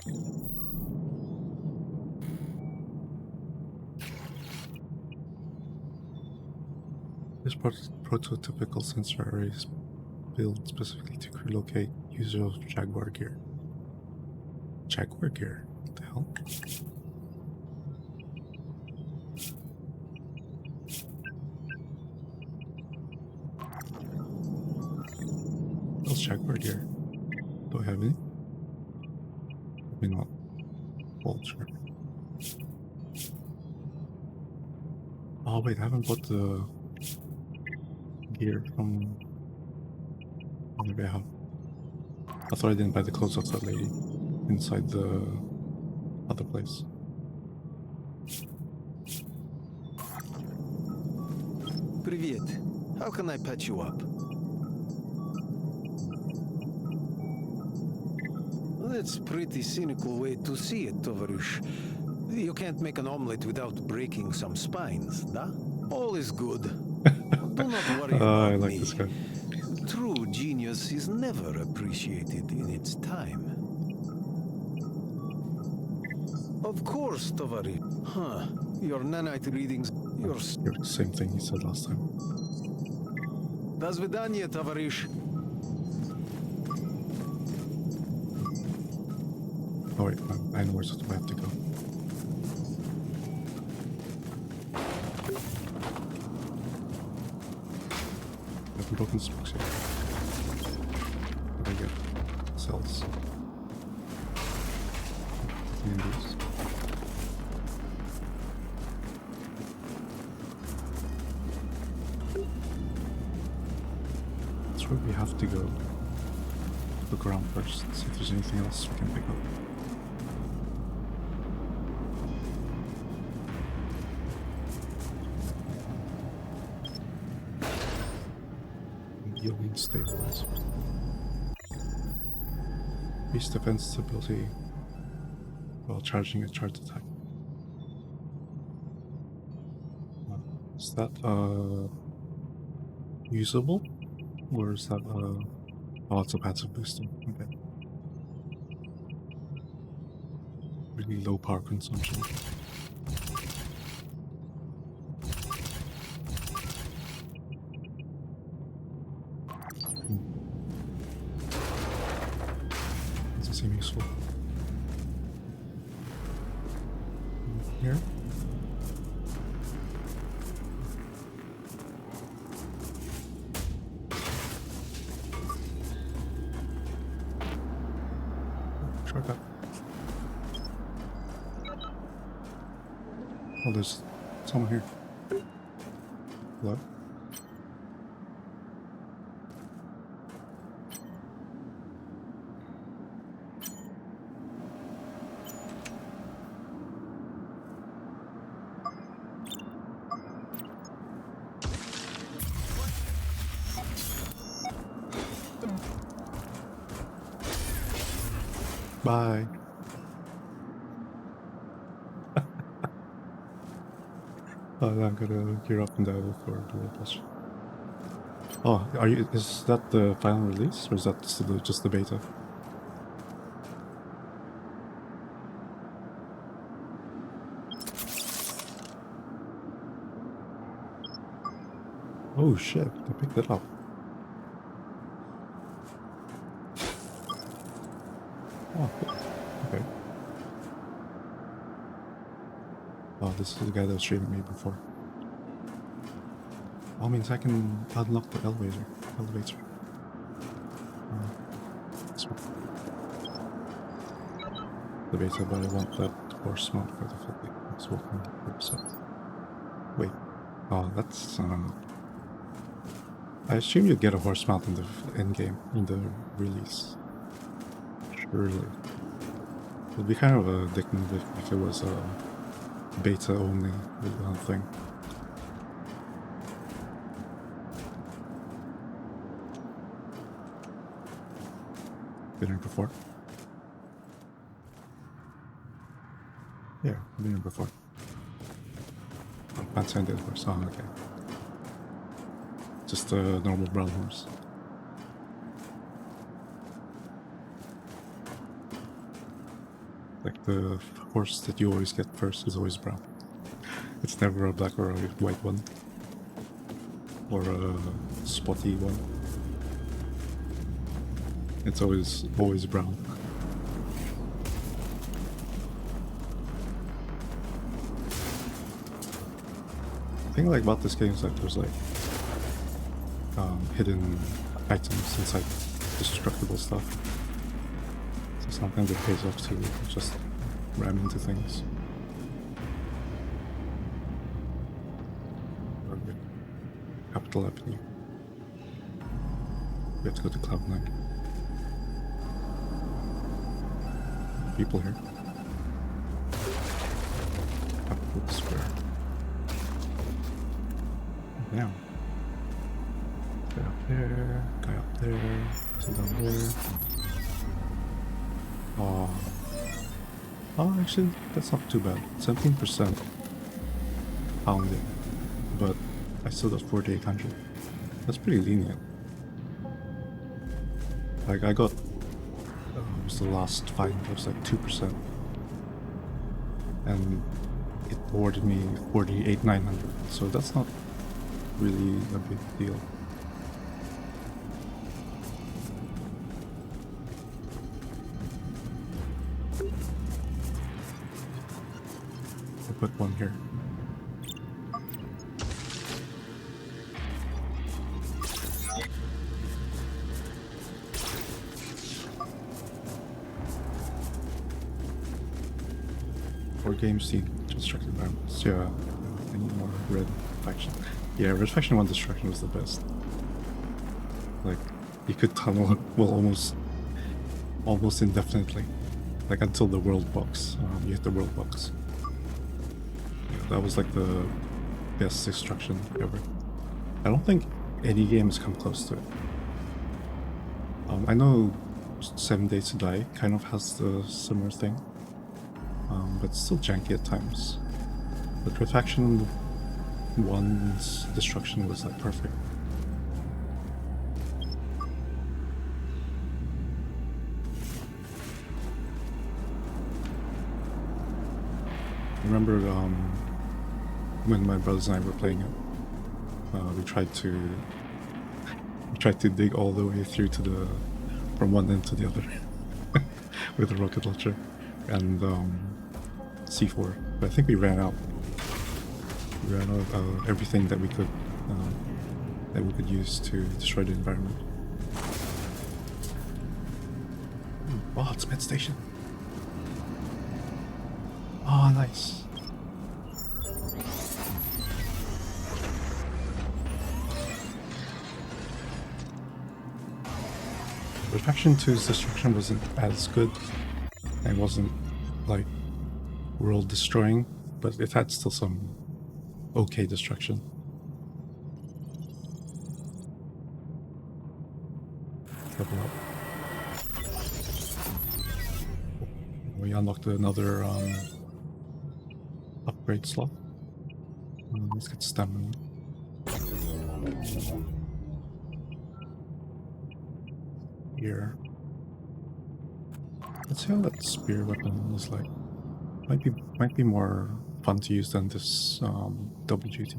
This prototypical sensor array is built specifically to relocate users of Jaguar gear. Jaguar gear? What the hell? What's Jaguar gear? Do I have any? Maybe not. Vulture. Oh wait, I haven't bought the gear from... Oh, maybe I have. I thought I didn't buy the clothes of that lady inside the other place. Привет. How can I patch you up? That's a pretty cynical way to see it, Tovarush. You can't make an omelet without breaking some spines, da? All is good. Do not worry about I like me. this guy. True genius is never appreciated in its time. Of course, Tovari. Huh. Your nanite readings... Your... Same thing he said last time. До свидания, товарищ. Oh wait, I know where I have to go. Have we broken smokes yet? What do I get? Cells. Nothing in these. That's where we have to go. Look around first, see if there's anything else we can pick up. Healing stabilizer. Increase defense stability while charging a charge attack. Is that usable? Or is that oh, it's a passive booster. Okay. Really low power consumption. Doesn't seem useful. Here? Shortcut. Oh, there's someone here. Hello? Bye. I'm gonna gear up and dive for the world boss. Oh, are you? Is that the final release, or is that still just the beta? Oh shit! I picked it up. Oh, cool. Okay. Oh, this is the guy that was streaming me before. Oh, means I can unlock the elevator. This one. The beta, but I want that horse mount for the 50%. Wait. Oh, that's I assume you get a horse mount in the end game, in the release. Surely. It would be kind of a dick move if it was a beta only thing. Been here before? Yeah, I've been here before. Fancy did horse. Oh, okay. Just a normal brown horse. Like the horse that you always get first is always brown. It's never a black or a white one. Or a spotty one. It's always brown. The thing I like about this game is that there's like hidden items inside destructible stuff. So sometimes it pays off to just ram into things. Capital Avenue. We have to go to Cloud 9. People here. Capital Square. Now. Guy up there, guy up there, so down there. Oh, actually, that's not too bad. 17% pounding, but I still got 4,800. That's pretty lenient. Like, I got, was the last find, it was like 2%. And it awarded me 48,900, so that's not really a big deal. I'll put one here. Or games need destructive environments. Yeah, I need more red faction. Yeah, red faction 1 destruction was the best. Like, you could tunnel well almost indefinitely. Like until the world box. You hit the world box. Yeah, that was like the best destruction ever. I don't think any game has come close to it. I know 7 Days to Die kind of has the similar thing, but it's still janky at times. But with Faction 1's destruction was like perfect. I remember when my brothers and I were playing it, we tried to dig all the way through to the from one end to the other with a rocket launcher and C4. But I think we ran out. We ran out of everything that we could use to destroy the environment. Oh, it's Med Station. Oh, nice. But Faction 2's destruction wasn't as good. It wasn't like world destroying, but it had still some okay destruction. Level up. We unlocked another upgrade slot. Let's get stamina. Here. Let's see how that spear weapon is like. Might be more fun to use than this double duty.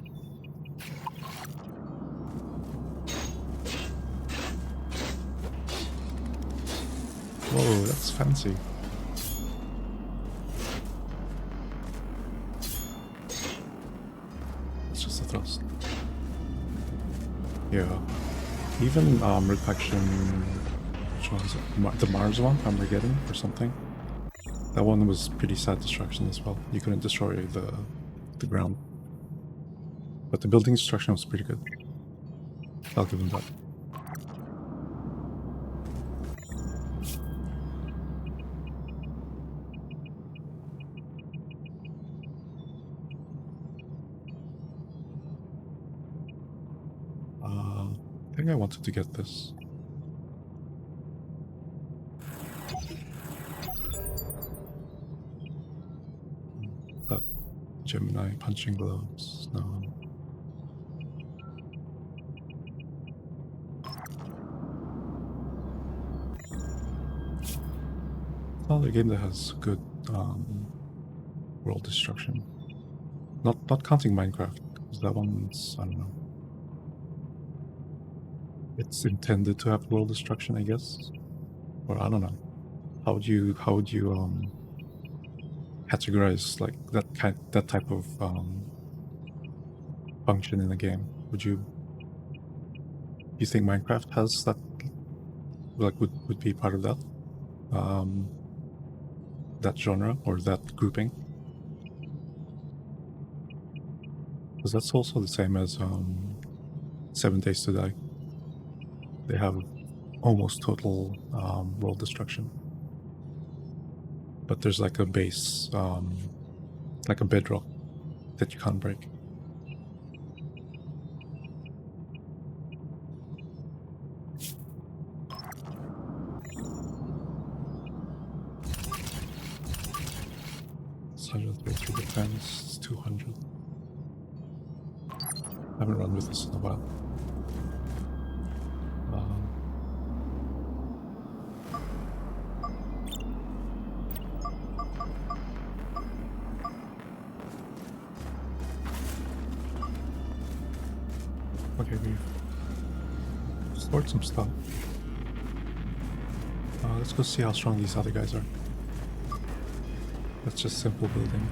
Whoa, that's fancy. It's just a thrust. Yeah. Even Red Faction, which one is it? The Mars one, Armageddon or something. That one was pretty sad destruction as well. You couldn't destroy the ground. But the building destruction was pretty good. I'll give them that. I think I wanted to get this. That Gemini punching gloves. No. Another game that has good world destruction. Not counting Minecraft, because that one's, I don't know. It's intended to have world destruction, I guess, or I don't know. How would you categorize like that type of function in a game? Would you think Minecraft has that, like would be part of that that genre or that grouping? Because that's also the same as 7 Days to Die. They have almost total world destruction. But there's like a base, like a bedrock that you can't break. It's 133 defense, it's 200. I haven't run with this in a while. Okay, we've stored some stuff. Let's go see how strong these other guys are. That's just simple building.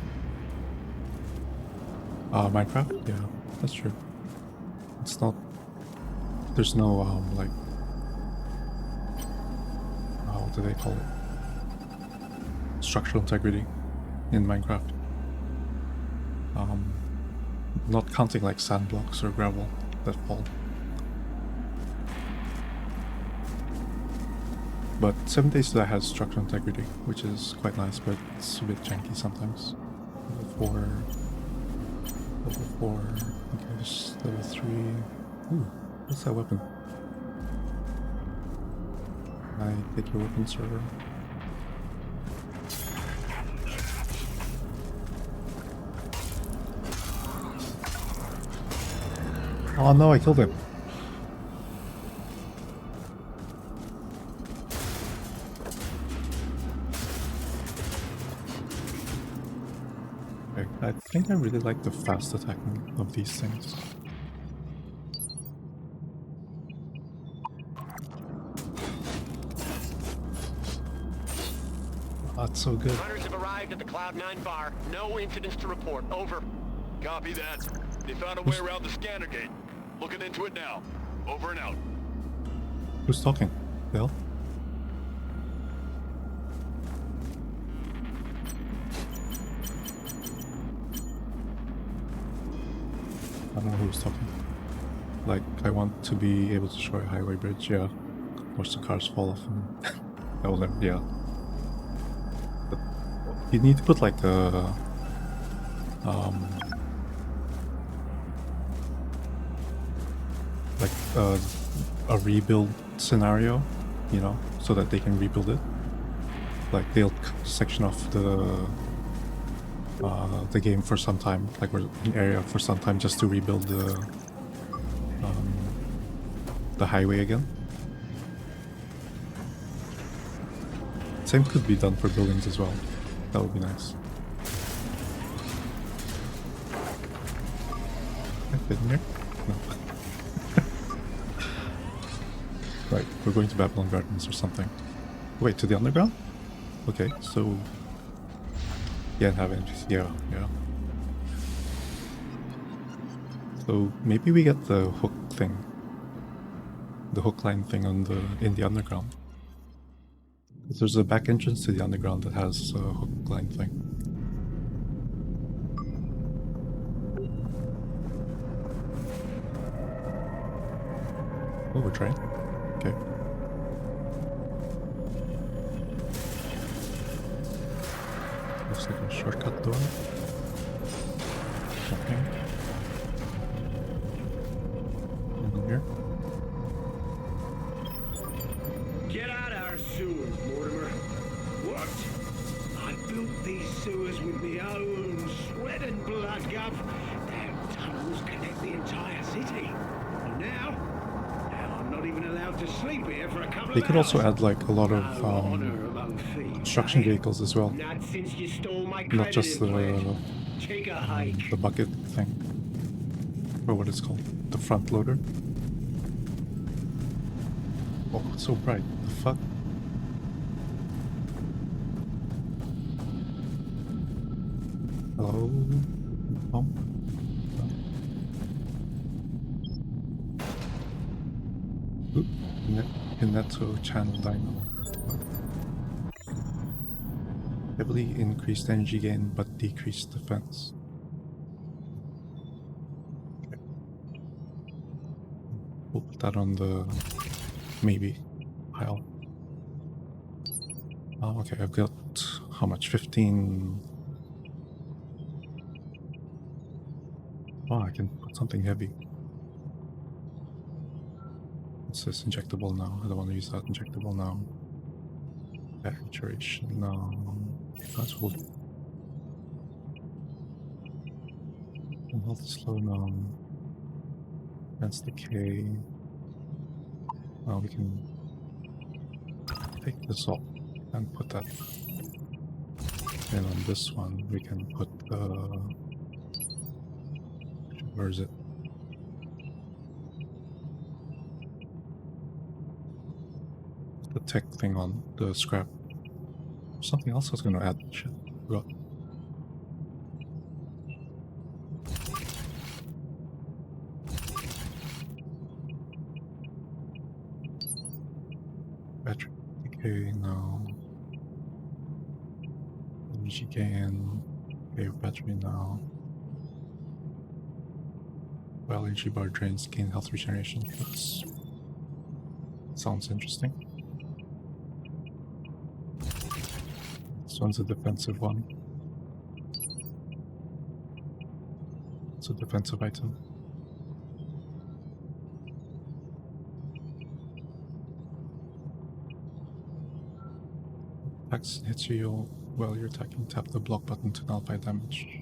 Minecraft? Yeah, that's true. It's not... There's no, like... what do they call it? Structural integrity in Minecraft. Not counting like sand blocks or gravel that fall. But 7 Days to Die has structural integrity, which is quite nice, but it's a bit janky sometimes. Level 4, okay, just level 3. Ooh, what's that weapon? I take your weapon, sir? Oh no, I killed him. Okay, I think I really like the fast attacking of these things. That's so good. Hunters have arrived at the Cloud9 bar. No incidents to report. Over. Copy that. They found a way around the scanner gate. Looking into it now. Over and out. Who's talking? Bill? I don't know who's talking. Like, I want to be able to destroy a highway bridge, yeah. Watch the cars fall off and that will never, yeah. But you need to put like a a rebuild scenario, you know, so that they can rebuild it. Like they'll section off the game for some time, like we're an area for some time, just to rebuild the highway again. Same could be done for buildings as well. That would be nice. I've been here? No. Right, we're going to Babylon Gardens or something. Wait, to the underground? Okay, so... Yeah, have NPC. Yeah. So maybe we get the hook thing. The hook line thing in the underground. Because there's a back entrance to the underground that has a hook line thing. Oh, we're trying? Okay. Looks like a shortcut door. Okay. In here. Get out of our sewers, Mortimer. What? I built these sewers with my own sweat and blood, Gov. Damn tunnels connect the entire city. And now I'm not even allowed to sleep here for a couple of hours. They could also add like a lot of construction vehicles as well. Not just the bucket thing. Or what it's called. The front loader. Oh, it's so bright. The fuck? Hello? Oh. Oop. Inetto channel dynamo. Heavily increased energy gain but decreased defense. Okay. We'll put that on the maybe pile. Oh, okay, I've got how much? 15. Oh, I can put something heavy. What's this? Injectable now. I don't want to use that. Injectable now. Saturation now. That's hold. Health slow now. That's the K. Now we can take this off and put that. And on this one we can put where is it? The tech thing on the scrap. Something else I was going to add. Shit, forgot. Battery. Okay, now. Energy gain. Okay, battery now. While energy bar drains, gain health regeneration. That's sounds interesting. This one's a defensive one. It's a defensive item. attacks hits you while you're attacking, tap the block button to nullify damage.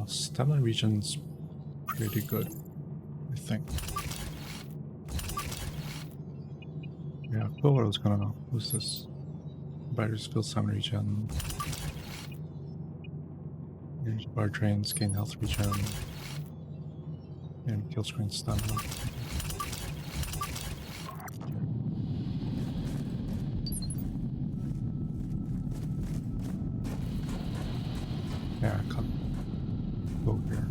Stella region's pretty good, I think. Yeah, cool. I was gonna use this. Batteries fill some regen. Bar drains, gain health regen. And kill screen stamina. Yeah, I can't go here.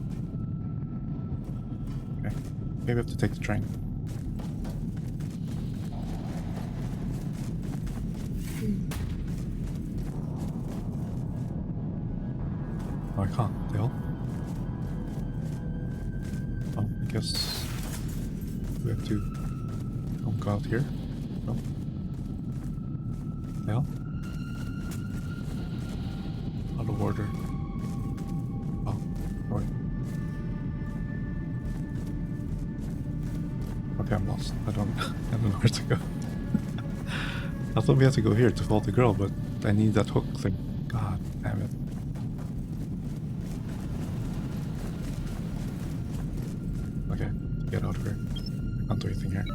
Okay, maybe I have to take the train. Oh, I can't, still. Oh, I guess we have to go out here. No. Yeah. Out of order. Oh, right. Okay, I'm lost. I don't know where to go. I thought we had to go here to follow the girl, but I need that hook thing. God damn it. Okay, get out of here. I can't do anything here.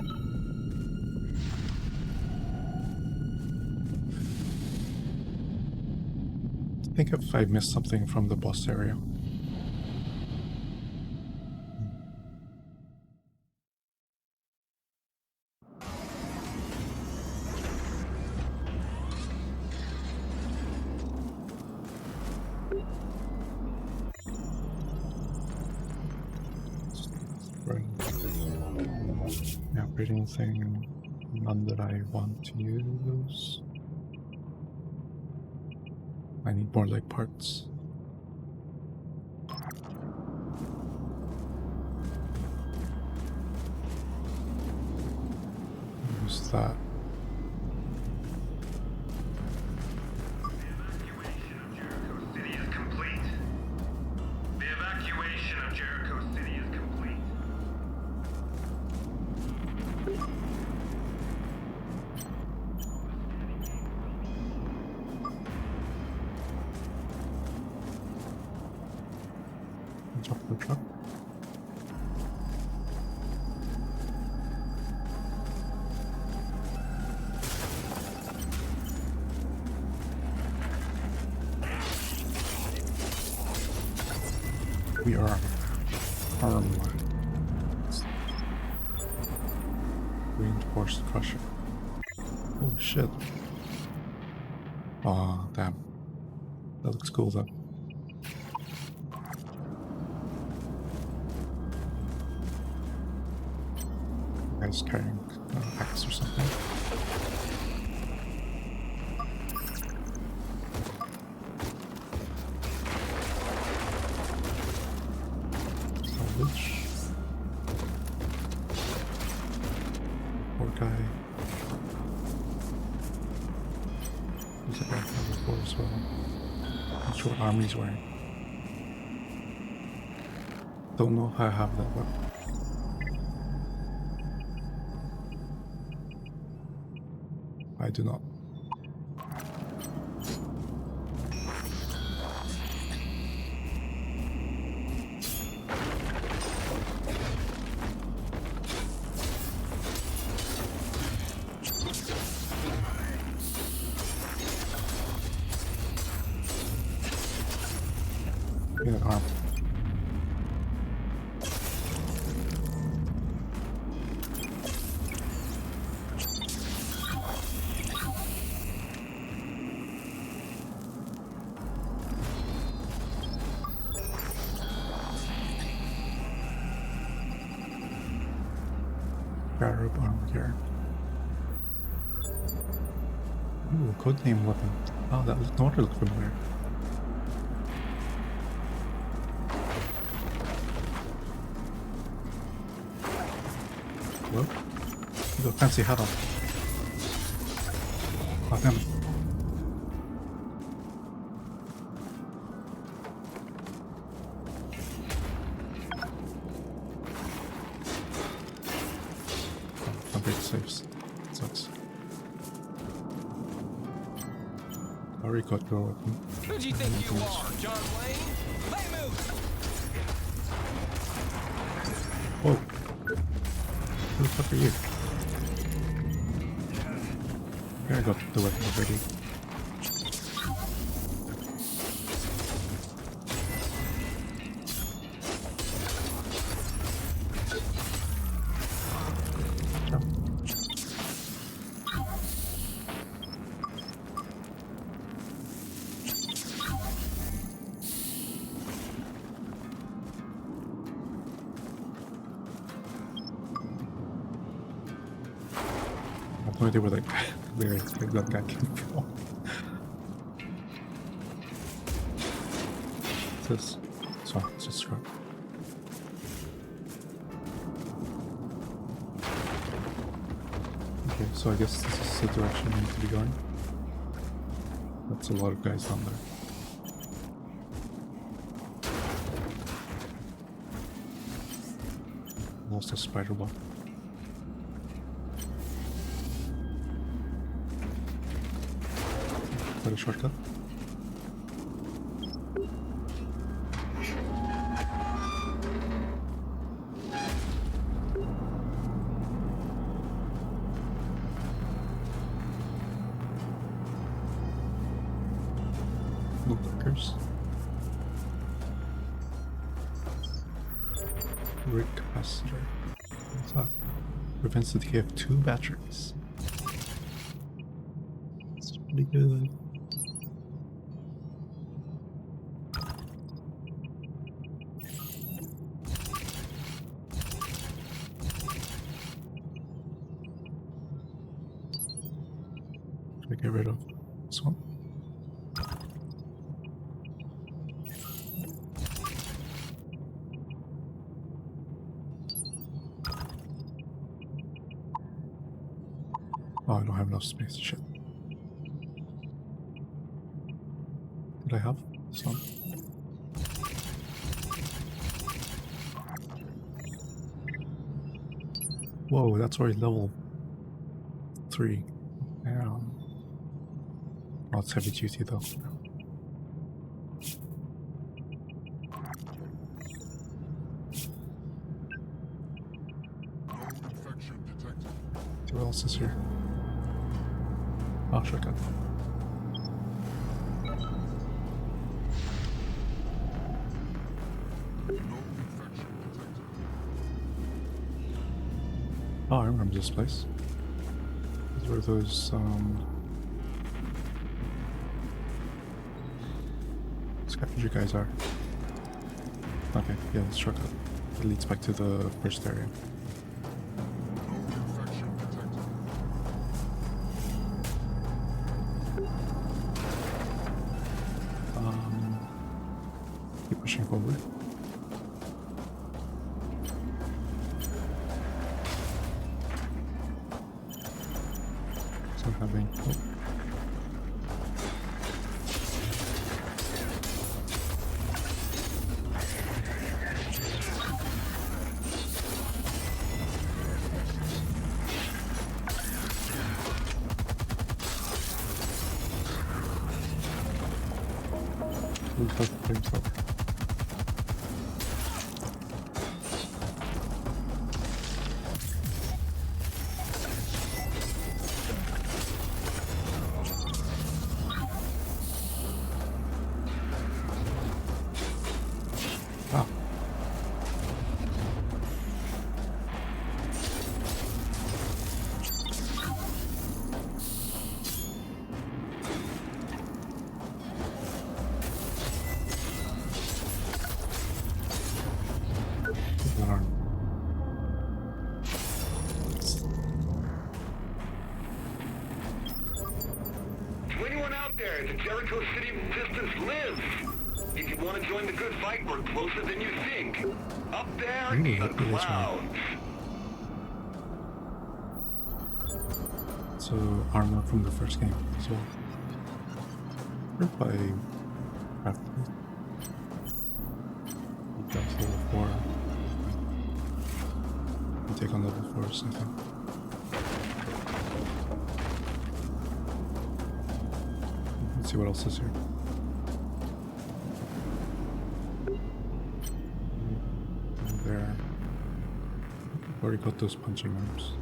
I think if I missed something from the boss area. Thing, none that I want to use. I need more leg parts. Use that. We are armed. Reinforced crusher. Holy shit. Aw, damn. That looks cool though. Guy's carrying an axe or something. Poor guy. He's a guy from before as well. Not sure what armor he's wearing. Don't know how I have that weapon. I do not. Get arm. Garib armor here. Ooh, codename weapon. Oh, that no wonder looked familiar. What? You got a fancy hat on. Oh, damn it. Some big saves. Sucks. I already got your weapon. Who do you think you are, John Wayne? Play move! Whoa. Who the fuck are you? Yeah, I got the weapon already. They were like, where that guy came from. This, so let's just scrap. Okay, so I guess this is the direction we need to be going. That's a lot of guys down there. Lost a spider bot. Is that a shortcut? Lookers. Rig capacitor. What's that? Prevents the decay of 2 batteries. It's pretty good. Get rid of this one. Oh, I don't have enough space. Shit. Did I have this one? Whoa, that's already level 3. Damn. Oh, it's heavy duty though. Who else is here? Oh, shotgun. Oh, I remember this place. These were those, scavenger guys are. Okay, yeah, let's shortcut. It leads back to the first area. Keep pushing forward. So having hope. Himself. Ah. To anyone out there, the Jericho City Resistance lives. If you want to join the good fight, we're closer than you think. Up there in the clouds. So armor from the first game as well. Ripped by Crafty. That's level 4. You take on level 4 or something. see what else is here. There. Already got those punching arms.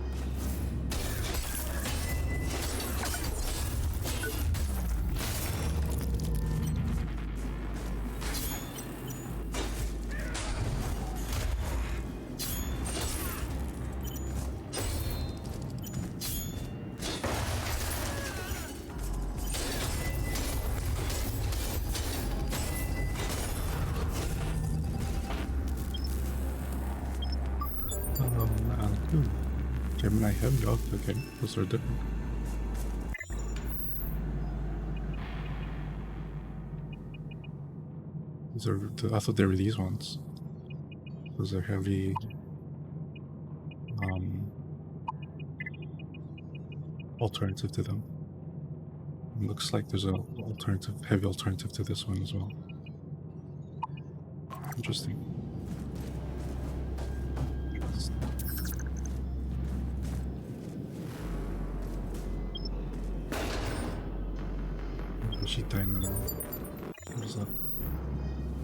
Gemini Heavy, okay, those are different. These are, I thought they were these ones. Those are heavy, alternative to them. It looks like there's an alternative, heavy alternative to this one as well. Interesting. Dynamo. What is that?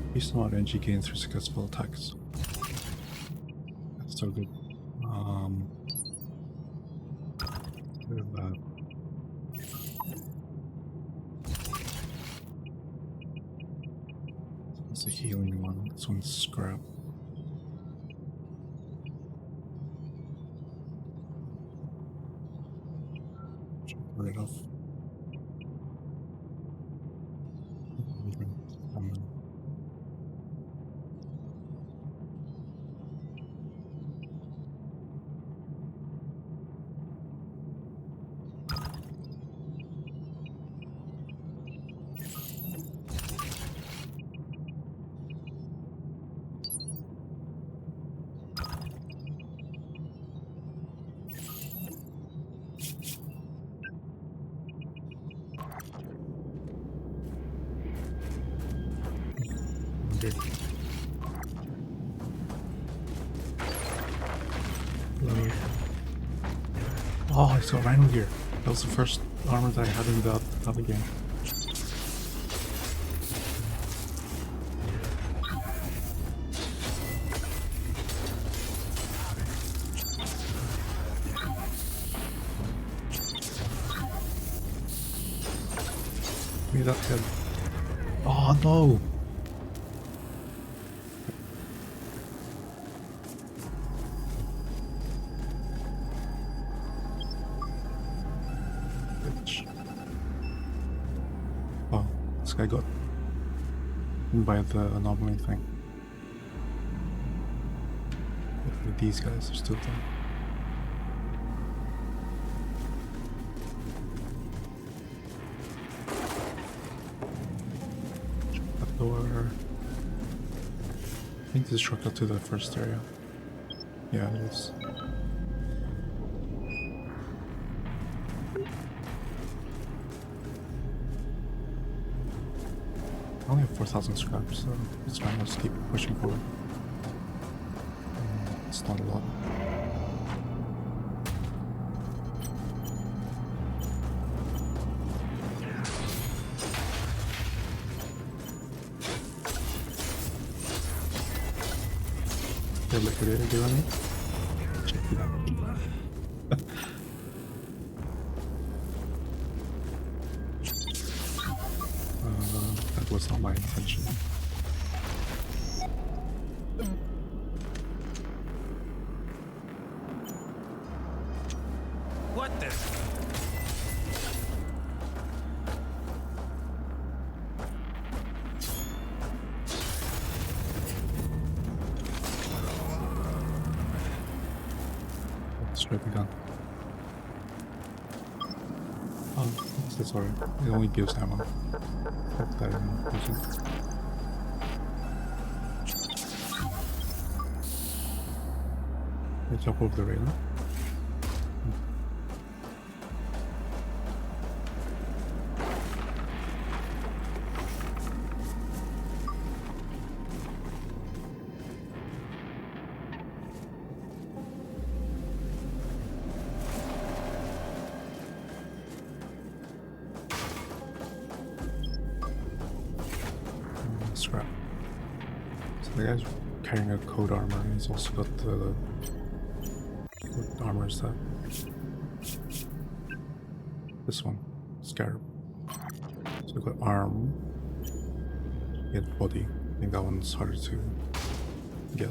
Increase the amount of energy gained through successful attacks. That's so good. It's a healing one. This one's scrap. Right off. Oh, I saw Rhino gear. That was the first armor that I had in the other game. Give me that head. Oh no! I got by the anomaly thing. Hopefully these guys are still there. That door. I think this is shortcut to the first area. Yeah, it is. I only have 4,000 scraps, so it's fine. Let's keep pushing forward. It's not a lot. The liquidator doing it? Check it out. That was not my intention. What the? Straight the gun. Oh, that's alright. It only gives ammo. Hope that I didn't use it. I jump over the railing. scrap. So the guy's carrying a code armor, and he's also got the... What armor is that? This one. Scarab. So we've got arm. Get body. I think that one's harder to get.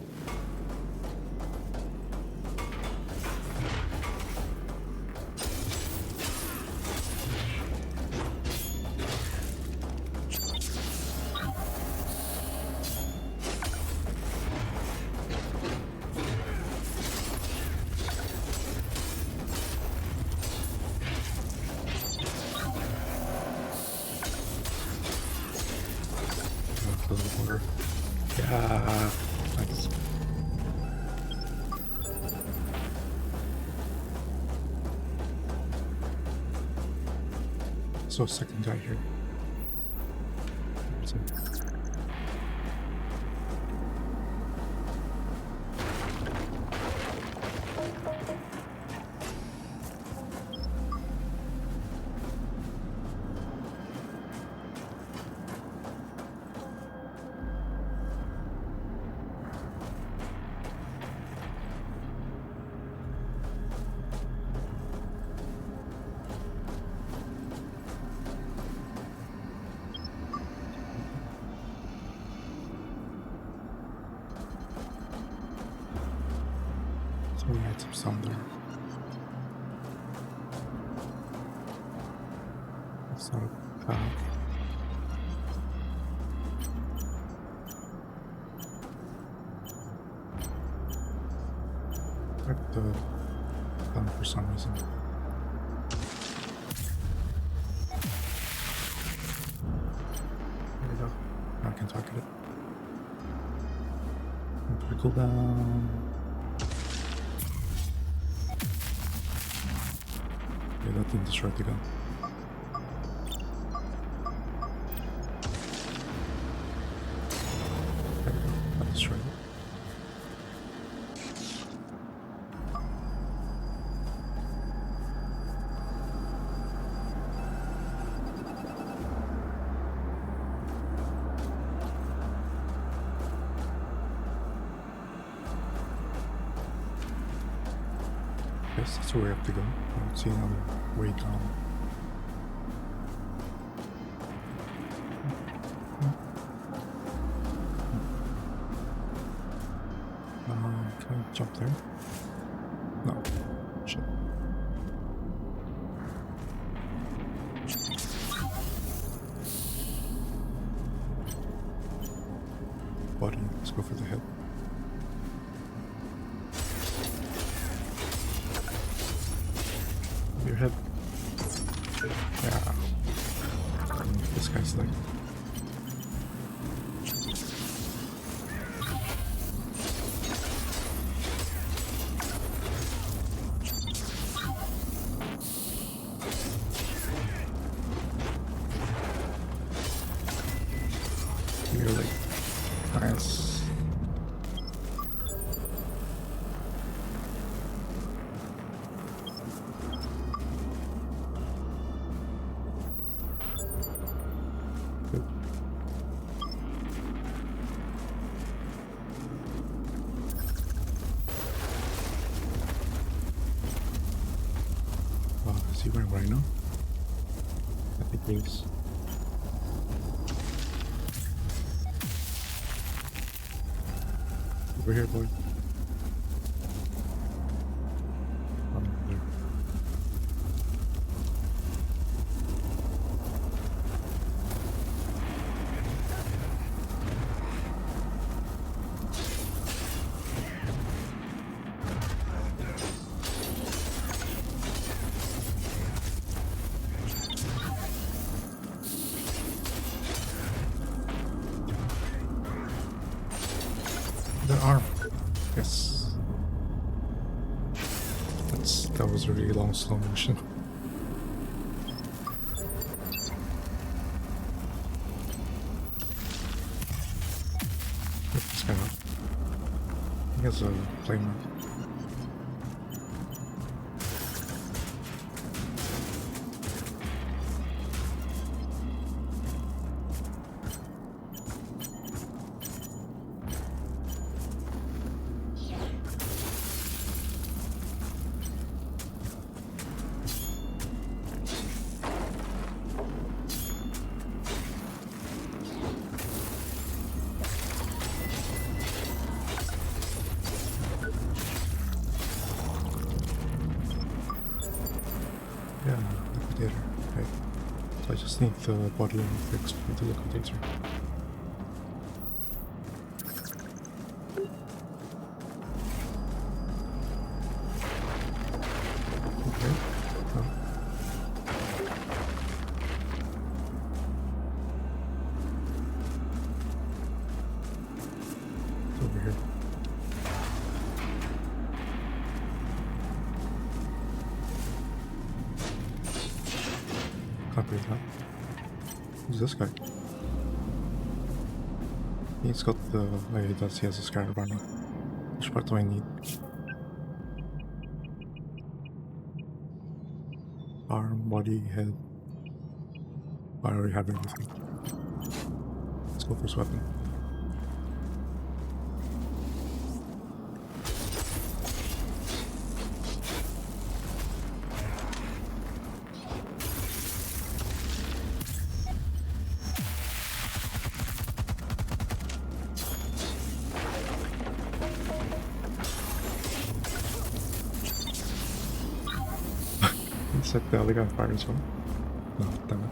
Yeah, nice. So second guy here. That's it. We had some sound there. It's not a path. Like the gun for some reason. There we go. Now I can target it. Put a cooldown. Yeah, that didn't destroy the gun. There we go, that destroyed it. Yes, that's where we have to go. I don't see another way down. Can I jump there? No. Shit. Body, let's go for the head. Your head. Yeah. This guy's like... You're like... Nice. Good. Is he wearing Rhino? I think he is. Over here, boy. There. The arm. Yes. That was a really long slow motion. Get this guy up. He has a flame. just need the body fixed with the liquidator. Okay. Oh. It's over here. Can't read that. Who's this guy? He's got the... Oh, he does. He has a scarab armor. Which part do I need? Arm, body, head. I already have everything. Let's go for his weapon. Set the other guy on fire as well. No, damn it.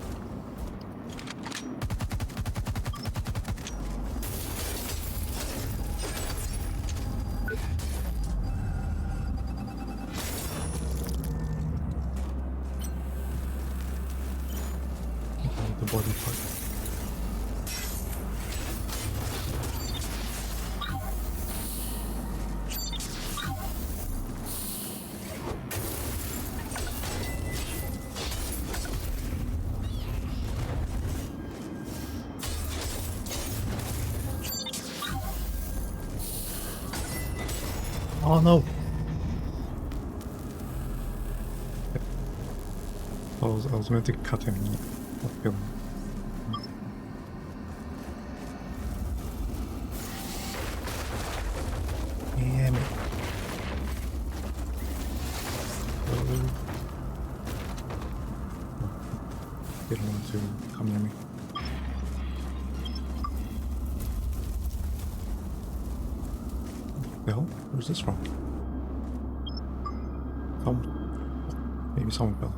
The body part. Oh no! I was meant to cut him, not kill him. Damn it. Didn't want to come near me. The hell? Where's this from? Maybe someone fell.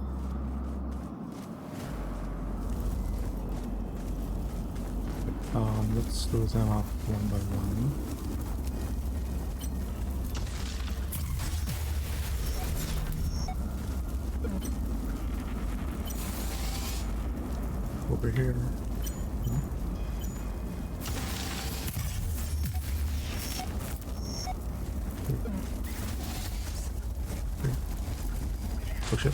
Let's do them out one by one. Over here. Oh shit.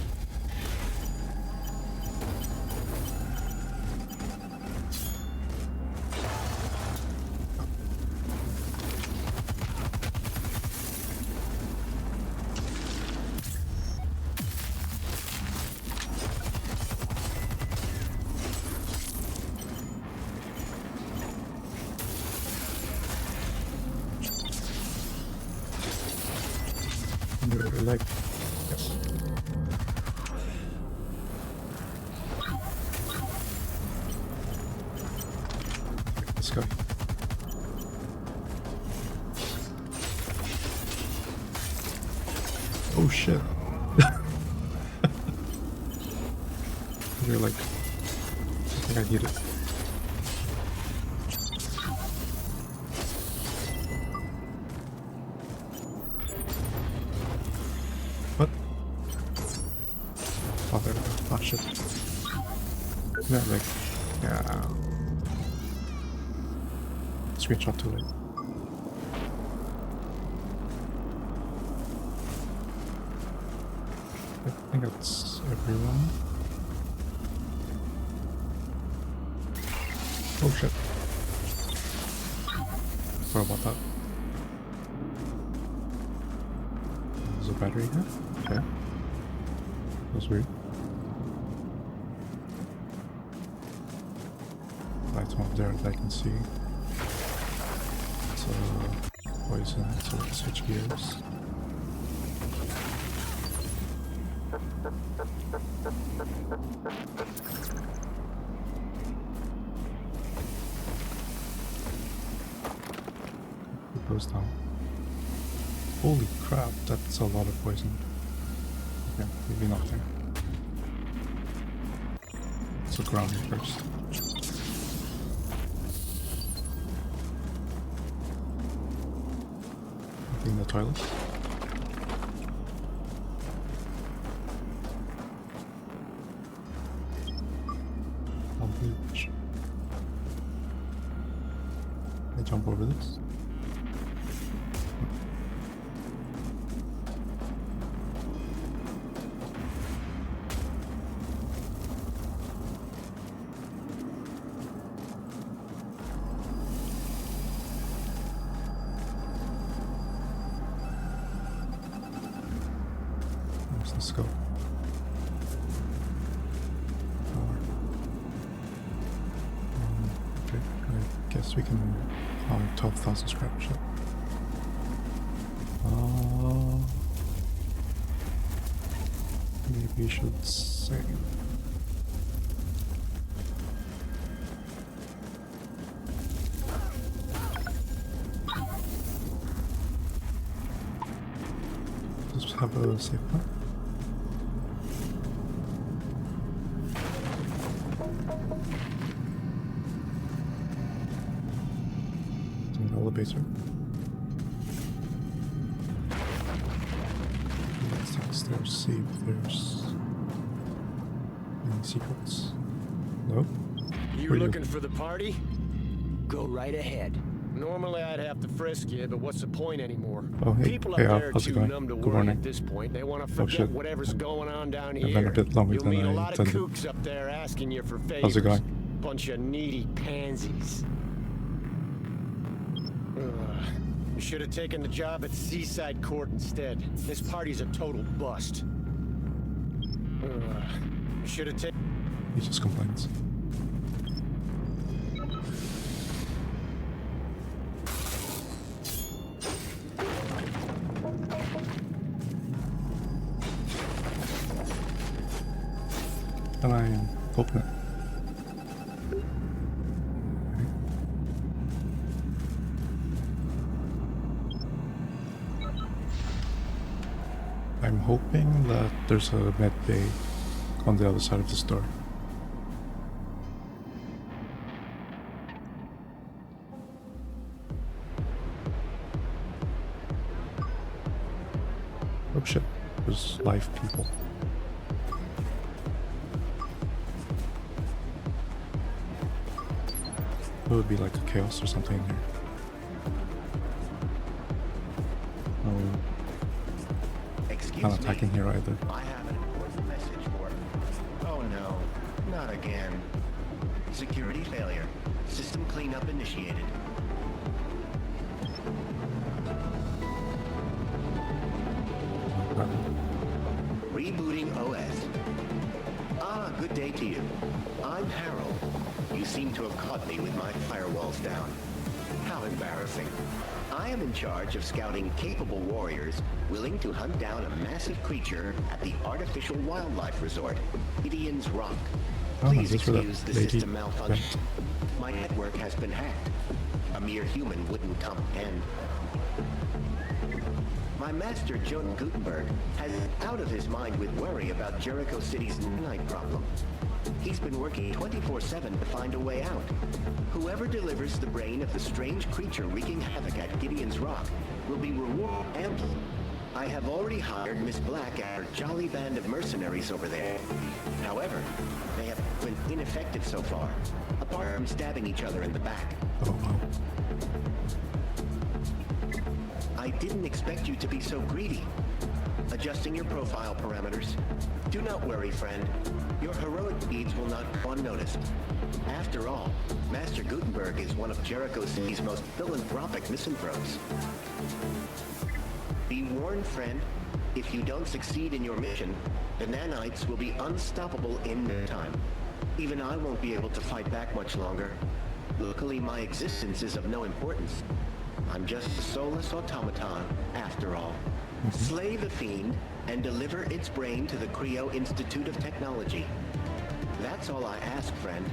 Leg. Yes. Let's go. Oh shit. You're like, I think I need it. What? Oh, there we go. Oh shit. No, like, yeah. Screenshot too late. I think that's everyone. Oh shit. Sorry about that. There's a battery here? Okay. That's weird. Lights up there that I can see. It's poison, so let's switch gears. It goes down. Holy crap, that's a lot of poison. Okay, maybe nothing. Let's look around here first. Anything in the toilet? Can I jump over this? Let's go. Okay, I guess we can 12,000 scrap ship. Maybe we should save. Just have a save point. Elevator. Let's take the stairs, see if there's any secrets. No? You looking for the party? Go right ahead. Normally I'd have to frisk you, but what's the point anymore? Oh, hey, People hey, up there are how's it too going? numb to Good worry morning. at this point. They want to Oh, forget shit. whatever's going on down I've here. been a bit longer You'll than meet a I lot intended. of kooks up there asking you for favors. How's it going? Bunch of needy pansies. You should have taken the job at Seaside Court instead. This party's a total bust. You should have taken... He just complains. Can I open it? I'm hoping that there's a med bay on the other side of this door. Oh shit, there's live people. It would be like a chaos or something in here. Not attacking here either. I have an important message for you. Oh no, not again. Security failure. System cleanup initiated. Rebooting OS. Ah, good day to you. I'm Harold. You seem to have caught me with my firewalls down. How embarrassing. I am in charge of scouting capable warriors willing to hunt down a massive creature at the artificial wildlife resort, Gideon's Rock. Please excuse the system malfunction. My network has been hacked. A mere human wouldn't comprehend. My master, John Gutenberg, has out of his mind with worry about Jericho City's night problem. He's been working 24/7 to find a way out. Whoever delivers the brain of the strange creature wreaking havoc at Gideon's Rock will be rewarded amply. I have already hired Miss Black and her jolly band of mercenaries over there. However, they have been ineffective so far, apart from stabbing each other in the back. Oh, wow. I didn't expect you to be so greedy. Adjusting your profile parameters. Do not worry, friend. Your heroic deeds will not go unnoticed. After all, Master Gutenberg is one of Jericho City's most philanthropic misanthropes. Be warned, friend. If you don't succeed in your mission, the nanites will be unstoppable in no time. Even I won't be able to fight back much longer. Luckily, my existence is of no importance. I'm just a soulless automaton, after all. Slay the fiend and deliver its brain to the Creo Institute of Technology. That's all I ask, friend.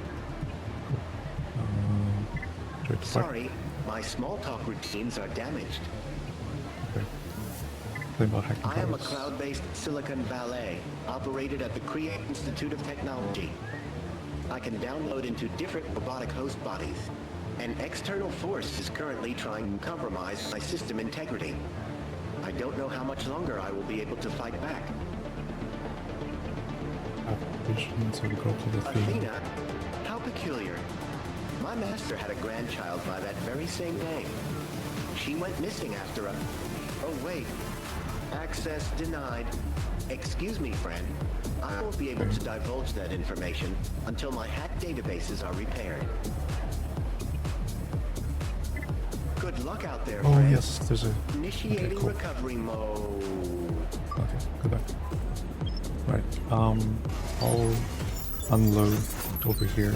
Sorry, my small talk routines are damaged. I am a cloud-based silicon ballet operated at the Creo Institute of Technology. I can download into different robotic host bodies. An external force is currently trying to compromise my system integrity. I don't know how much longer I will be able to fight back. Athena? How peculiar. My master had a grandchild by that very same name. She went missing after a... Oh, wait. Access denied. Excuse me, friend. I won't be able to divulge that information until my hacked databases are repaired. Good luck out there, Oh friend. yes, there's a... Initiating okay, cool. recovery mode. Okay, goodbye. Right, I'll unload over here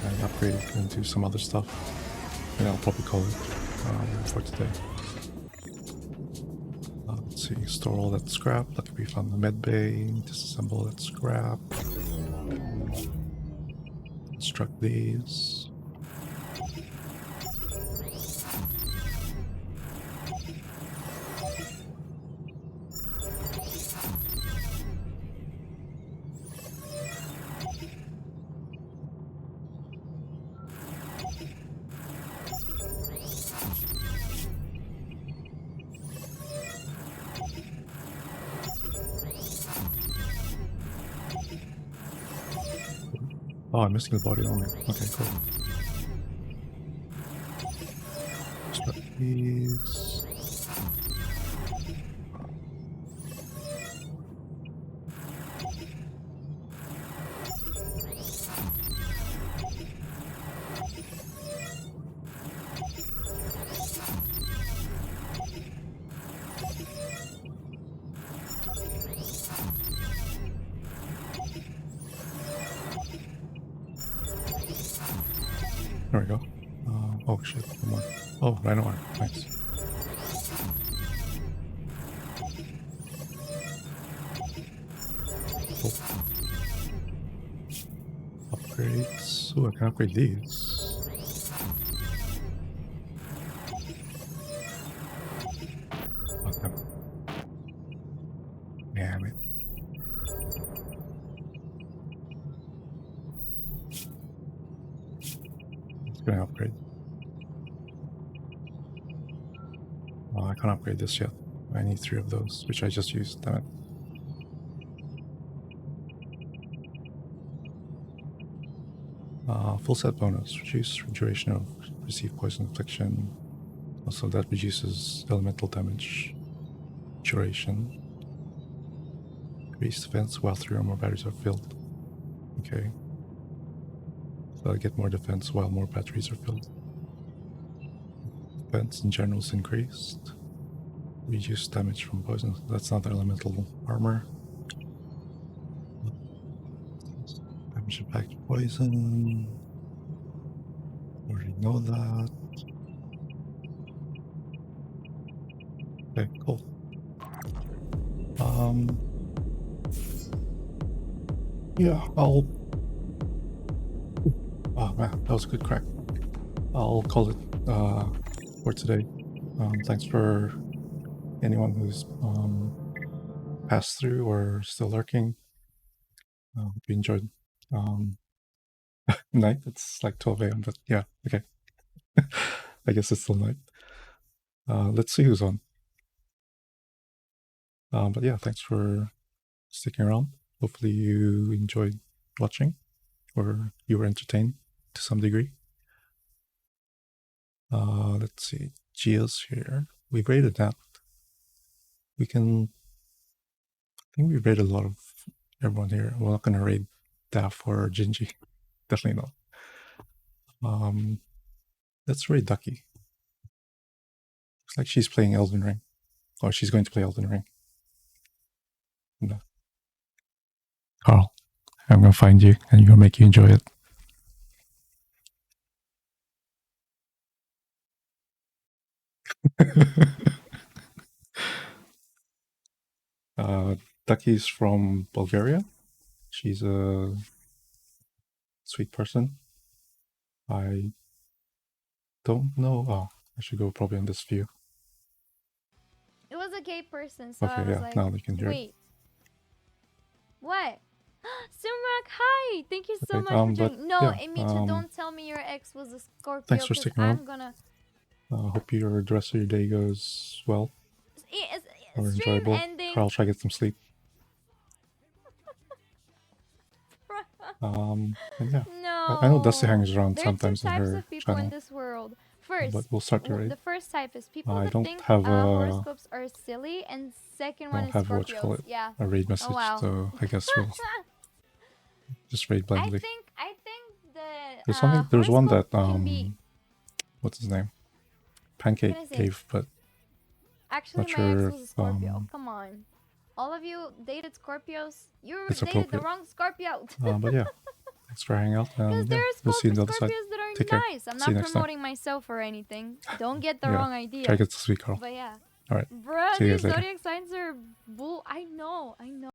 and upgrade into some other stuff. And I'll probably call it for today. Let's see, store all that scrap that we found in the med bay, disassemble that scrap, construct these. Oh, I'm missing the body only. Okay, cool. Start these. There we go. Oh shit, one more. Oh, rhino arm. Nice. Cool. Upgrades. Oh, I can upgrade these. Okay. Damn it. Gonna upgrade. Oh, I can't upgrade this yet. I need 3 of those, which I just used. Damn it. Full set bonus. Reduce duration of received poison infliction. Also, that reduces elemental damage duration. Increase defense while 3 or more batteries are filled. Okay. So I get more defense while more batteries are filled. Defense in general is increased. Reduce damage from poison. That's not elemental armor. Damage impact poison. Already know that. Okay, cool. Yeah, I'll... Oh man, that was a good crack. I'll call it for today. Thanks for anyone who's passed through or still lurking. Hope you enjoyed. Night, it's like 12 a.m, but yeah, okay. I guess it's still night. Let's see who's on. But yeah, thanks for sticking around. Hopefully you enjoyed watching or you were entertained to some degree. Let's see, Gia's here. We've raided that. We can... I think we've raided a lot of everyone here. We're not going to raid Daff or Gingy. Definitely not. Let's raid Ducky. Looks like she's playing Elden Ring. Or she's going to play Elden Ring. No. Carl, I'm going to find you and I'm going to make you enjoy it. Ducky's from Bulgaria. She's a sweet person. I don't know. Oh, I should go probably on this view. It was a gay person, so Okay, I was yeah, like, now they can hear it. wait. What? Simrak, hi! Thank you so Okay, much for but joining. No, yeah, Amicha, don't tell me your ex was a Scorpio. thanks for 'cause sticking around. I'm gonna. Hope the rest of your day goes well or Stream enjoyable. ending. I'll try to get some sleep. And yeah, No. I know Dusty hangs around There are sometimes two in types her of people channel. in this world. First, But we'll start the raid. the first type is people I that don't think have a horoscopes are silly, and second I one don't is have what you call Scorpios. it Yeah. a raid message, Oh wow. so I guess we'll just raid blindly. I think the There's something. There's one that can be- what's his name? gonna Pancake say- gave, but Actually, not my ex sure was a if, Scorpio. Come on. All of you dated Scorpios? You It's dated the appropriate. wrong Scorpio. but yeah, thanks for hanging out. Because And yeah, there are we'll see you on the other side. Scorpios that are Take care. nice. I'm See you not next time. promoting myself or anything. Don't get the Yeah, wrong idea. try to get to speak, Carl. But yeah. All right. Bruh, See you these guys later. zodiac signs are bull. I know.